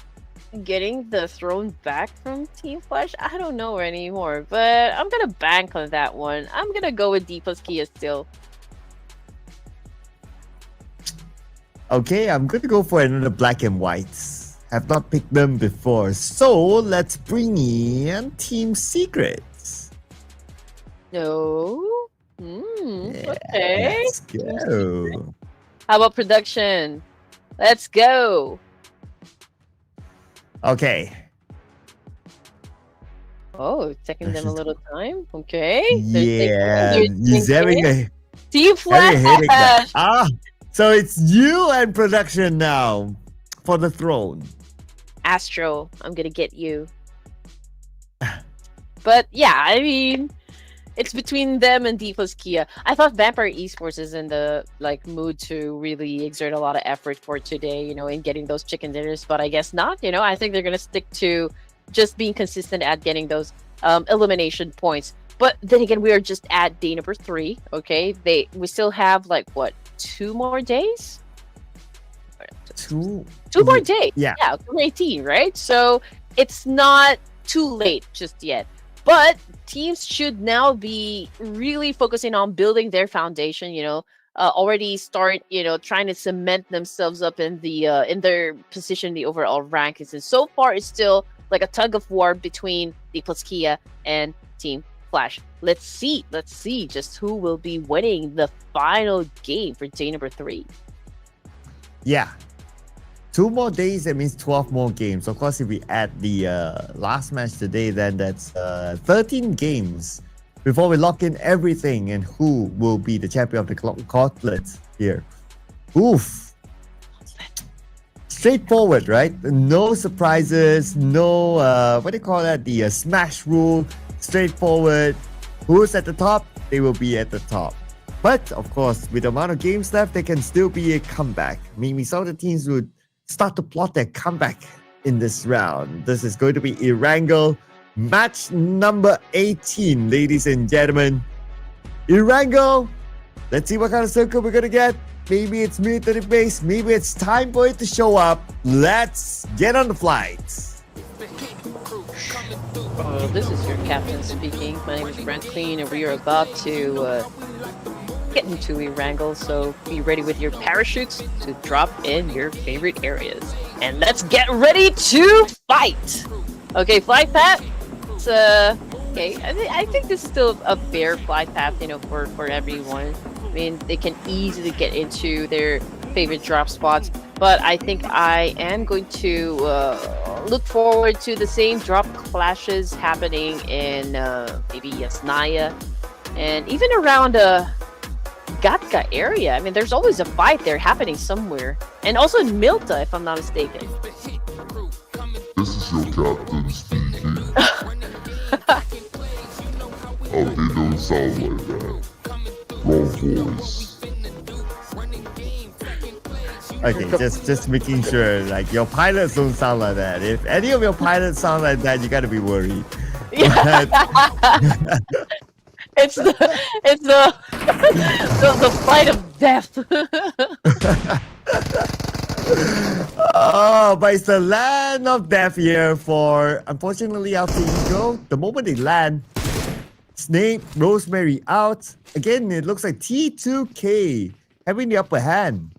getting the throne back from Team Flash? I don't know anymore, but I'm gonna bank on that one. I'm gonna go with Dplus Kia still. Okay, I'm going to go for another black and whites. Have not picked them before, so let's bring in Team Secrets. No. Okay. Let's go. How about production? Let's go. Okay. Oh, it's taking them a little time. Okay. Yeah, They're he's having a Team headache now. Flash. So it's you and production now for the throne. Astro, I'm gonna get you. But yeah, I mean, it's between them and Dplus Kia. I thought Vampire Esports is in the like mood to really exert a lot of effort for today, in getting those chicken dinners, but I guess not. I think they're gonna stick to just being consistent at getting those elimination points. But then again, we are just at day number 3. Okay, we still have like what, 2 more days? Two more days. Yeah. 18, right? So it's not too late just yet. But teams should now be really focusing on building their foundation, already start, trying to cement themselves up in their position in the overall rankings. And so far, it's still like a tug of war between Dplus Kia and Team Flash. Let's see just who will be winning the final game for day number 3. Yeah. 2 more days, that means 12 more games. Of course, if we add the last match today, then that's 13 games before we lock in everything and who will be the champion of the Gauntlet here. Oof. Straightforward, right? No surprises, no, what do you call that? The smash rule, straightforward. Who's at the top? They will be at the top. But, of course, with the amount of games left, there can still be a comeback. Maybe some of the teams would start to plot their comeback in this round. This is going to be ERANGEL match number 18, ladies and gentlemen. ERANGEL, let's see what kind of circle we're gonna get. Maybe it's military base, maybe it's time for it to show up. Let's get on the flight. This is your captain speaking. My name is Red Queen, and we are about to get into ERANGEL, so be ready with your parachutes to drop in your favorite areas. And let's get ready to fight! Okay, flight path. It's, okay, I think this is still a fair flight path, for everyone. I mean, they can easily get into their favorite drop spots, but I think I am going to look forward to the same drop clashes happening in maybe Yasnaya and even around Gatka area. I mean, there's always a fight there happening somewhere. And also in Milta, if I'm not mistaken. This is your captain speaking. Oh, they don't sound like that. Wrong voice. Okay, just making sure, like, your pilots don't sound like that. If any of your pilots sound like that, you gotta be worried. it's the fight of death. Oh, but it's the land of death here for, unfortunately, Alpha Ego. The moment they land, Snake, Rosemary out. Again, it looks like T2K having the upper hand.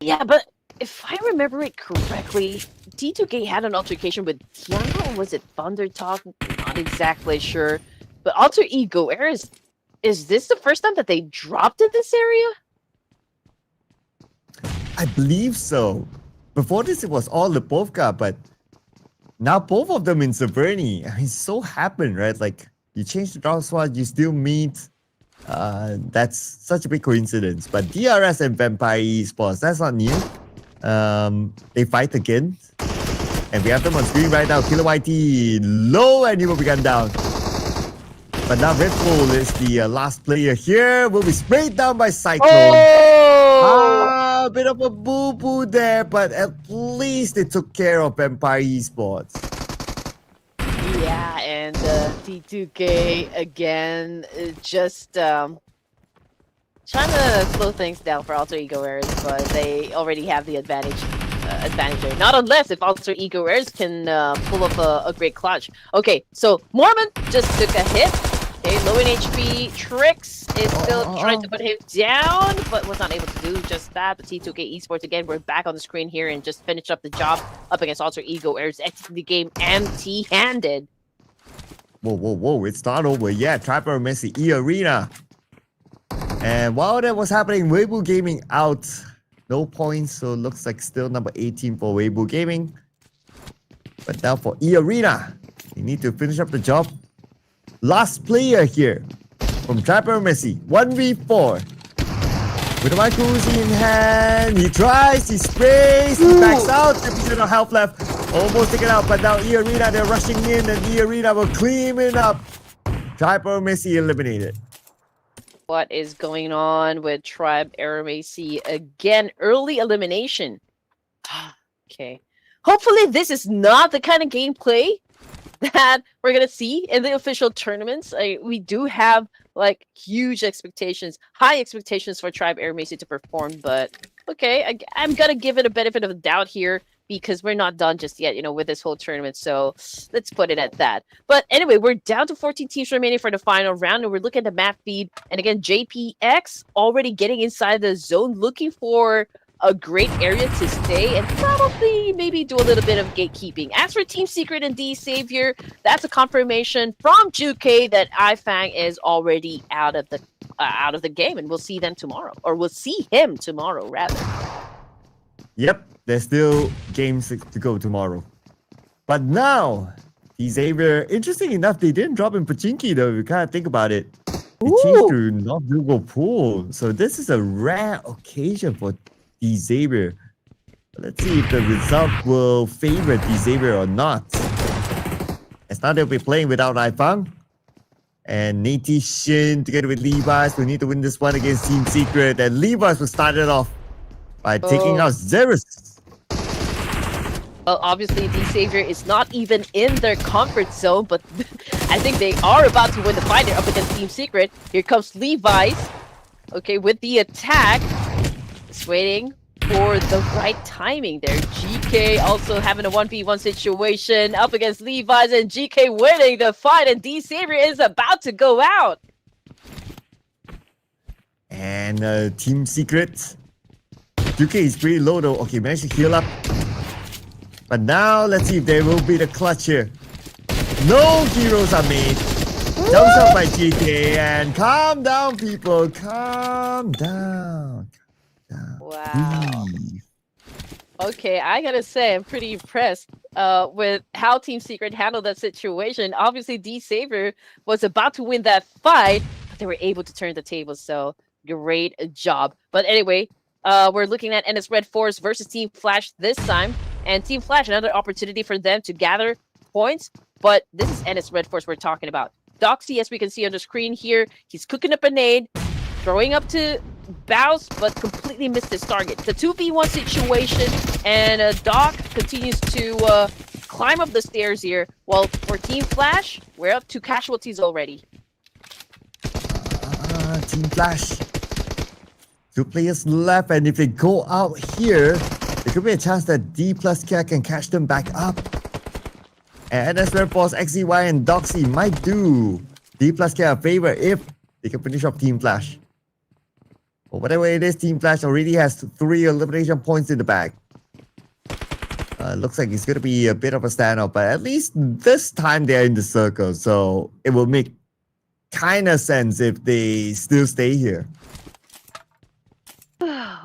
Yeah, but if I remember it correctly, T2K had an altercation with Tianba, or was it ThunderTalk? Not exactly sure. But Alter Ego Air is this the first time that they dropped in this area? I believe so. Before this, it was all the Pubg, but now both of them in Severny. I mean, so happened, right? Like, you change the draw squad, you still meet. That's such a big coincidence. But DRS and Vampire Esports, that's not new. They fight again. And we have them on screen right now. Killer YT low and he will be gunned down. But now RedForce is the last player here. Will be sprayed down by Cyclone. Oh! A bit of a boo-boo there, but at least they took care of Vampire Esports. Yeah, and T2K again, just trying to slow things down for Alter Ego Airs, but they already have the advantage there. Not unless if Alter Ego Airs can pull up a great clutch. Okay, so Mormon just took a hit. Okay, low in HP. Trix is still trying to put him down, but was not able to do just that. But T2K Esports again, we're back on the screen here and just finished up the job up against Alter Ego Airs, exiting the game empty-handed. Whoa, it's not over yet. Aeromacy, Earena. And while that was happening, Weibo Gaming out. No points, so looks like still number 18 for Weibo Gaming. But now for Earena, they need to finish up the job. Last player here from Aeromacy, 1v4. With the Micro Uzi in hand, he tries, he sprays, he backs out, 50% of health left. Almost taken out, but now Earena, they're rushing in and Earena will clean it up. Aeromacy eliminated. What is going on with Tribe Aeromacy? Again, early elimination. Okay. Hopefully this is not the kind of gameplay that we're going to see in the official tournaments. We do have like huge expectations, high expectations for Tribe Aeromacy to perform, but okay, I'm going to give it a benefit of the doubt here because we're not done just yet, with this whole tournament. So let's put it at that. But anyway, we're down to 14 teams remaining for the final round, and we're looking at the map feed. And again, JPX already getting inside the zone, looking for a great area to stay and probably maybe do a little bit of gatekeeping. As for Team Secret and D Savior, that's a confirmation from Juke that iFang is already out of the game, and we'll see them tomorrow, or we'll see him tomorrow rather. Yep, there's still games to go tomorrow. But now, D Savior, interesting enough, they didn't drop in Pachinki though. You kind of think about it. They changed to not Google Pool. So this is a rare occasion for D Savior. Let's see if the result will favor D Savior or not. As now they'll be playing without iFang. And Nati Shin together with Levi's will need to win this one against Team Secret. And Levi's will start it off by taking out Zerus. Well, obviously, D Savior is not even in their comfort zone, but I think they are about to win the fight. They're up against Team Secret. Here comes Levi's. Okay, with the attack. Just waiting for the right timing there. GK also having a 1v1 situation up against Levi's, and GK winning the fight, and D Savior is about to go out. And Team Secret. UK is pretty low though. Okay, managed to heal up. But now, let's see if there will be the clutch here. No heroes are made. Jumps up by GK, and calm down, people. Calm down. Wow. Okay, I gotta say, I'm pretty impressed with how Team Secret handled that situation. Obviously, D Savior was about to win that fight, but they were able to turn the tables, so great job. But anyway, we're looking at NS RedForce versus Team Flash this time. And Team Flash, another opportunity for them to gather points. But this is NS RedForce we're talking about. Doxy, as we can see on the screen here, he's cooking up a nade, throwing up to Bounce, but completely missed his target. It's a 2v1 situation, and Doc continues to climb up the stairs here. Well, for Team Flash, we're up to casualties already. Team Flash. 2 players left, and if they go out here, there could be a chance that Dplus can catch them back up. And as RedForce, XEY, and Doxy might do Dplus a favor if they can finish off Team Flash. But whatever it is, Team Flash already has 3 elimination points in the bag. Looks like it's going to be a bit of a standoff, but at least this time they're in the circle, so it will make kind of sense if they still stay here.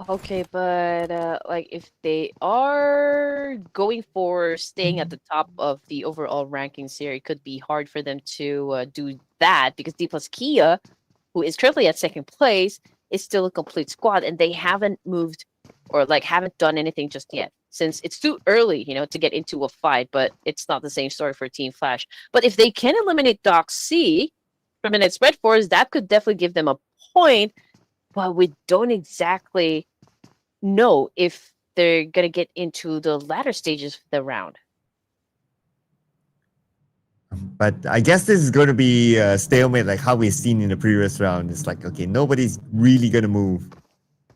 Okay, but like if they are going for staying at the top of the overall rankings here, it could be hard for them to do that because Dplus Kia, who is currently at 2nd place, is still a complete squad, and they haven't moved or like haven't done anything just yet. Since it's too early, you know, to get into a fight, but it's not the same story for Team Flash. But if they can eliminate Doxy from an RedForce, that could definitely give them a point. But we don't exactly know if they're gonna get into the latter stages of the round. But I guess this is going to be a stalemate like how we've seen in the previous round. It's like, okay, nobody's really going to move.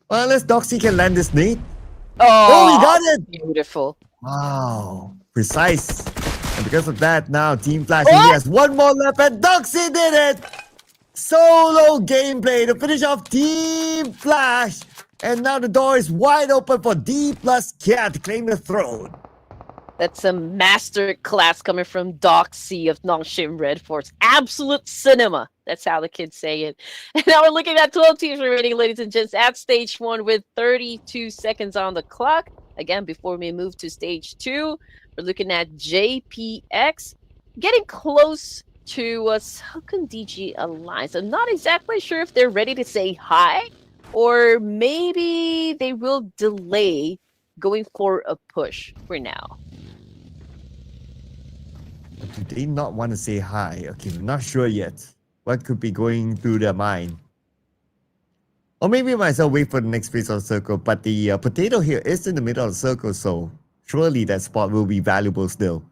Well, unless Doxy can land this nade. Oh, he got it! Beautiful. Wow, precise. And because of that, now Team Flash only has 1 more left, and Doxy did it! Solo gameplay to finish off Team Flash. And now the door is wide open for Dplus Kia to claim the throne. That's a master class coming from Doxy of Nongshim RedForce. Absolute cinema. That's how the kids say it. And now we're looking at 12 teams remaining, ladies and gents, at stage 1 with 32 seconds on the clock. Again, before we move to stage 2, we're looking at JPX getting close to CelcomDigi Alliance. I'm not exactly sure if they're ready to say hi, or maybe they will delay going for a push for now. Do they not want to say hi? Okay, we're not sure yet. What could be going through their mind? Or maybe we might as well wait for the next phase of the circle, but the potato here is in the middle of the circle, so surely that spot will be valuable still.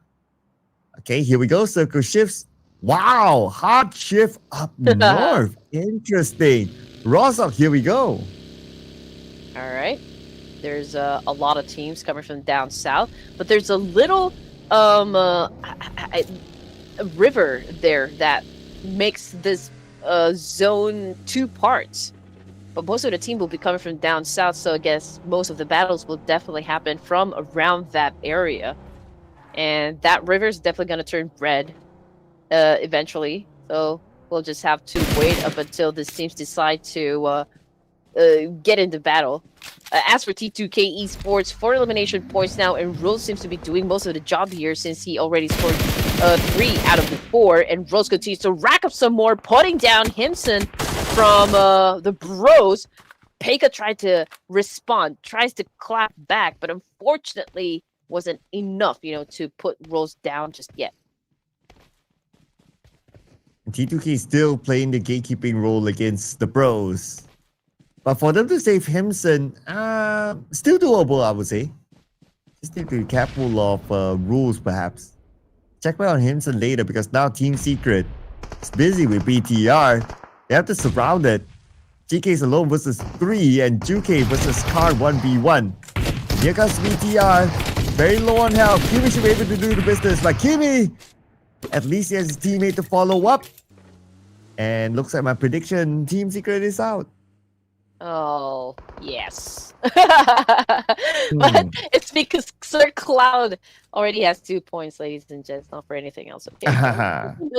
Okay, here we go. Circle shifts. Wow, hard shift up north. Interesting. Rozok, here we go. All right. There's a lot of teams coming from down south, but there's a little a river there that makes this zone 2 parts. But most of the team will be coming from down south, so I guess most of the battles will definitely happen from around that area. And that river is definitely going to turn red eventually. So we'll just have to wait up until these teams decide to get into battle. As for T2K Esports, 4 elimination points now, and Rose seems to be doing most of the job here since he already scored 3 out of the 4, and Rose continues to rack up some more, putting down Himson from the Bros. Pekka tried to respond, tries to clap back, but unfortunately wasn't enough, you know, to put Rose down just yet. T2K is still playing the gatekeeping role against the Bros. But for them to save Himson, still doable, I would say. Just need to be careful of rules, perhaps. Check back on Himson later, because now Team Secret is busy with BTR. They have to surround it. GK is alone versus 3, and Juke versus Card 1v1. Here comes BTR. Very low on health. Kimi should be able to do the business, but Kimi, at least he has his teammate to follow up. And looks like my prediction, Team Secret is out. Oh, yes. But it's because Sir Cloud already has 2 points, ladies and gents, not for anything else. Okay,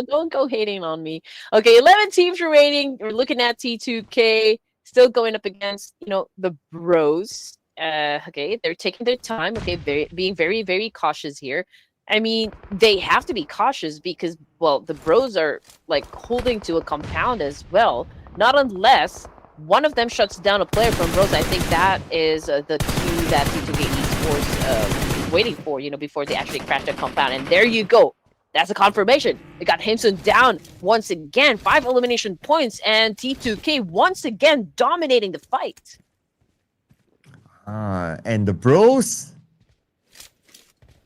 don't go hating on me. Okay, 11 teams remaining. We're looking at T2K still going up against, you know, the Bros. Okay, they're taking their time. Okay, being very, very cautious here. I mean, they have to be cautious because, well, the Bros are like holding to a compound as well. Not unless one of them shuts down a player from Bros. I think that is the cue that T2K Esports waiting for, you know, before they actually crash the compound. And there you go. That's a confirmation. They got Himson down once again. 5 elimination points, and T2K once again dominating the fight. And the Bros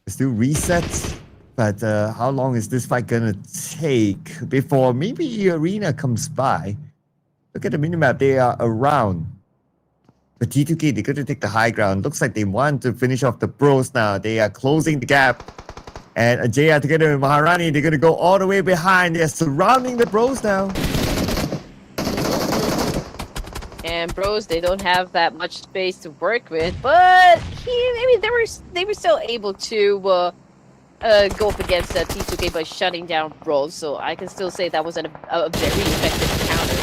still reset. But how long is this fight gonna take before maybe Arena comes by? Look at the minimap. They are around. But G2K, they're going to take the high ground. Looks like they want to finish off the pros now. They are closing the gap. And Ajaya together with Maharani, they're going to go all the way behind. They're surrounding the pros now. And bros, they don't have that much space to work with, but they were still able to go up against T2K by shutting down bros. So I can still say that was a very effective counter.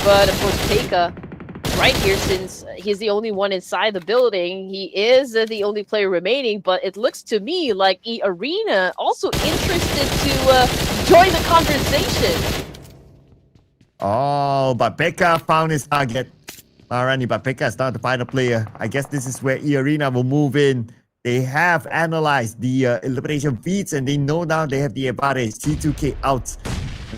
But of course, Teika, right here, since he's the only one inside the building, he is the only player remaining. But it looks to me like Earena also interested to join the conversation. Oh, but Becca found his target. Maharani, but Becca is not the final player. I guess this is where Earena will move in. They have analyzed the elimination feeds and they know now they have the advantage. T2K out.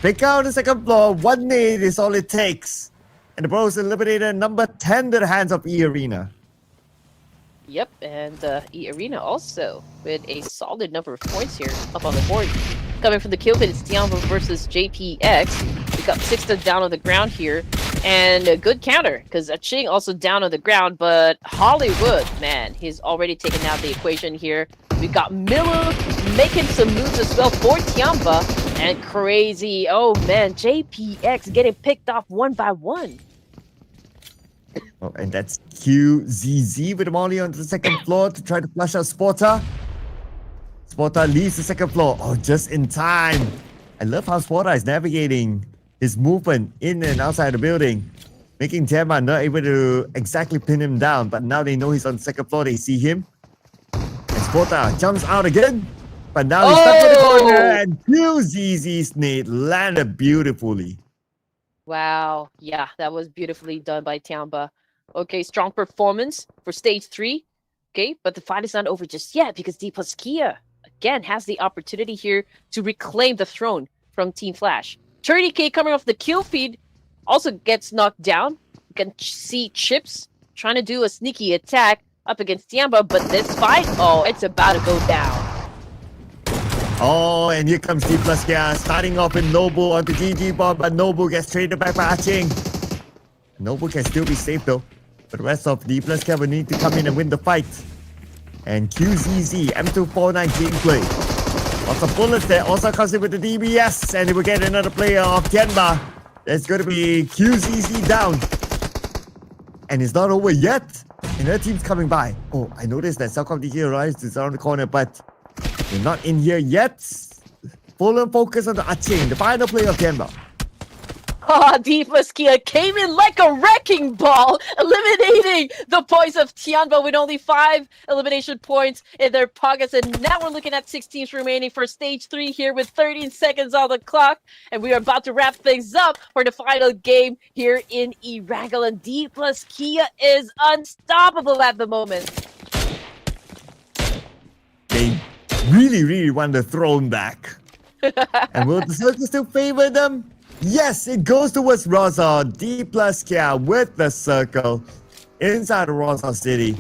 Becca on the second floor. 1 nade is all it takes. And the Bros eliminated number 10 to the hands of Earena. Yep, and Earena also with a solid number of points here up on the board. Coming from the kill pit, it's Tianba versus JPX. We got 6 down on the ground here. And a good counter, because Ching also down on the ground, but Hollywood, man, he's already taken out the equation here. We got Miller making some moves as well for Tianba, and crazy, oh man, JPX getting picked off 1 by 1. Oh, and that's QZZ with the Molly on the second floor to try to flush out Sporta. Sporta leaves the second floor, oh, just in time. I love how Sporta is navigating his movement in and outside the building, making Tianba not able to exactly pin him down, but now they know he's on the second floor, they see him. And Sporta jumps out again, but now he's stuck in the corner, and QZZ's nade landed beautifully. Wow, yeah, that was beautifully done by Tianba. Okay, strong performance for stage 3. Okay, but the fight is not over just yet because Dplus Kia, again, has the opportunity here to reclaim the throne from Team Flash. 30k coming off the kill feed also gets knocked down. You can see Chips trying to do a sneaky attack up against Tianba, but this fight, oh, it's about to go down. Oh, and here comes Dplus Kia, starting off with Nobu onto GG bomb, but Nobu gets traded back by Ching. Nobu can still be safe though, but the rest of Dplus Kia will need to come in and win the fight. And QZZ, M249 gameplay. Lots of bullets there, also comes in with the DBS, and he will get another player of Tianba. There's going to be QZZ down. And it's not over yet. Another team's coming by. Oh, I noticed that CelcomDigi Alliance is around the corner, but they're not in here yet. Full focus on the Aching, the final player of Tianba. Dplus Kia came in like a wrecking ball, eliminating the points of Tianba with only 5 elimination points in their pockets. And now we're looking at 6 teams remaining for stage 3 here with 13 seconds on the clock. And we are about to wrap things up for the final game here in ERANGEL. And Dplus Kia is unstoppable at the moment. They really want the throne back. And will the circle still favor them? Yes, it goes towards Rosa. Dplus Kia with the circle inside of Rosa City.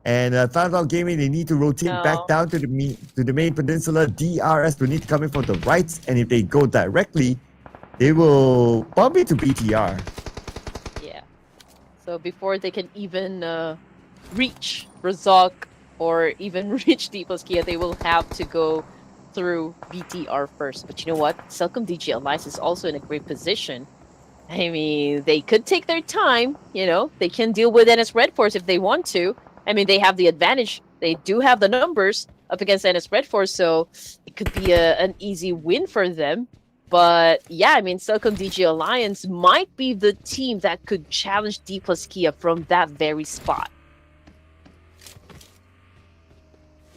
And ThunderTalk Gaming, they need to rotate back down to the main peninsula. DRS will need to come in from the right, and if they go directly, they will bump into BTR. Yeah. So before they can even reach Razak or even reach Dplus Kia, they will have to go through BTR first. But you know what? CelcomDigi Alliance is also in a great position. I mean, they could take their time, you know, they can deal with NS RedForce if they want to. I mean, they have the advantage. They do have the numbers up against NS RedForce, so it could be an easy win for them. But yeah, I mean, CelcomDigi Alliance might be the team that could challenge Dplus Kia from that very spot.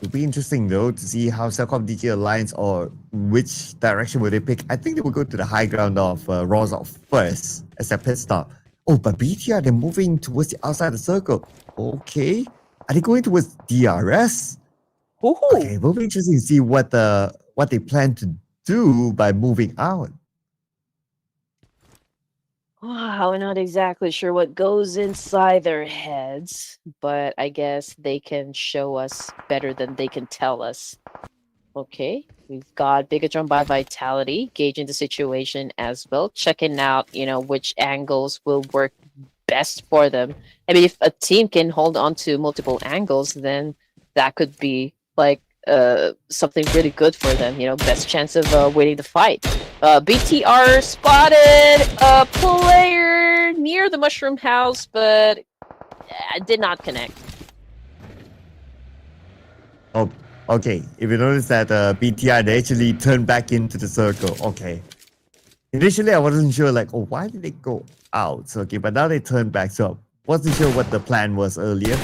It'll be interesting though to see how CelcomDigi Alliance or which direction will they pick. I think they will go to the high ground of Rosa first as a pit stop. Oh, but BTR, they're moving towards the outside the circle. Okay. Are they going towards DRS? Ooh. Okay, it will be interesting to see what they plan to do by moving out. Wow, I'm not exactly sure what goes inside their heads, but I guess they can show us better than they can tell us. Okay, We've got Bigetron by Vitality, gauging the situation as well, checking out, which angles will work best for them. I mean, if a team can hold on to multiple angles, then that could be like something really good for them. Best chance of winning the fight. BTR spotted a player near the mushroom house, but did not connect. Oh, okay. If you notice that BTR, they actually turned back into the circle. Okay. Initially, I wasn't sure, like, oh, why did they go out? So, okay, but now they turned back. So, wasn't sure what the plan was earlier.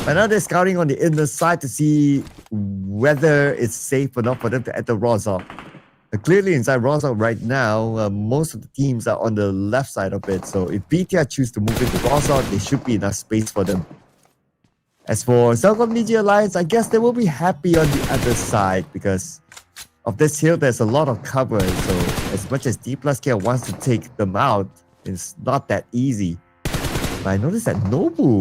But now they're scouting on the inner side to see whether it's safe or not for them to enter Rozok. Clearly, inside Rozok right now, most of the teams are on the left side of it. So, if BTR choose to move into Rozok, there should be enough space for them. As for CelcomDigi Alliance, I guess they will be happy on the other side because of this hill, there's a lot of cover. So as much as Dplus wants to take them out, it's not that easy. But I noticed that Nobu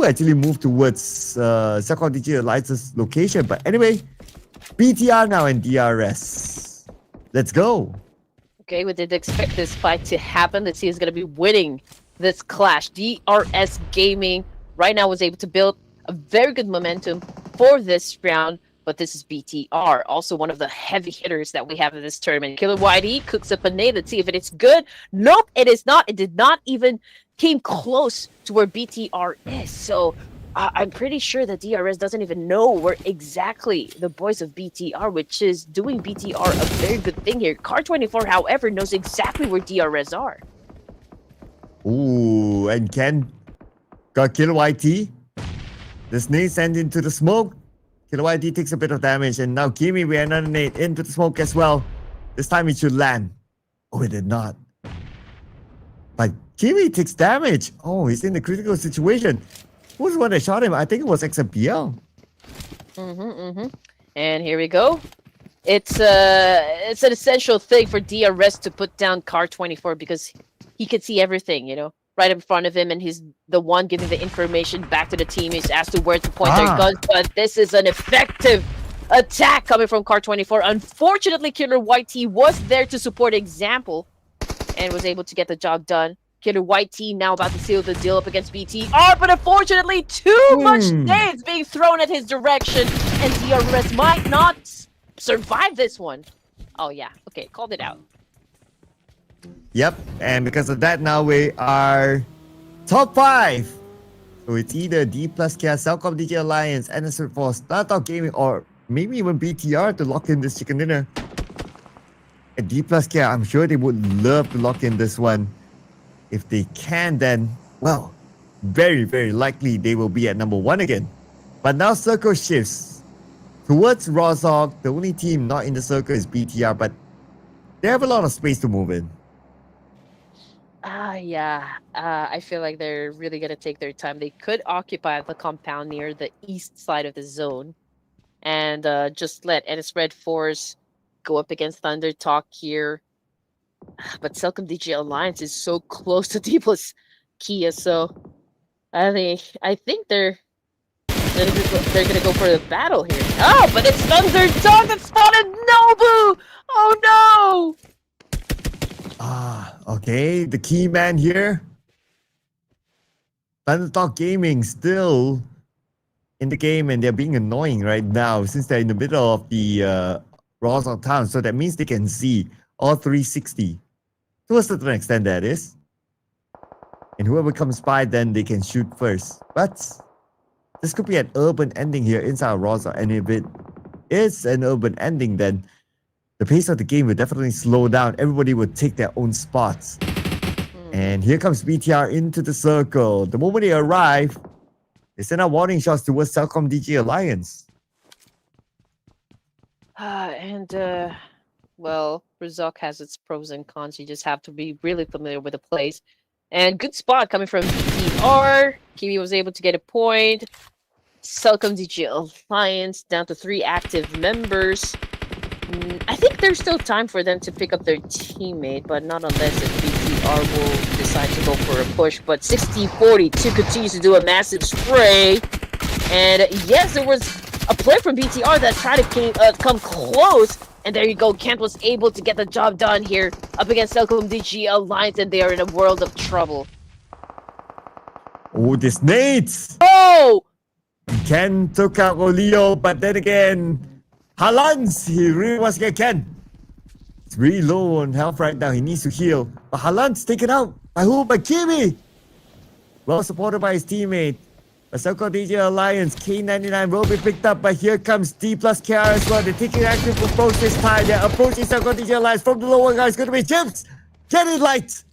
actually moved towards CelcomDigi Alliance's location. But anyway, BTR now in DRS. Let's go. Okay, we did expect this fight to happen. Let's see who's going to be winning this clash. DRS Gaming right now was able to build a very good momentum for this round, but this is BTR, also one of the heavy hitters that we have in this tournament. Killer YD cooks up a nade. Let's see if it is good. Nope, it is not. It did not even came close to where BTR is. So I'm pretty sure that DRS doesn't even know where exactly the boys of BTR, which is doing BTR a very good thing here. Car24, however, knows exactly where DRS are. Ooh, and Ken got Killer YT. The snake sent into the smoke. Killer YT takes a bit of damage, and now Kimi with another nade into the smoke as well. This time it should land. Oh, it did not. But Kimi takes damage. Oh, he's in a critical situation. Who's the one that shot him? I think it was XMPL. And here we go. It's an essential thing for DRS to put down Car24 because he could see everything, right in front of him, and he's the one giving the information back to the teammates as to where to point their guns. But this is an effective attack coming from Car24. Unfortunately, Killer YT was there to support example and was able to get the job done. Killer YT now about to seal the deal up against BTR, but unfortunately too much nades being thrown at his direction, and DRS might not survive this one. Oh yeah, okay, called it out. Yep, and because of that, now we are top 5. So it's either Dplus, CelcomDigi Alliance, and RedForce, ThunderTalk Gaming, or maybe even BTR to lock in this chicken dinner. And Dplus, I'm sure they would love to lock in this one. If they can, then, well, very, very likely they will be at number 1 again. But now circle shifts towards Rozok. The only team not in the circle is BTR, but they have a lot of space to move in. Yeah. I feel like they're really going to take their time. They could occupy the compound near the east side of the zone and just let RedForce go up against ThunderTalk here. But CelcomDigi Alliance is so close to Dplus Kia, so I think they're gonna go for the battle here. Oh, but it's ThunderTalk that spotted Nobu! Oh no! Okay, the key man here. ThunderTalk Gaming still in the game, and they're being annoying right now since they're in the middle of the Rozok town. So that means they can see all 360. To a certain extent, that is. And whoever comes by, then they can shoot first. But this could be an urban ending here inside Rozok. And if it is an urban ending, then the pace of the game will definitely slow down. Everybody will take their own spots. And here comes BTR into the circle. The moment they arrive, they send out warning shots towards CelcomDigi Alliance. Well, Rozok has its pros and cons. You just have to be really familiar with the place. And good spot coming from BTR. Kimi was able to get a point. CelcomDigi Alliance down to 3 active members. I think there's still time for them to pick up their teammate, but not unless if BTR will decide to go for a push. But 1642 continues to do a massive spray. And yes, there was a player from BTR that tried to come close. And there you go, Kent was able to get the job done here up against CelcomDigi Alliance, and they are in a world of trouble. Oh, this nades! Oh! Ken took out Olio, but then again, Phalanx, he really wants to get Ken. It's really low on health right now, he needs to heal. But Phalanx taken out by who? By Kimi! Well supported by his teammate. But CelcomDigi Alliance, K99 will be picked up, but here comes Dplus KR as well. They're taking action from approach this time. They're approaching CelcomDigi Alliance from the lower guy. It's going to be Chips. Get it light.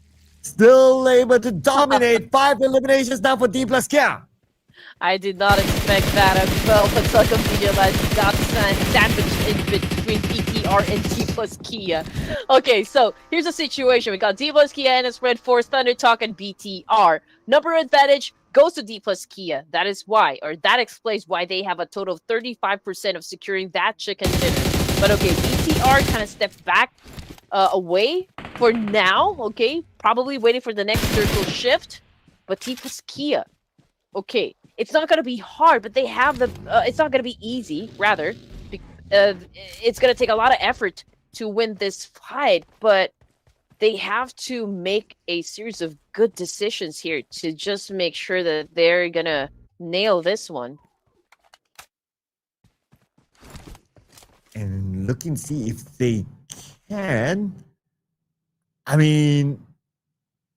Still able to dominate. 5 eliminations now for Dplus KR. I did not expect that as well, but CelcomDigi Alliance got sandwiched in between BTR and Dplus Kia. Okay, so here's the situation. We got Dplus Kia and its RedForce, ThunderTalk, and BTR. Number advantage goes to Dplus Kia. That is why, or that explains why they have a total of 35% of securing that chicken dinner. But okay, BTR kind of stepped back away for now, okay? Probably waiting for the next circle shift. But Dplus Kia, okay, it's not going to be hard, but they have the... it's not going to be easy, rather. It's going to take a lot of effort to win this fight, but they have to make a series of good decisions here to just make sure that they're going to nail this one. And looking to see if they can. I mean,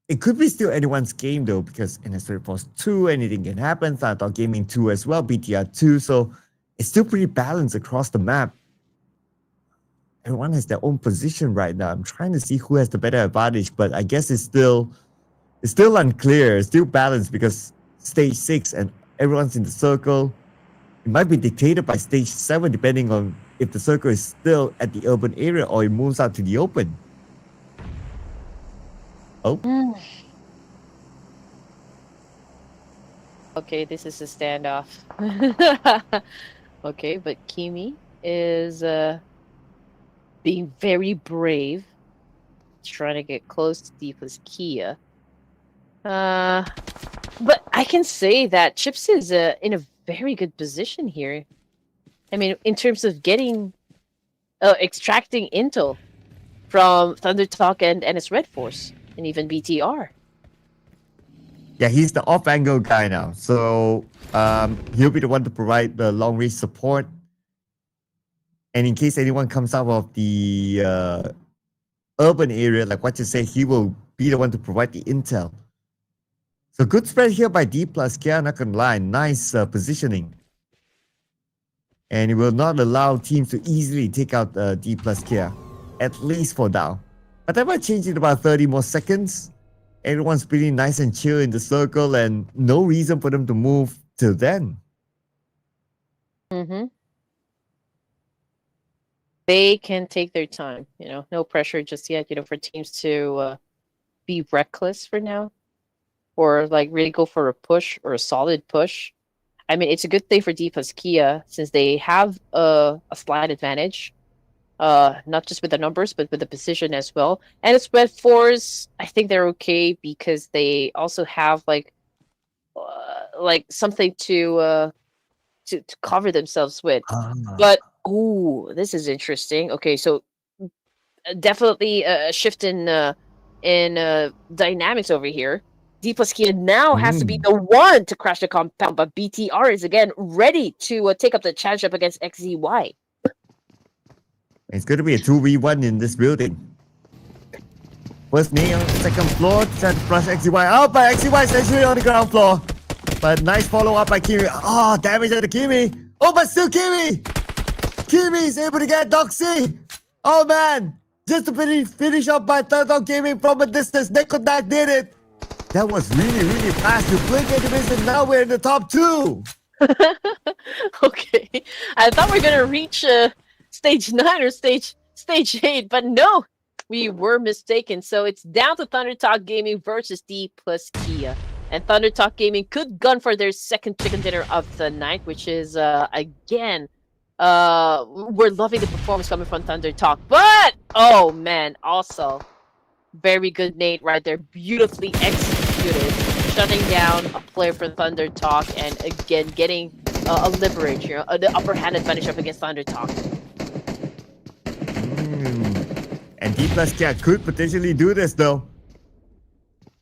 it could be still anyone's game though, because in RedForce 2, anything can happen. ThunderTalk Gaming 2 as well, BTR 2. So it's still pretty balanced across the map. Everyone has their own position right now. I'm trying to see who has the better advantage, but I guess it's still unclear. It's still balanced because stage 6 and everyone's in the circle. It might be dictated by stage 7 depending on if the circle is still at the urban area or it moves out to the open. Oh. Okay, this is a standoff. Okay, but Kimi is being very brave, trying to get close to Dplus Kia. But I can say that Chips is in a very good position here. I mean, in terms of getting, extracting intel from ThunderTalk and its RedForce, and even BTR. Yeah, he's the off-angle guy now. So he'll be the one to provide the long-range support. And in case anyone comes out of the urban area, like what you say, he will be the one to provide the intel. So good spread here by Dplus KR, not gonna lie. Nice positioning. And it will not allow teams to easily take out Dplus KR, at least for now. But that might change in about 30 more seconds. Everyone's pretty nice and chill in the circle and no reason for them to move till then. Mm-hmm. They can take their time, you know, no pressure just yet, you know, for teams to be reckless for now. Or like really go for a push or a solid push. I mean, it's a good thing for Dplus Kia since they have a slight advantage. Not just with the numbers, but with the position as well. And it's RedForce, I think they're okay because they also have like something to cover themselves with. But ooh, this is interesting. Okay, so definitely a shift in dynamics over here. Dplus Kia now has to be the one to crash the compound, but BTR is again ready to take up the challenge up against XZY. It's going to be a 2v1 in this building. First nail, second floor, trying to flush XZY out, but XZY is actually on the ground floor. But nice follow-up by Kimi. Oh, damage to Kimi. Oh, but still Kimi. Kimi is able to get Doxy. Oh, man. Just to finish up by ThunderTalk Gaming from a distance. Nekodak did it. That was really, really fast to blink at the division. Now we're in the top 2. Okay. I thought we were going to reach stage 9 or stage 8, but no. We were mistaken. So it's down to ThunderTalk Gaming versus Dplus Kia. And ThunderTalk Gaming could gun for their second chicken dinner of the night, which is, again, we're loving the performance coming from ThunderTalk. But, oh, man, also, very good nade right there. Beautifully executed. Shutting down a player for ThunderTalk and, again, getting a leverage, the upper hand advantage up against ThunderTalk. And Dplus could potentially do this though.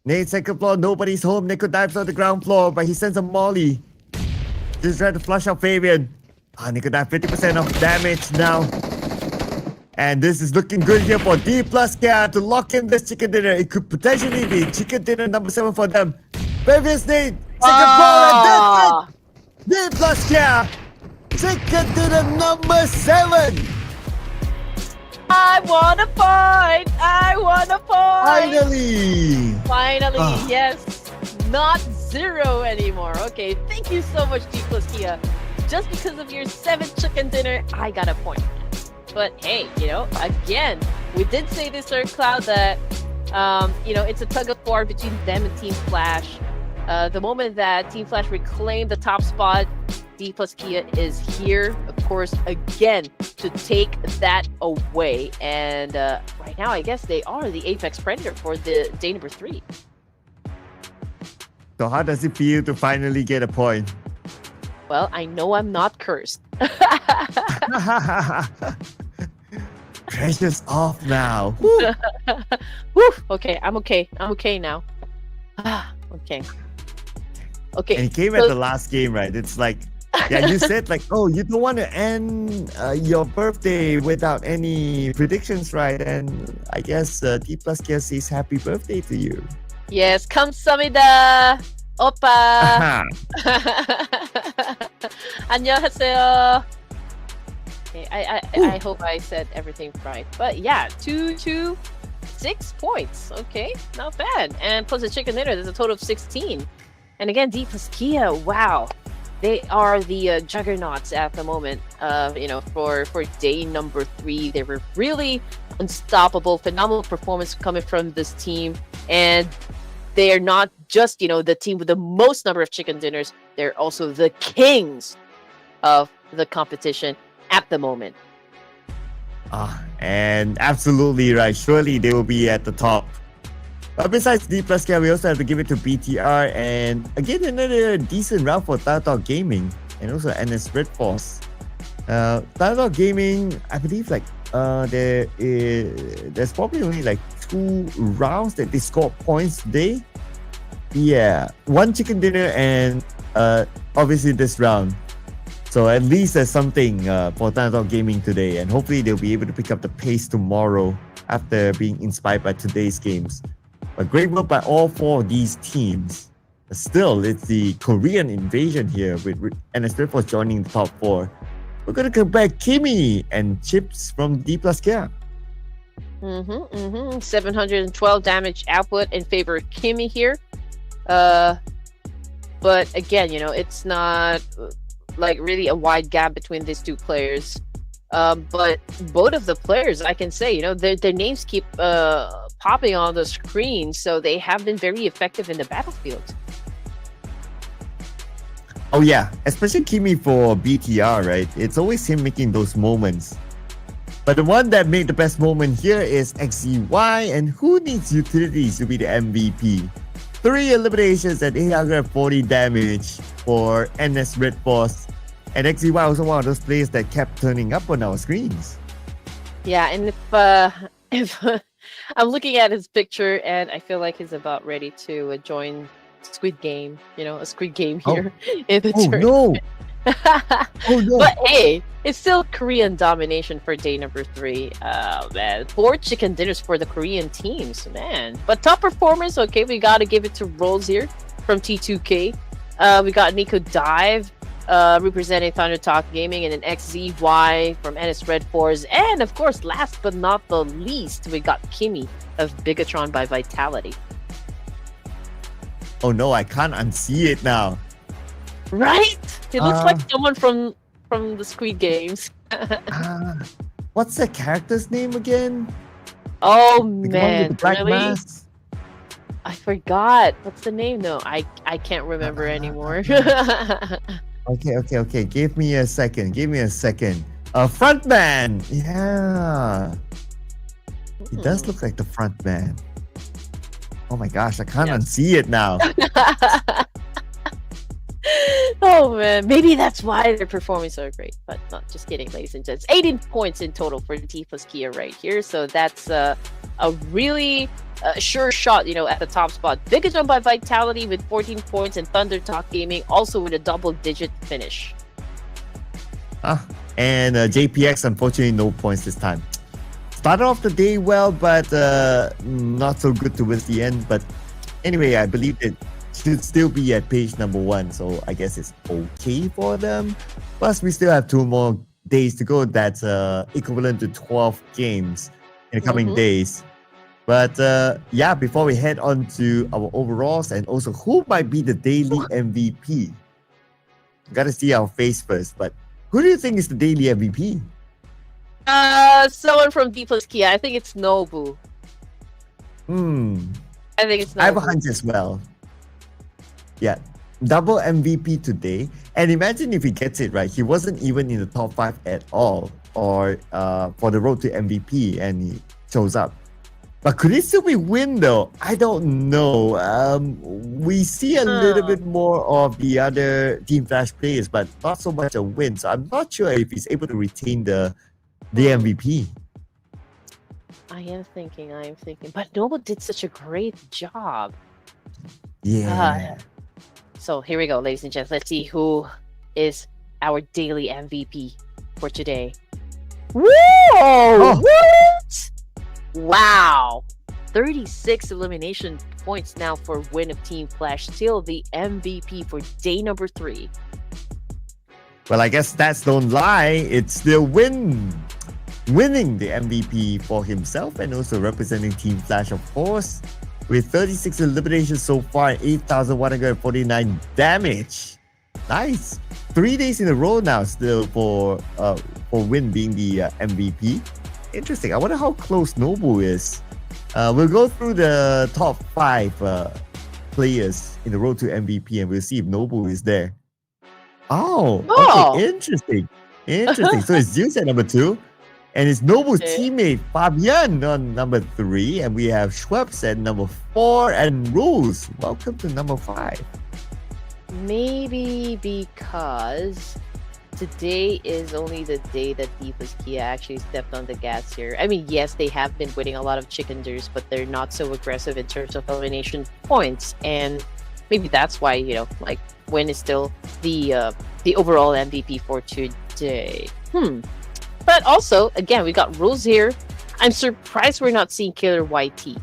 Nate second floor, nobody's home. Nico dives on the ground floor, but he sends a molly. Just trying to flush out Fabian. Nico dive 50% of damage now. And this is looking good here for Dplus to lock in this chicken dinner. It could potentially be chicken dinner number 7 for them. Previous Nate, second floor, and that's it. Dplus chicken dinner number 7. I wanna fight! I wanna fight! Finally! Yes. Not 0 anymore. Okay, thank you so much, Dplus. Just because of your 7 chicken dinner, I got a point. But hey, again, we did say this, Sir Cloud, that it's a tug of war between them and Team Flash. The moment that Team Flash reclaimed the top spot, Dplus is here, of course, again, to take that away. And right now, I guess they are the apex predator for the day number 3. So how does it feel to finally get a point? Well, I know I'm not cursed. Pressure's off now. Woo. Okay, I'm okay. I'm okay now. Okay. Okay. And it came at the last game, right? It's like, yeah, you said like, oh, you don't want to end your birthday without any predictions, right? And I guess Dplus says happy birthday to you. Yes, 감사합니다. 오빠. 안녕하세요. Okay, I hope I said everything right. But yeah, 6 points. Okay, not bad. And plus the chicken dinner, there's a total of 16. And again, Dplus, wow. They are the juggernauts at the moment. For day number 3, they were really unstoppable. Phenomenal performance coming from this team. And they are not just, the team with the most number of chicken dinners. They're also the kings of the competition at the moment. And absolutely right. Surely they will be at the top. But besides Dplus, we also have to give it to BTR. And again, another decent round for ThunderTalk Gaming. And also NS RedForce. ThunderTalk Gaming, I believe there's probably only 2 rounds that they scored points today. Yeah, 1 chicken dinner and obviously this round. So at least there's something for ThunderTalk Gaming today. And hopefully they'll be able to pick up the pace tomorrow after being inspired by today's games. But great work by all 4 of these teams. But still, it's the Korean invasion here with NS RedForce joining the top 4. We're going to come back Kimmy and Chips from Dplus. 712 damage output in favor of Kimmy here. But again, it's not really a wide gap between these 2 players. But both of the players, I can say, their names keep popping on the screen, so they have been very effective in the battlefield. Oh yeah, especially Kimmy for BTR, right? It's always him making those moments. But the one that made the best moment here is XZY, and who needs utilities to be the MVP? 3 eliminations and 840 damage for NS RedForce. And XZY also one of those players that kept turning up on our screens. Yeah, and if I'm looking at his picture and I feel like he's about ready to join Squid Game, a Squid Game here in the tournament. Oh no! But hey, it's still Korean domination for day number 3. Man, 4 chicken dinners for the Korean teams, man. But top performers, okay, we gotta give it to Rolls here from T2K. We got Nico Dive representing ThunderTalk Gaming, and then XZY from NS RedForce, and of course, last but not the least, we got Kimmy of Bigetron by Vitality. Oh no, I can't unsee it now. Right? It looks like someone from the Squid Games. What's the character's name again? Oh The one man, with the black really? mask? I forgot. What's the name though? I can't remember anymore. Okay. Give me a second. Frontman. Yeah. He does look like the frontman. Oh my gosh, I can't unsee it now. Oh man, maybe that's why they're performing so great. But not just kidding, ladies and gents. 18 points in total for Dplus Kia right here. So that's a really sure shot, at the top spot. Bigetron by Vitality with 14 points, and ThunderTalk Gaming also with a double-digit finish. And JPX, unfortunately, no points this time. Started off the day well, but not so good towards the end. But anyway, I believe it should still be at page number 1, so I guess it's okay for them. Plus, we still have 2 more days to go. That's equivalent to 12 games in the coming days. But yeah, before we head on to our overalls and also who might be the daily MVP, gotta see our face first. But who do you think is the daily MVP? Someone from Dplus Kia. I think it's Nobu. I think it's Nobu. I have a hunch as well. Yeah, double MVP today. And imagine if he gets it right. He wasn't even in the top 5 at all, or for the road to MVP, and he shows up. But could it still be win though? I don't know. We see a little bit more of the other Team Flash players, but not so much a win. So I'm not sure if he's able to retain the MVP. I am thinking. But Nobu did such a great job. Yeah. So here we go, ladies and gents. Let's see who is our daily MVP for today. Whoa! What? Wow. 36 elimination points now for win of Team Flash. Still the MVP for day number 3. Well, I guess stats don't lie. It's still winning the MVP for himself and also representing Team Flash, of course. With 36 eliminations so far, 8,149 damage. Nice. 3 days in a row now still for Win being the MVP. Interesting. I wonder how close Nobu is. We'll go through the top 5 players in the road to MVP, and we'll see if Nobu is there. Oh, okay. Interesting. So it's Zeus at number 2. And it's Nobu's teammate Fabian on number 3. And we have Schweppes at number 4. And Rose, welcome to number 5. Maybe because today is only the day that Dplus Kia actually stepped on the gas here. I mean, yes, they have been winning a lot of chicken dinners, but they're not so aggressive in terms of elimination points. And maybe that's why, Win is still the overall MVP for today. But also, again, we got Rose here. I'm surprised we're not seeing Killer YT,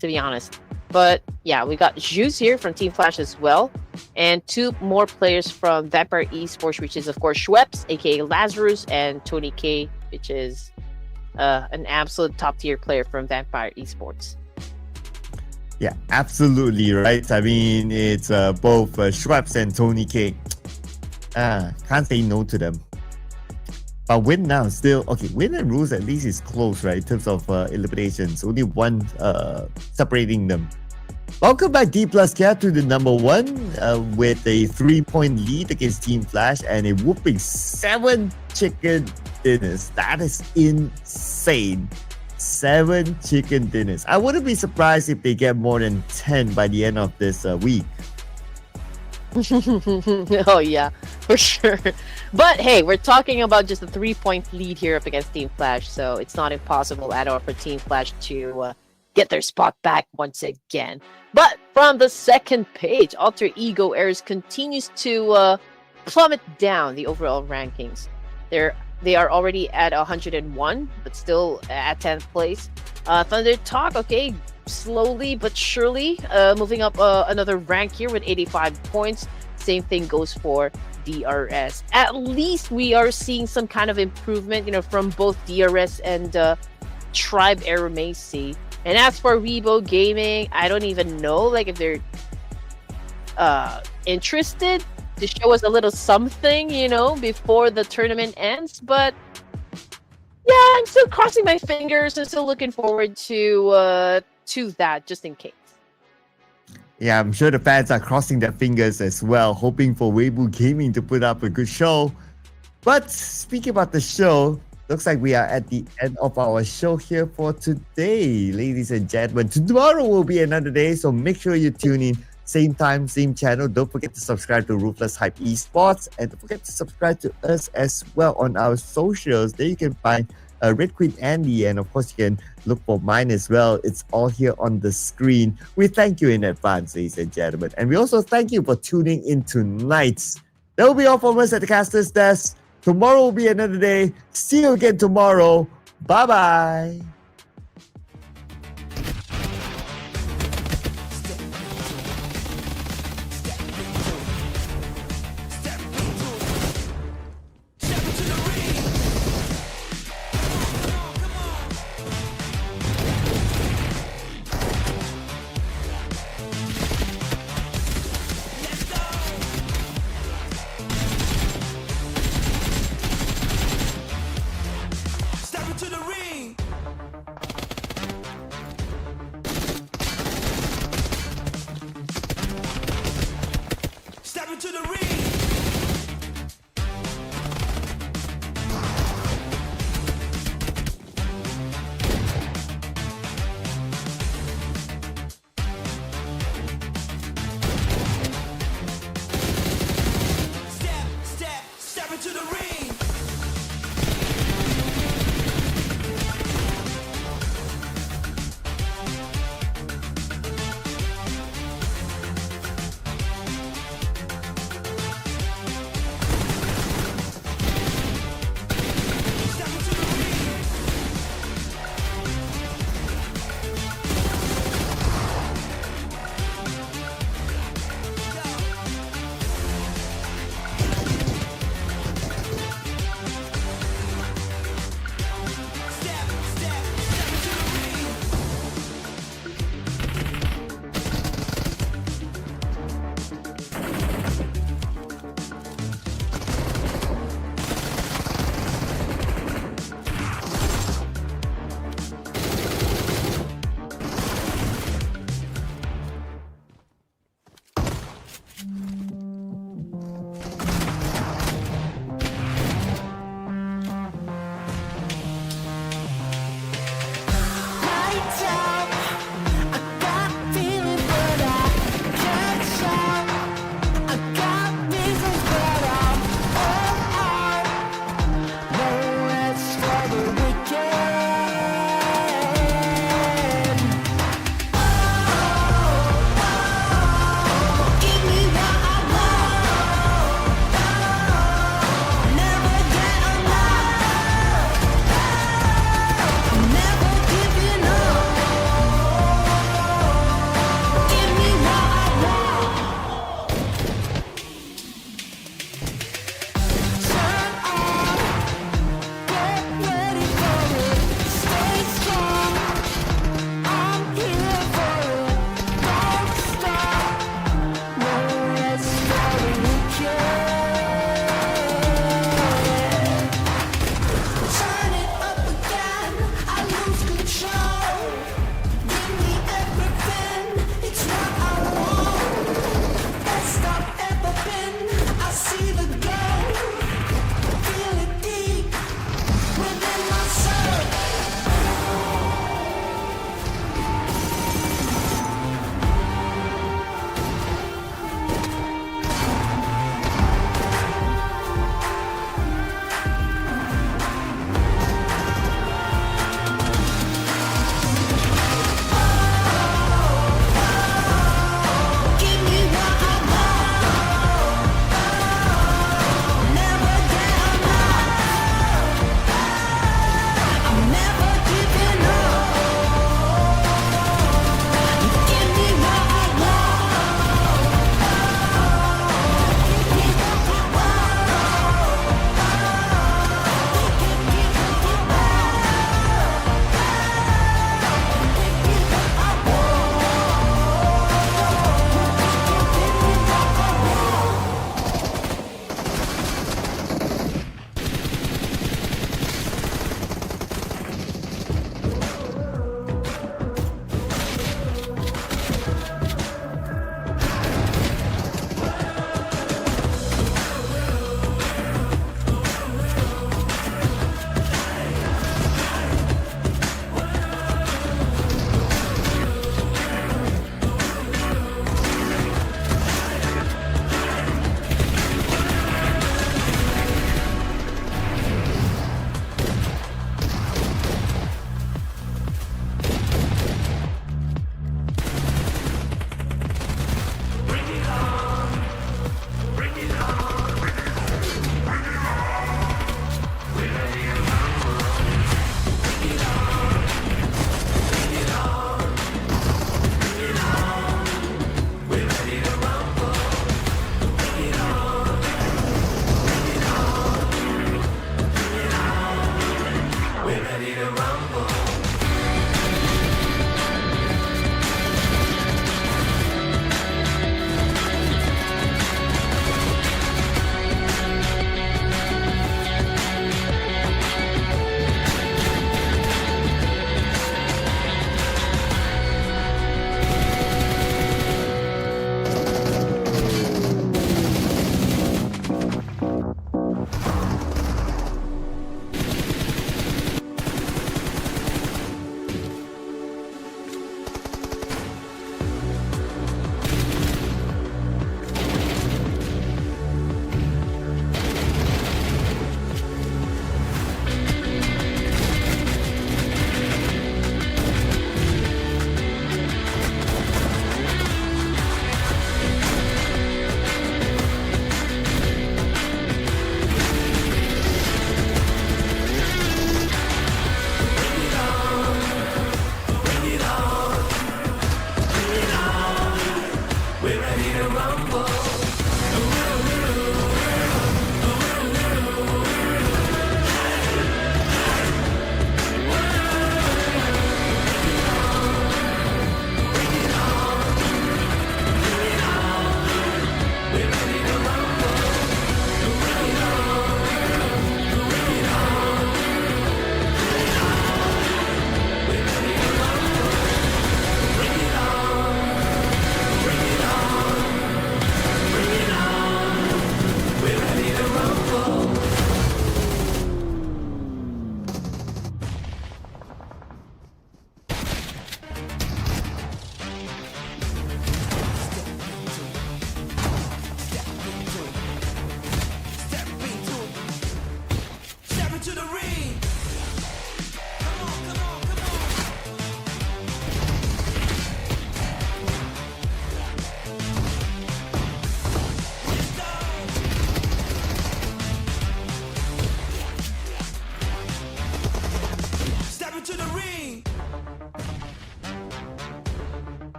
to be honest. But yeah, we got Juice here from Team Flash as well. And 2 more players from Vampire Esports, which is, of course, Schweppes, aka Lazarus, and Tony K, which is an absolute top-tier player from Vampire Esports. Yeah, absolutely right. I mean, it's both Schweppes and Tony K. Can't say no to them. But Win now still, okay, Win and Ruse at least is close, right, in terms of eliminations. Only 1 separating them. Welcome back, Dplus Kia, to the number 1 with a 3-point lead against Team Flash and a whooping 7 chicken dinners. That is insane. 7 chicken dinners. I wouldn't be surprised if they get more than 10 by the end of this week. Oh yeah, for sure. But hey, we're talking about just a 3-point lead here up against Team Flash, so it's not impossible at all for Team Flash to get their spot back once again. But from the second page, Alter Ego Airs continues to plummet down the overall rankings. They are already at 101, but still at 10th place. ThunderTalk, okay, slowly but surely moving up another rank here with 85 points. Same thing goes for DRS. At least we are seeing some kind of improvement, from both DRS and Tribe Aeromacy. And as for Weibo Gaming, I don't even know if they're interested to show us a little something, before the tournament ends. But yeah, I'm still crossing my fingers and still looking forward to that, just in case. Yeah, I'm sure the fans are crossing their fingers as well, hoping for Weibo Gaming to put up a good show. But speaking about the show, looks like we are at the end of our show here for today, ladies and gentlemen. Tomorrow will be another day, so make sure you tune in same time, same channel. Don't forget to subscribe to Ruthless Hype Esports, and don't forget to subscribe to us as well on our socials. There you can find Red Queen Andy, and of course you can look for mine as well. It's all here on the screen. We thank you in advance, ladies and gentlemen, and we also thank you for tuning in tonight. That will be all from us at the Caster's Desk. Tomorrow will be another day. See you again tomorrow. Bye bye.